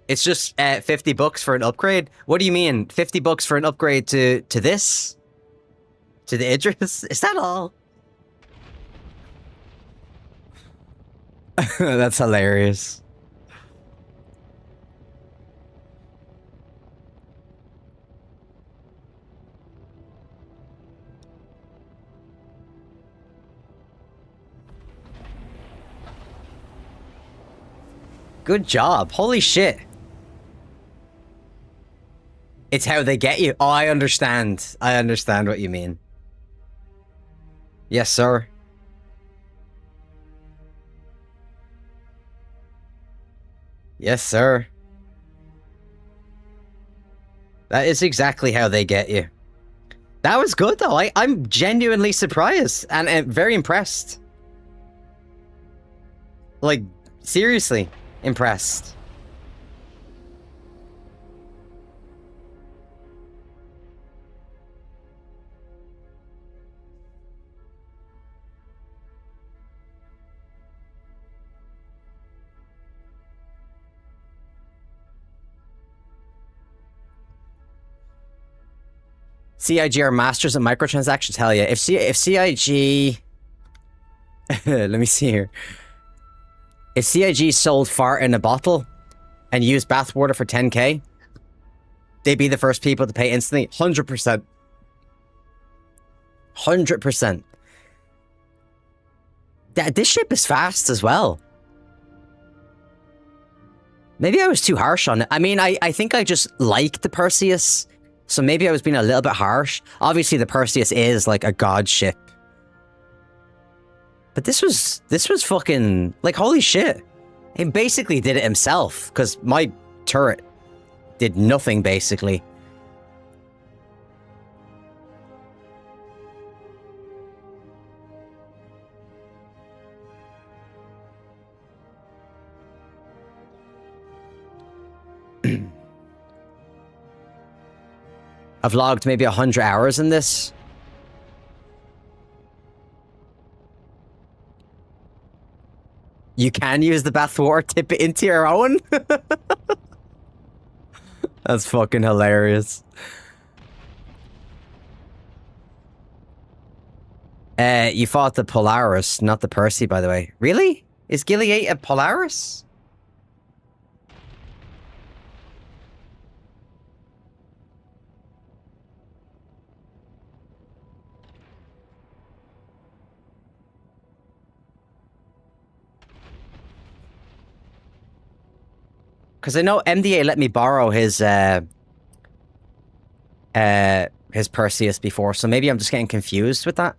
It's just $50 for an upgrade? What do you mean? $50 for an upgrade to this? To the Idris? Is that all? That's hilarious. Good job. Holy shit. It's how they get you. Oh, I understand. I understand what you mean. Yes, sir. Yes, sir. That is exactly how they get you. That was good, though. I'm genuinely surprised and very impressed. Like, seriously impressed. CIG are masters of microtransactions. Hell yeah. If CIG... Let me see here. If CIG sold fart in a bottle and used bathwater for 10k, they'd be the first people to pay instantly. 100%. 100%. This ship is fast as well. Maybe I was too harsh on it. I mean, I think I just like the Perseus. So maybe I was being a little bit harsh. Obviously, the Perseus is like a god ship. But this was fucking, like, holy shit. He basically did it himself, because my turret did nothing, basically. I've logged maybe 100 hours in this. You can use the bathwater, tip it into your own? That's fucking hilarious. You fought the Polaris, not the Percy, by the way. Really? Is Ghillie 8 a Polaris? Because I know MDA let me borrow his Perseus before, so maybe I'm just getting confused with that.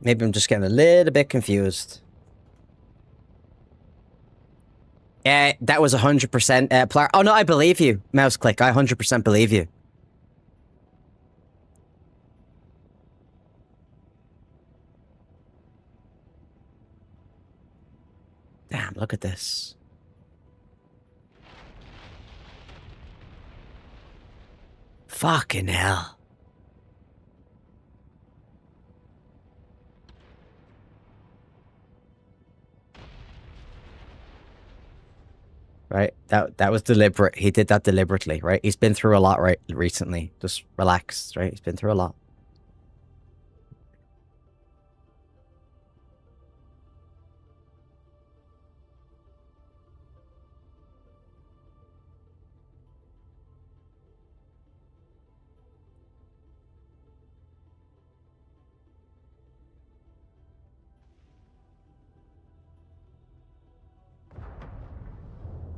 Maybe I'm just getting a little bit confused. That was 100% player. Oh no, I believe you, Mouse Click. I 100% believe you. Damn, look at this. Fucking hell. Right, that was deliberate. He did that deliberately, right? He's been through a lot, right, recently. Just relax, right? He's been through a lot.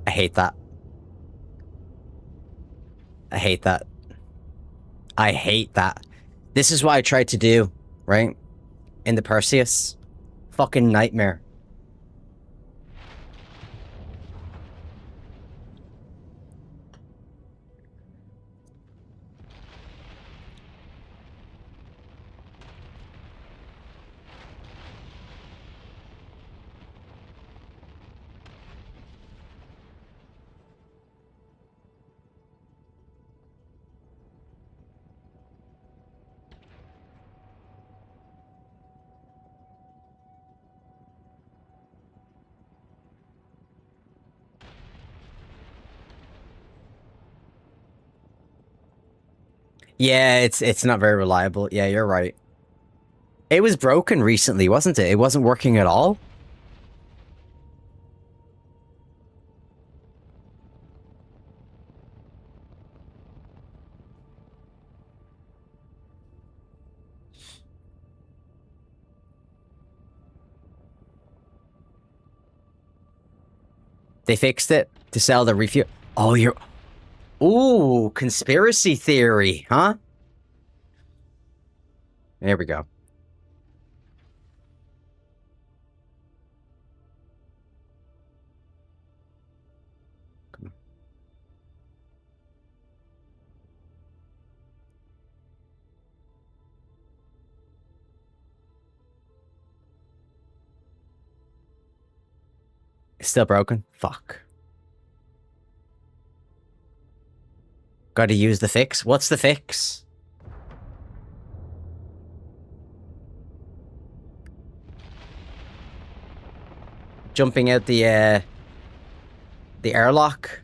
I hate that. I hate that. I hate that. This is what I tried to do, right? In the Perseus. Fucking nightmare. Yeah, it's not very reliable. Yeah, you're right. It was broken recently, wasn't it? It wasn't working at all. They fixed it to sell the refuel. Oh, you're... Ooh, conspiracy theory, huh? There we go. It's still broken? Fuck. Gotta use the fix? What's the fix? Jumping out the airlock?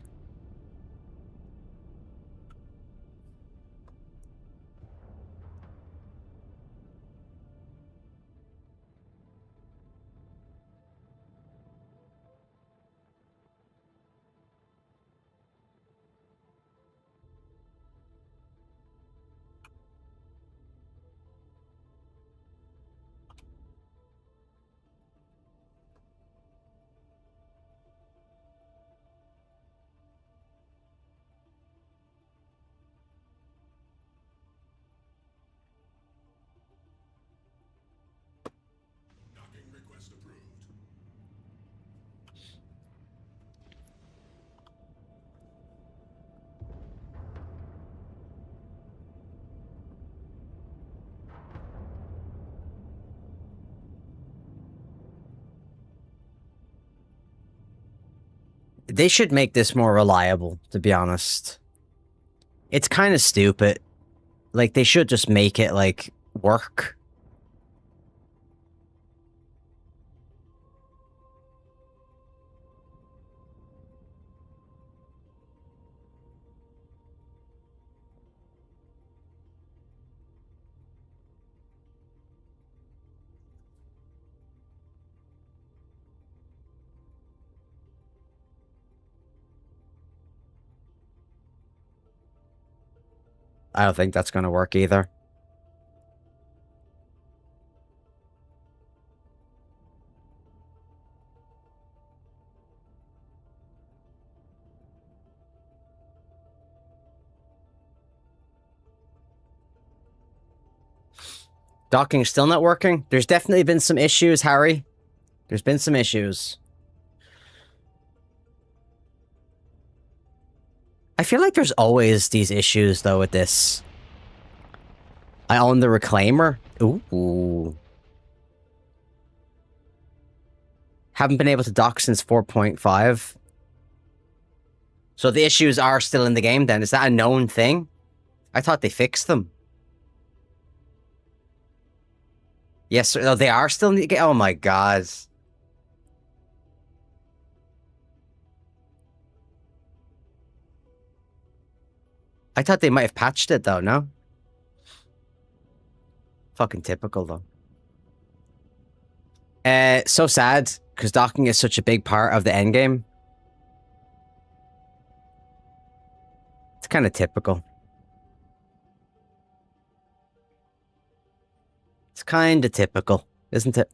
They should make this more reliable, to be honest. It's kind of stupid. Like, they should just make it, like, work. I don't think that's going to work either. Docking's still not working? There's definitely been some issues, Harry. There's been some issues. I feel like there's always these issues, though, with this. I own the Reclaimer. Ooh. Haven't been able to dock since 4.5. So the issues are still in the game, then? Is that a known thing? I thought they fixed them. Yes, sir. Oh, they are still in the game? Oh, my God. I thought they might have patched it, though, no? Fucking typical, though. So sad, because docking is such a big part of the endgame. It's kind of typical. It's kind of typical, isn't it?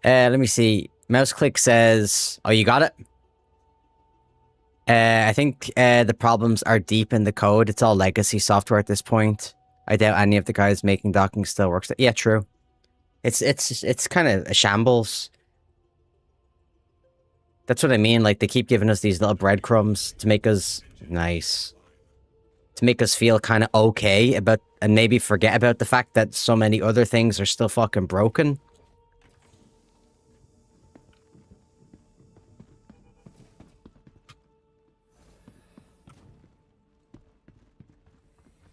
Let me see. Mouse click says, oh, you got it? I think the problems are deep in the code. It's all legacy software at this point. I doubt any of the guys making docking still works. Yeah, true. It's kind of a shambles. That's what I mean. Like, they keep giving us these little breadcrumbs to make us nice. To make us feel kind of okay about, and maybe forget about the fact that so many other things are still fucking broken.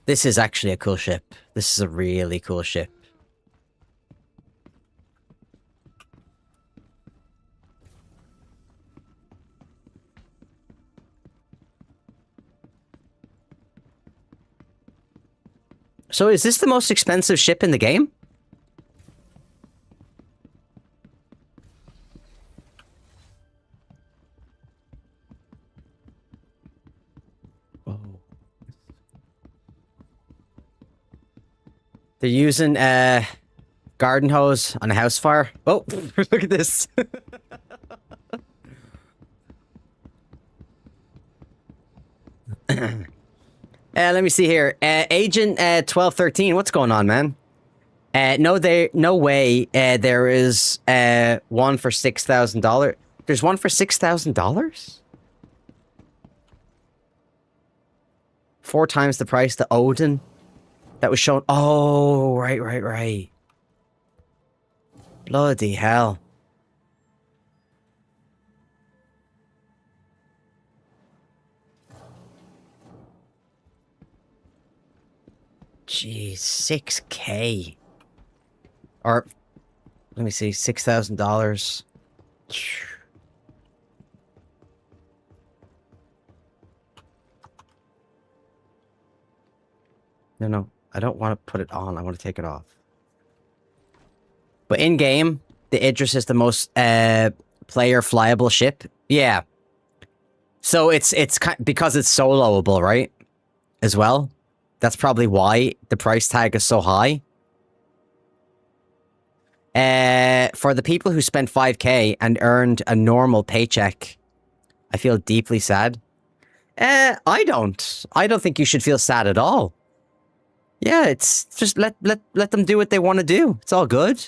This is actually a cool ship. This is a really cool ship. So is this the most expensive ship in the game? Oh. They're using garden hose on a house fire. Oh, look at this. Let me see here. Agent 1213, what's going on, man? No way. There is one for $6,000. There's one for $6,000? 4 times the price to Odin. That was shown. Oh, right. Bloody hell. Jeez, 6K. Or, let me see, $6,000. No, I don't want to put it on. I want to take it off. But in game, the Idris is the most player flyable ship. Yeah. So it's because it's soloable, right? As well. That's probably why the price tag is so high. For the people who spent 5K and earned a normal paycheck, I feel deeply sad. I don't. I don't think you should feel sad at all. Yeah, it's just let them do what they want to do. It's all good.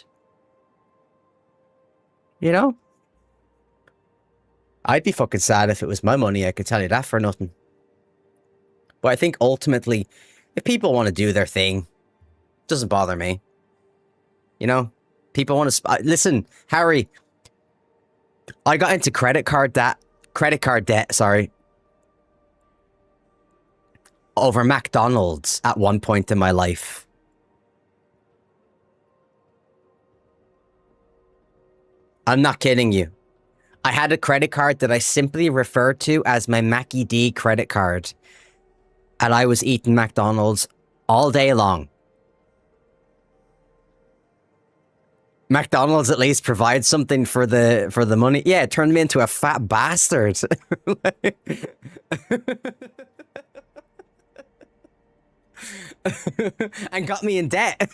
You know? I'd be fucking sad if it was my money, I could tell you that for nothing. But I think ultimately, if people want to do their thing, it doesn't bother me. You know? People want to... Listen, Harry, I got into credit card debt, sorry, over McDonald's at one point in my life. I'm not kidding you. I had a credit card that I simply referred to as my Mackie D credit card. And I was eating McDonald's all day long. McDonald's at least provides something for the money. Yeah, it turned me into a fat bastard. And got me in debt.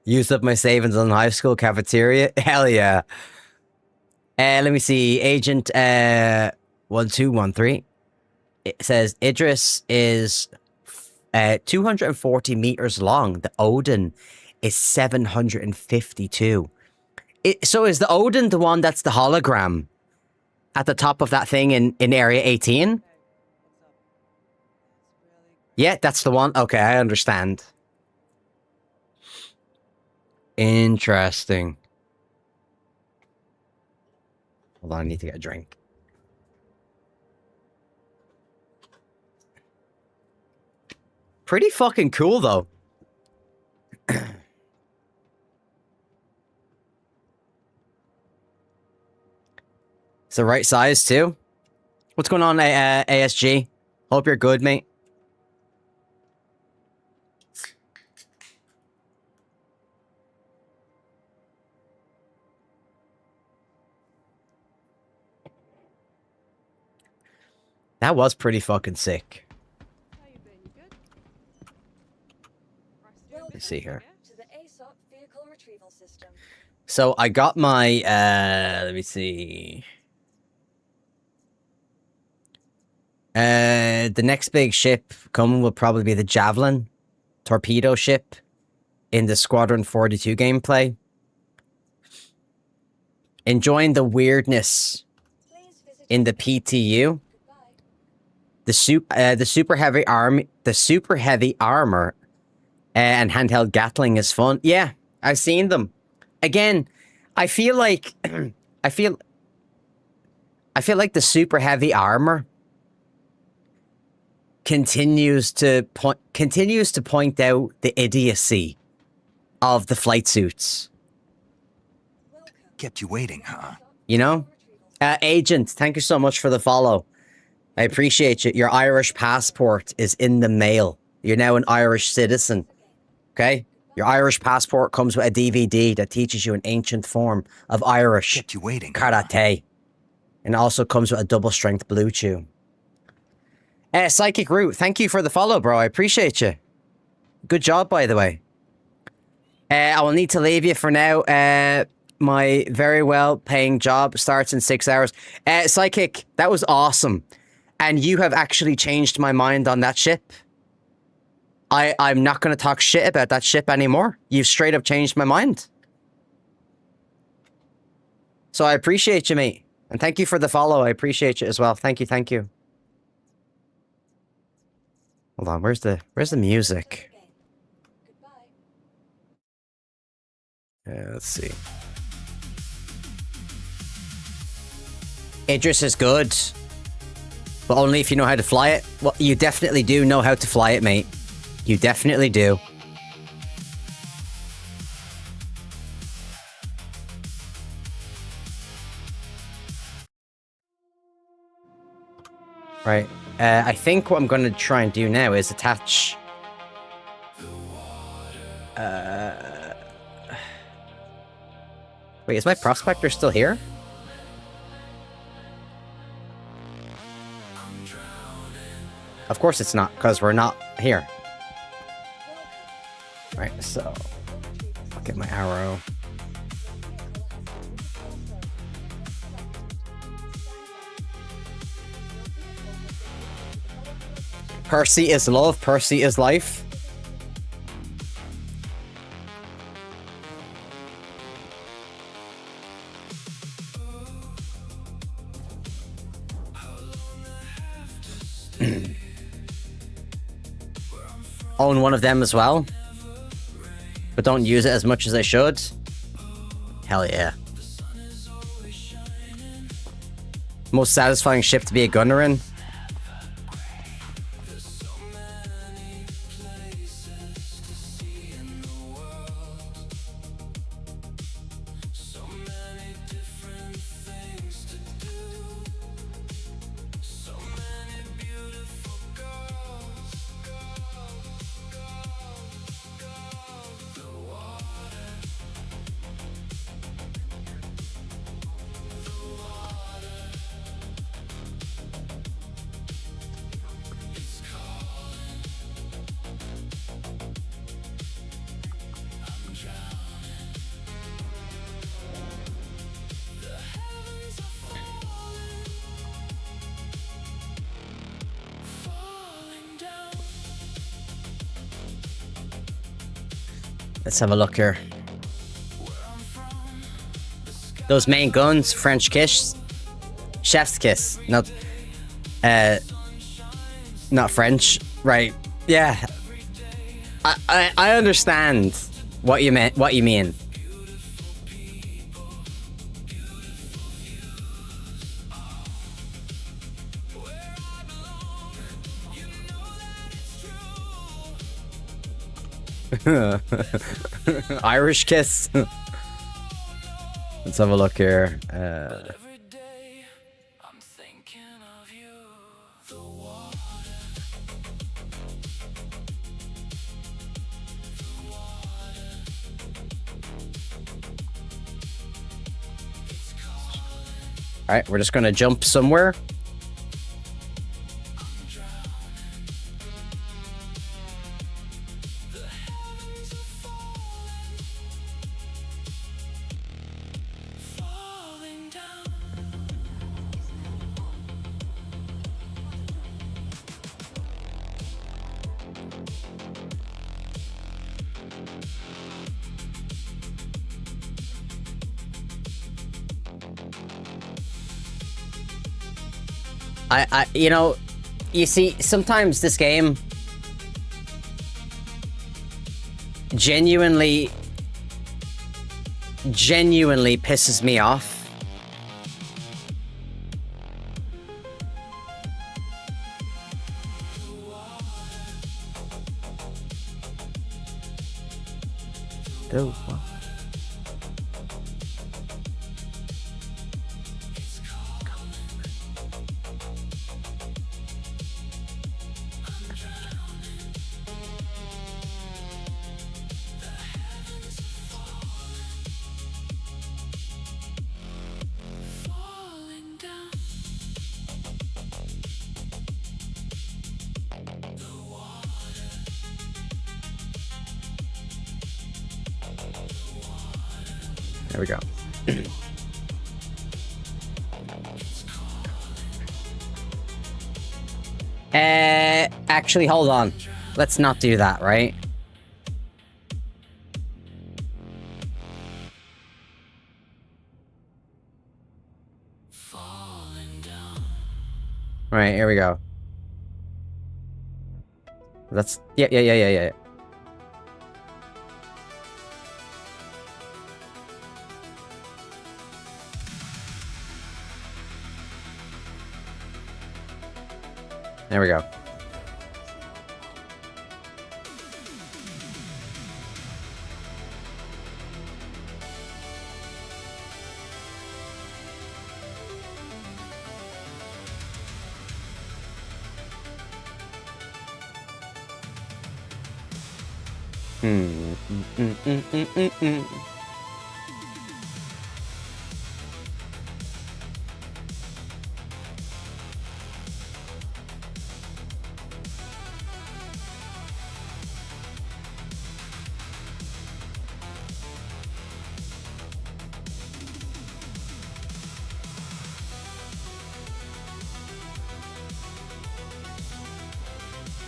Used up my savings on high school cafeteria. Hell yeah. Let me see. Agent 1213. It says Idris is 240 meters long. The Odin is 752. So is the Odin the one that's the hologram at the top of that thing in Area 18? Yeah, that's the one. Okay, I understand. Interesting. Hold on, I need to get a drink. Pretty fucking cool, though. It's the right size, too. What's going on, ASG? Hope you're good, mate. That was pretty fucking sick. Let's see here. To the ASOP vehicle retrieval system. So I got my, let me see. The next big ship coming will probably be the Javelin torpedo ship in the Squadron 42 gameplay. Enjoying the weirdness in the PTU. The super heavy armor and handheld Gatling is fun. Yeah, I've seen them. Again, I feel like I feel like the super heavy armor continues to point out the idiocy of the flight suits. Kept you waiting, huh? You know? Agent, thank you so much for the follow. I appreciate you. Your Irish passport is in the mail. You're now an Irish citizen. Okay? Your Irish passport comes with a DVD that teaches you an ancient form of Irish Kept you waiting. karate. And it also comes with a double-strength blue chew. Psychic Root, thank you for the follow, bro. I appreciate you. Good job, by the way. I will need to leave you for now. My very well-paying job starts in 6 hours. Psychic, that was awesome. And you have actually changed my mind on that ship. I'm not going to talk shit about that ship anymore. You've straight up changed my mind. So I appreciate you, mate. And thank you for the follow. I appreciate you as well. Thank you, thank you. Hold on, where's the music? Let's see. Idris is good. But only if you know how to fly it. Well, you definitely do know how to fly it, mate. You definitely do. Right. I think what I'm going to try and do now is attach... Wait, is my prospector still here? Of course it's not, because we're not here. Right, so... I'll get my arrow. Percy is love, Percy is life. Own one of them as well, but don't use it as much as I should. Hell yeah. Most satisfying ship to be a gunner in. Let's have a look here. Those main guns, French kiss, chef's kiss, not French, right? Yeah, I understand what you meant. What you mean? Irish kiss. Let's have a look here. All right, we're just gonna jump somewhere. You know, you see, sometimes this game genuinely pisses me off. Oh, wow. There we go. Actually, hold on. Let's not do that, right? Right, here we go. That's... Yeah. There we go.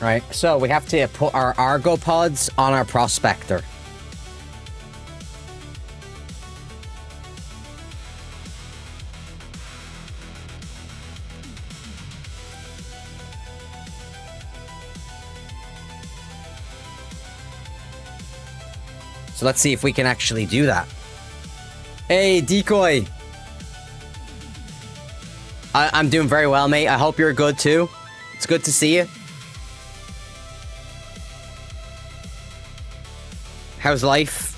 Right, so we have to put our Argopods on our Prospector. So let's see if we can actually do that. Hey, Decoy! I'm doing very well, mate. I hope you're good too. It's good to see you. How's life?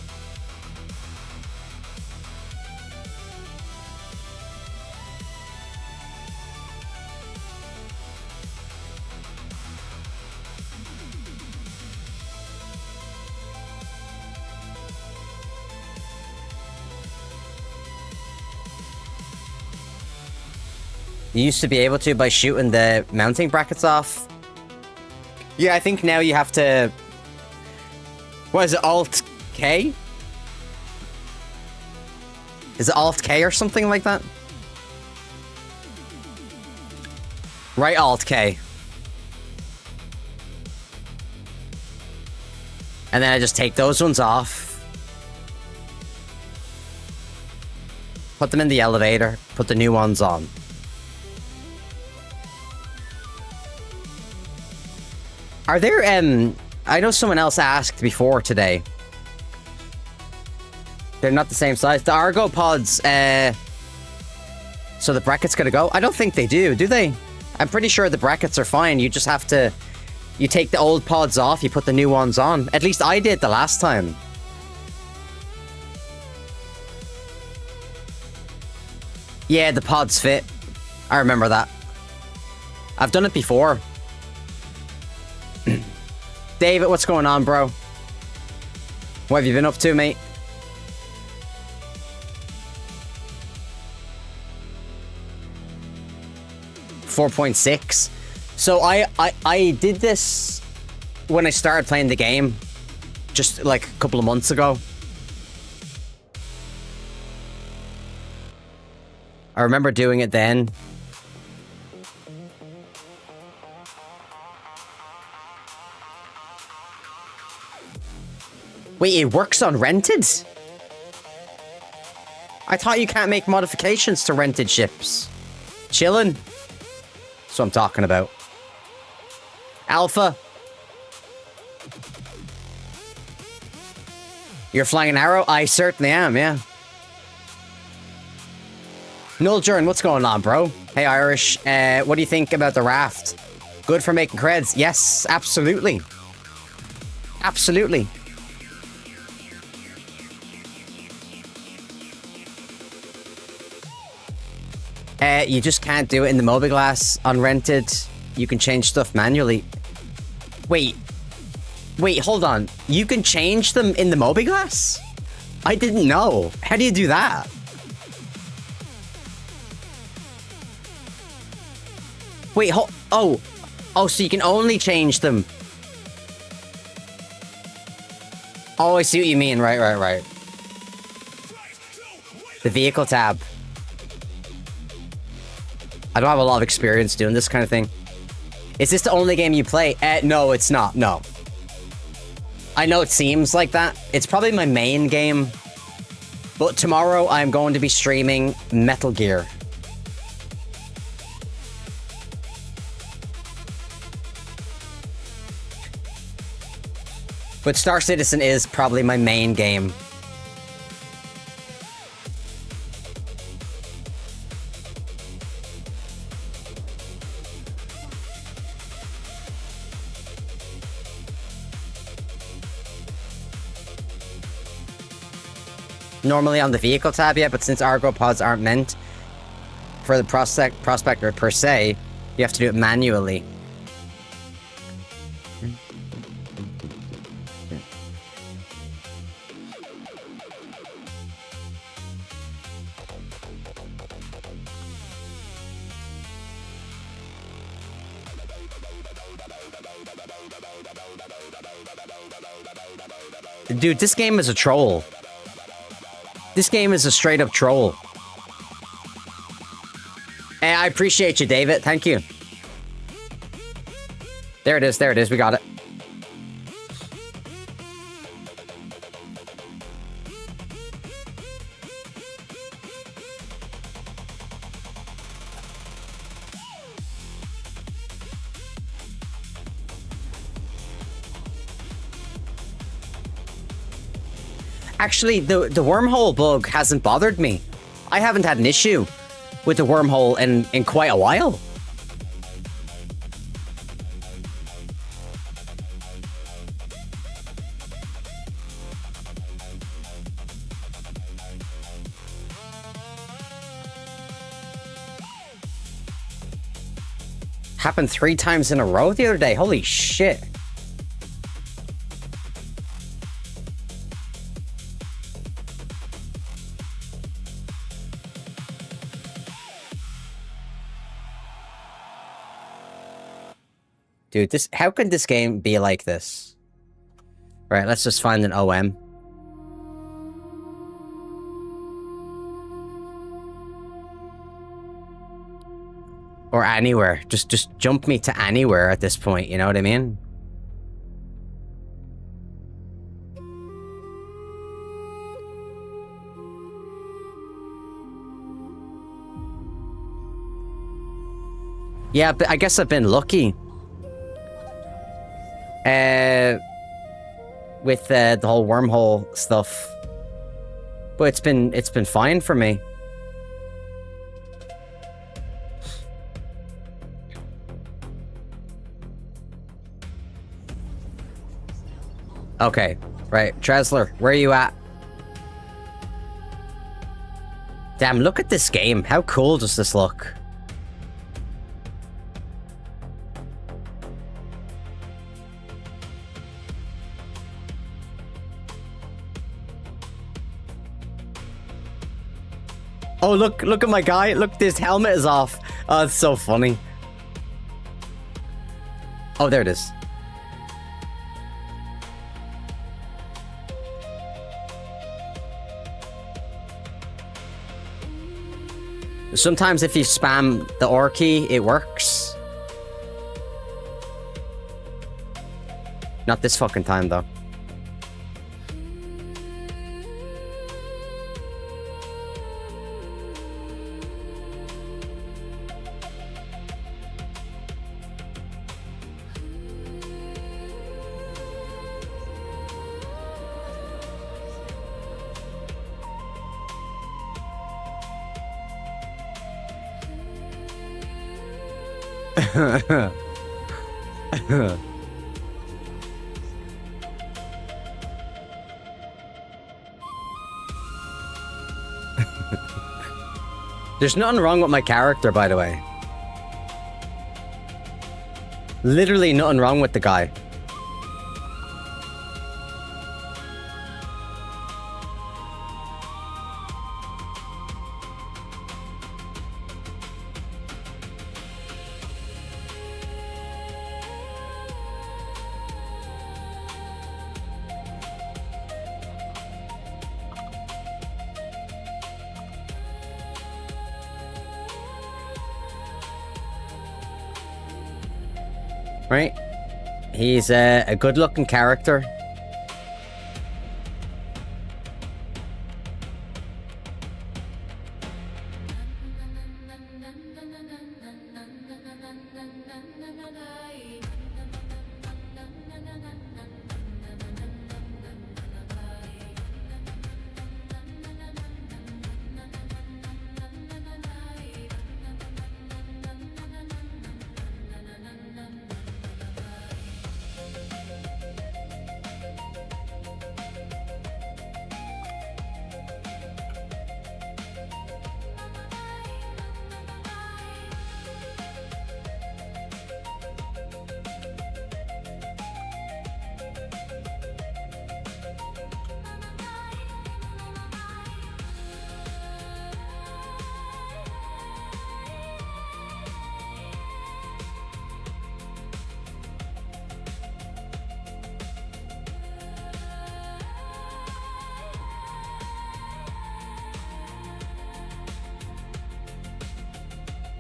You used to be able to by shooting the mounting brackets off. Yeah, I think now you have to... What is it, Alt-K? Is it Alt-K or something like that? Right, Alt-K. And then I just take those ones off. Put them in the elevator. Put the new ones on. Are there, I know someone else asked before today. They're not the same size. The Argopods, so the brackets gotta go? I don't think they do they? I'm pretty sure the brackets are fine. You just have to... You take the old pods off, you put the new ones on. At least I did the last time. Yeah, the pods fit. I remember that. I've done it before. David, what's going on, bro? What have you been up to, mate? .6. So I did this when I started playing the game, just like a couple of months ago. I remember doing it then. Wait, it works on rented? I thought you can't make modifications to rented ships. Chillin'. That's what I'm talking about. Alpha. You're flying an arrow? I certainly am, yeah. Nulljourn, what's going on, bro? Hey, Irish. What do you think about the raft? Good for making creds? Yes, absolutely. Absolutely. You just can't do it in the Mobiglass unrented. You can change stuff manually. Wait, hold on. You can change them in the Mobiglass? I didn't know. How do you do that? Wait, oh, so you can only change them. Oh, I see what you mean. Right. The vehicle tab. I don't have a lot of experience doing this kind of thing. Is this the only game you play? No, it's not. No. I know it seems like that. It's probably my main game. But tomorrow I'm going to be streaming Metal Gear. But Star Citizen is probably my main game. Normally on the vehicle tab, yeah, but since Argo pods aren't meant for the prospector per se, you have to do it manually. Dude, this game is a troll. This game is a straight-up troll. Hey, I appreciate you, David. Thank you. There it is. We got it. Actually, the wormhole bug hasn't bothered me. I haven't had an issue with the wormhole in quite a while. Happened 3 times in a row the other day. Holy shit. Dude, how could this game be like this? Right, let's just find an OM. Or anywhere. Just jump me to anywhere at this point, you know what I mean? Yeah, but I guess I've been lucky. With the whole wormhole stuff. But it's been fine for me. Okay, right. Tresler, where are you at? Damn, look at this game. How cool does this look? Oh, look at my guy. Look, his helmet is off. Oh, it's so funny. Oh, there it is. Sometimes if you spam the OR key, it works. Not this fucking time, though. There's nothing wrong with my character, by the way. Literally nothing wrong with the guy. Right? He's a good-looking character.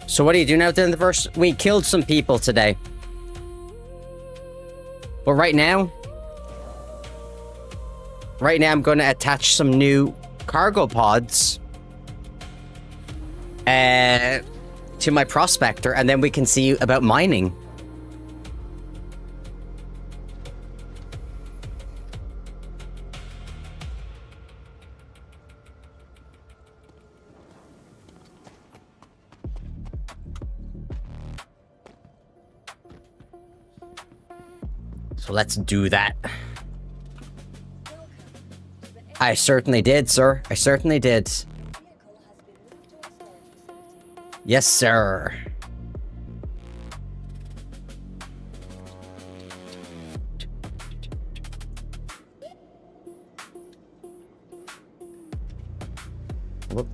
So what do you do now then? The first, we killed some people today. But right now I'm going to attach some new cargo pods to my prospector, and then we can see about mining. So let's do that. I certainly did, sir. I certainly did. Yes, sir. Whoop.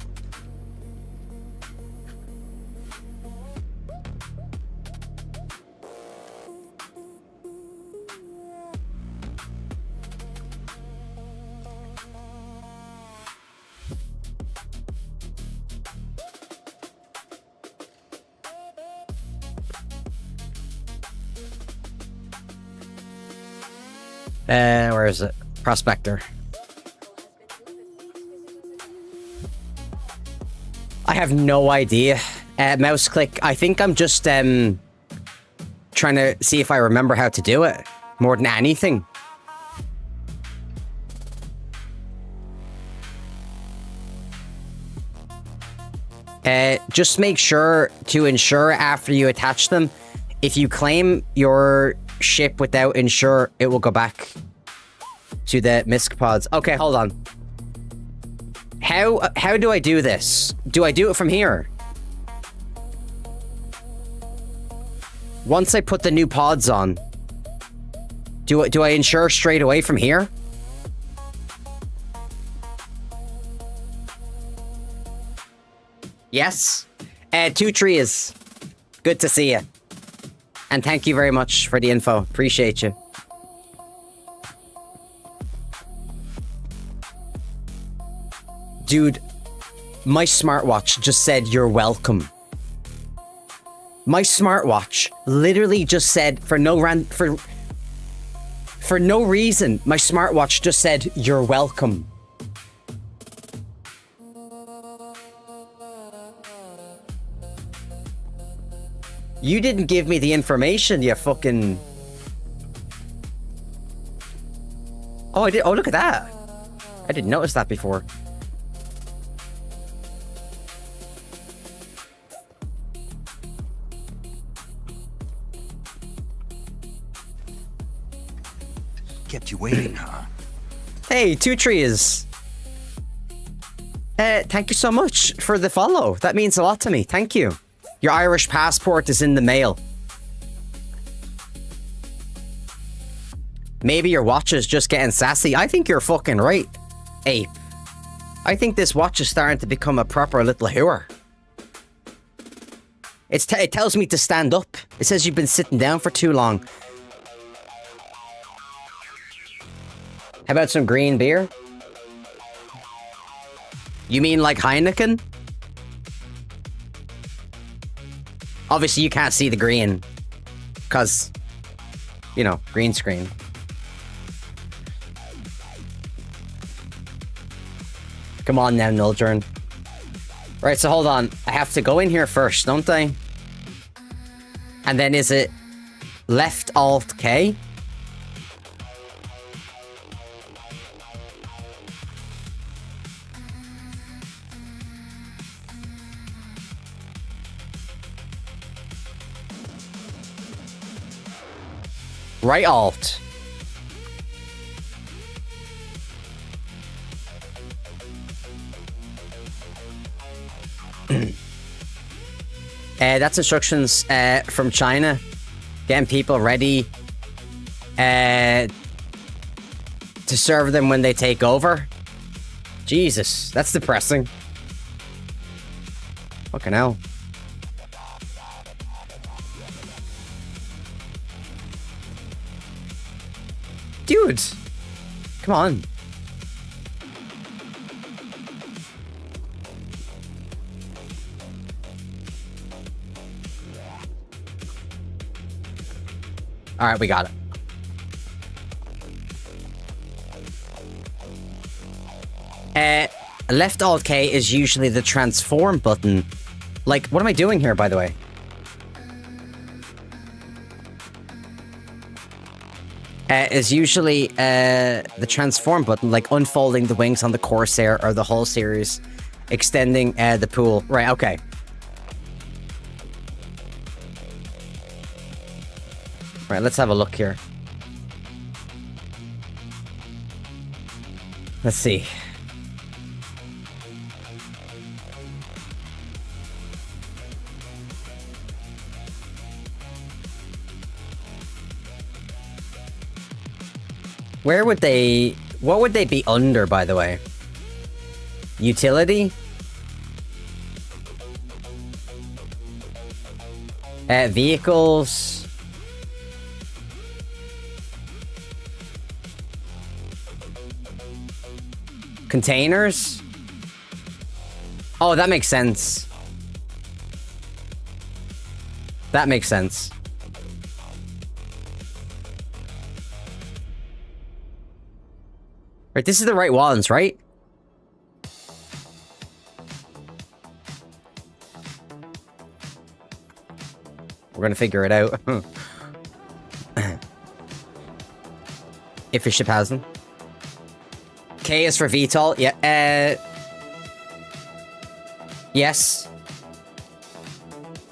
Where is it? Prospector. I have no idea. Mouse click. I think I'm just trying to see if I remember how to do it more than anything. Just make sure to insure after you attach them. If you claim your ship without insure, it will go back to the misc pods. Okay, hold on. How do I do this? Do I do it from here? Once I put the new pods on, do I insure straight away from here? Yes. 2 trees. Good to see you. And thank you very much for the info. Appreciate you. Dude, my smartwatch just said you're welcome. My smartwatch literally just said for no reason, my smartwatch just said you're welcome. You didn't give me the information, you fucking... Oh, I did. Oh, look at that. I didn't notice that before. Kept you waiting, huh? Hey, Two Trees. Thank you so much for the follow. That means a lot to me. Thank you. Your Irish passport is in the mail. Maybe your watch is just getting sassy. I think you're fucking right, Ape. I think this watch is starting to become a proper little hooer. It tells me to stand up. It says you've been sitting down for too long. How about some green beer? You mean like Heineken? Obviously you can't see the green. Because, you know, green screen. Come on now, Nuldurn. Right, so hold on. I have to go in here first, don't I? And then is it left Alt K? Right Alt. That's instructions from China. Getting people ready to serve them when they take over. Jesus, that's depressing. Fucking hell. Dude, come on. All right, we got it. Left Alt K is usually the transform button. Like, what am I doing here, by the way? Is usually the transform button, like unfolding the wings on the Corsair or the whole series, extending the pool. Right, okay. Right, let's have a look here. Let's see. Where would they... What would they be under, by the way? Utility? Vehicles... Containers? Oh, that makes sense. That makes sense. Right, this is the right ones, right? We're gonna figure it out. If your ship has them. K is for VTOL. Yeah. Yes.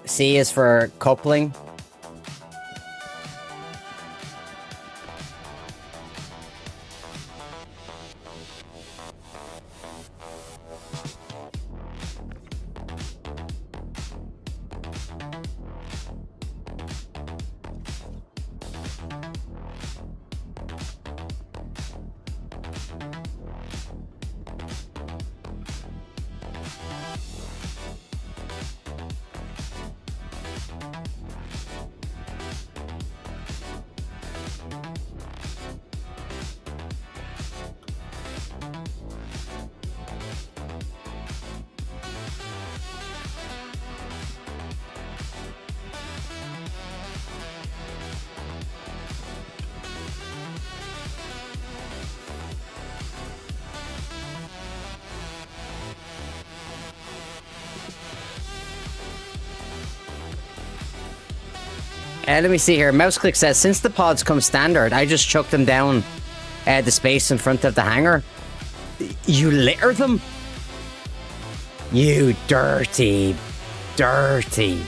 C is for coupling. Let me see here. Mouseclick says, since the pods come standard, I just chuck them down the space in front of the hangar. You litter them? You dirty, dirty.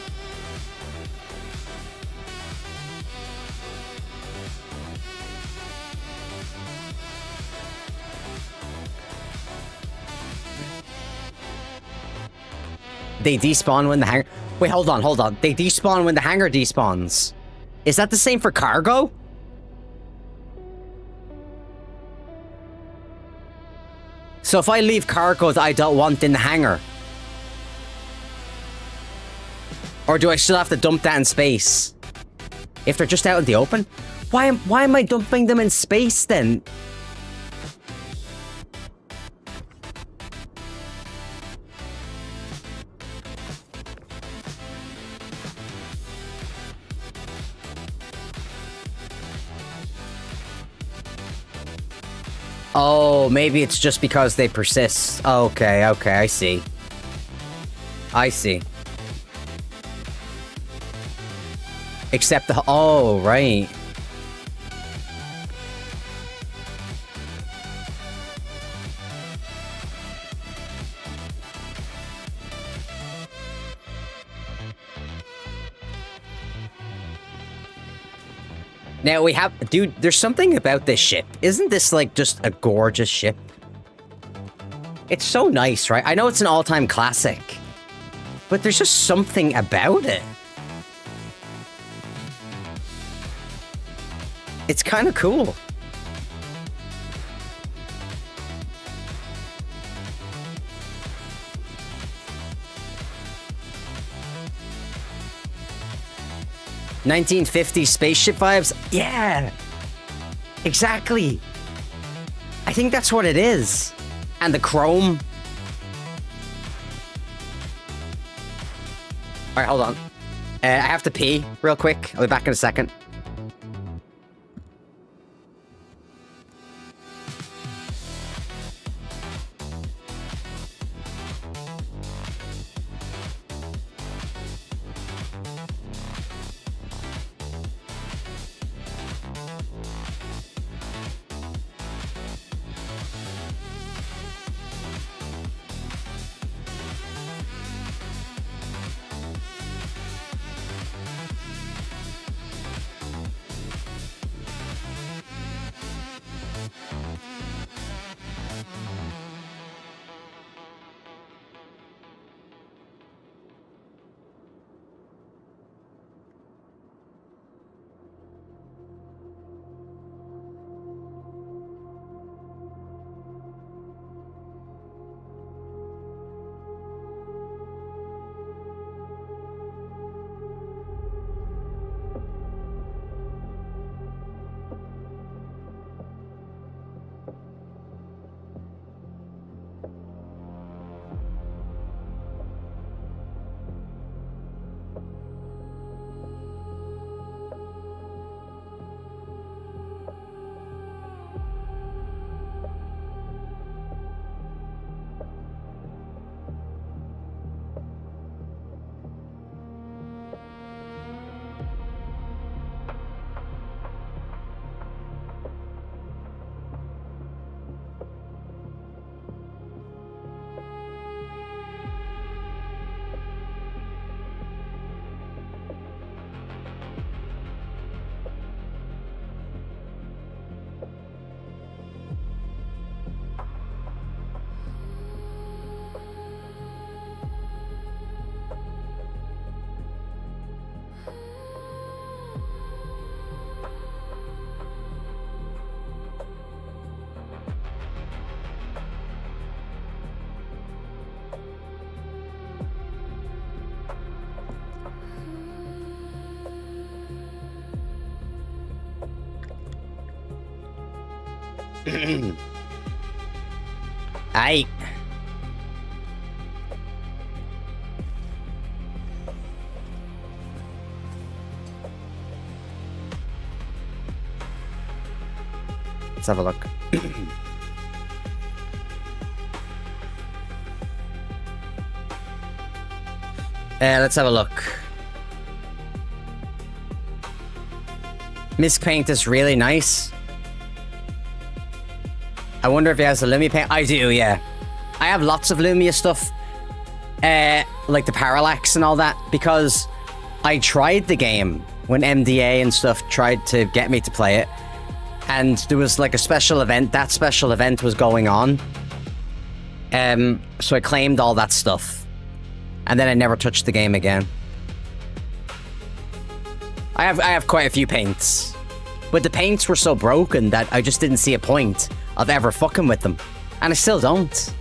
They despawn when the hangar... Wait, hold on. They despawn when the hangar despawns. Is that the same for cargo? So if I leave cargo that I don't want in the hangar, or do I still have to dump that in space? If they're just out in the open? Why am I dumping them in space then? Oh, maybe it's just because they persist. Okay, I see. Except the... Oh, right. Now we have... Dude, there's something about this ship. Isn't this, like, just a gorgeous ship? It's so nice, right? I know it's an all-time classic, but there's just something about it. It's kind of cool. ...1950s spaceship vibes? Yeah! Exactly! I think that's what it is. And the chrome. Alright, hold on. I have to pee real quick. I'll be back in a second. Aye. Let's have a look. Let's have a look. Miss Paint is really nice. I wonder if he has a Lumia paint. I do, yeah. I have lots of Lumia stuff. Like the Parallax and all that. Because I tried the game when MDA and stuff tried to get me to play it. And there was like a special event. That special event was going on. So I claimed all that stuff. And then I never touched the game again. I have quite a few paints. But the paints were so broken that I just didn't see a point of ever fucking with them. And I still don't.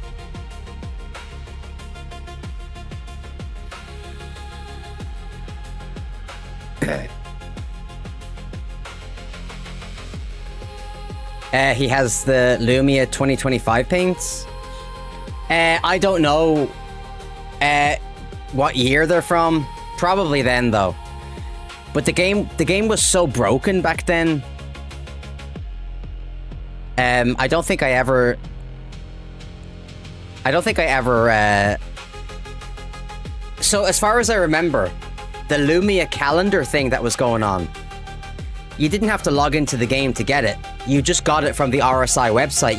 He has the Lumia 2025 paints. I don't know what year they're from. Probably then, though. But the game was so broken back then. I don't think I ever. So as far as I remember, the Lumia calendar thing that was going on, you didn't have to log into the game to get it. You just got it from the RSI website.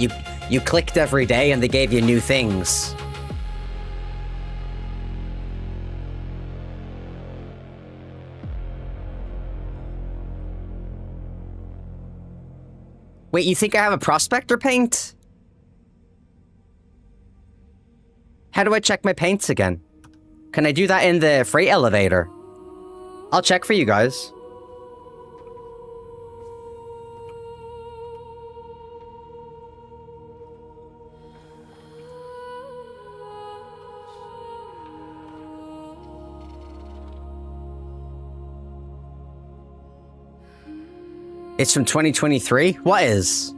You clicked every day and they gave you new things. Wait, you think I have a prospector paint? How do I check my paints again? Can I do that in the freight elevator? I'll check for you guys. It's from 2023? What is?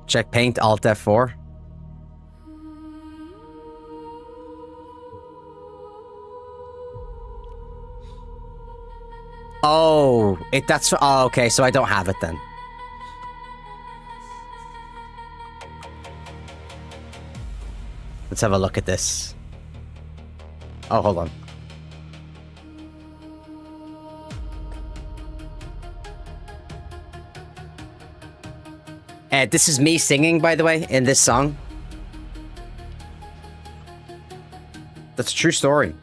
Check paint, Alt F4. Oh, that's... Oh, okay, so I don't have it then. Let's have a look at this. Oh, hold on. This is me singing, by the way, in this song. That's a true story.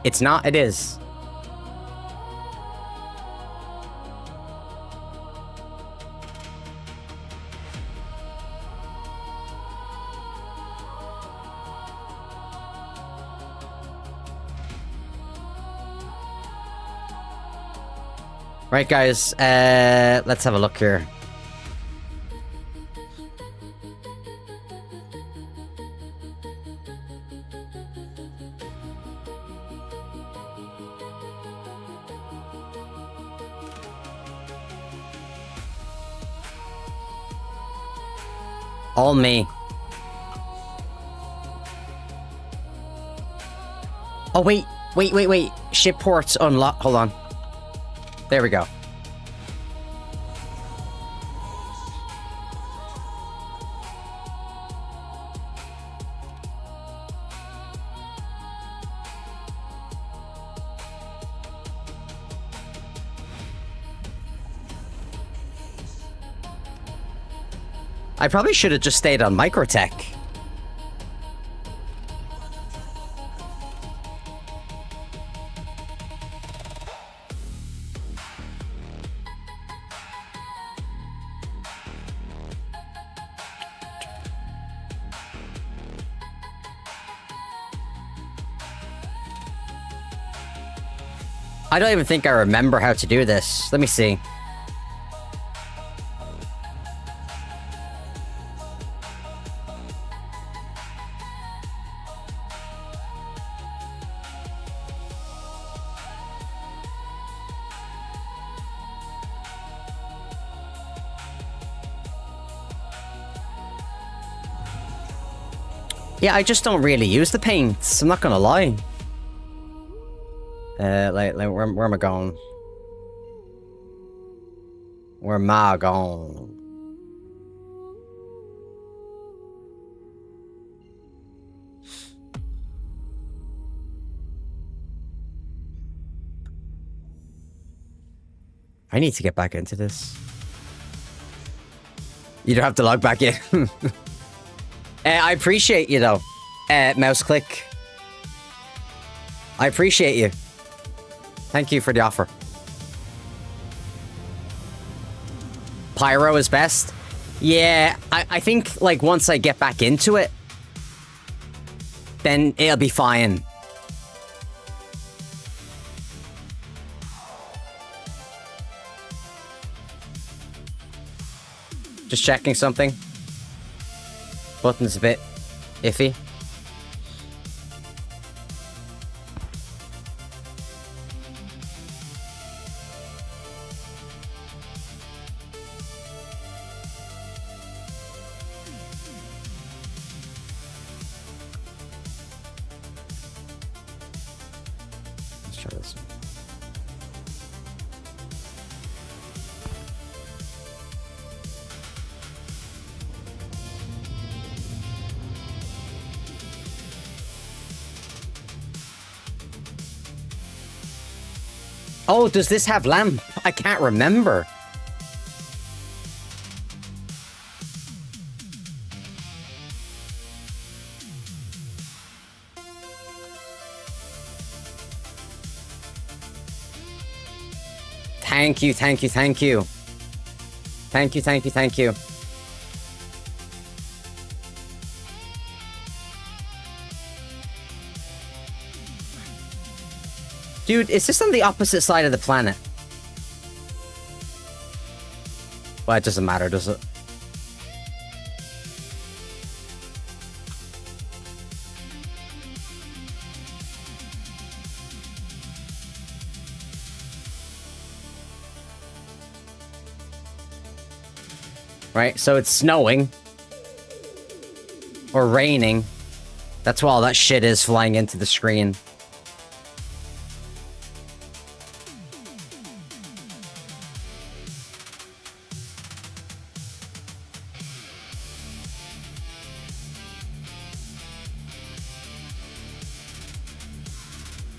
It's not, it is. Right, guys, let's have a look here. All me. Oh, wait. Ship ports unlocked. Hold on. There we go. I probably should have just stayed on Microtech. I don't even think I remember how to do this. Let me see. Yeah, I just don't really use the paints. I'm not gonna lie. Where am I going? Where am I going? I need to get back into this. You don't have to log back in. I appreciate you though, Mouse Click. I appreciate you. Thank you for the offer. pyro is best. Yeah, I think, like, once I get back into it, then it'll be fine. Just checking something. Button's a bit iffy. Let's try this one. Oh, does this have lamp? I can't remember. Thank you, thank you, thank you. Thank you, thank you, thank you. Dude, is this on the opposite side of the planet? Well, it doesn't matter, does it? Right, so it's snowing. Or raining. That's why all that shit is flying into the screen.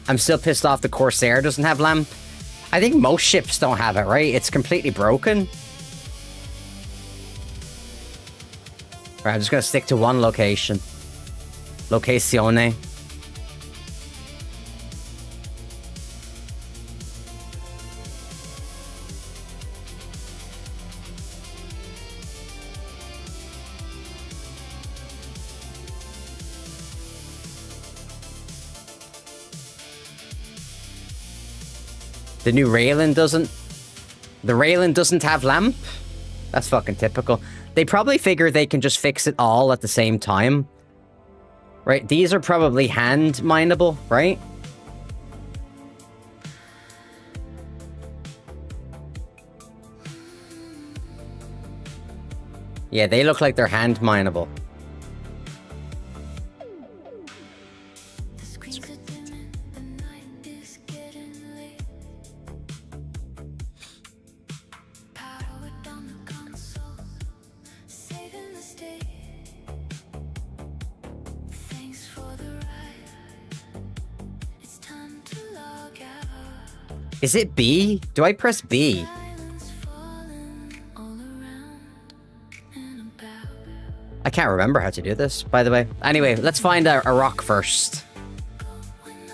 I'm still pissed off the Corsair doesn't have lamp. I think most ships don't have it, right? It's completely broken. Right, I'm just gonna stick to one location. Locazione. The new Raylan doesn't... The Raylan doesn't have lamp? That's fucking typical. They probably figure they can just fix it all at the same time. Right? These are probably hand mineable, right? Yeah, they look like they're hand mineable. Is it B? Do I press B? I can't remember how to do this, by the way. Anyway, let's find a rock first.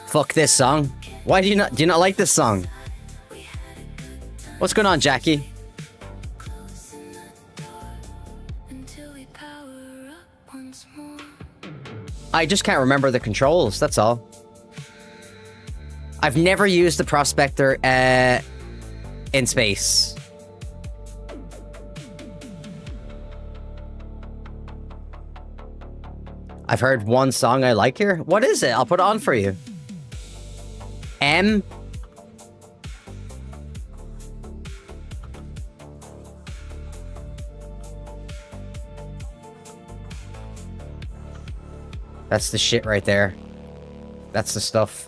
Fuck this song. Why do you not like this song? What's going on, Jackie? I just can't remember the controls, that's all. I've never used the Prospector in space. I've heard one song I like here. What is it? I'll put it on for you. M. That's the shit right there. That's the stuff.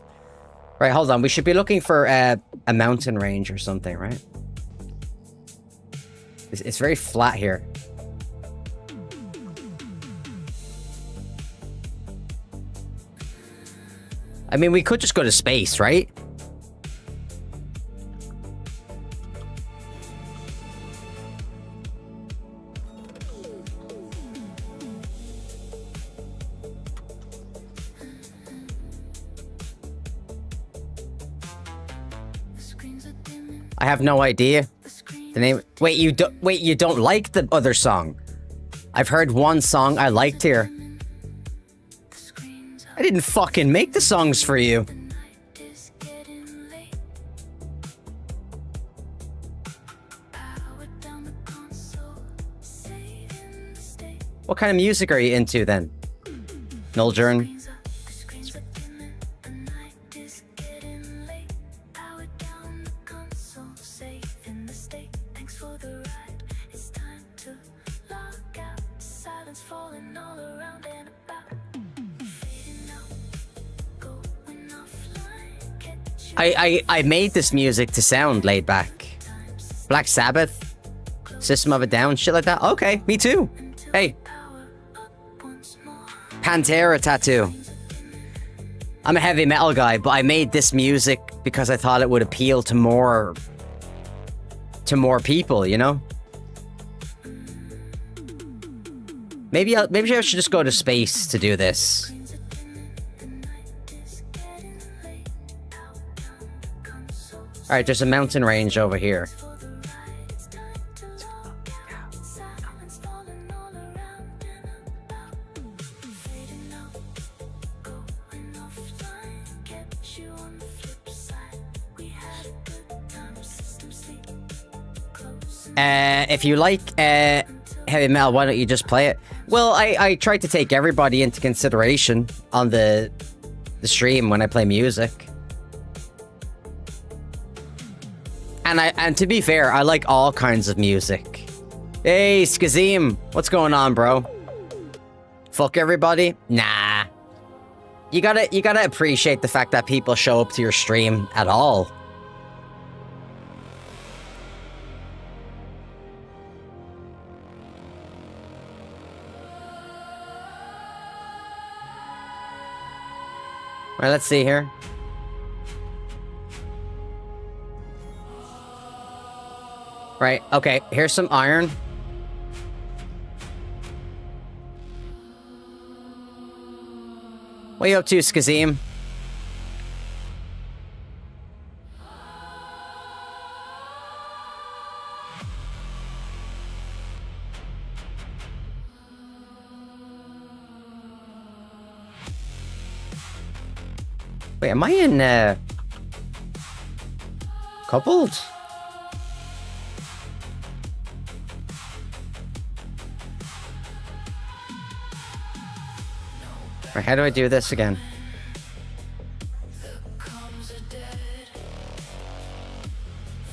Right, hold on. We should be looking for a mountain range or something, right? It's very flat here. I mean, we could just go to space, right? I have no idea. The name. Wait, you don't like the other song? I've heard one song I liked here. I didn't fucking make the songs for you. What kind of music are you into then? Noldurn? I made this music to sound laid back. Black Sabbath, System of a Down, shit like that. Okay, me too. Hey. Pantera tattoo. I'm a heavy metal guy, but I made this music because I thought it would appeal to more people, you know? Maybe I should just go to space to do this. Alright, there's a mountain range over here. If you like heavy metal, why don't you just play it? Well, I tried to take everybody into consideration on the stream when I play music. And to be fair, I like all kinds of music. Hey, Skazim, what's going on, bro? Fuck everybody? Nah. You gotta appreciate the fact that people show up to your stream at all. Alright, let's see here. Right, okay, here's some iron. What are you up to, Skazim? Wait, am I in, coupled? Right, how do I do this again?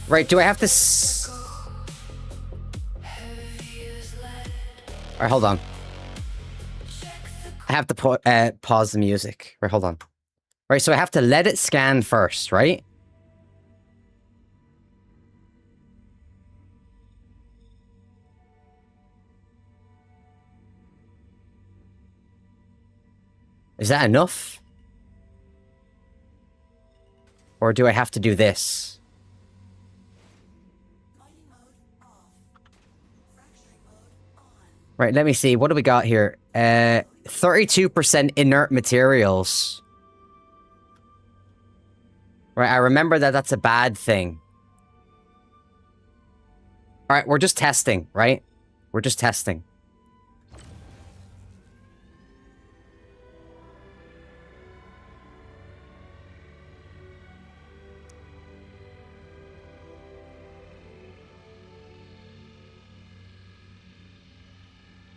Right, do I have to Alright, hold on. I have to pause the music. Right, hold on. Right, so I have to let it scan first, right? Is that enough? Or do I have to do this? Right, let me see. What do we got here? 32% inert materials. Right, I remember that that's a bad thing. Alright, we're just testing, right? We're just testing.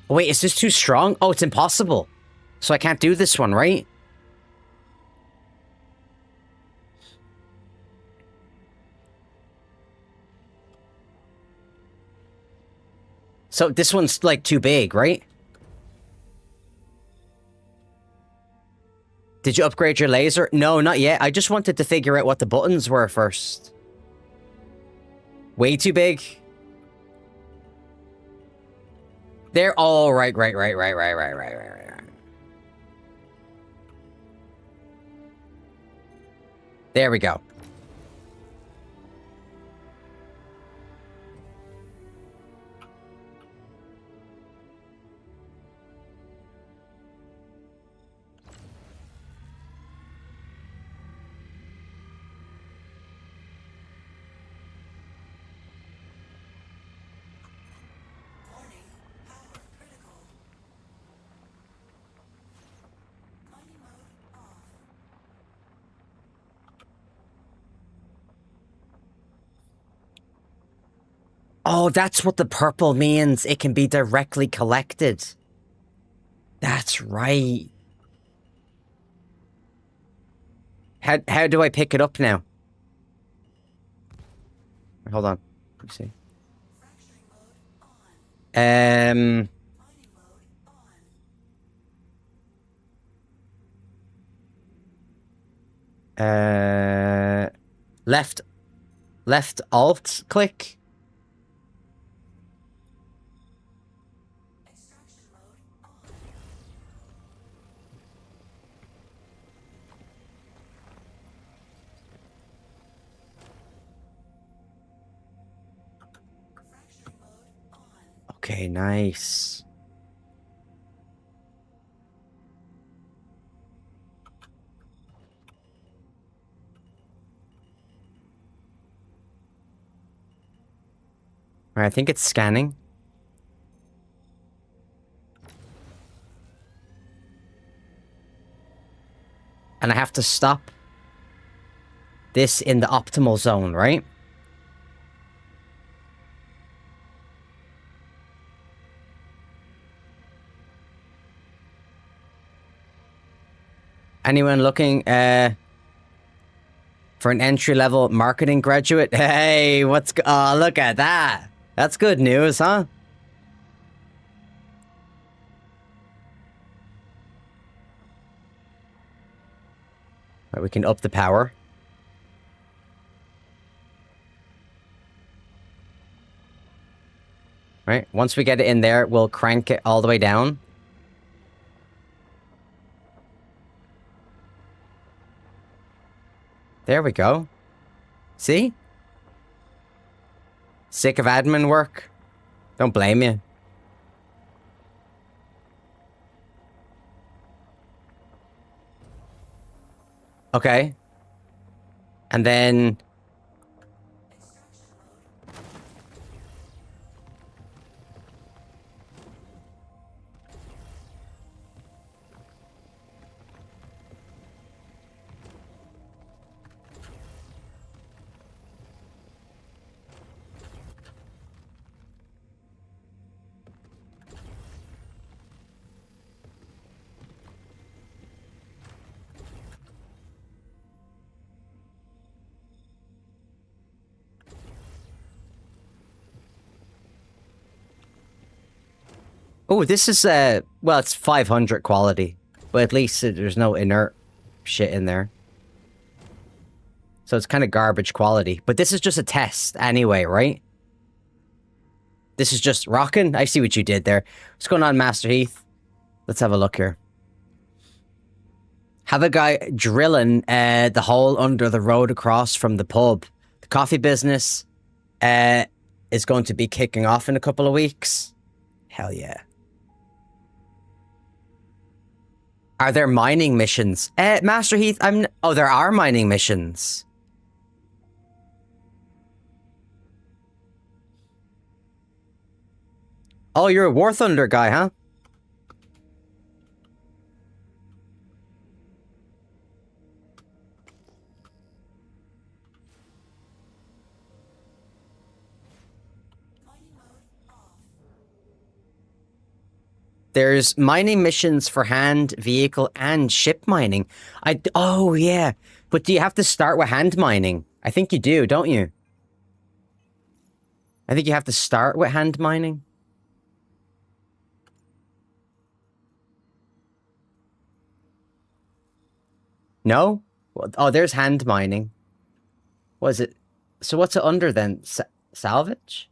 Oh, wait, is this too strong? Oh, it's impossible. So I can't do this one, right? So this one's, like, too big, right? Did you upgrade your laser? No, not yet. I just wanted to figure out what the buttons were first. Way too big? They're all right. There we go. Oh, that's what the purple means. It can be directly collected. That's right. How do I pick it up now? Hold on. Let me see. Left alt click. Okay, nice. All right, I think it's scanning. And I have to stop this in the optimal zone, right? Anyone looking for an entry-level marketing graduate? Hey, oh, look at that. That's good news, huh? Right, we can up the power. Right, once we get it in there, we'll crank it all the way down. There we go. See? Sick of admin work? Don't blame you. Okay. And then... Oh, this is, well, it's 500 quality. But at least there's no inert shit in there. So it's kind of garbage quality. But this is just a test anyway, right? This is just rocking. I see what you did there. What's going on, Master Heath? Let's have a look here. Have a guy drilling the hole under the road across from the pub. The coffee business is going to be kicking off in a couple of weeks. Hell yeah. Are there mining missions? Master Heath, oh, there are mining missions. Oh, you're a War Thunder guy, huh? There's mining missions for hand, vehicle, and ship mining. Oh, yeah. But do you have to start with hand mining? I think you do, don't you? I think you have to start with hand mining. No? Oh, there's hand mining. What is it? So what's it under then? Salvage?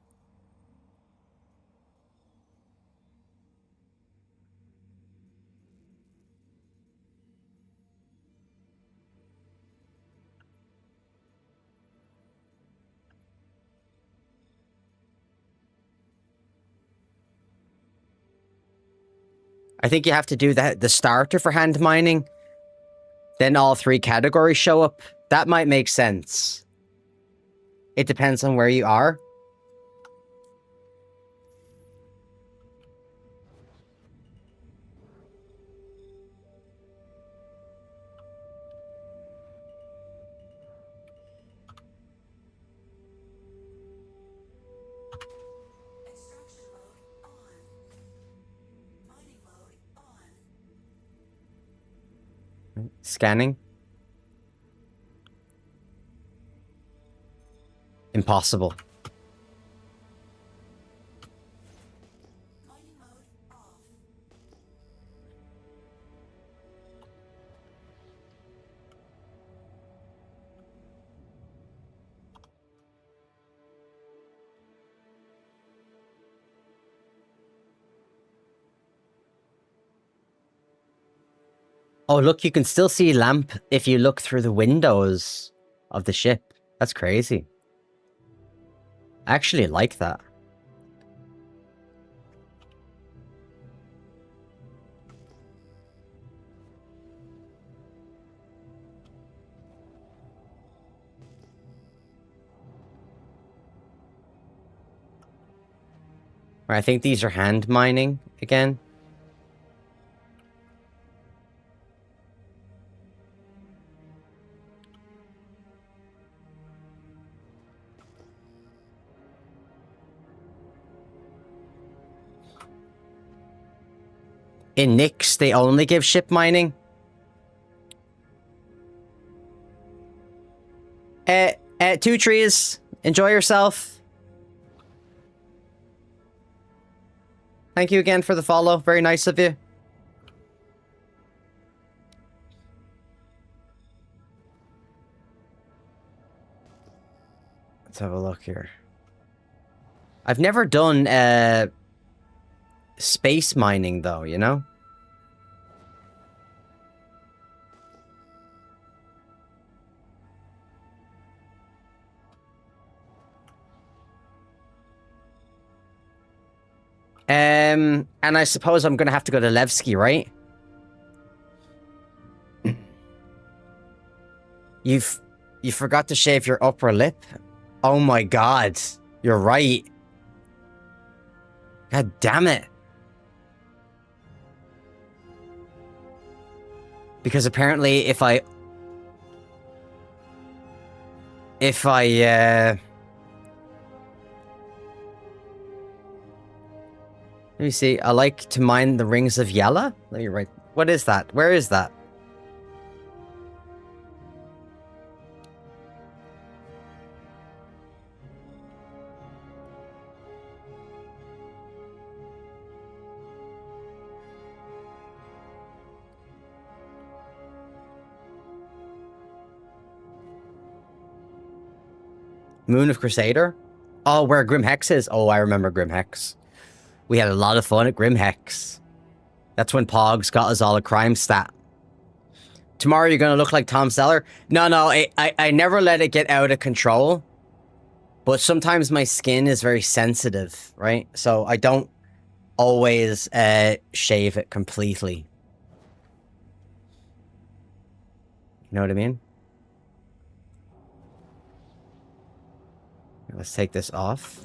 I think you have to do the starter for hand mining. Then all 3 categories show up. That might make sense. It depends on where you are. Scanning. Impossible. Oh, look, you can still see lamp if you look through the windows of the ship. That's crazy. I actually like that. I think these are hand mining again. In Nyx, they only give ship mining. Two trees. Enjoy yourself. Thank you again for the follow. Very nice of you. Let's have a look here. I've never done space mining though, you know? And I suppose I'm gonna have to go to Levski, right? You forgot to shave your upper lip? Oh my god. You're right. God damn it. Because apparently if I let me see. I like to mine the rings of Yella. Let me write. What is that? Where is that? Moon of Crusader? Oh, where Grim Hex is? Oh, I remember Grim Hex. We had a lot of fun at Grim Hex. That's when Pogs got us all a crime stat. Tomorrow you're gonna look like Tom Selleck? No, I never let it get out of control. But sometimes my skin is very sensitive, right? So I don't always shave it completely. You know what I mean? Let's take this off.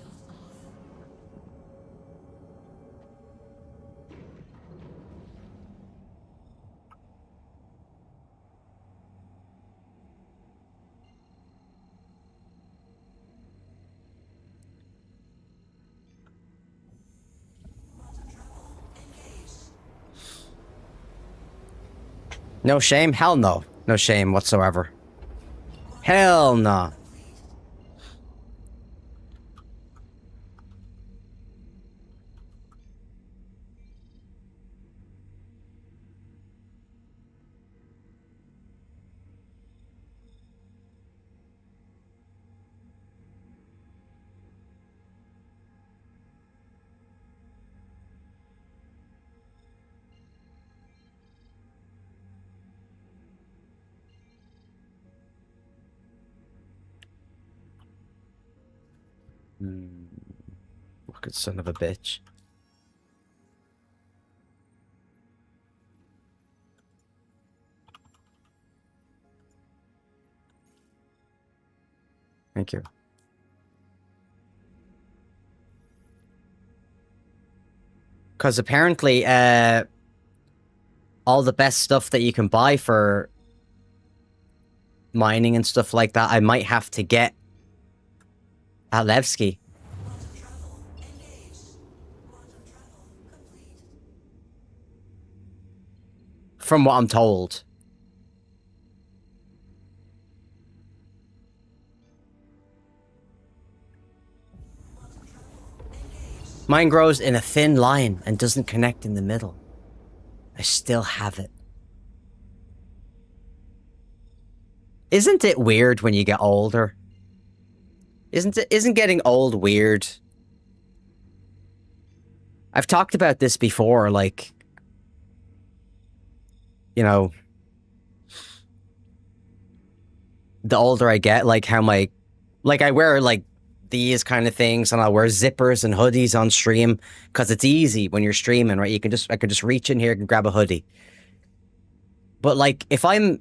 No shame? Hell no. No shame whatsoever. Hell no. Fucking son of a bitch. Thank you. Because apparently, all the best stuff that you can buy for mining and stuff like that, I might have to get at Levski. From what I'm told. Mine grows in a thin line and doesn't connect in the middle. I still have it. Isn't it weird when you get older? Isn't getting old weird? I've talked about this before, like, you know, the older I get, like how my, like I wear like these kind of things and I'll wear zippers and hoodies on stream because it's easy when you're streaming, right? I could just reach in here and grab a hoodie. But like if I'm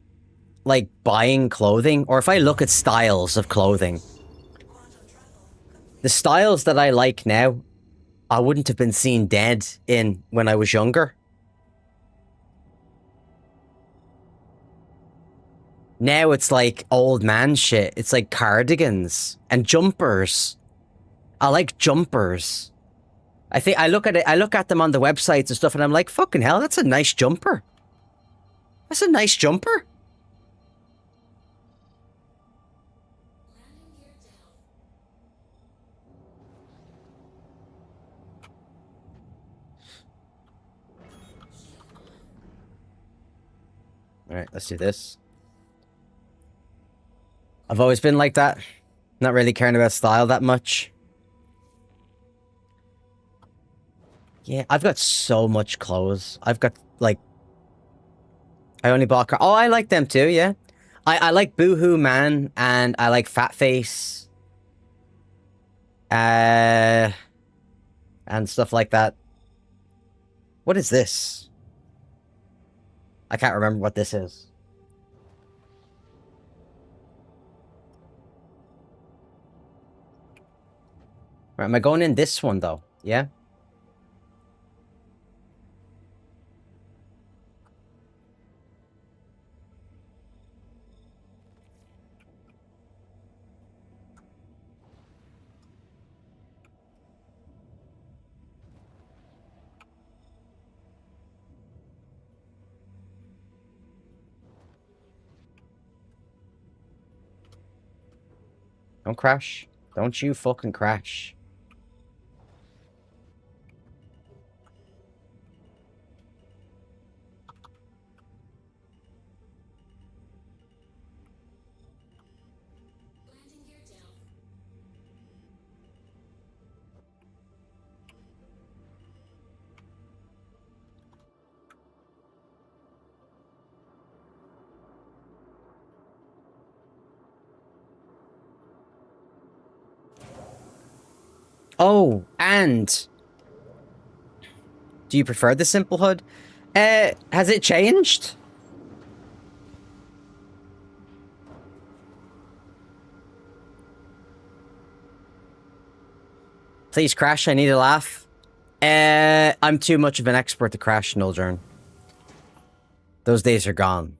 like buying clothing or if I look at styles of clothing, the styles that I like now, I wouldn't have been seen dead in when I was younger. Now it's like old man shit. It's like cardigans and jumpers. I like jumpers. I think I look at them on the websites and stuff and I'm like, fucking hell, that's a nice jumper. That's a nice jumper. All right, let's do this. I've always been like that. Not really caring about style that much. Yeah, I've got so much clothes. I've got, like... I only bought... Oh, I like them too, yeah. I like Boohoo Man, and I like Fat Face. And stuff like that. What is this? I can't remember what this is. Right, am I going in this one, though? Yeah? Don't crash. Don't you fucking crash. Oh, and... Do you prefer the simple hood? Has it changed? Please crash, I need a laugh. I'm too much of an expert to crash, Nulljourn. Those days are gone.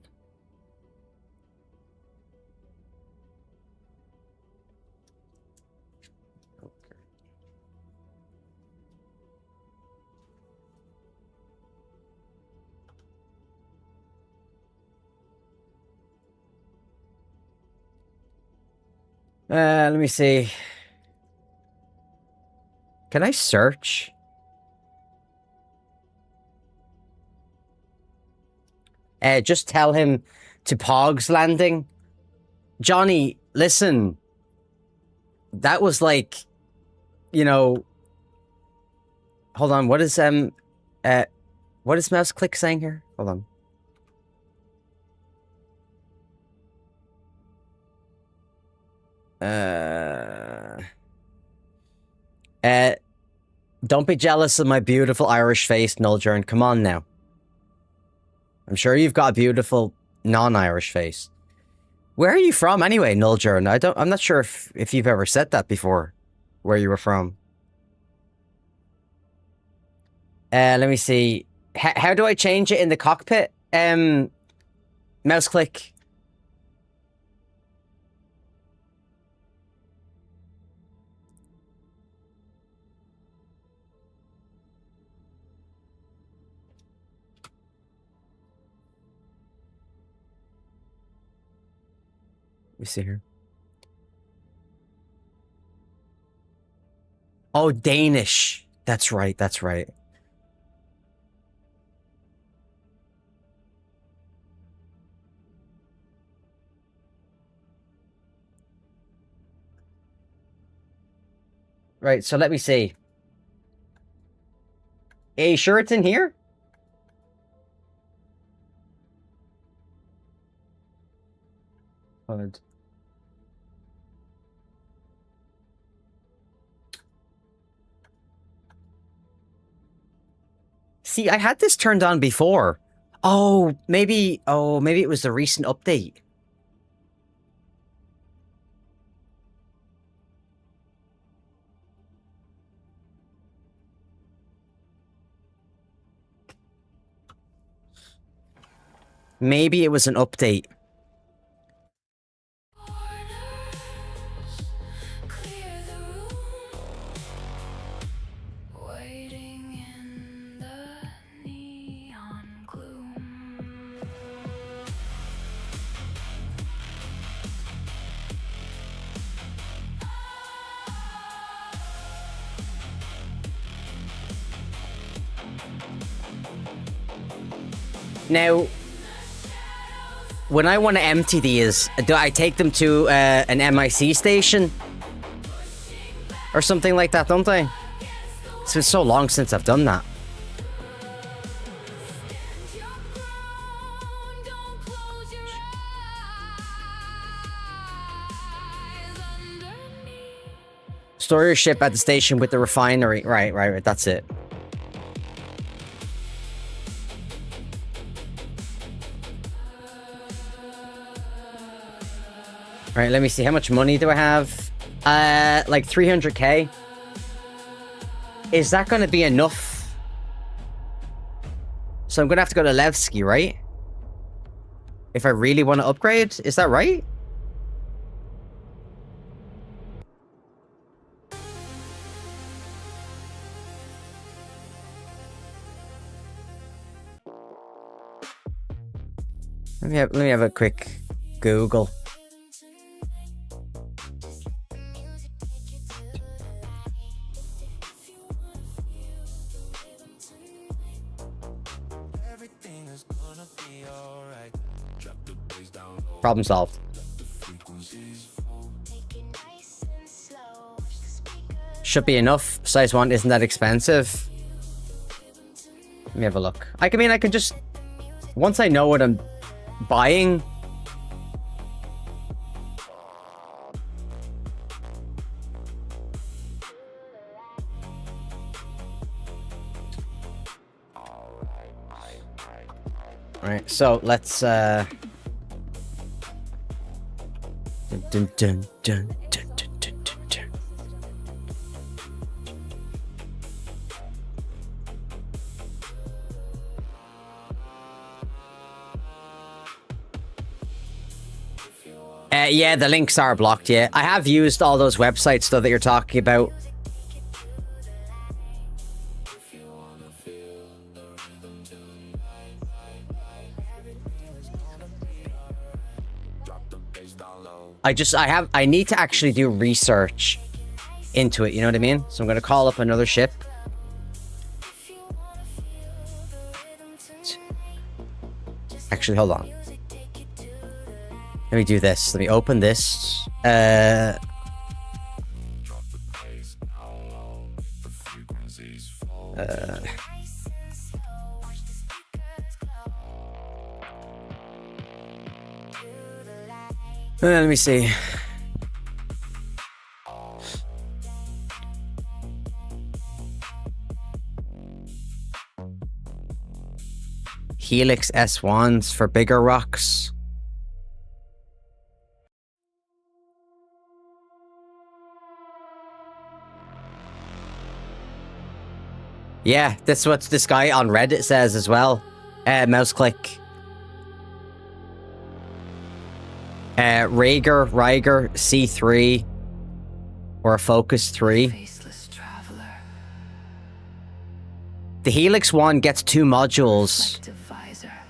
Let me see. Can I search? Just tell him to Pogs Landing. Johnny, listen. That was like, you know... Hold on, what is Mouse Click saying here? Hold on. Don't be jealous of my beautiful Irish face, Nulljourn. Come on now. I'm sure you've got a beautiful non-Irish face. Where are you from anyway, Nulljourn? I'm not sure if you've ever said that before. Where you were from. Let me see. How do I change it in the cockpit? Mouse click. Let me see here. Oh, Danish. That's right, that's right. Right, so let me see. Are you sure it's in here? Hold. See, I had this turned on before. Oh, maybe it was the recent update. Maybe it was an update. Now, when I want to empty these, do I take them to an MIC station? Or something like that, don't I? It's been so long since I've done that. Store your ship at the station with the refinery. Right, that's it. Right, let me see. How much money do I have? Like 300k. Is that going to be enough? So I'm going to have to go to Levski, right? If I really want to upgrade? Is that right? Let me have a quick Google. Problem solved. Should be enough. Size 1 isn't that expensive. Let me have a look. I mean, I can just... Once I know what I'm buying... Alright, so let's... Dun, dun, dun, dun, dun, dun, dun, dun. Yeah, the links are blocked, yeah. I have used all those websites, though, that you're talking about. I need to actually do research into it, you know what I mean? So I'm going to call up another ship. Actually, hold on. Let me do this. Let me open this. Let me see. Helix S1s for bigger rocks. Yeah, that's what this guy on Reddit says as well. Mouse click. Rhaegar C3 or a Focus 3. The Helix one gets 2 modules.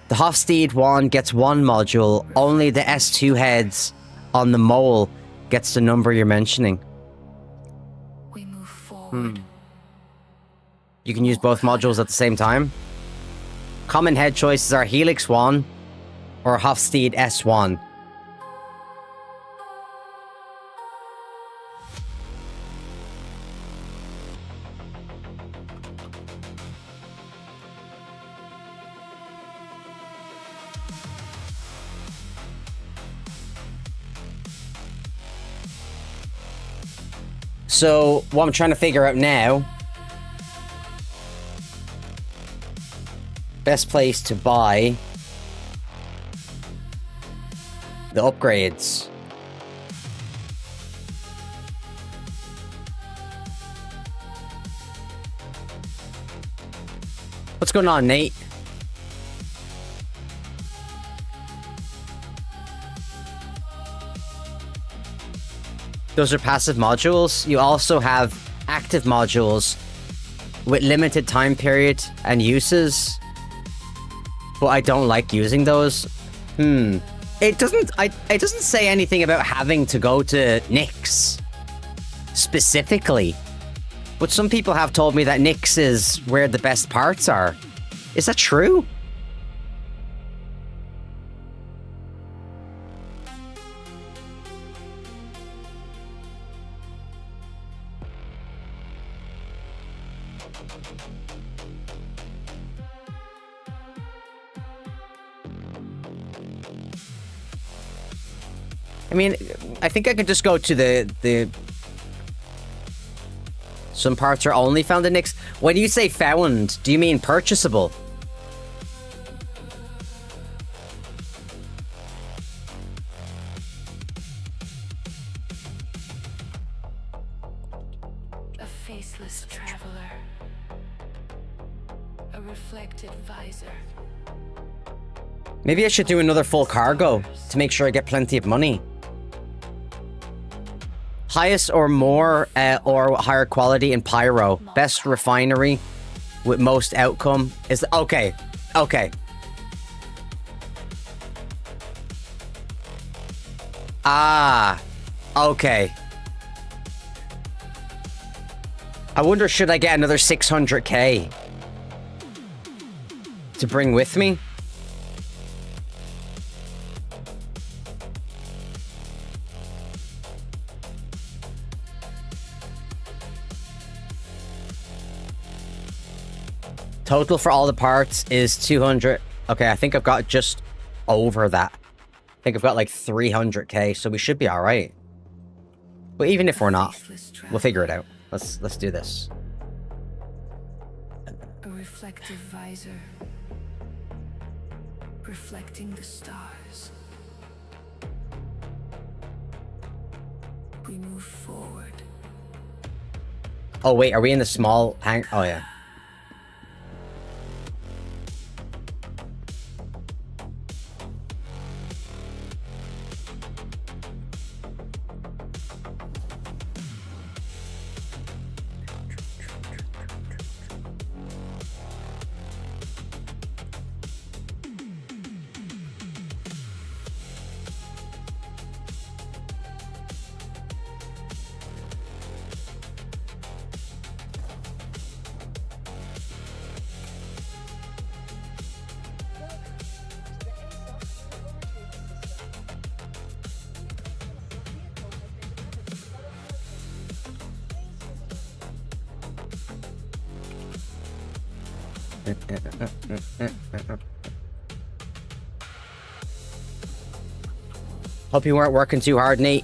The Hofstede one gets 1 module. Only the S2 heads on the mole gets the number you're mentioning. We move forward. You can use both modules at the same time. Common head choices are Helix 1 or Hofstede S1. So, what I'm trying to figure out now... Best place to buy... the upgrades. What's going on, Nate? Those are passive modules. You also have active modules with limited time period and uses. But I don't like using those. It doesn't say anything about having to go to Nyx specifically. But some people have told me that Nyx is where the best parts are. Is that true? I mean, I think I could just go to the... Some parts are only found in Nyx. When you say found, do you mean purchasable? A faceless traveler. A reflected visor. Maybe I should do another full cargo to make sure I get plenty of money. Highest or more or higher quality in Pyro. Best refinery with most outcome is... Okay. Okay. Ah. Okay. I wonder, should I get another 600k to bring with me? Total for all the parts is 200. Okay, I think I've got just over that. I think I've got like 300k, so we should be all right. But even if we're not, we'll figure it out. Let's do this. A reflective visor. Reflecting the stars. We move forward. Oh wait, are we in the small hang? Oh yeah. Hope you weren't working too hard, Nate.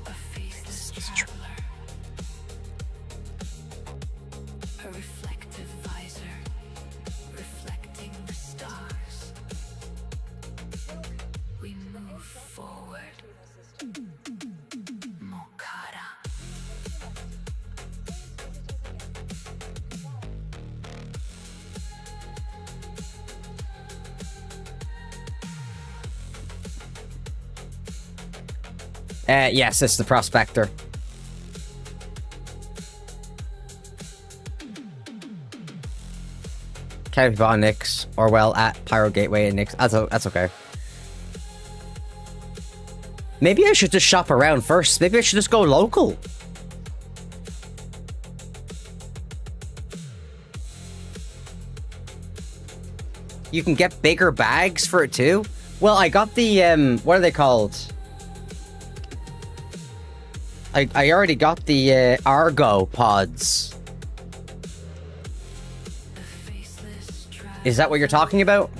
A faceless traveler. A reflective visor. Reflecting the stars. We move forward. Mokara. Yes, it's the Prospector. Can't be bought on Nyx, or well, at Pyro Gateway and Nyx. That's okay. Maybe I should just shop around first. Maybe I should just go local. You can get bigger bags for it too? Well, I got the, what are they called? I already got the, Argo pods. Is that what you're talking about?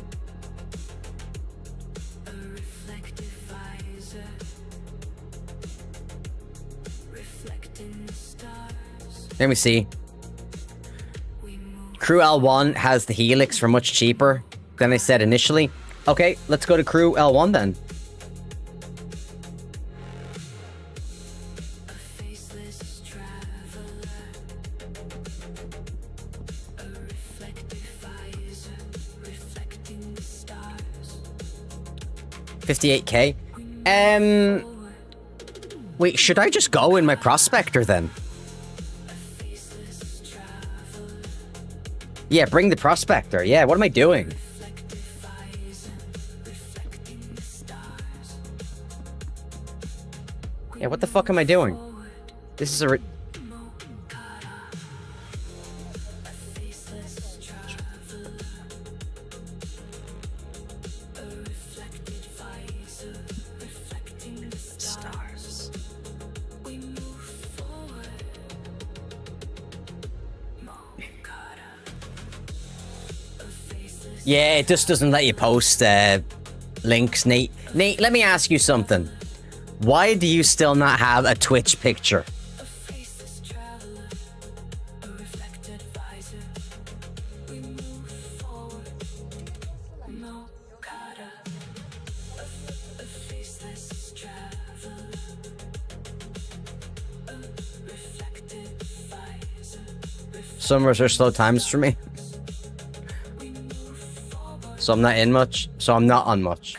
Let me see. Crew L1 has the Helix for much cheaper than I said initially. Okay, let's go to Crew L1 then. $58K. Wait, should I just go in my Prospector then? Yeah, bring the Prospector. Yeah, what am I doing? Yeah, what the fuck am I doing? This is a... Stars. Yeah, it just doesn't let you post links, Nate. Nate, let me ask you something. Why do you still not have a Twitch picture? Summers are slow times for me. So I'm not in much. So I'm not on much.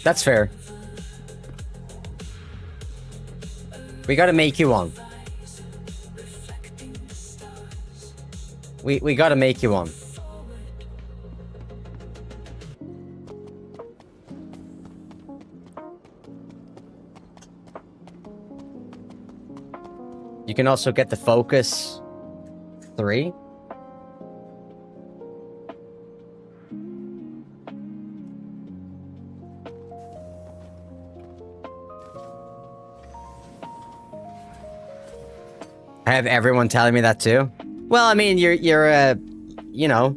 That's fair. We gotta make you one. We gotta make you one. You can also get the Focus 3. I have everyone telling me that too. Well, I mean, you're you know,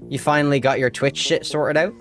you finally got your Twitch shit sorted out.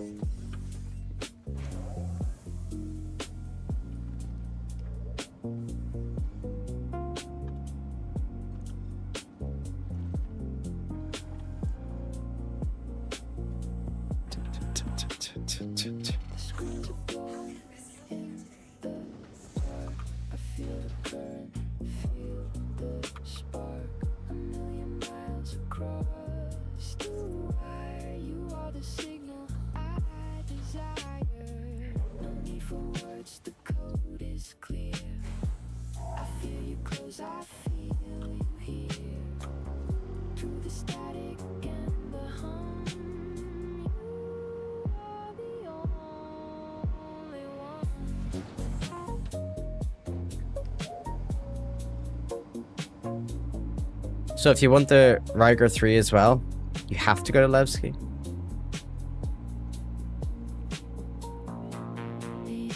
So if you want the Riker 3 as well, you have to go to Levski.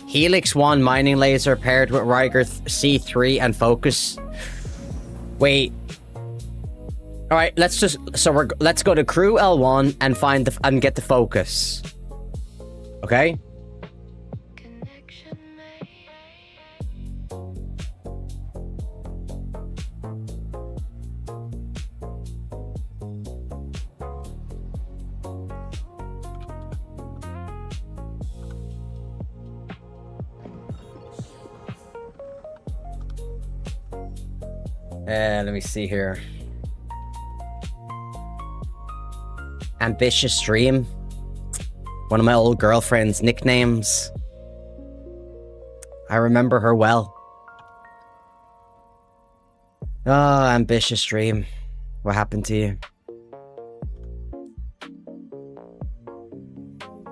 Helix 1 mining laser paired with Riker C3 and Focus. Wait. All right, let's go to Crew L1 and find and get the Focus. Okay? Let me see here. Ambitious Dream. One of my old girlfriend's nicknames. I remember her well. Oh, Ambitious Dream. What happened to you?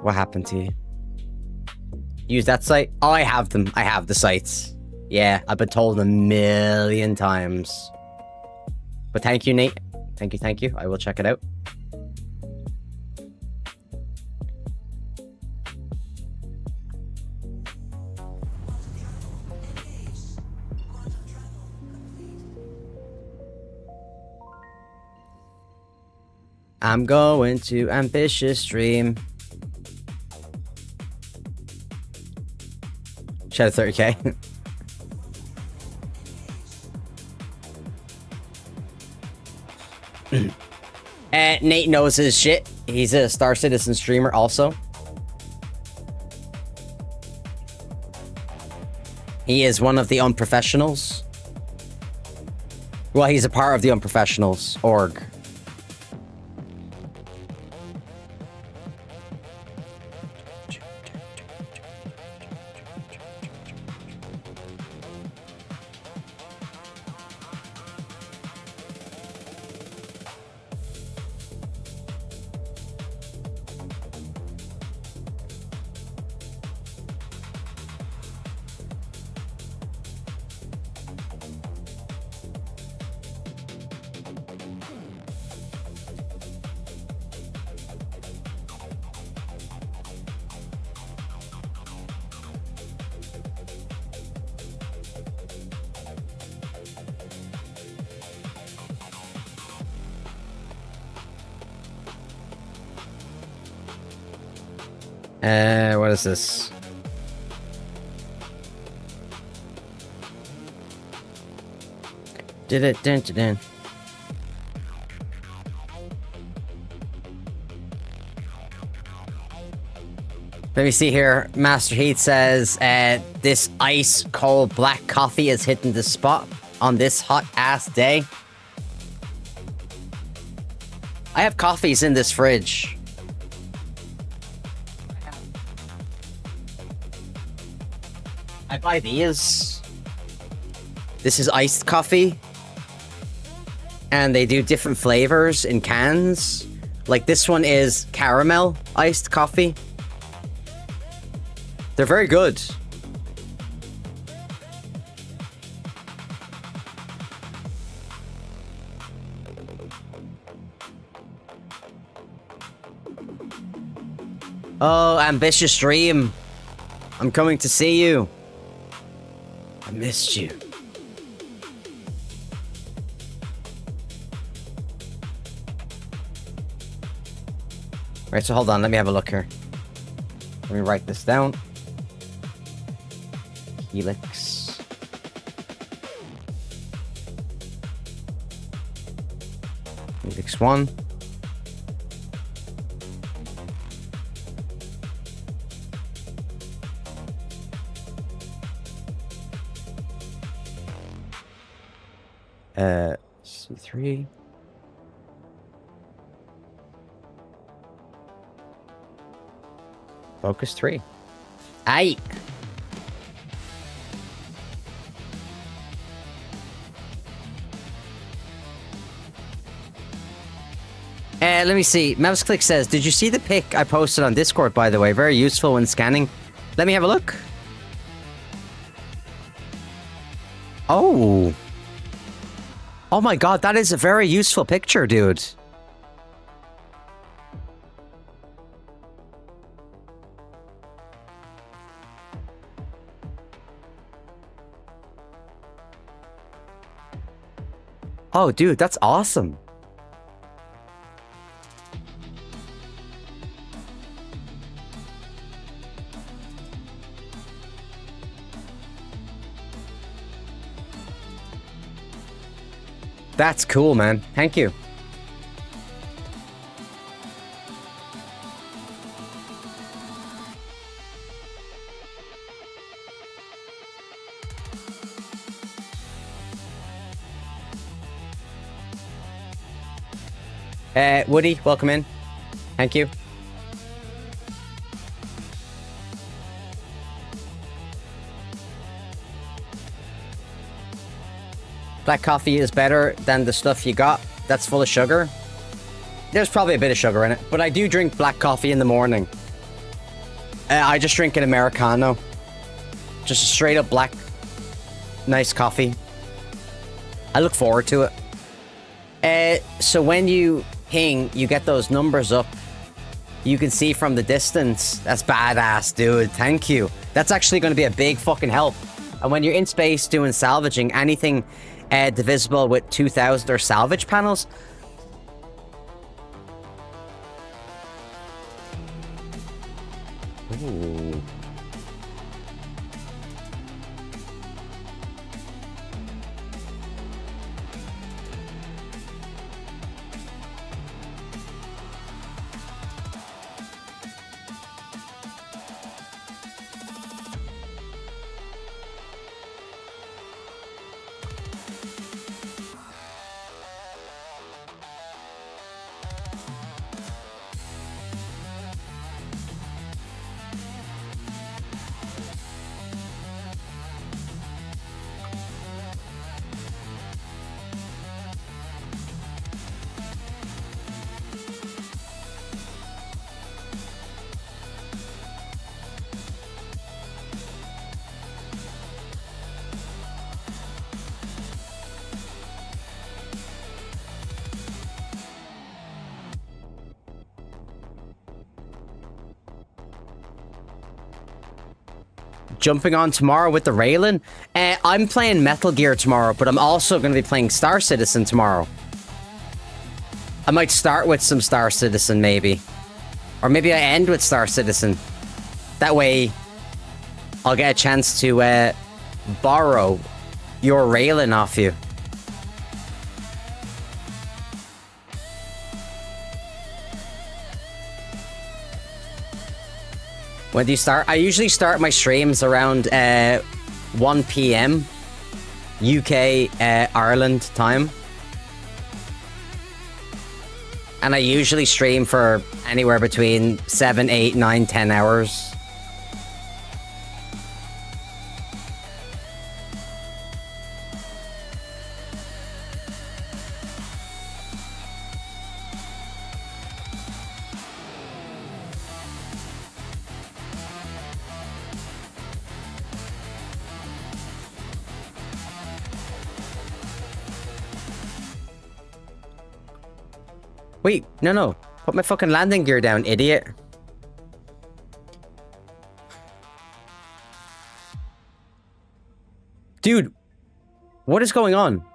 What happened to you? Use that site? Oh, I have them. I have the sites. Yeah, I've been told a million times. But thank you, Nate. Thank you, thank you. I will check it out. I'm going to ambitious dream. Shout out 30k. Nate knows his shit. He's a Star Citizen streamer also. He is one of the unprofessionals. Well, he's a part of the unprofessionals org. What is this? Did it? Dun. Let me see here. Master Heat says, this ice cold black coffee is hitting the spot on this hot ass day. I have coffees in this fridge. I buy these. This is iced coffee. And they do different flavors in cans. Like this one is caramel iced coffee. They're very good. Oh, ambitious dream. I'm coming to see you. I missed you. Right, so hold on, let me have a look here. Let me write this down. Helix. Helix 1. C3. Focus 3. Aye. Let me see. Mouseclick says, did you see the pic I posted on Discord, by the way? Very useful when scanning. Let me have a look. Oh. Oh my god, that is a very useful picture, dude. Oh, dude, that's awesome. That's cool, man. Thank you. Woody, welcome in. Thank you. Black coffee is better than the stuff you got that's full of sugar. There's probably a bit of sugar in it, but I do drink black coffee in the morning. I just drink an Americano. Just a straight up black, nice coffee. I look forward to it. So when you ping, you get those numbers up. You can see from the distance. That's badass, dude. Thank you. That's actually going to be a big fucking help. And when you're in space doing salvaging, anything divisible with 2000 or salvage panels. Ooh. Jumping on tomorrow with the Raylan. I'm playing Metal Gear tomorrow, but I'm also going to be playing Star Citizen tomorrow. I might start with some Star Citizen, maybe. Or maybe I end with Star Citizen. That way, I'll get a chance to borrow your Raylan off you. When do you start? I usually start my streams around 1 p.m. UK, Ireland time. And I usually stream for anywhere between 7, 8, 9, 10 hours. Wait, no. Put my fucking landing gear down, idiot. Dude, what is going on?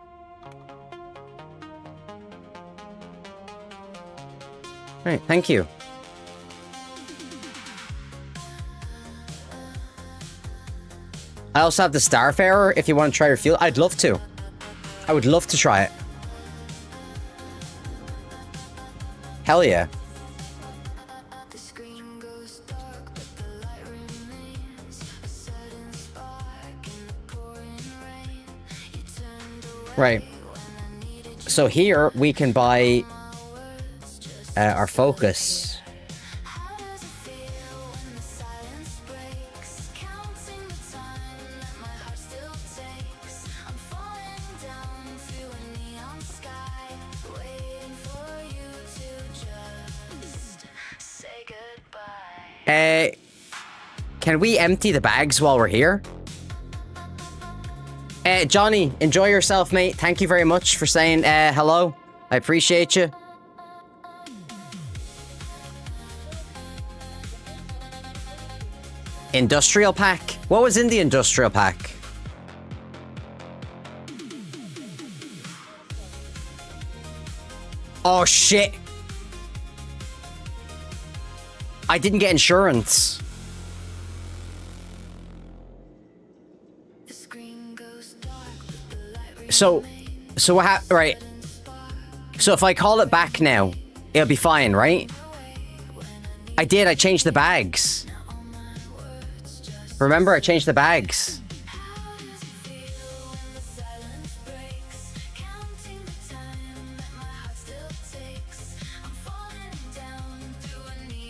Alright, thank you. I also have the Starfarer if you want to try your fuel. I'd love to. I would love to try it. Hell yeah. Right. So here we can buy our focus. Can we empty the bags while we're here? Johnny, enjoy yourself, mate. Thank you very much for saying hello. I appreciate you. Industrial pack? What was in the industrial pack? Oh, shit. I didn't get insurance. So what right. So if I call it back now, it'll be fine, right? I changed the bags. Remember, I changed the bags.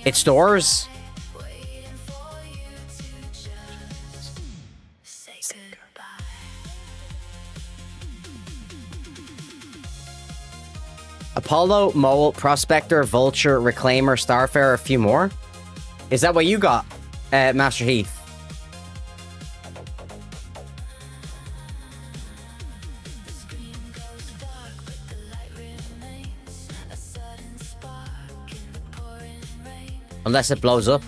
It's doors. Apollo, Mole, Prospector, Vulture, Reclaimer, Starfarer, a few more. Is that what you got, Master Heath? Unless it blows up.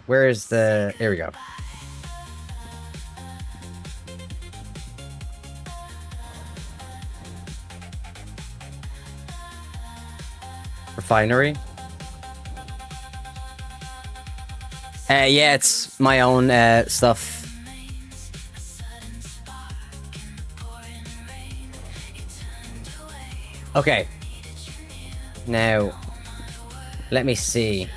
Where is the... Here we go. Refinery. Yeah, it's my own stuff. Okay. Now, let me see.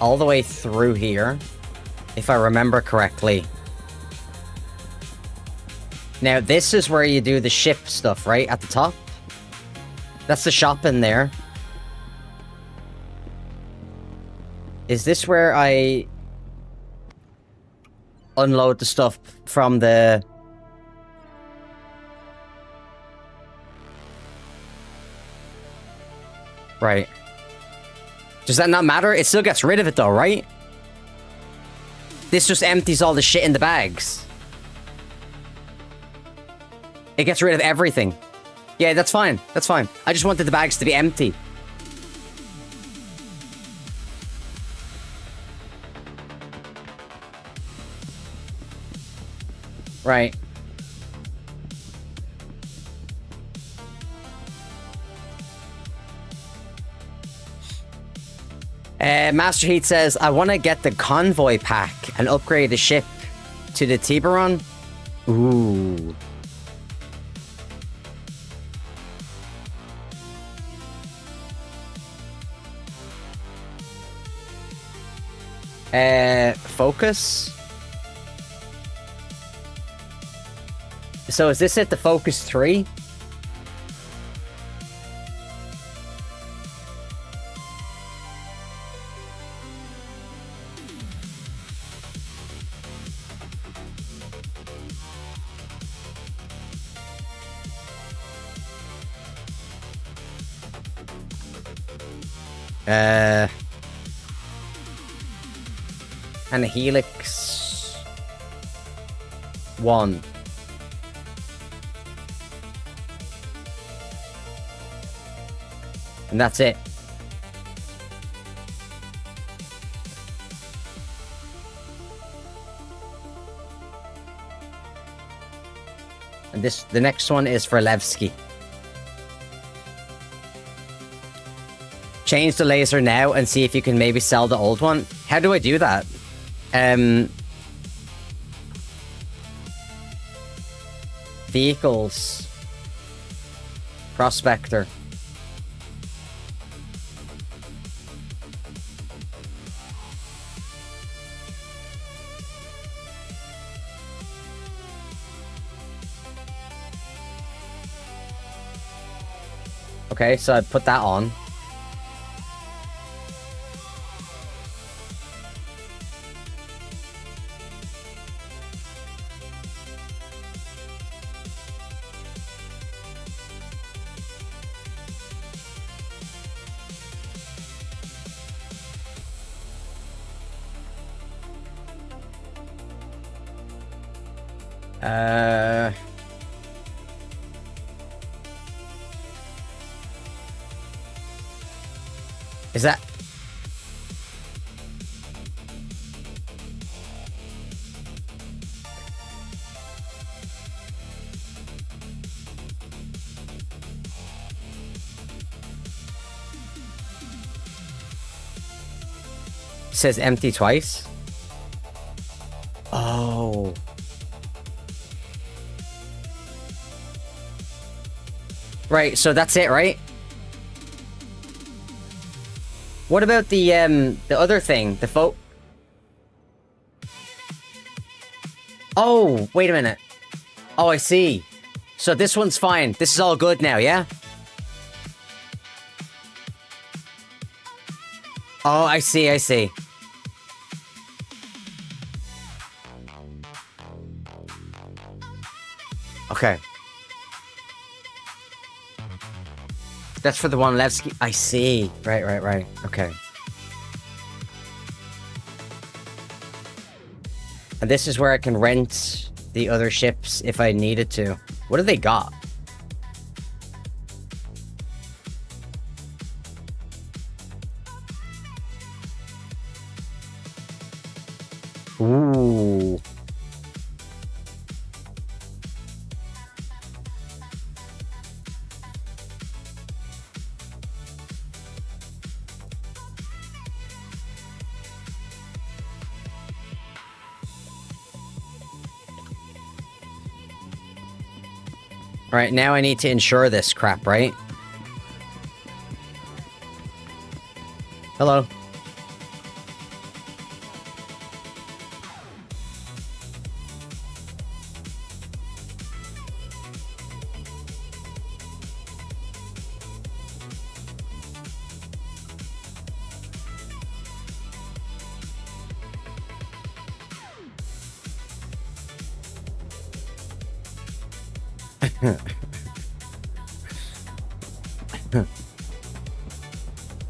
All the way through here, if I remember correctly. Now, this is where you do the ship stuff, right? At the top. That's the shop in there. Is this where I unload the stuff from the... Right. Does that not matter? It still gets rid of it though, right? This just empties all the shit in the bags. It gets rid of everything. Yeah, that's fine. That's fine. I just wanted the bags to be empty. Right. Master Heat says, I want to get the convoy pack and upgrade the ship to the Tiburon. Ooh. Focus. So is this it, the Focus 3? And a Helix 1. And that's it. And the next one is for Levski. Change the laser now and see if you can maybe sell the old one. How do I do that? Vehicles. Prospector. Okay, so I put that on. Is that... Says empty twice? Oh. Right, so that's it, right? What about the other thing? The Oh, wait a minute. Oh, I see. So this one's fine. This is all good now, yeah? Oh, I see, I see. Okay. That's for the one Levski. I see. Right. Okay. And this is where I can rent the other ships if I needed to. What do they got? Ooh. Alright, now I need to insure this crap, right? Hello.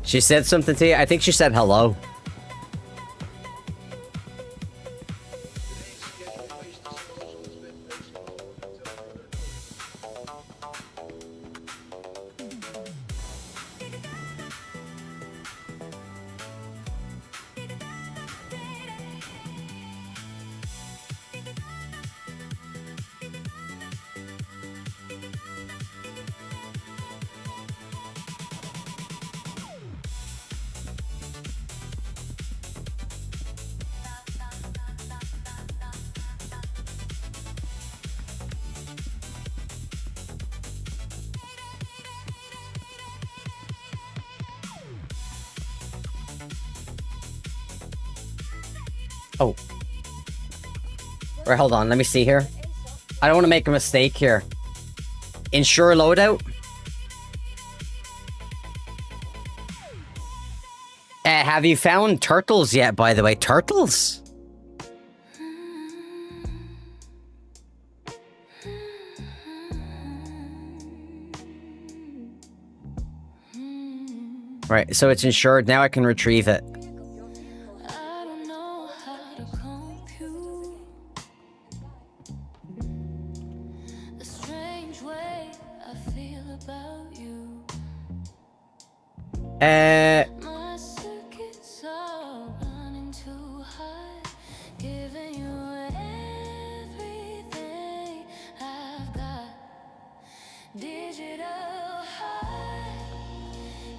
She said something to you? I think she said hello. Oh. Right, hold on. Let me see here. I don't want to make a mistake here. Ensure loadout. Have you found turtles yet, by the way? Turtles? Right, so it's insured. Now I can retrieve it.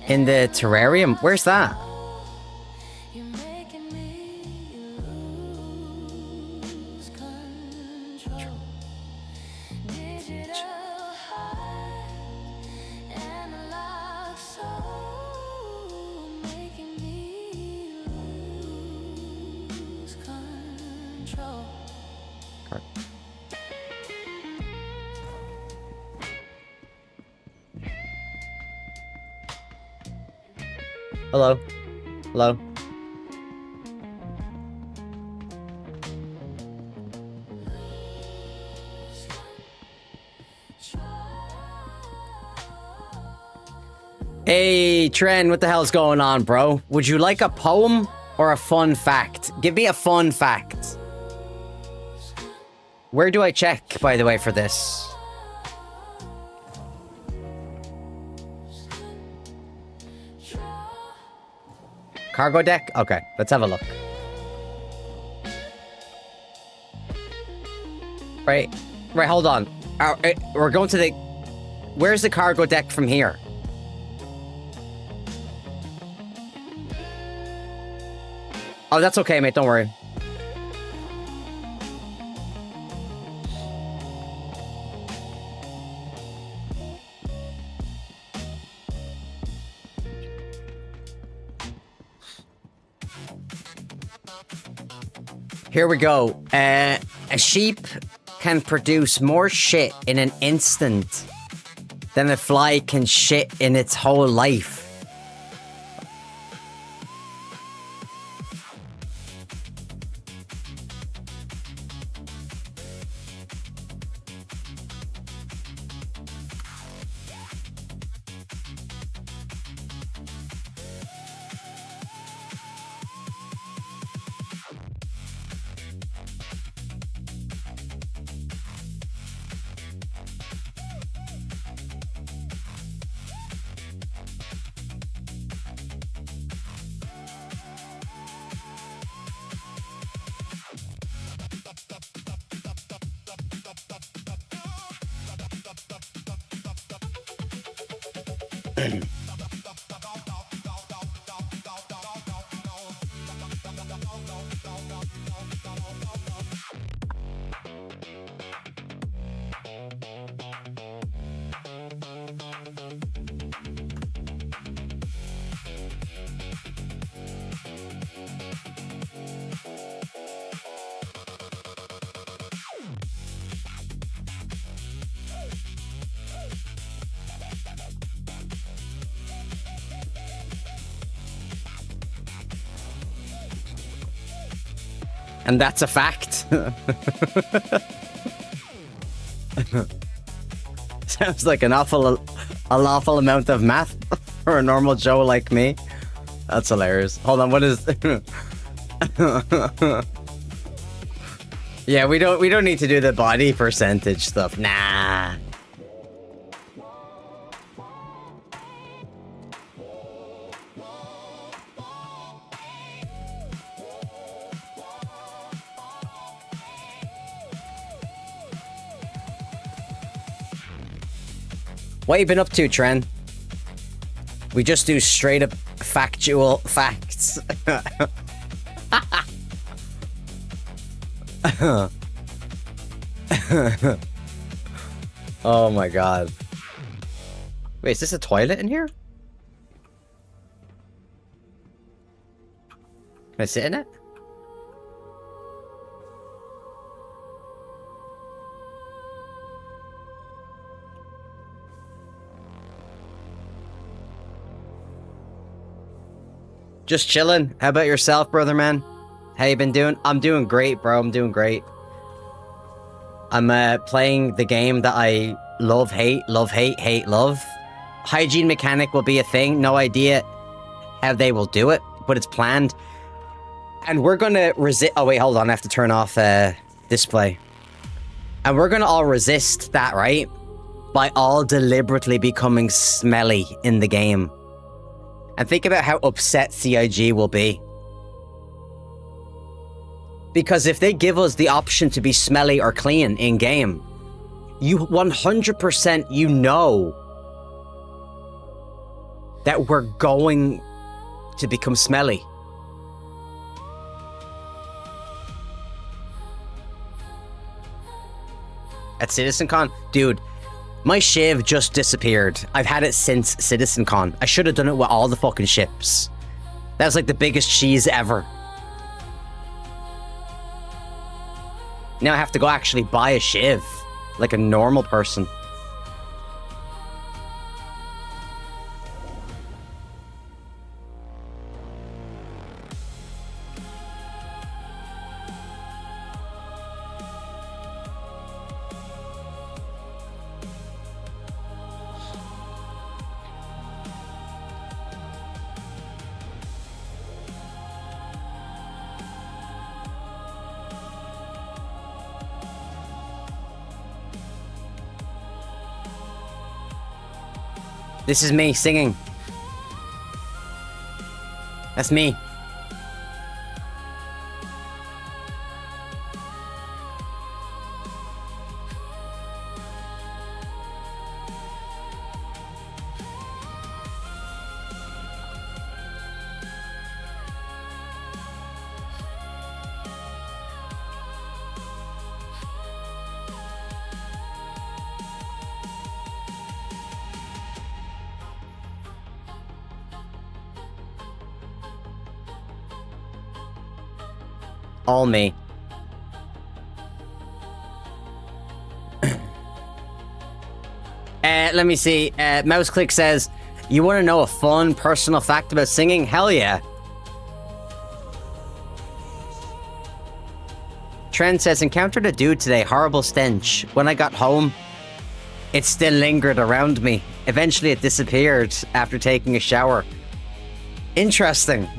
In the terrarium? Where's that? Hello? Hello? Hey, Tren, what the hell's going on, bro? Would you like a poem or a fun fact? Give me a fun fact. Where do I check, by the way, for this? Cargo deck? Okay, let's have a look. Right, hold on. We're going to the... Where's the cargo deck from here? Oh, that's okay, mate, don't worry. Here we go. A sheep can produce more shit in an instant than a fly can shit in its whole life. And that's a fact. Sounds like an awful amount of math for a normal Joe like me. That's hilarious. Hold on, what is? Yeah, we don't need to do the body percentage stuff. Nah. What you been up to, Tren? We just do straight up factual facts. Oh my god. Wait, is this a toilet in here? Can I sit in it? Just chilling. How about yourself, brother man? How you been doing? I'm doing great, bro. I'm doing great. I'm playing the game that I love, hate, hate, love. Hygiene mechanic will be a thing. No idea how they will do it, but it's planned. And we're gonna resist. Oh wait, hold on. I have to turn off display. And we're gonna all resist that, right? By all deliberately becoming smelly in the game. And think about how upset CIG will be. Because if they give us the option to be smelly or clean in-game, you 100% you know that we're going to become smelly. At CitizenCon? Dude, my shiv just disappeared. I've had it since CitizenCon. I should have done it with all the fucking ships. That was like the biggest cheese ever. Now I have to go actually buy a shiv, like a normal person. This is me singing. That's me. All me. Let me see. MouseClick says, you want to know a fun personal fact about singing? Hell yeah. Trent says, encountered a dude today, horrible stench. When I got home, it still lingered around me. Eventually it disappeared after taking a shower. Interesting.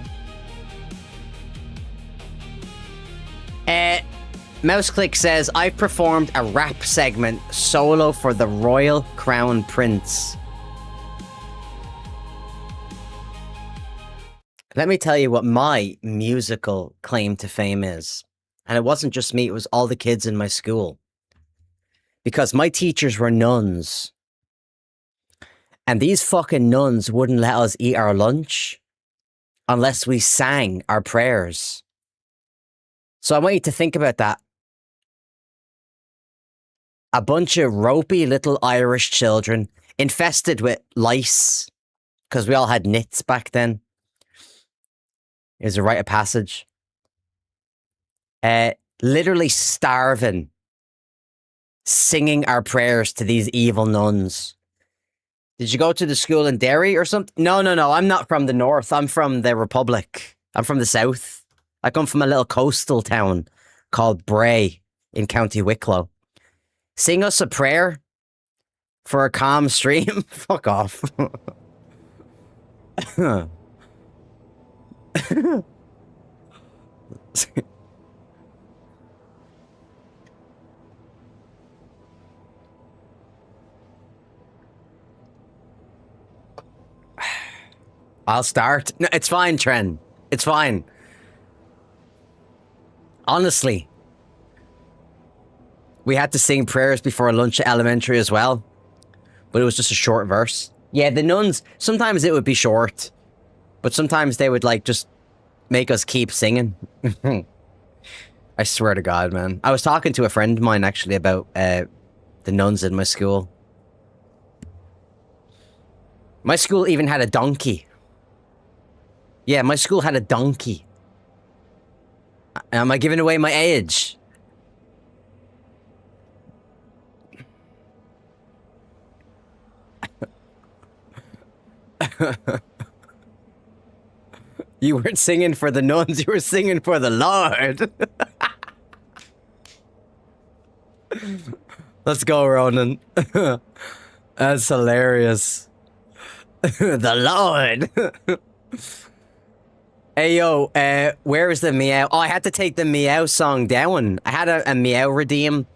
MouseClick says, I've performed a rap segment solo for the Royal Crown Prince. Let me tell you what my musical claim to fame is. And it wasn't just me, it was all the kids in my school. Because my teachers were nuns. And these fucking nuns wouldn't let us eat our lunch unless we sang our prayers. So I want you to think about that. A bunch of ropey little Irish children infested with lice, because we all had nits back then. It was a rite of passage. Literally starving, singing our prayers to these evil nuns. Did you go to the school in Derry or something? No. I'm not from the north. I'm from the Republic. I'm from the south. I come from a little coastal town called Bray in County Wicklow. Sing us a prayer for a calm stream? Fuck off. I'll start. No, it's fine, Tren. It's fine. Honestly. We had to sing prayers before lunch at elementary as well. But it was just a short verse. Yeah, the nuns, sometimes it would be short. But sometimes they would, like, just make us keep singing. I swear to God, man. I was talking to a friend of mine, actually, about the nuns in my school. My school even had a donkey. Yeah, my school had a donkey. Am I giving away my age? You weren't singing for the nuns, you were singing for the Lord. Let's go, Ronan. That's hilarious. The Lord. Hey, yo, where is the meow? Oh, I had to take the meow song down. I had a meow redeem,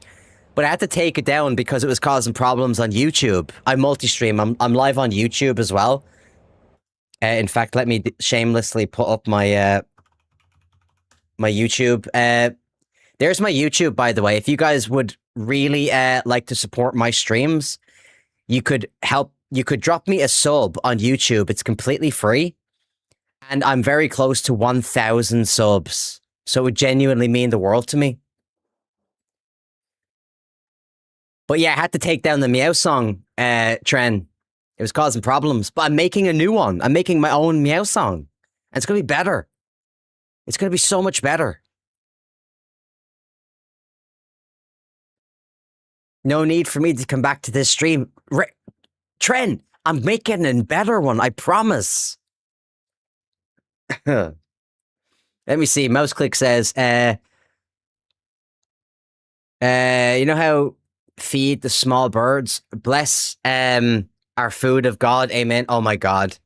but I had to take it down because it was causing problems on YouTube. I multi-stream. I'm live on YouTube as well. In fact, let me shamelessly put up my my YouTube. There's my YouTube, by the way. If you guys would really like to support my streams, you could help. You could drop me a sub on YouTube. It's completely free. And I'm very close to 1,000 subs. So it would genuinely mean the world to me. But yeah, I had to take down the meow song, Tren. It was causing problems. But I'm making a new one. I'm making my own meow song. And it's going to be better. It's going to be so much better. No need for me to come back to this stream. Tren, I'm making a better one. I promise. Let me see. Mouseclick says, you know how feed the small birds? Bless our food of God. Amen. Oh my God.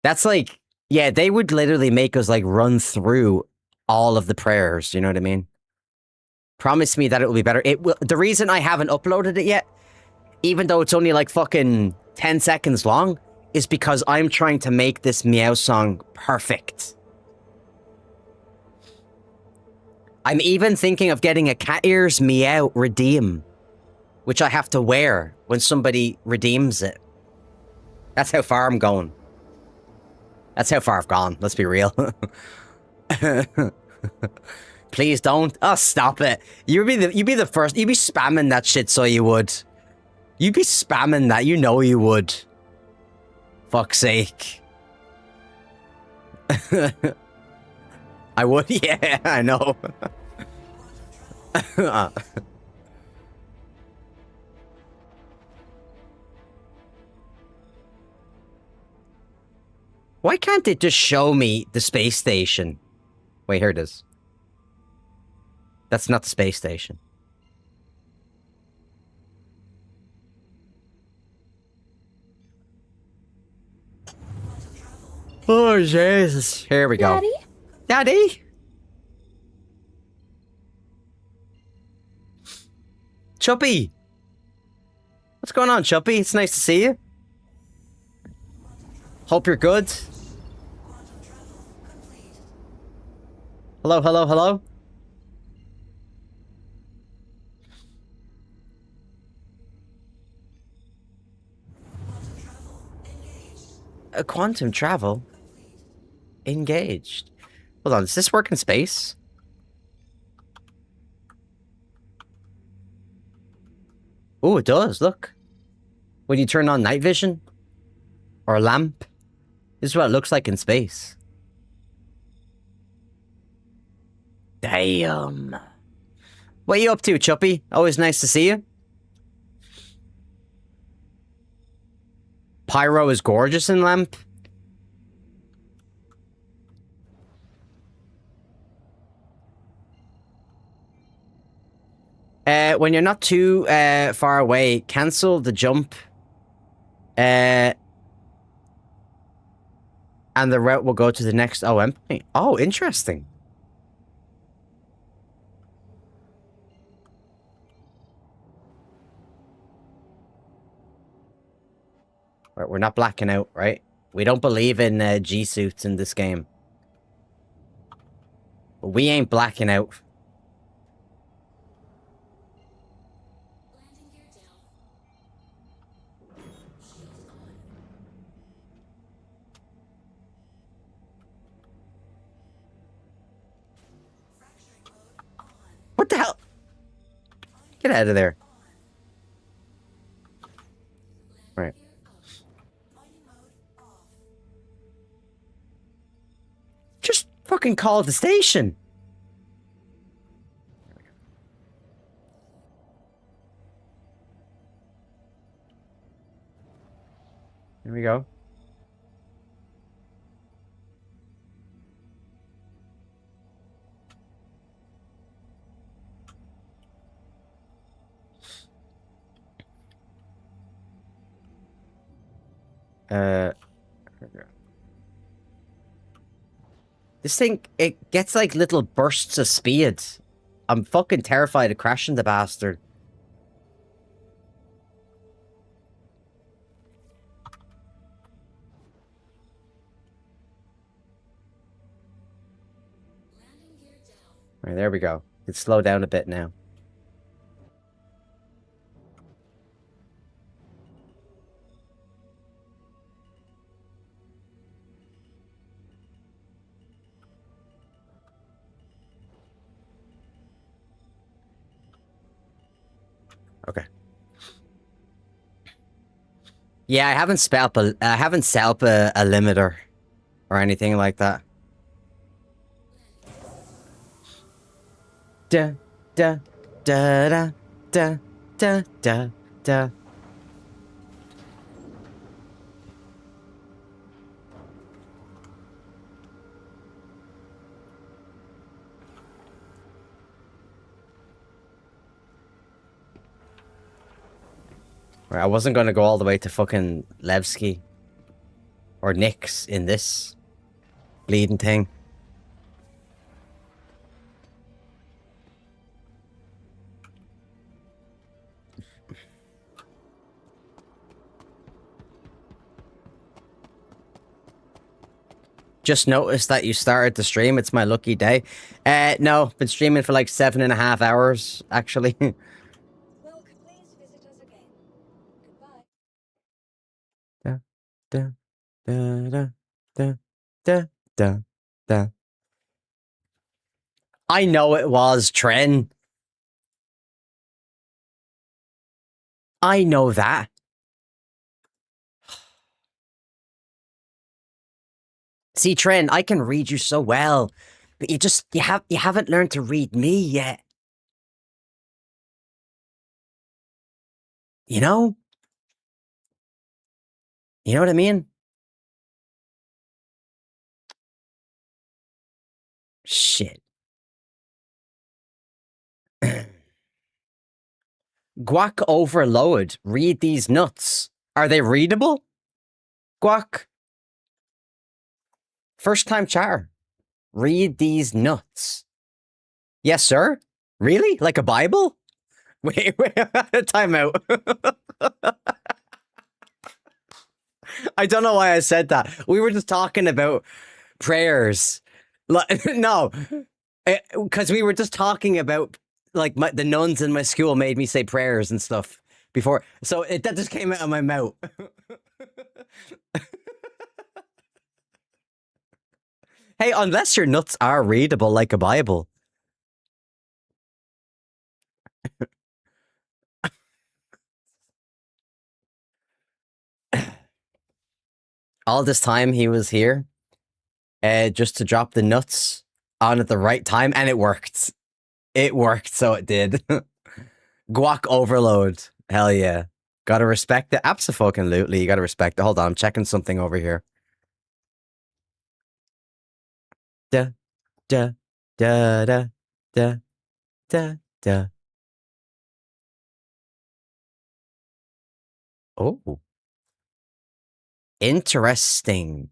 That's like, yeah, they would literally make us like run through all of the prayers. You know what I mean? Promise me that it will be better. It will. The reason I haven't uploaded it yet, even though it's only like fucking 10 seconds long, is because I'm trying to make this meow song perfect. I'm even thinking of getting a cat ears meow redeem, which I have to wear when somebody redeems it. That's how far I'm going. That's how far I've gone. Let's be real. Please don't. Oh, stop it. You'd be the first. You'd be spamming that shit, so you would. You'd be spamming that. You know you would. Fuck's sake. I would? Yeah, I know. Why can't it just show me the space station? Wait, here it is. That's not the space station. Oh, Jesus. Here we go. Daddy? Daddy? Chuppy? What's going on, Chuppy? It's nice to see you. Hope you're good. Hello, hello, hello? quantum travel engaged. Hold on, does this work in space? Oh, it does, look. When you turn on night vision or a lamp, this is what it looks like in space. Damn. What are you up to, Chuppy? Always nice to see you. Pyro is gorgeous in lamp. When you're not too far away, cancel the jump. And the route will go to the next OM point. Oh, interesting. Right, we're not blacking out, right? We don't believe in G-suits in this game. But we ain't blacking out. What the hell? Get out of there. Right. Just fucking call the station. Here we go. This thing, it gets like little bursts of speed. I'm fucking terrified of crashing the bastard. All right, there we go. It's slow down a bit now. Okay. Yeah, I haven't set up a limiter or anything like that. Da da da da da da da da. Right, I wasn't gonna go all the way to fucking Levski or Nix in this bleeding thing. Just noticed that you started the stream. It's my lucky day. No, been streaming for like 7.5 hours, actually. Well, please visit us again. Goodbye. Da, da, da, da, da, da. I know it was Tren. I know that. See, Tren, I can read you so well, but you haven't learned to read me yet. You know? You know what I mean? Shit. Guac overload. Read these nuts. Are they readable? Guac. First time chatter. Read these nuts. Yes, sir? Really? Like a Bible? Wait, time out. I don't know why I said that. We were just talking about prayers. No, because we were just talking about like the nuns in my school made me say prayers and stuff before. So that just came out of my mouth. Hey, unless your nuts are readable like a Bible. All this time he was here, just to drop the nuts on at the right time, and it worked. It worked, so it did. Guac overload. Hell yeah. Gotta respect it. Abso-fucking-lutely. You gotta respect it. Hold on, I'm checking something over here. Da, da, da, da, da, da, da. Oh. Interesting.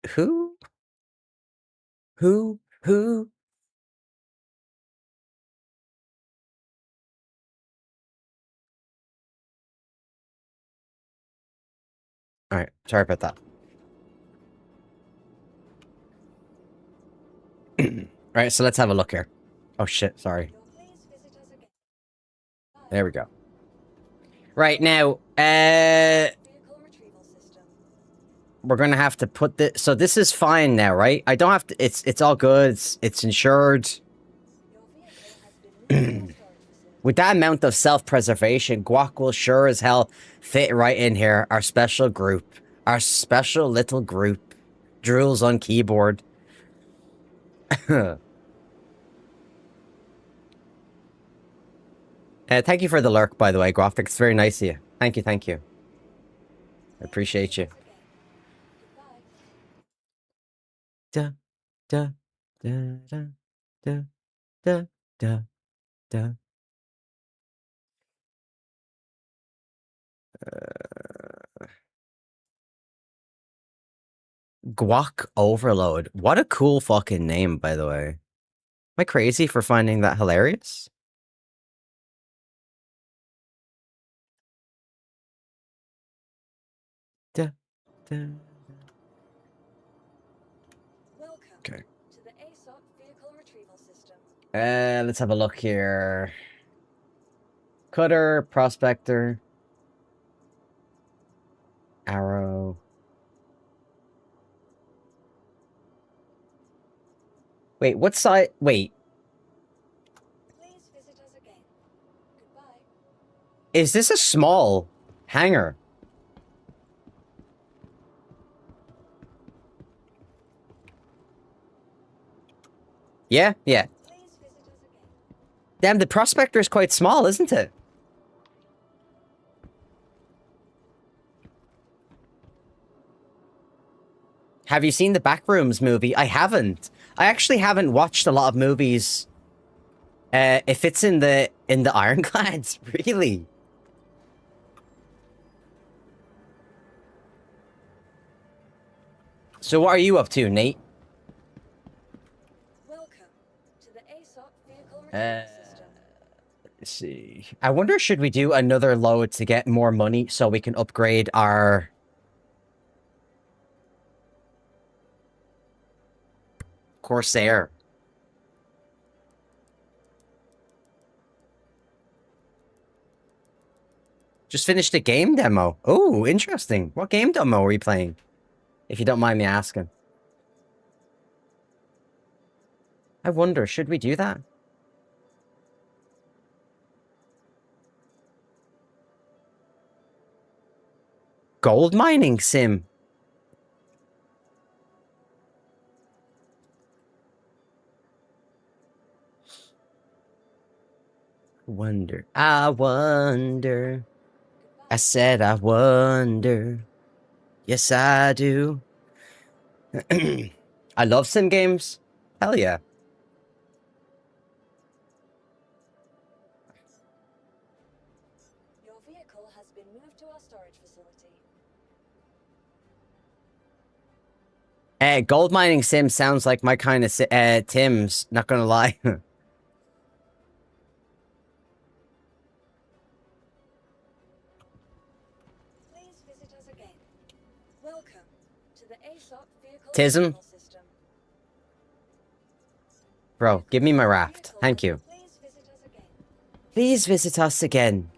Who? Who? Alright, sorry about that. Alright, so let's have a look here. Oh shit, sorry. There we go. Right now, we're gonna have to put this. So this is fine now, right? I don't have to. It's all good. It's insured. With that amount of self-preservation, Guac will sure as hell fit right in here. Our special group, our special little group, drools on keyboard. Thank you for the lurk, by the way, Guac. It's very nice of you. Thank you, thank you. I appreciate you. Da, da, da, da, da, da, da, da. Guac Overload. What a cool fucking name, by the way. Am I crazy for finding that hilarious? Da, da, da. Okay. To the ASOP vehicle retrieval system. Let's have a look here. Cutter, Prospector, Arrow. Wait, what side? Wait. Please visit us again. Goodbye. Is this a small hangar? Yeah, yeah. Damn, the Prospector is quite small, isn't it? Have you seen the Backrooms movie? I haven't. I actually haven't watched a lot of movies. If it's in the Ironclads, really. So what are you up to, Nate? Welcome to the ASOP vehicle retrieval system. Let's see. I wonder, should we do another load to get more money so we can upgrade our... Corsair. Just finished a game demo. Oh, interesting. What game demo are you playing? If you don't mind me asking. I wonder, should we do that? Gold mining sim. Wonder. I wonder. I said I wonder. Yes, I do. I love sim games. Hell yeah. Your vehicle has been moved to our storage facility. Gold mining sim sounds like my kind of Tim's, not gonna lie. Please visit us again. Welcome to the ASOP vehicle Tism? retrieval system. Bro, give me my raft. Thank you. Please visit us again. Please visit us again.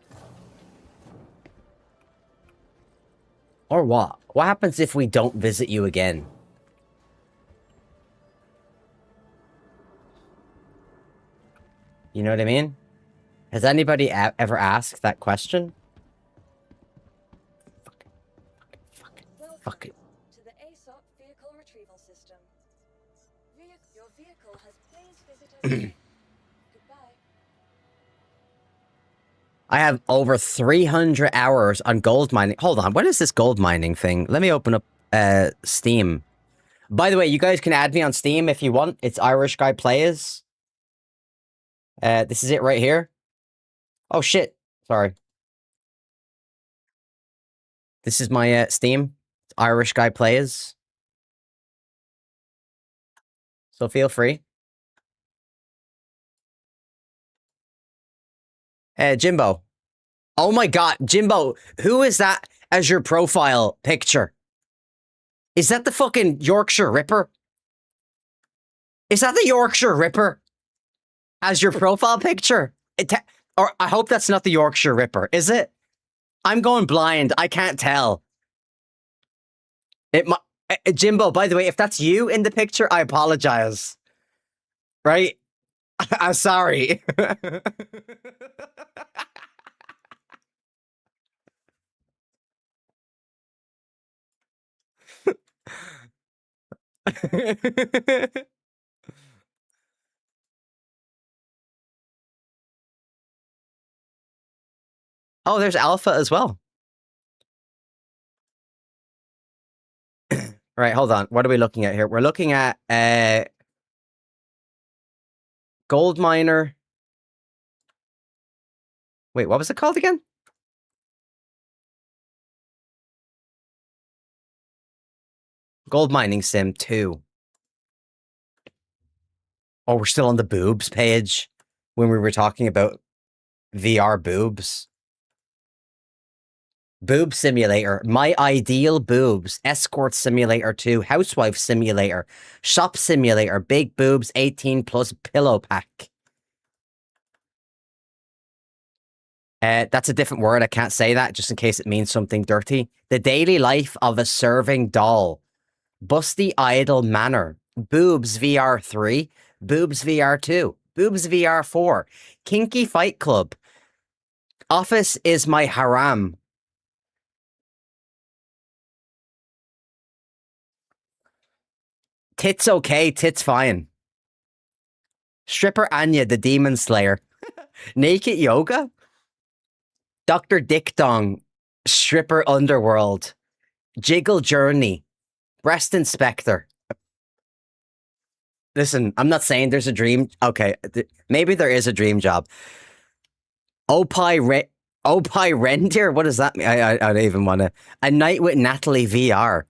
Or what? What happens if we don't visit you again? You know what I mean? Has anybody ever asked that question? Fuck it. To the ASOP vehicle retrieval system. Your vehicle has please visit us again. Goodbye. I have over 300 hours on gold mining. Hold on, what is this gold mining thing? Let me open up Steam. By the way, you guys can add me on Steam if you want. It's Irish Guy Plays. This is it right here. Oh shit, sorry. This is my Steam. It's Irish Guy Plays. So feel free. Jimbo. Oh my god, Jimbo, who is that as your profile picture? Is that the fucking Yorkshire Ripper? Is that the Yorkshire Ripper as your profile picture? Or I hope that's not the Yorkshire Ripper, is it? I'm going blind, I can't tell. Jimbo, by the way, if that's you in the picture, I apologize. Right? I'm sorry. Oh, there's Alpha as well. Right, hold on. What are we looking at here? We're looking at Gold Miner. Wait, what was it called again? Gold Mining Sim 2. Oh, we're still on the boobs page when we were talking about VR boobs. Boob Simulator, My Ideal Boobs, Escort Simulator 2, Housewife Simulator, Shop Simulator, Big Boobs 18 plus Pillow Pack. That's a different word. I can't say that just in case it means something dirty. The Daily Life of a Serving Doll, Busty Idle Manor, Boobs VR 3, Boobs VR 2, Boobs VR 4, Kinky Fight Club, Office is My Haram. Tits okay, tits fine. Stripper Anya, the Demon Slayer. Naked Yoga? Dr. Dick Dong. Stripper Underworld. Jiggle Journey. Breast Inspector. Listen, I'm not saying there's a dream. Okay, maybe there is a dream job. Opie Render? What does that mean? I don't even want to. A Night with Natalie VR.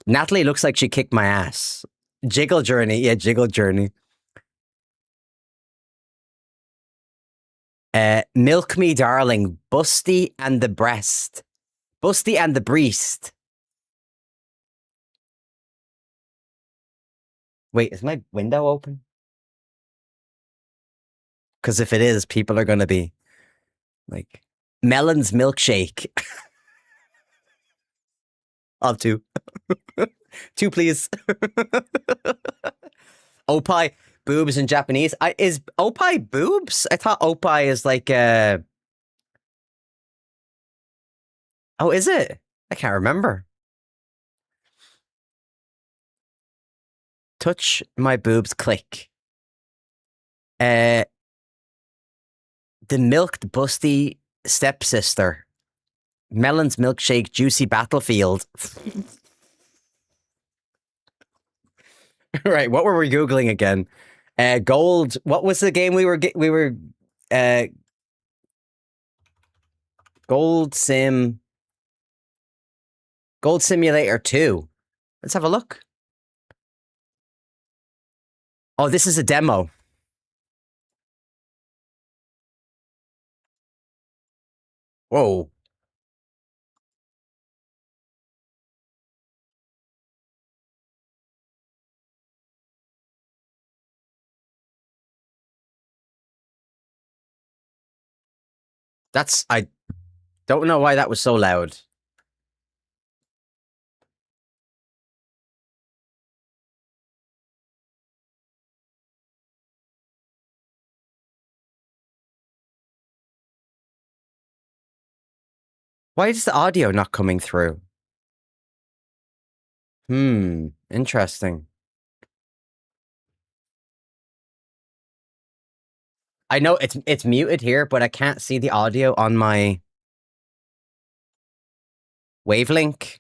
Natalie looks like she kicked my ass. Jiggle Journey. Yeah, Jiggle Journey. Milk Me Darling. Busty and the Breast. Busty and the Breast. Wait, is my window open? Because if it is, people are going to be like, Melon's Milkshake. I'll have two. Two, please. Opie, boobs in Japanese. Is Opie boobs? I thought Opie is like oh, is it? I can't remember. Touch my boobs, click. The milked busty stepsister. Melon's Milkshake, Juicy Battlefield. Right, what were we Googling again? Gold, what was the game we were Gold Simulator 2. Let's have a look. Oh, this is a demo. Whoa. I don't know why that was so loud. Why is the audio not coming through? Interesting. I know it's muted here, but I can't see the audio on my wavelink.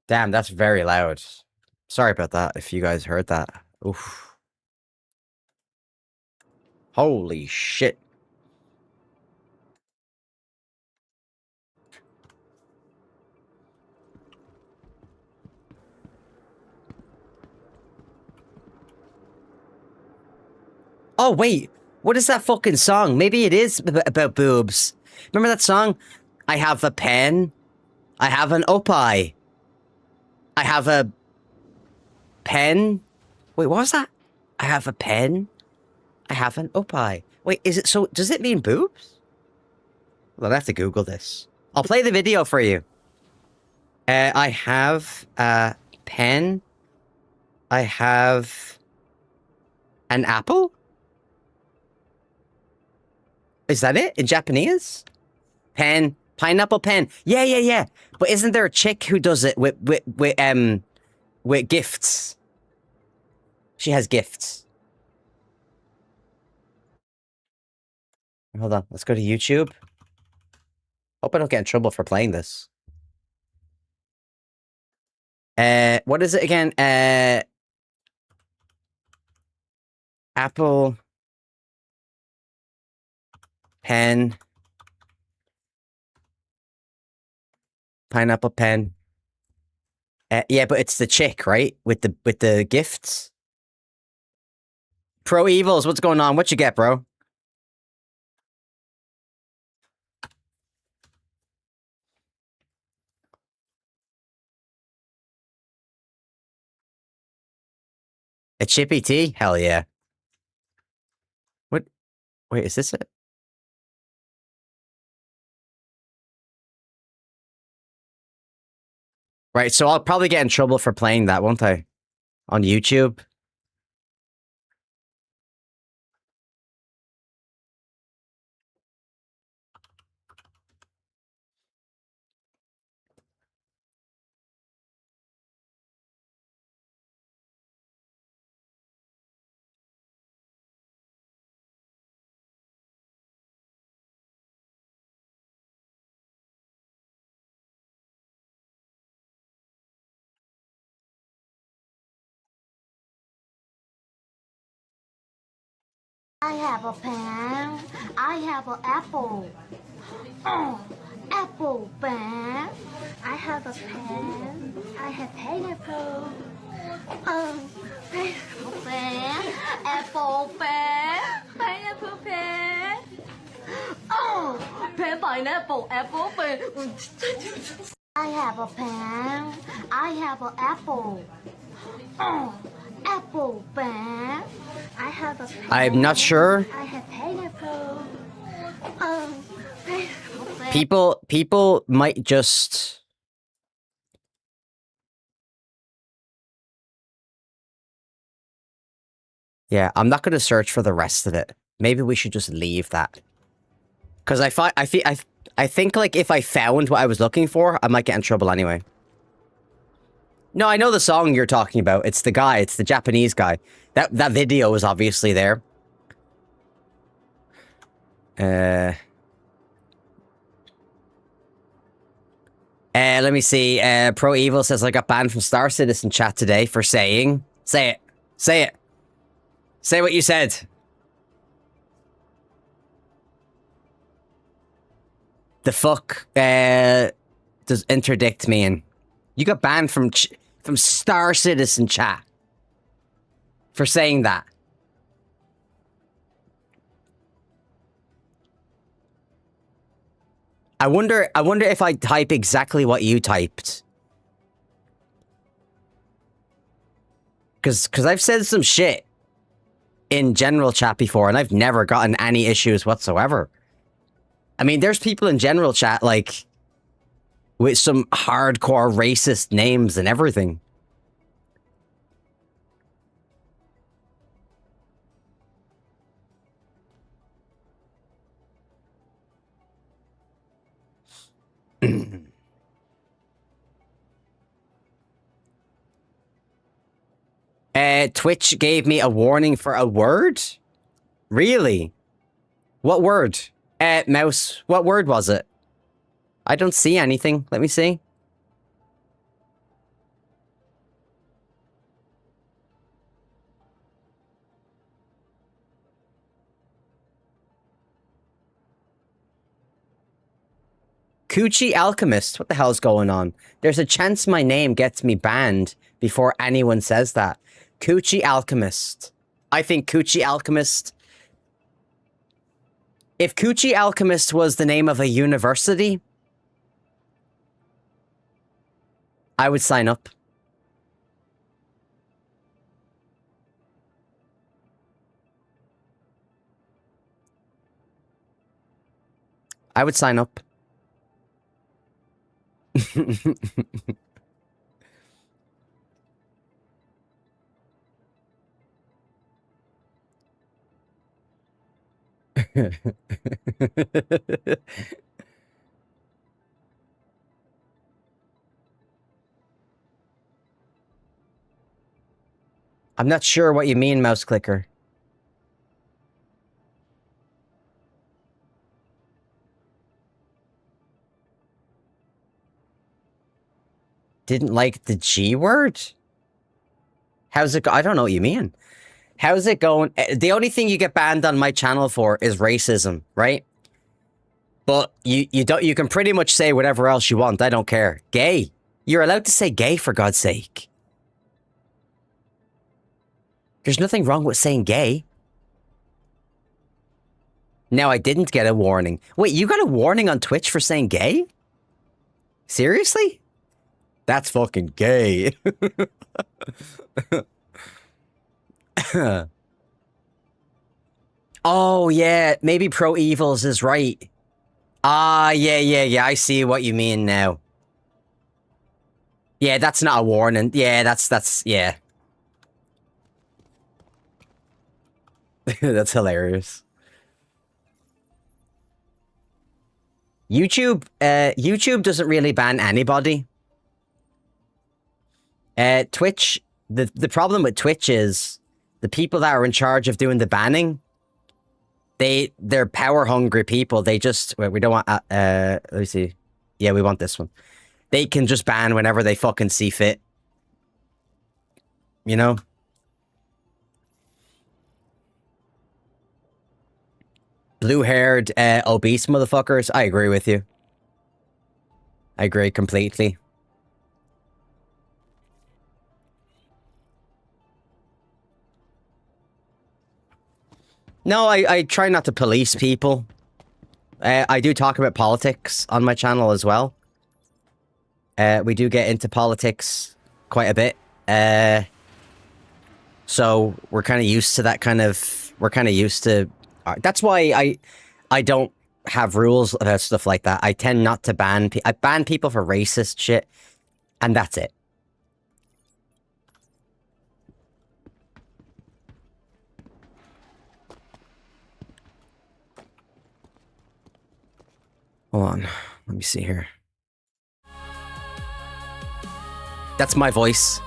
Damn, that's very loud. Sorry about that, if you guys heard that. Oof. Holy shit. Oh, wait. What is that fucking song? Maybe it is about boobs. Remember that song? I have a pen. I have an opie. I have a pen. Wait, what was that? I have a pen. I have an opie. Wait, is it so? Does it mean boobs? Well, I have to Google this. I'll play the video for you. I have a pen. I have an apple. Is that it in Japanese? Pen, pineapple pen. Yeah. But isn't there a chick who does it with gifts? She has gifts. Hold on, let's go to YouTube. Hope I don't get in trouble for playing this. What is it again? Apple pen, pineapple pen. Yeah, but it's the chick, right? With the gifts. Pro Evils, what's going on? What you get, bro? A Chippy Tea? Hell yeah. What? Wait, is this it? Right, so I'll probably get in trouble for playing that, won't I? On YouTube. I have a pen. I have an apple. Oh, apple pen. I have a pen. I have pineapple. Oh, pineapple pen. Apple pen. Pineapple pen. Oh, pen, pineapple, apple pen. I have a pen. I have an apple. Oh, apple pen. I have a pen. I'm not sure. I have pineapple. Oh, pineapple pen. People might just... Yeah, I'm not going to search for the rest of it. Maybe we should just leave that. Because I think like if I found what I was looking for, I might get in trouble anyway. No, I know the song you're talking about. It's the guy. It's the Japanese guy. That video is obviously there. Let me see. Pro Evil says I got banned from Star Citizen chat today for saying... Say it. Say it. Say what you said. The fuck does interdict mean? You got banned from Star Citizen chat. for saying that. I wonder if I type exactly what you typed. Cause I've said some shit in general chat before and I've never gotten any issues whatsoever. I mean, there's people in general chat like with some hardcore racist names and everything. Twitch gave me a warning for a word? Really? What word? Mouse, what word was it? I don't see anything. Let me see. Coochie Alchemist. What the hell's going on? There's a chance my name gets me banned before anyone says that. Coochie Alchemist. I think Coochie Alchemist... If Coochie Alchemist was the name of a university, I would sign up. I would sign up. I'm not sure what you mean, mouse clicker. Didn't like the G word? How's it go? I don't know what you mean. How's it going? The only thing you get banned on my channel for is racism, right? But you can pretty much say whatever else you want. I don't care. Gay. You're allowed to say gay, for God's sake. There's nothing wrong with saying gay. Now, I didn't get a warning. Wait, you got a warning on Twitch for saying gay? Seriously? That's fucking gay. Oh, yeah. Maybe Pro Evils is right. Ah, yeah. I see what you mean now. Yeah, that's not a warning. Yeah, that's, yeah. That's hilarious. YouTube doesn't really ban anybody. Twitch, the problem with Twitch is the people that are in charge of doing the banning, they're power hungry people. They just, wait, we don't want, let me see. Yeah, we want this one. They can just ban whenever they fucking see fit. You know? Blue-haired, obese motherfuckers. I agree with you. I agree completely. No, I try not to police people. I do talk about politics on my channel as well. We do get into politics quite a bit. So we're kind of used to that kind of... We're kind of used to... That's why I don't have rules about stuff like that. I tend not to ban... I ban people for racist shit. And that's it. Hold on. Let me see here. That's my voice.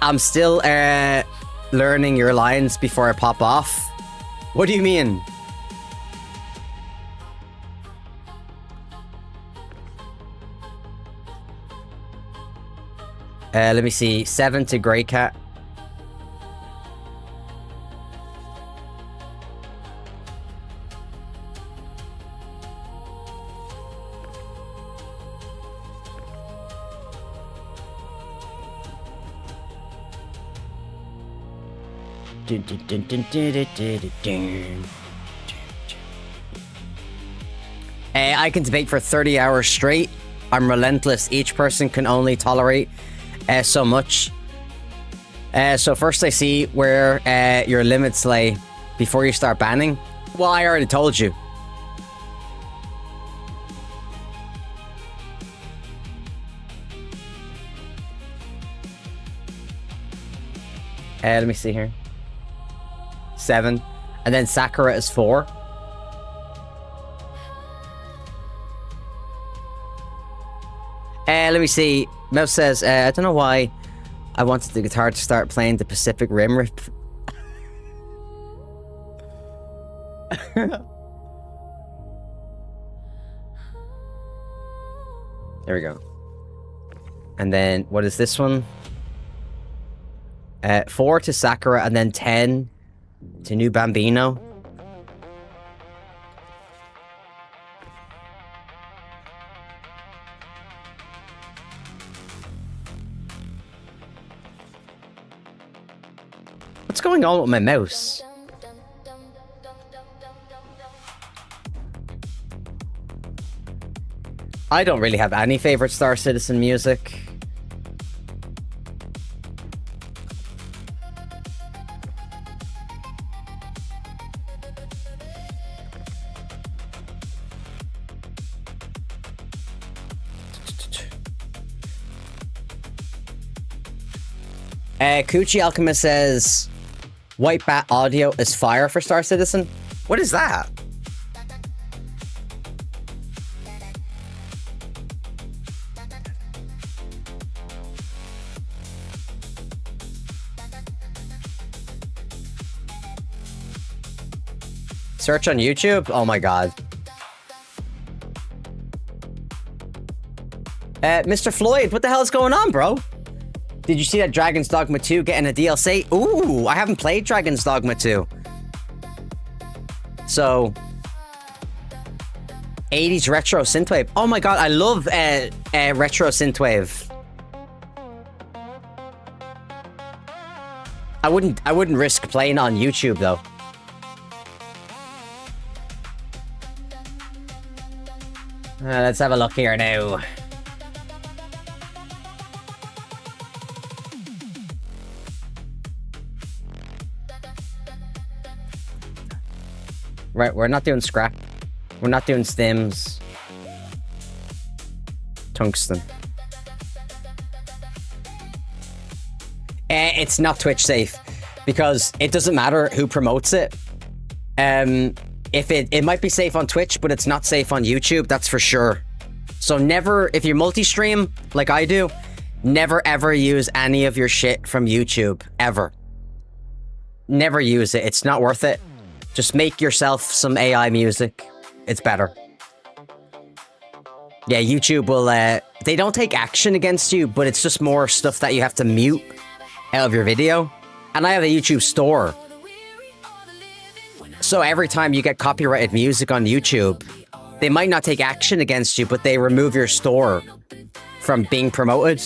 I'm still learning your lines before I pop off. What do you mean? Let me see. 7 to Grey Cat. I can debate for 30 hours straight. I'm relentless. Each person can only tolerate so much. So first I see where your limits lay before you start banning. Well, I already told you. Let me see here. 7. And then Sakura is 4. Let me see. Mouse says, I don't know why I wanted the guitar to start playing the Pacific Rim riff. There we go. And then, what is this one? 4 to Sakura, and then 10 to New Bambino. What's going on with my mouse? I don't really have any favorite Star Citizen music. Coochie Alchemist says, White Bat audio is fire for Star Citizen. What is that? Search on YouTube? Oh my god. Mr. Floyd, what the hell is going on, bro? Did you see that Dragon's Dogma 2 getting a DLC? Ooh, I haven't played Dragon's Dogma 2. So, 80s retro synthwave. Oh my god, I love retro synthwave. I wouldn't risk playing on YouTube though. Let's have a look here now. Right, we're not doing scrap. We're not doing stims. Tungsten. It's not Twitch safe because it doesn't matter who promotes it. If it might be safe on Twitch, but it's not safe on YouTube, that's for sure. So never, if you multi-stream like I do, never ever use any of your shit from YouTube, ever. Never use it, it's not worth it. Just make yourself some AI music. It's better. Yeah, YouTube will, they don't take action against you, but it's just more stuff that you have to mute out of your video. And I have a YouTube store. So every time you get copyrighted music on YouTube, they might not take action against you, but they remove your store from being promoted.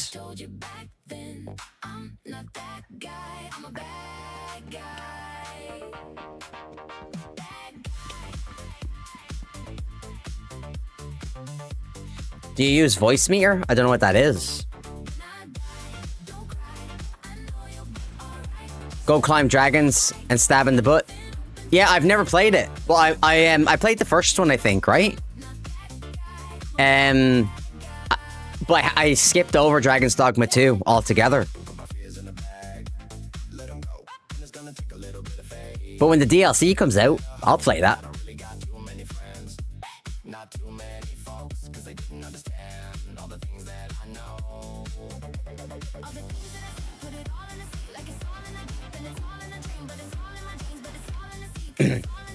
Do you use Voice Meter? I don't know what that is. Go climb dragons and stab in the butt. Yeah, I've never played it. Well, I played the first one, I think, right? But I skipped over Dragon's Dogma 2 altogether. But when the DLC comes out, I'll play that.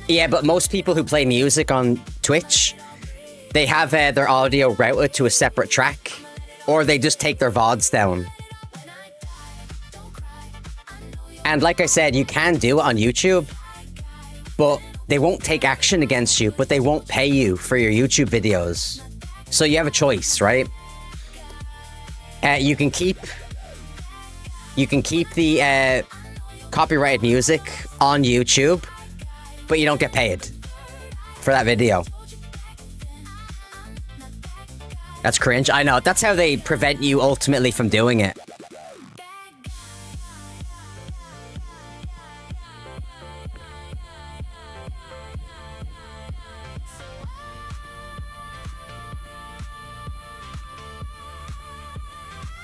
Yeah, but most people who play music on Twitch, they have their audio routed to a separate track, or they just take their VODs down. And like I said, you can do it on YouTube, but they won't take action against you, but they won't pay you for your YouTube videos. So you have a choice, right? You can keep the copyrighted music on YouTube, but you don't get paid for that video. That's cringe. I know. That's how they prevent you ultimately from doing it.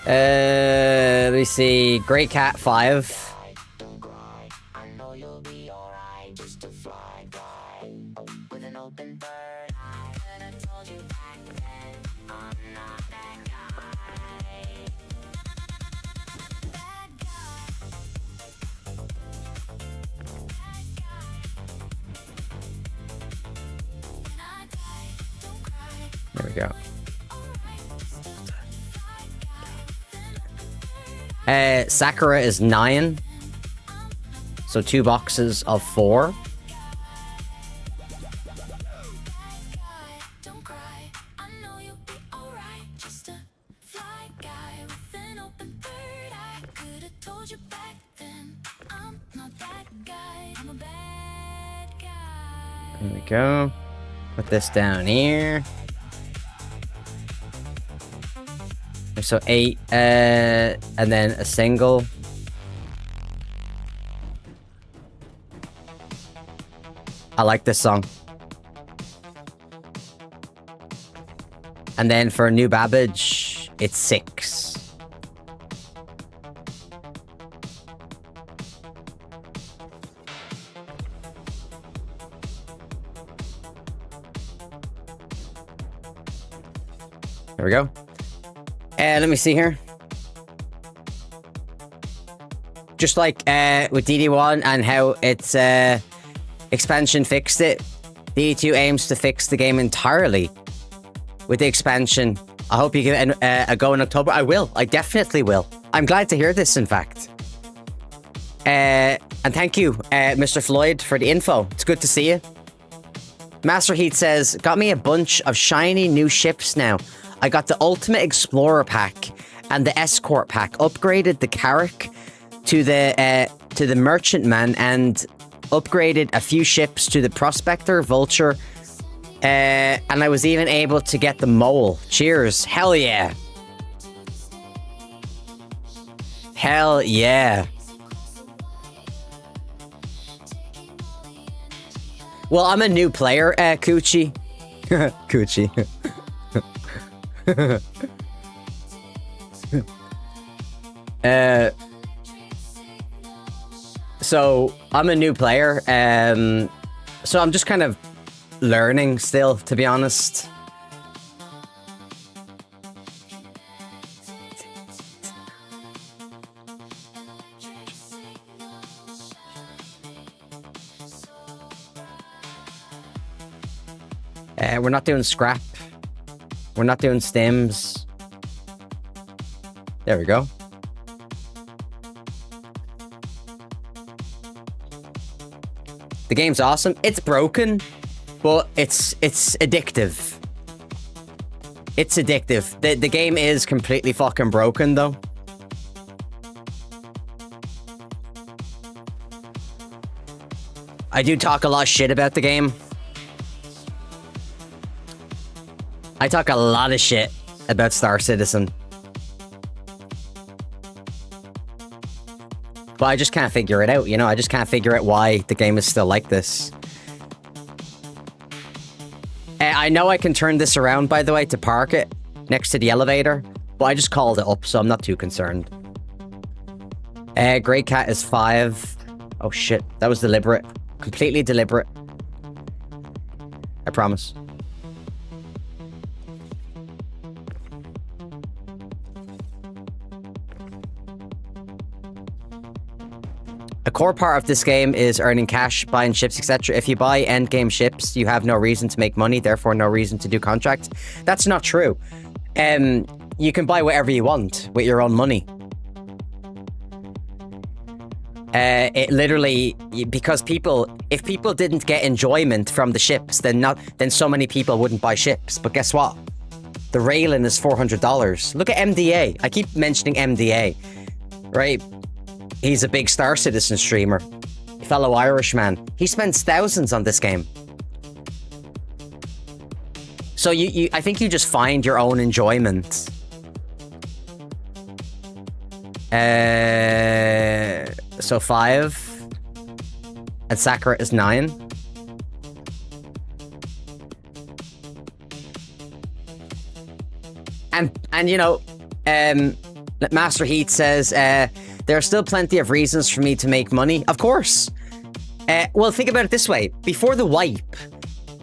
Let me see. Great Cat 5. There we go. Sakura is 9. So 2 boxes of 4. There we go. Put this down here. So 8, and then a single. I like this song. And then for New Babbage, it's 6. There we go. Let me see here. Just like with DD1 and how its expansion fixed it, DD2 aims to fix the game entirely with the expansion. I hope you give it a go in October. I will. I definitely will. I'm glad to hear this, in fact. And thank you, Mr. Floyd, for the info. It's good to see you. Master Heat says, got me a bunch of shiny new ships now. I got the Ultimate Explorer pack and the Escort pack. Upgraded the Carrack to the Merchantman and upgraded a few ships to the Prospector, Vulture, and I was even able to get the Mole. Cheers! Hell yeah! Hell yeah! Well, I'm a new player, Coochie. Coochie. So I'm a new player, so I'm just kind of learning still, to be honest. We're not doing scrap. We're not doing stems. There we go. The game's awesome. It's broken, but it's addictive. It's addictive. The game is completely fucking broken, though. I do talk a lot of shit about the game. I talk a lot of shit about Star Citizen. But I just can't figure it out, you know? I just can't figure out why the game is still like this. I know I can turn this around, by the way, to park it next to the elevator. But I just called it up, so I'm not too concerned. Grey Cat is 5. Oh shit, that was deliberate. Completely deliberate. I promise. A core part of this game is earning cash, buying ships, etc. If you buy endgame ships, you have no reason to make money, therefore no reason to do contracts. That's not true. You can buy whatever you want with your own money. It literally, because if people didn't get enjoyment from the ships, then so many people wouldn't buy ships. But guess what? The railing is $400. Look at MDA. I keep mentioning MDA, right? He's a big Star Citizen streamer. Fellow Irishman. He spends thousands on this game. So I think you just find your own enjoyment. So 5. And Sakura is 9. And you know, Master Heat says, there are still plenty of reasons for me to make money. Of course. Well, think about it this way. Before the wipe,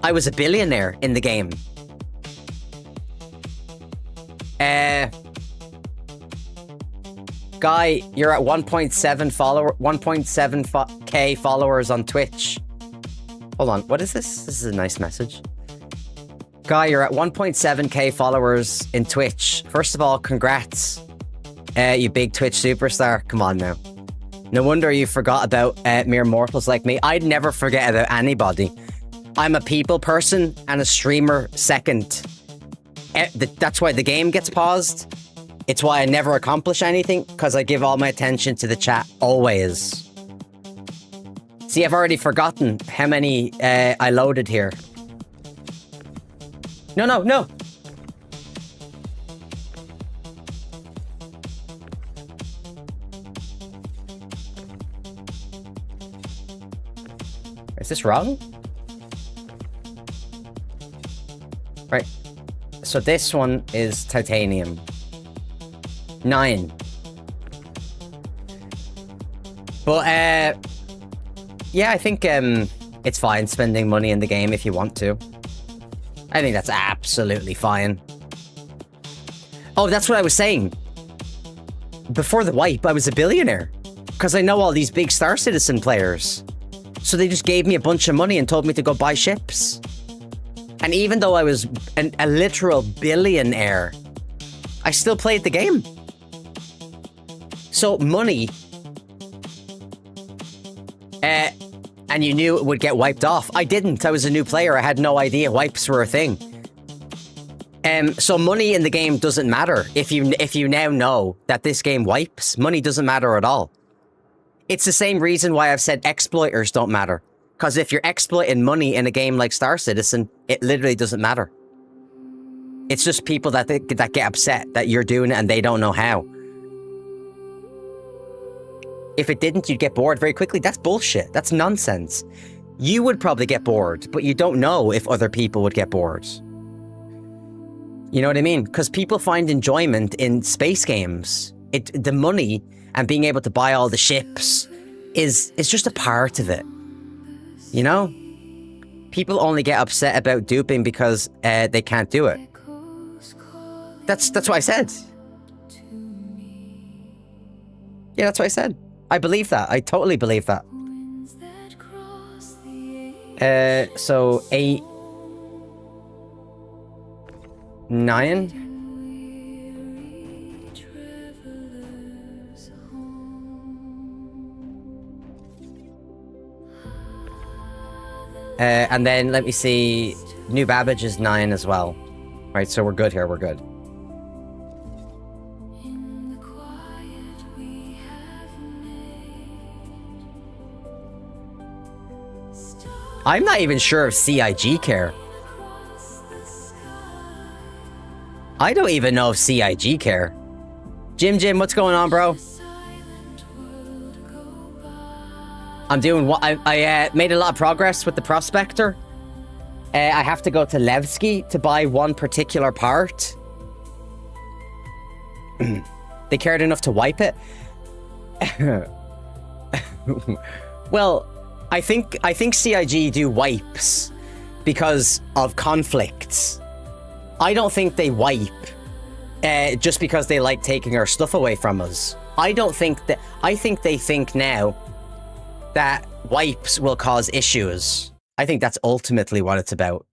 I was a billionaire in the game. Guy, you're at 1.7k followers on Twitch. Hold on, what is this? This is a nice message. Guy, you're at 1.7k followers in Twitch. First of all, congrats. You big Twitch superstar. Come on now. No wonder you forgot about mere mortals like me. I'd never forget about anybody. I'm a people person and a streamer second. That's why the game gets paused. It's why I never accomplish anything, because I give all my attention to the chat, always. See, I've already forgotten how many I loaded here. No. Is this wrong? Right. So this one is titanium. 9. But, yeah, I think, it's fine spending money in the game if you want to. I think that's absolutely fine. Oh, that's what I was saying. Before the wipe, I was a billionaire. Because I know all these big Star Citizen players. So they just gave me a bunch of money and told me to go buy ships. And even though I was a literal billionaire, I still played the game. So money, and you knew it would get wiped off. I didn't. I was a new player. I had no idea wipes were a thing. So money in the game doesn't matter. If you now know that this game wipes, money doesn't matter at all. It's the same reason why I've said exploiters don't matter. Because if you're exploiting money in a game like Star Citizen, it literally doesn't matter. It's just people that get upset that you're doing it and they don't know how. If it didn't, you'd get bored very quickly. That's bullshit. That's nonsense. You would probably get bored, but you don't know if other people would get bored. You know what I mean? Because people find enjoyment in space games. The money and being able to buy all the ships is just a part of it. You know? People only get upset about duping because they can't do it. That's what I said. Yeah, that's what I said. I believe that. I totally believe that. So 8, 9. And then let me see. New Babbage is 9 as well. Right, so we're good here. We're good. I'm not even sure if CIG care. I don't even know if CIG care. Jim, what's going on, bro? I'm doing what I made a lot of progress with the Prospector. I have to go to Levski to buy one particular part. They cared enough to wipe it. Well, I think CIG do wipes because of conflicts. I don't think they wipe just because they like taking our stuff away from us. I think they think now that wipes will cause issues. I think that's ultimately what it's about.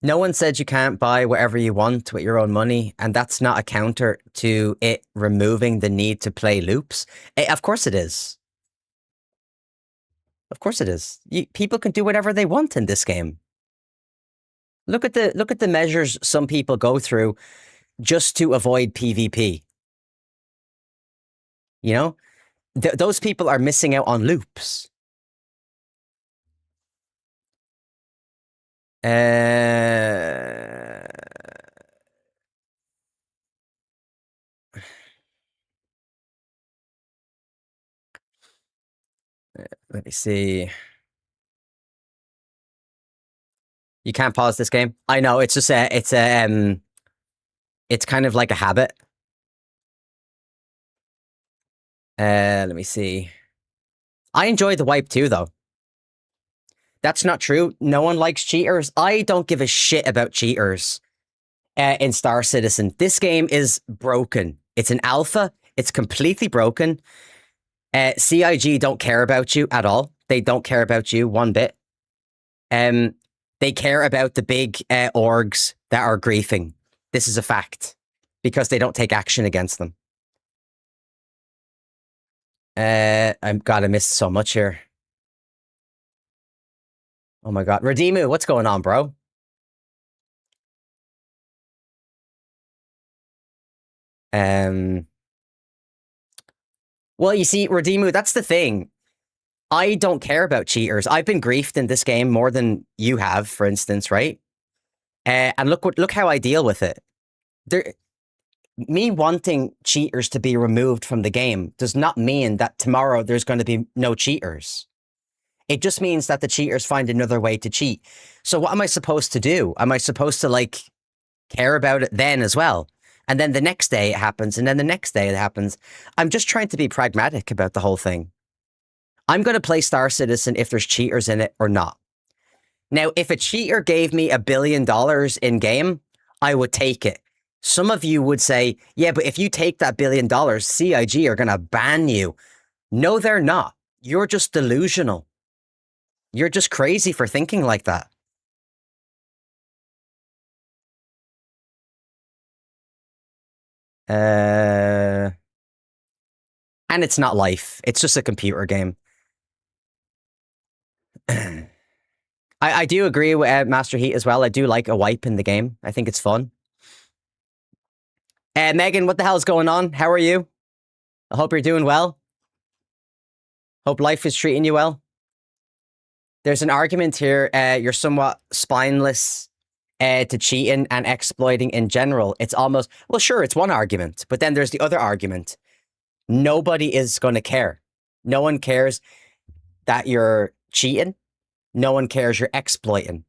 No one said you can't buy whatever you want with your own money, and that's not a counter to it removing the need to play loops. Of course it is. Of course it is. People can do whatever they want in this game. Look at the measures some people go through just to avoid PvP. You know, those people are missing out on loops. Let me see. You can't pause this game. I know, it's just it's kind of like a habit. Let me see. I enjoy the wipe too, though. That's not true. No one likes cheaters. I don't give a shit about cheaters in Star Citizen. This game is broken. It's an alpha. It's completely broken. CIG don't care about you at all. They don't care about you one bit. They care about the big orgs that are griefing. This is a fact. Because they don't take action against them. God, I missed so much here. Oh my god. Redimu, what's going on, bro? Well, you see, Redimu, that's the thing. I don't care about cheaters. I've been griefed in this game more than you have, for instance, right? And look how I deal with it. Me wanting cheaters to be removed from the game does not mean that tomorrow there's going to be no cheaters. It just means that the cheaters find another way to cheat. So what am I supposed to do? Am I supposed to, like, care about it then as well? And then the next day it happens, and then the next day it happens. I'm just trying to be pragmatic about the whole thing. I'm going to play Star Citizen if there's cheaters in it or not. Now, if a cheater gave me $1 billion in game, I would take it. Some of you would say, yeah, but if you take that $1 billion, CIG are going to ban you. No, they're not. You're just delusional. You're just crazy for thinking like that. And it's not life. It's just a computer game. I do agree with Master Heat as well. I do like a wipe in the game. I think it's fun. Megan, what the hell is going on? How are you? I hope you're doing well. Hope life is treating you well. There's an argument here. You're somewhat spineless to cheating and exploiting in general. It's almost, well, sure, it's one argument. But then there's the other argument. Nobody is going to care. No one cares that you're cheating. No one cares you're exploiting.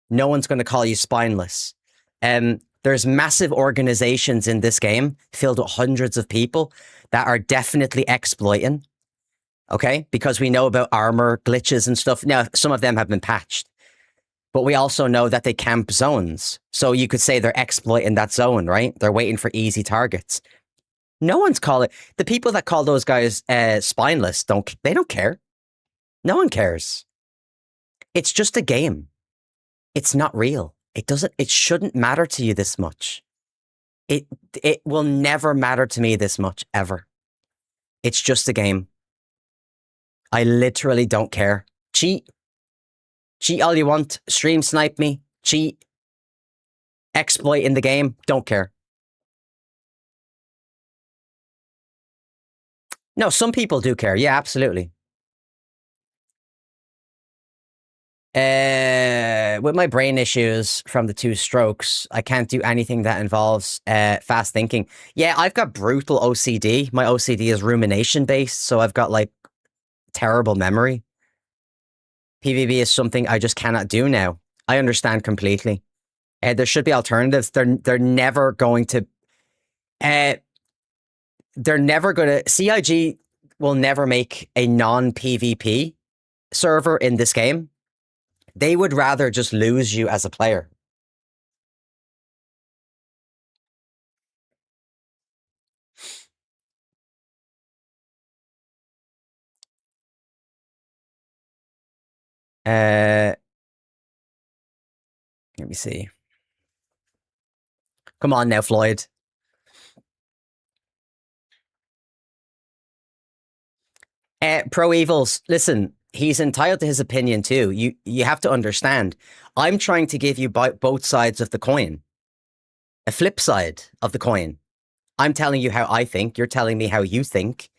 No one's going to call you spineless. There's massive organizations in this game filled with hundreds of people that are definitely exploiting. Okay? Because we know about armor glitches and stuff. Now, some of them have been patched. But we also know that they camp zones. So you could say they're exploiting that zone, right? They're waiting for easy targets. No one's calling... The people that call those guys spineless, they don't care. No one cares. It's just a game. It's not real. It shouldn't matter to you this much. It will never matter to me this much, ever. It's just a game. I literally don't care. Cheat. Cheat all you want. Stream snipe me. Cheat. Exploit in the game. Don't care. No, some people do care. Yeah, absolutely. With my brain issues from the 2 strokes, I can't do anything that involves fast thinking. Yeah, I've got brutal OCD. My OCD is rumination based, so I've got like terrible memory. PvP is something I just cannot do now. I understand completely. There should be alternatives. They're never going to. They're never going to. CIG will never make a non-PvP server in this game. They would rather just lose you as a player. Let me see. Come on now, Floyd. Pro Evils, listen, he's entitled to his opinion too. You have to understand. I'm trying to give you both sides of the coin. A flip side of the coin. I'm telling you how I think. You're telling me how you think.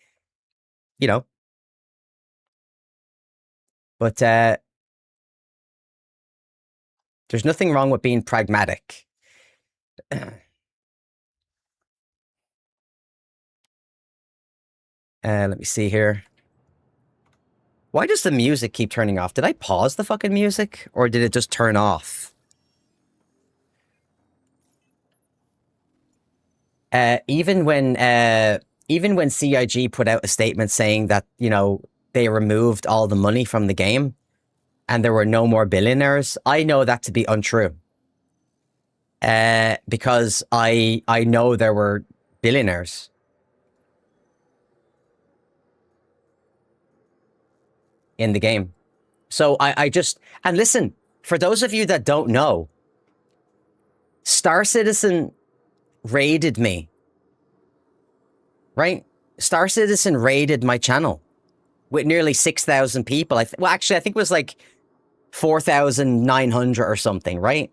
You know. But there's nothing wrong with being pragmatic. Let me see here. Why does the music keep turning off? Did I pause the fucking music? Or did it just turn off? Even when CIG put out a statement saying that, you know, they removed all the money from the game and there were no more billionaires, I know that to be untrue. Because I know there were billionaires. In the game. So I just, and listen, for those of you that don't know, Star Citizen raided me. Right? Star Citizen raided my channel with nearly 6,000 people. Well, actually, I think it was like 4,900 or something, right?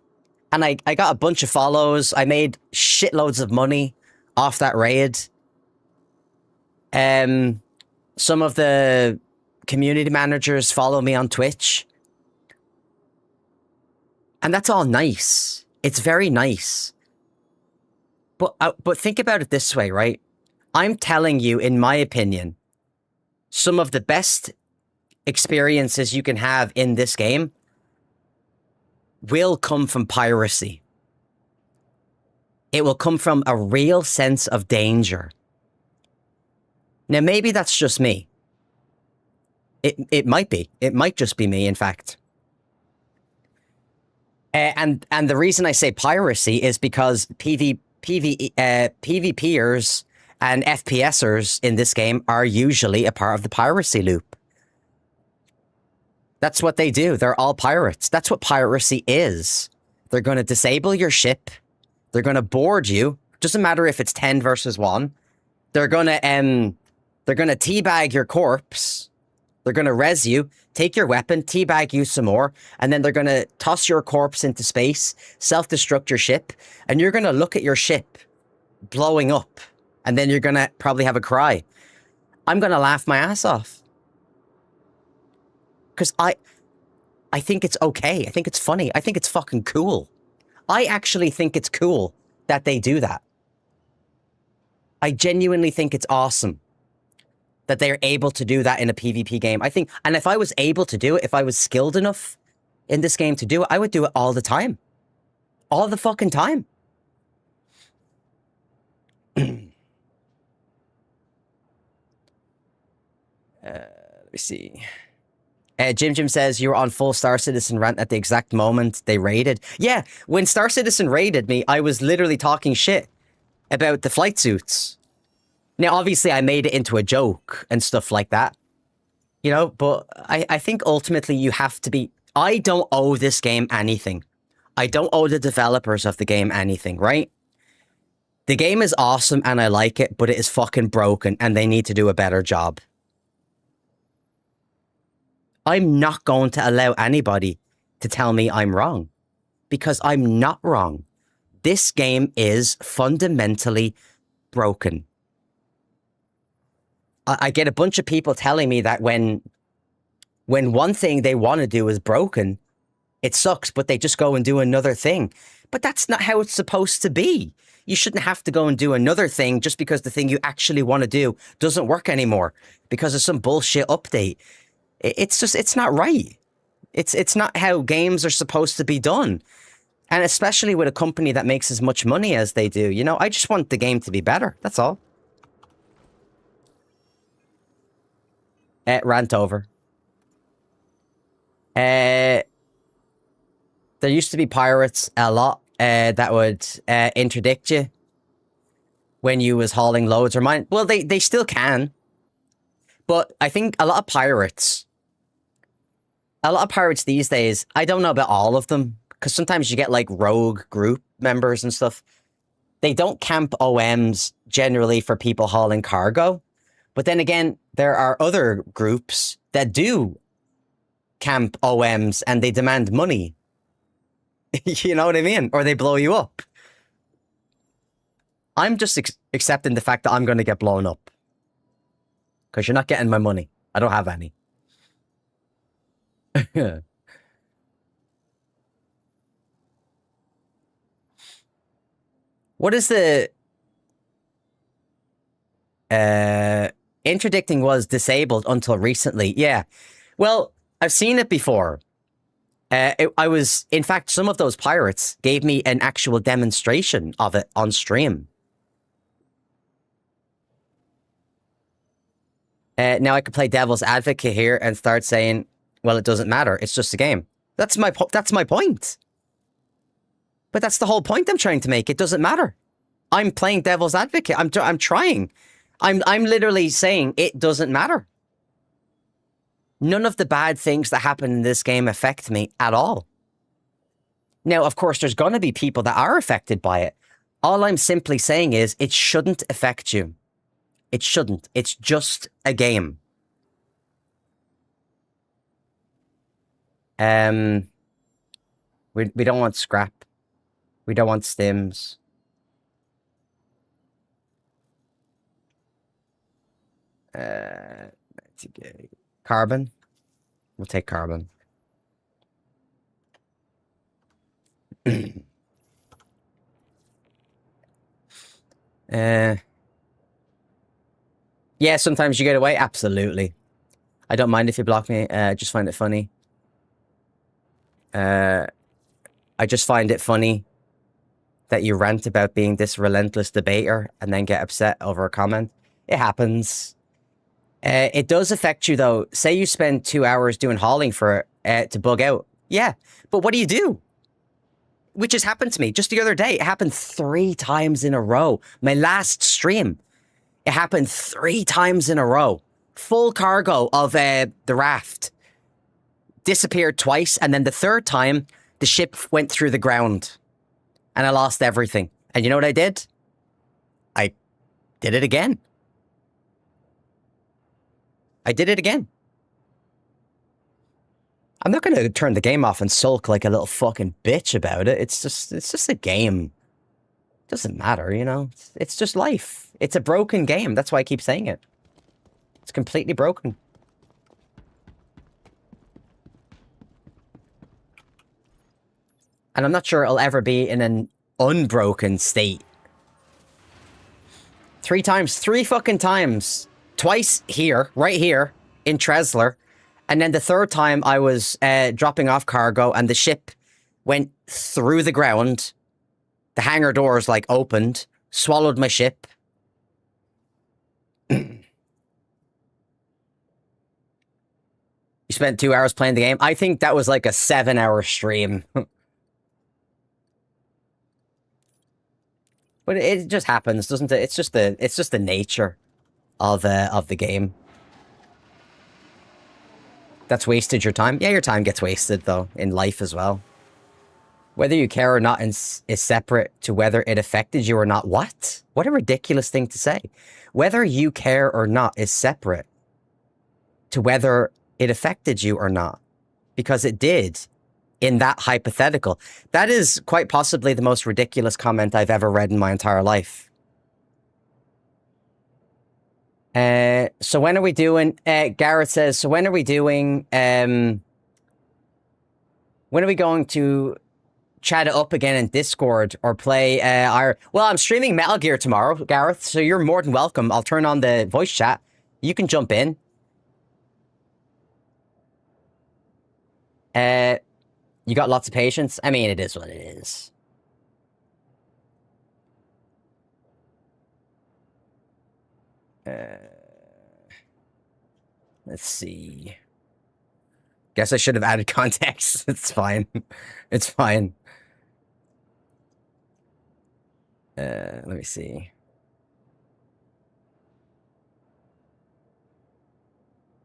And I got a bunch of follows. I made shitloads of money off that raid. Some of the community managers follow me on Twitch. And that's all nice. It's very nice. But think about it this way, right? I'm telling you, in my opinion, some of the best experiences you can have in this game will come from piracy. It will come from a real sense of danger. Now, maybe that's just me. It might be. It might just be me, in fact. And the reason I say piracy is because PvPers and FPSers in this game are usually a part of the piracy loop. That's what they do. They're all pirates. That's what piracy is. They're going to disable your ship. They're going to board you. Doesn't matter if it's 10 versus 1. They're going to teabag your corpse. They're going to res you, take your weapon, teabag you some more, and then they're going to toss your corpse into space, self-destruct your ship, and you're going to look at your ship blowing up, and then you're going to probably have a cry. I'm going to laugh my ass off. Because I think it's okay. I think it's funny. I think it's fucking cool. I actually think it's cool that they do that. I genuinely think it's awesome that they're able to do that in a PvP game. I think, and if I was able to do it, if I was skilled enough in this game to do it, I would do it all the time. All the fucking time. Let me see. Jim says, you were on full Star Citizen rant at the exact moment they raided. Yeah, when Star Citizen raided me, I was literally talking shit about the flight suits. Now, obviously, I made it into a joke and stuff like that. You know, but I think ultimately you have to be... I don't owe this game anything. I don't owe the developers of the game anything, right? The game is awesome and I like it, but it is fucking broken and they need to do a better job. I'm not going to allow anybody to tell me I'm wrong. Because I'm not wrong. This game is fundamentally broken. I get a bunch of people telling me that when one thing they want to do is broken, it sucks, but they just go and do another thing. But that's not how it's supposed to be. You shouldn't have to go and do another thing just because the thing you actually want to do doesn't work anymore because of some bullshit update. It's not right. It's not how games are supposed to be done. And especially with a company that makes as much money as they do. You know, I just want the game to be better. That's all. Rant over. There used to be pirates a lot that would interdict you when you was hauling loads or mine. Well, they still can. But I think a lot of pirates these days, I don't know about all of them, because sometimes you get like rogue group members and stuff. They don't camp OMs generally for people hauling cargo. But then again, there are other groups that do camp OMs and they demand money. You know what I mean? Or they blow you up. I'm just accepting the fact that I'm going to get blown up. Because you're not getting my money. I don't have any. What is the... interdicting was disabled until recently. Yeah. Well, I've seen it before. I was... In fact, some of those pirates gave me an actual demonstration of it on stream. Now I could play devil's advocate here and start saying, well, it doesn't matter. It's just a game. That's my point. But that's the whole point I'm trying to make. It doesn't matter. I'm playing devil's advocate. I'm trying. I'm literally saying it doesn't matter. None of the bad things that happen in this game affect me at all. Now, of course, there's going to be people that are affected by it. All I'm simply saying is it shouldn't affect you. It shouldn't. It's just a game. We don't want scrap. We don't want stims. Carbon. We'll take carbon. Yeah, sometimes you get away. Absolutely. I don't mind if you block me. I just find it funny. I just find it funny that you rant about being this relentless debater and then get upset over a comment. It happens. It does affect you, though. Say you spend 2 hours doing hauling for to bug out. Yeah, but what do? Which has happened to me just the other day. It happened 3 times in a row. My last stream. It happened 3 times in a row. Full cargo of the raft. Disappeared twice, and then the 3rd time, the ship went through the ground. And I lost everything. And you know what I did? I did it again. I did it again. I'm not going to turn the game off and sulk like a little fucking bitch about it. It's just a game. Doesn't matter, you know? It's just life. It's a broken game. That's why I keep saying it. It's completely broken. And I'm not sure it'll ever be in an unbroken state. 3 times. 3 fucking times. Twice here, right here, in Tresler. And then the 3rd time I was dropping off cargo and the ship went through the ground. The hangar doors, like, opened. Swallowed my ship. You spent 2 hours playing the game? I think that was like a 7-hour stream. But it just happens, doesn't it? It's just the nature of the game. That's wasted your time. Yeah, your time gets wasted though in life as well. Whether you care or not is separate to whether it affected you or not. What? What a ridiculous thing to say. Whether you care or not is separate to whether it affected you or not, because it did. In that hypothetical. That is quite possibly the most ridiculous comment I've ever read in my entire life. So when are we doing... Garrett says, so when are we doing... when are we going to chat it up again in Discord or play our... Well, I'm streaming Metal Gear tomorrow, Gareth, so you're more than welcome. I'll turn on the voice chat. You can jump in. You got lots of patience? I mean, it is what it is. Let's see. Guess I should have added context. It's fine. It's fine. Let me see.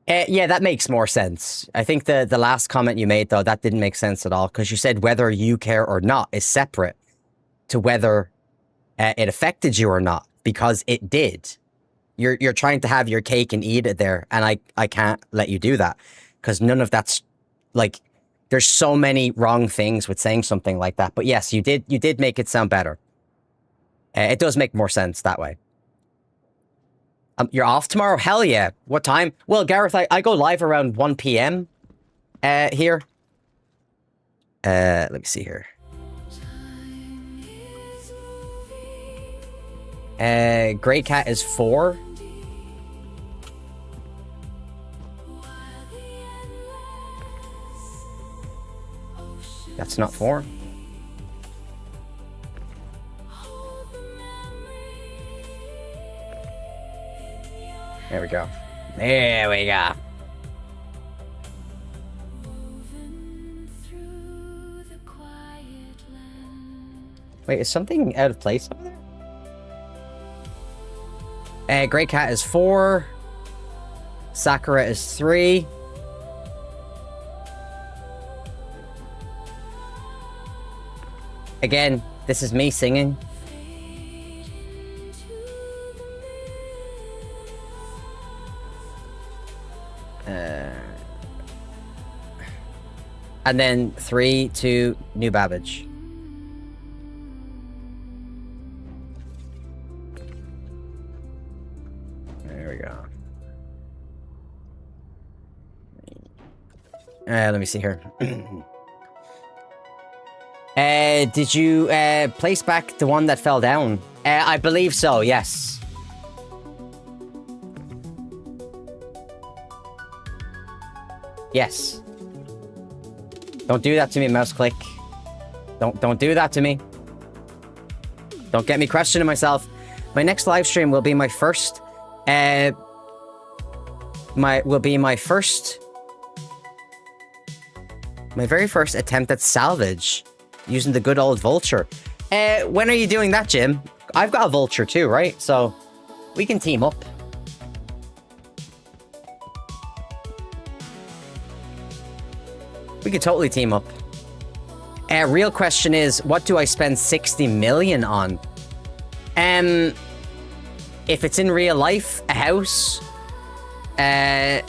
Yeah, that makes more sense. I think the last comment you made, though, that didn't make sense at all, because you said whether you care or not is separate to whether it affected you or not, because it did. You're trying to have your cake and eat it there, and I can't let you do that, because none of that's like, there's so many wrong things with saying something like that. But yes, you did make it sound better. It does make more sense that way. You're off tomorrow? Hell yeah. What time? Well, Gareth, I go live around 1 p.m. Here. Let me see here. Grey Cat is 4. That's not 4. There we go. There we go. Wait, is something out of place up there? Grey Cat is 4. Sakura is 3. Again, this is me singing. And then 3 to New Babbage. There we go. Let me see here. Did you place back the one that fell down? I believe so, yes. Yes. Don't do that to me, mouse click. Don't do that to me. Don't get me questioning myself. My next live stream will be my first my very first attempt at salvage using the good old vulture. When are you doing that, Jim? I've got a vulture too, right? So we can team up. We could totally team up. Real question is, what do I spend 60 million on? If it's in real life, a house. If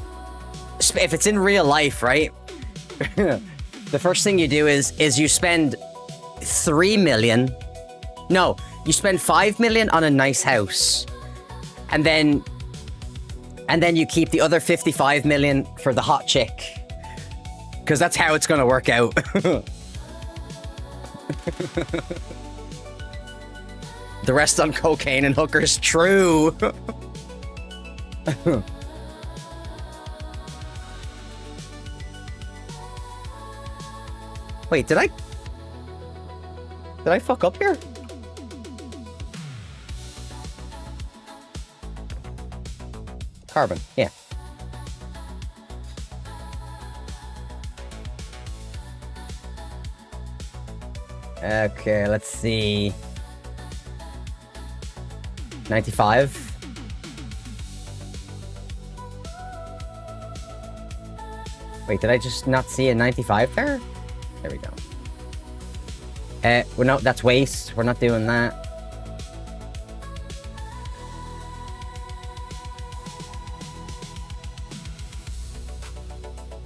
it's in real life, right? The first thing you do is you spend 3 million. No, you spend 5 million on a nice house. And then you keep the other 55 million for the hot chick. Because that's how it's going to work out. The rest on cocaine and hookers. True. Wait, did I fuck up here? Carbon, yeah. Okay, let's see. 95. Wait, did I just not see a 95 there? There we go. Well, no, that's waste. We're not doing that.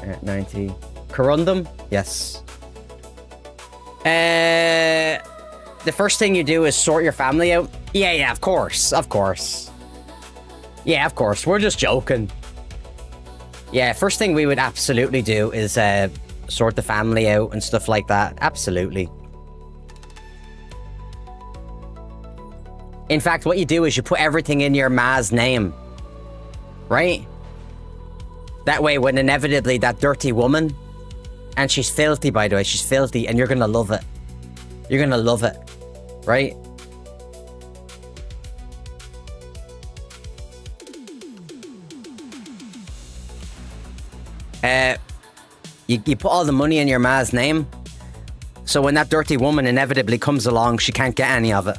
At 90. Corundum? Yes. The first thing you do is sort your family out. Yeah, of course. Of course. Yeah, of course. We're just joking. Yeah, first thing we would absolutely do is sort the family out and stuff like that. Absolutely. In fact, what you do is you put everything in your ma's name. Right? That way, when inevitably that dirty woman, and she's filthy, by the way, she's filthy, and you're gonna love it. You're gonna love it. Right? You put all the money in your ma's name, so when that dirty woman inevitably comes along, she can't get any of it.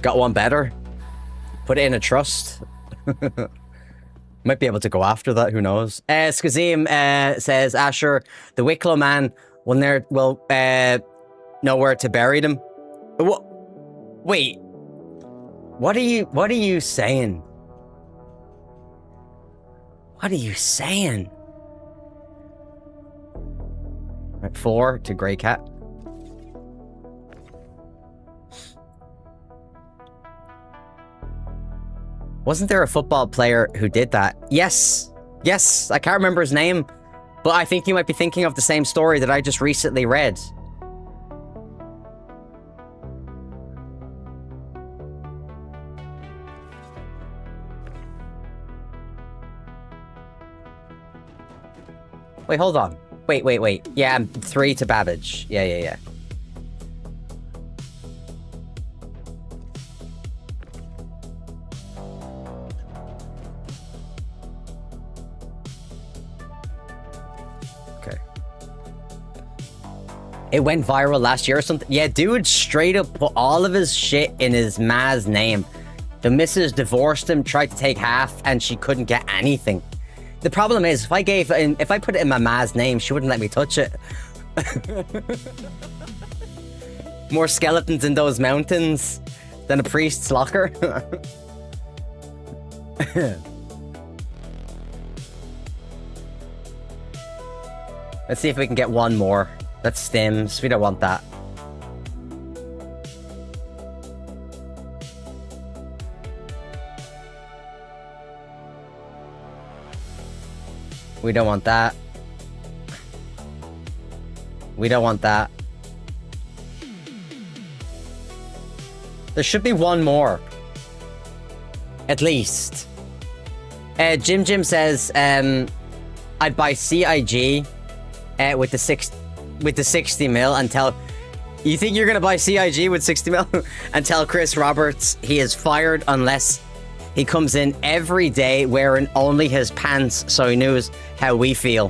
Got one better? Put it in a trust. Might be able to go after that, who knows? Skazim says, Asher, the Wicklow man will know where to bury them. Wait. What are you saying? What are you saying? Right, 4 to Grey Cat. Wasn't there a football player who did that? Yes. Yes, I can't remember his name, but I think you might be thinking of the same story that I just recently read. Wait, hold on. Wait. Yeah, I'm 3 to Babbage. Yeah. Okay. It went viral last year or something. Yeah, dude straight up put all of his shit in his ma's name. The missus divorced him, tried to take half, and she couldn't get anything. The problem is, if I put it in my ma's name, she wouldn't let me touch it. More skeletons in those mountains than a priest's locker. Let's see if we can get one more. That's Stims. We don't want that. We don't want that. We don't want that. There should be one more. At least. Jim says, I'd buy CIG with the 60 mil and tell... You think you're gonna buy CIG with 60 mil? And tell Chris Roberts he is fired unless he comes in every day wearing only his pants so he knows how we feel.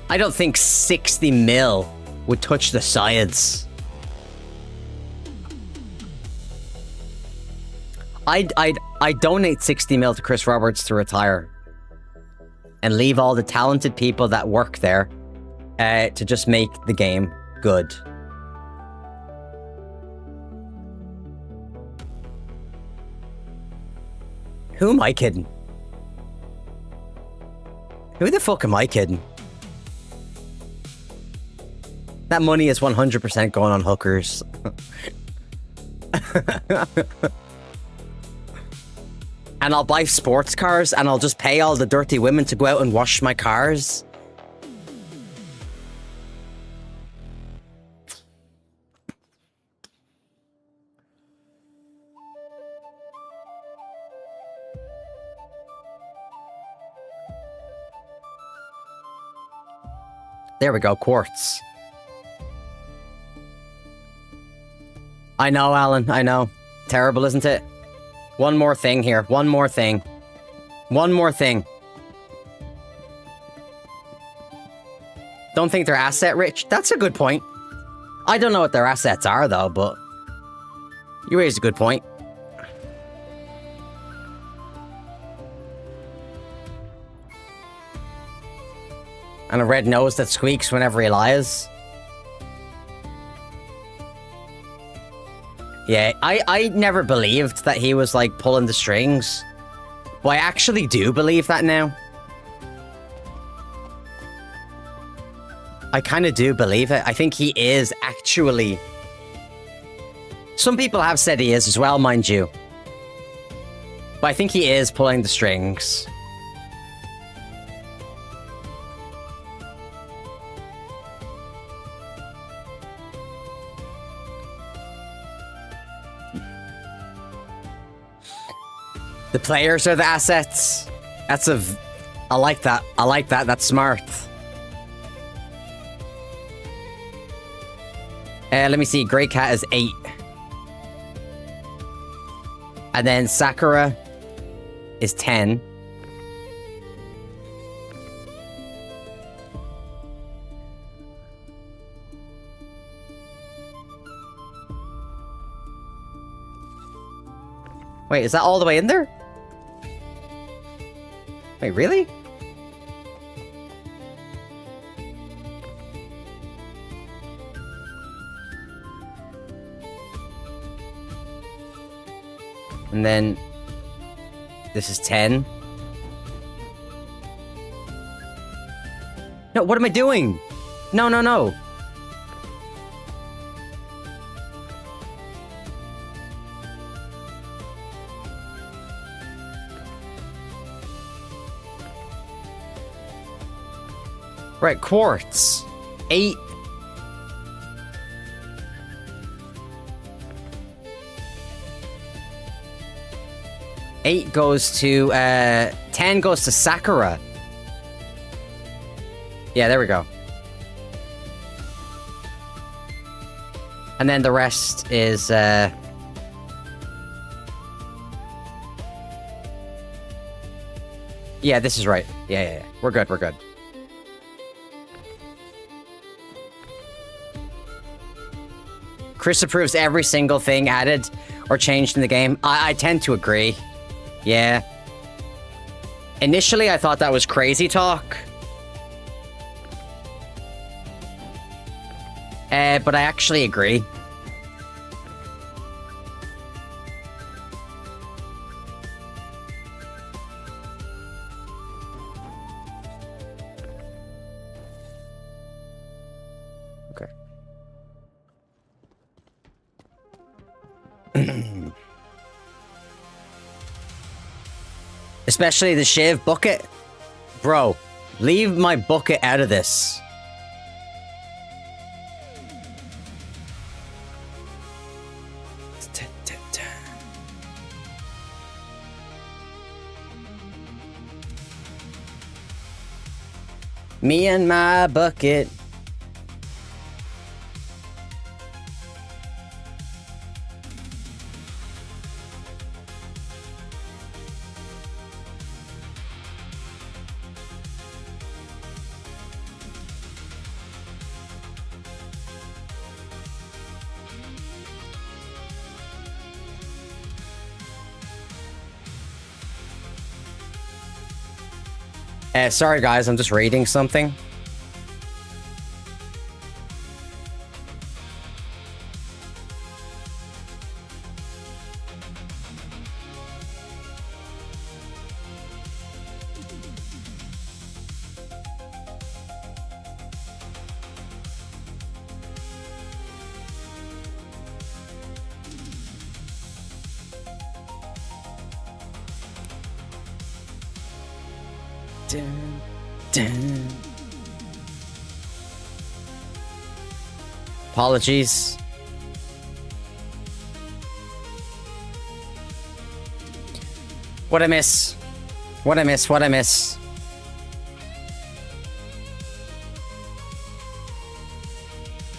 I don't think 60 mil would touch the sides. I'd donate 60 mil to Chris Roberts to retire. And leave all the talented people that work there to just make the game good. Who am I kidding? Who the fuck am I kidding? That money is 100% going on hookers. And I'll buy sports cars and I'll just pay all the dirty women to go out and wash my cars. There we go, quartz. I know, Alan, I know. Terrible, isn't it? One more thing here. One more thing. One more thing. Don't think they're asset rich? That's a good point. I don't know what their assets are, though, but... You raised a good point. And a red nose that squeaks whenever he lies. Yeah, I never believed that he was, like, pulling the strings. But I actually do believe that now. I kind of do believe it. I think he is actually... Some people have said he is as well, mind you. But I think he is pulling the strings. The players are the assets. I like that. I like that. That's smart. Let me see. Grey Cat is 8. And then Sakura is 10. Wait, is that all the way in there? Wait, really? And then this is 10. No, what am I doing? No, no, no. Right, quartz. 8. Eight goes to, 10 goes to Sakura. Yeah, there we go. And then the rest is, yeah, this is right. Yeah. We're good, we're good. Chris approves every single thing added or changed in the game. I tend to agree. Yeah. Initially, I thought that was crazy talk. But I actually agree. Okay. Especially the Shiv bucket. Bro, leave my bucket out of this. Me and my bucket. Sorry guys, I'm just reading something. Apologies. What I miss? What I miss? What I miss?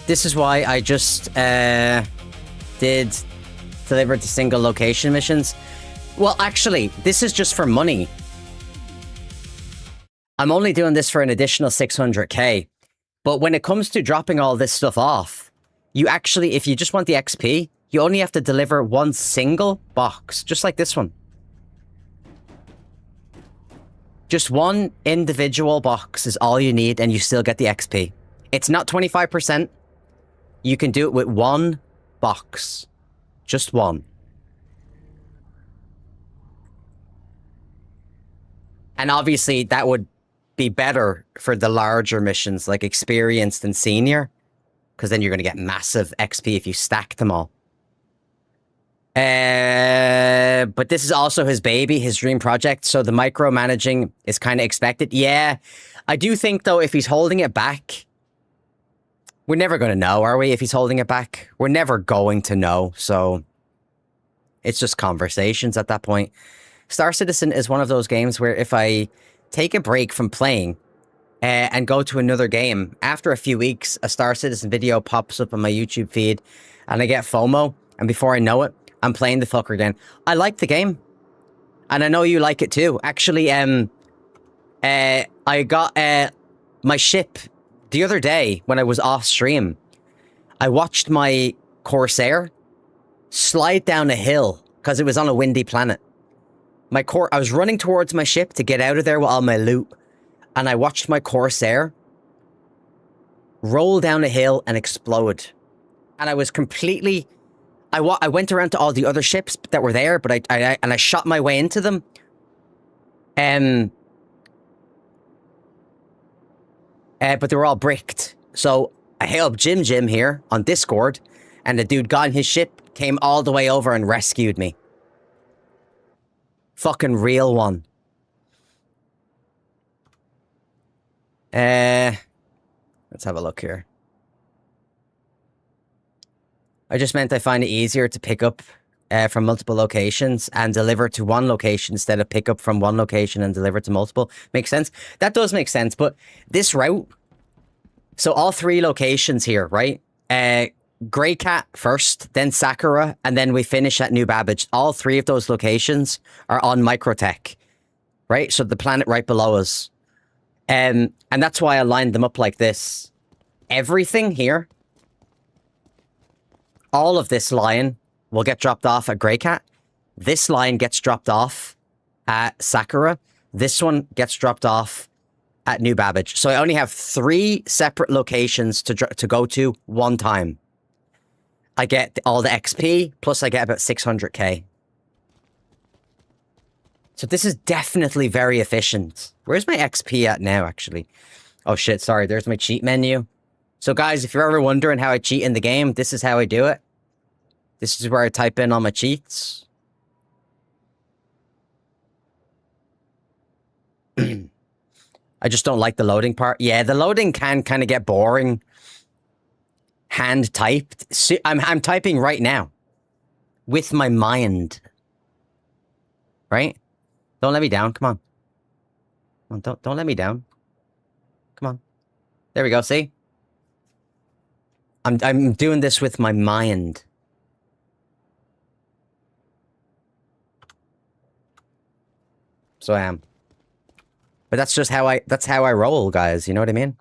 This is why I just did deliver to single location missions. Well, actually, this is just for money. I'm only doing this for an additional 600k. But when it comes to dropping all this stuff off, you actually, if you just want the XP, you only have to deliver one single box, just like this one. Just one individual box is all you need, and you still get the XP. It's not 25%. You can do it with one box. Just one. And obviously, that would be better for the larger missions, like experienced and senior, because then you're going to get massive XP if you stack them all. But this is also his baby, his dream project, so the micromanaging is kind of expected. Yeah, I do think, though, if he's holding it back, we're never going to know, are we? If he's holding it back, we're never going to know, so it's just conversations at that point. Star Citizen is one of those games where if I take a break from playing and go to another game, after a few weeks, a Star Citizen video pops up on my YouTube feed and I get FOMO, and before I know it, I'm playing the fucker again. I like the game, and I know you like it too. Actually, I got my ship the other day when I was off stream. I watched my Corsair slide down a hill because it was on a windy planet. I was running towards my ship to get out of there with all my loot, and I watched my Corsair roll down a hill and explode. And I was completely... I went around to all the other ships that were there, but I shot my way into them. But they were all bricked. So I hit up Jim here on Discord, and the dude got in his ship, came all the way over and rescued me. Fucking real one. Let's have a look here. I just meant I find it easier to pick up from multiple locations and deliver to one location instead of pick up from one location and deliver to multiple. Makes sense? That does make sense, but this route... So all 3 locations here, right? Grey Cat first, then Sakura, and then we finish at New Babbage. All 3 of those locations are on Microtech, right? So the planet right below us. And that's why I lined them up like this. Everything here, all of this line will get dropped off at Grey Cat. This line gets dropped off at Sakura. This one gets dropped off at New Babbage. So I only have 3 separate locations to go to one time. I get all the XP, plus I get about 600k. So this is definitely very efficient. Where's my XP at now, actually? Oh shit, sorry, there's my cheat menu. So guys, if you're ever wondering how I cheat in the game, this is how I do it. This is where I type in all my cheats. I just don't like the loading part. Yeah, the loading can kind of get boring. Hand typed. I'm typing right now. With my mind. Right? Don't let me down. Come on. Don't let me down. Come on. There we go. See? I'm doing this with my mind. So I am. But that's just how I roll, guys. You know what I mean?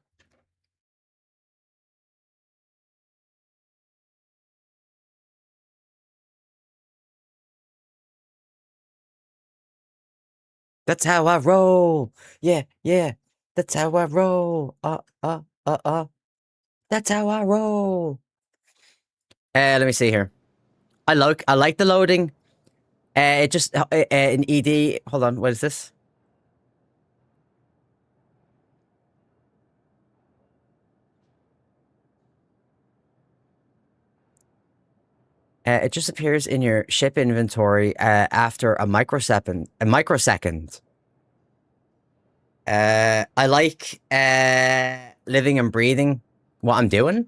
That's how I roll. Yeah, yeah. That's how I roll. That's how I roll. Let me see here. I like the loading. It just in ED. Hold on. What is this? It just appears in your ship inventory after a microsecond. I like living and breathing what I'm doing.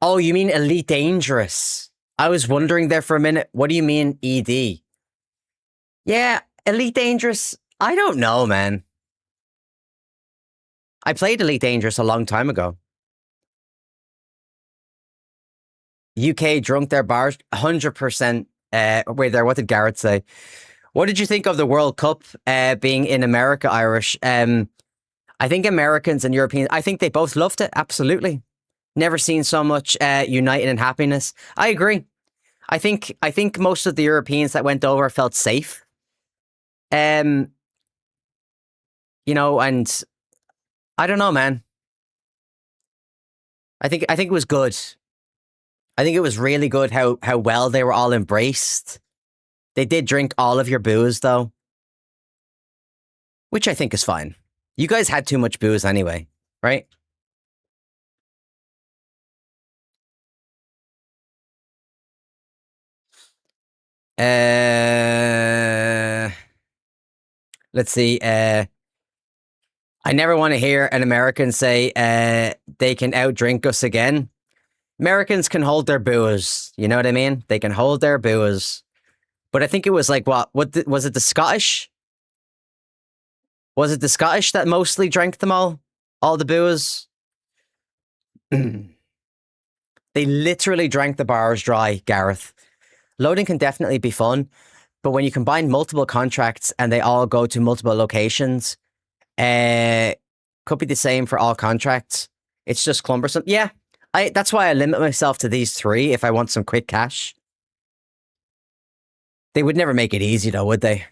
Oh, you mean Elite Dangerous? I was wondering there for a minute. What do you mean ED? Yeah, Elite Dangerous. I don't know, man. I played Elite Dangerous a long time ago. UK drunk their bars, 100%. Wait there, what did Garrett say? What did you think of the World Cup being in America, Irish? I think Americans and Europeans, I think they both loved it, absolutely. Never seen so much united in happiness. I agree. I think most of the Europeans that went over felt safe. You know, and I don't know, man. I think it was good. I think it was really good how well they were all embraced. They did drink all of your booze, though. Which I think is fine. You guys had too much booze anyway, right? Let's see. I never want to hear an American say they can outdrink us again. Americans can hold their booze. You know what I mean? They can hold their booze. But I think it was like, was it the Scottish? Was it the Scottish that mostly drank them all? All the booze? They literally drank the bars dry, Gareth. Loading can definitely be fun, but when you combine multiple contracts and they all go to multiple locations, could be the same for all contracts. It's just cumbersome. Yeah. That's why I limit myself to these 3 if I want some quick cash. They would never make it easy though, would they?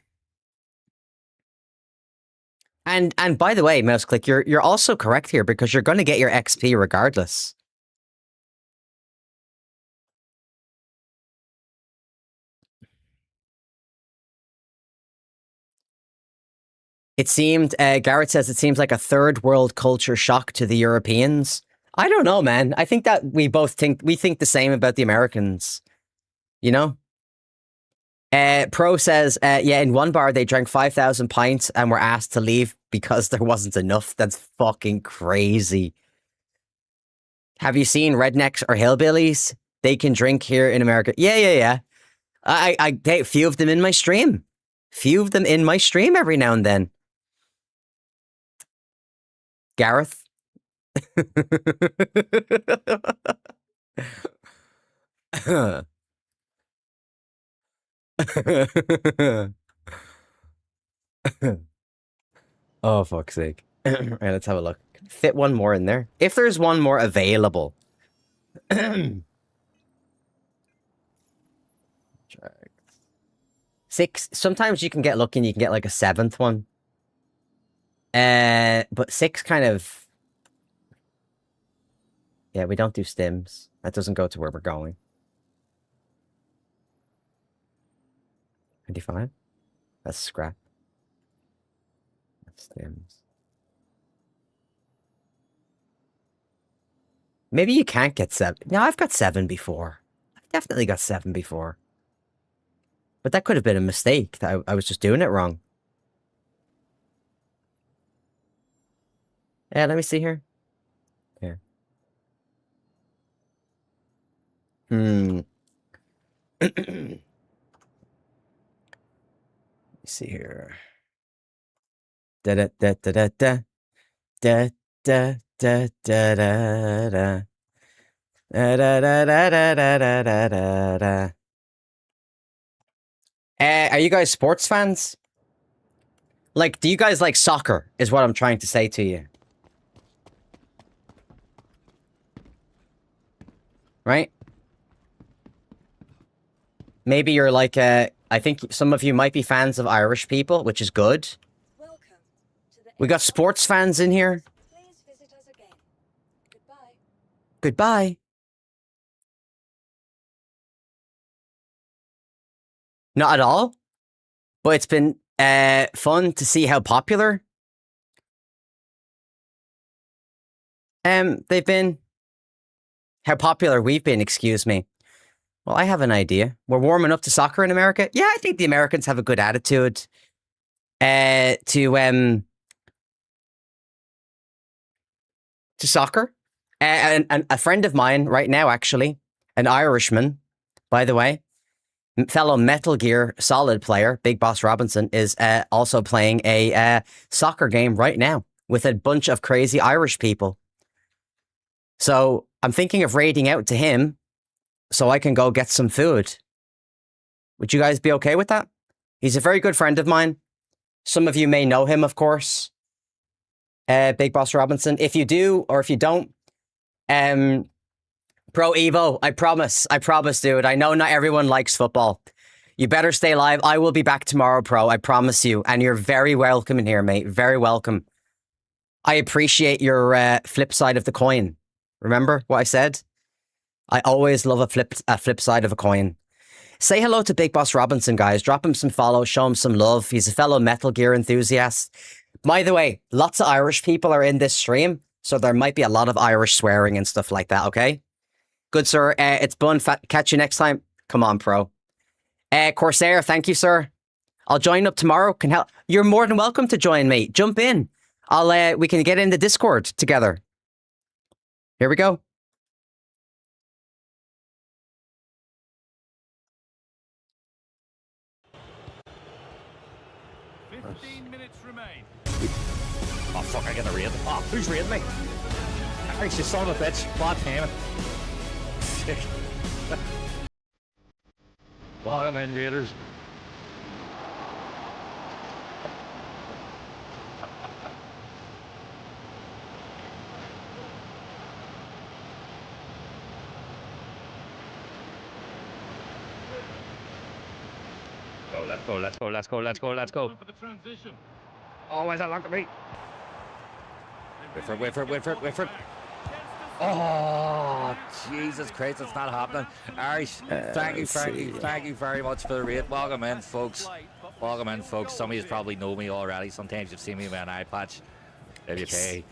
And by the way, Mouseclick, you're also correct here because you're going to get your XP regardless. It seemed, Garrett says it seems like a third world culture shock to the Europeans. I don't know, man. I think that we think the same about the Americans. You know? Pro says, yeah, in one bar they drank 5,000 pints and were asked to leave because there wasn't enough. That's fucking crazy. Have you seen rednecks or hillbillies? They can drink here in America. Yeah. I get a few of them in my stream. Few of them in my stream every now and then. Gareth? Oh, fuck's sake. All right, let's have a look. Fit one more in there. If there's one more available. Six. Sometimes you can get lucky and you can get like a seventh one. But six kind of... Yeah, we don't do stims. That doesn't go to where we're going. 25? That's scrap. That's stims. Maybe you can't get 7. No, I've got 7 before. I've definitely got 7 before. But that could have been a mistake. I was just doing it wrong. Yeah, let me see here. Here. Let me see here. Da da da da da da da da da da da da da da da da da da. Are you guys sports fans? Like, do you guys like soccer? Is what I'm trying to say to you. Right? Maybe you're like, I think some of you might be fans of Irish people, which is good. We got sports fans in here. Please visit us again. Goodbye. Goodbye. Not at all. But it's been fun to see how popular they've been. How popular we've been, excuse me. Well, I have an idea. We're warming up to soccer in America. Yeah, I think the Americans have a good attitude to soccer. And a friend of mine right now, actually, an Irishman, by the way, fellow Metal Gear Solid player, Big Boss Robinson, is also playing a soccer game right now with a bunch of crazy Irish people. So I'm thinking of raiding out to him so I can go get some food. Would you guys be okay with that? He's a very good friend of mine. Some of you may know him, of course. Big Boss Robinson. If you do, or if you don't, Pro Evo, I promise, dude. I know not everyone likes football. You better stay alive. I will be back tomorrow, Pro. I promise you. And you're very welcome in here, mate. Very welcome. I appreciate your flip side of the coin. Remember what I said? I always love a flip side of a coin. Say hello to Big Boss Robinson, guys. Drop him some follow. Show him some love. He's a fellow Metal Gear enthusiast. By the way, lots of Irish people are in this stream, so there might be a lot of Irish swearing and stuff like that, okay? Good, sir. It's Bun. Catch you next time. Come on, Pro. Corsair, thank you, sir. I'll join up tomorrow. Can help. You're more than welcome to join me. Jump in. We can get in the Discord together. Here we go. Oh, fuck, I get a raid. Oh, who's raiding me? Thanks, you son of a bitch. Bad payment. Sick. Welcome in, raiders. Let's go. For the transition. Oh, why is that long to me? Wait for it. Oh, Jesus Christ, it's not happening. Irish, thank you very much for the raid. Welcome in, folks. Welcome in, folks. Some of you probably know me already. Sometimes you've seen me with an eye patch. If you pay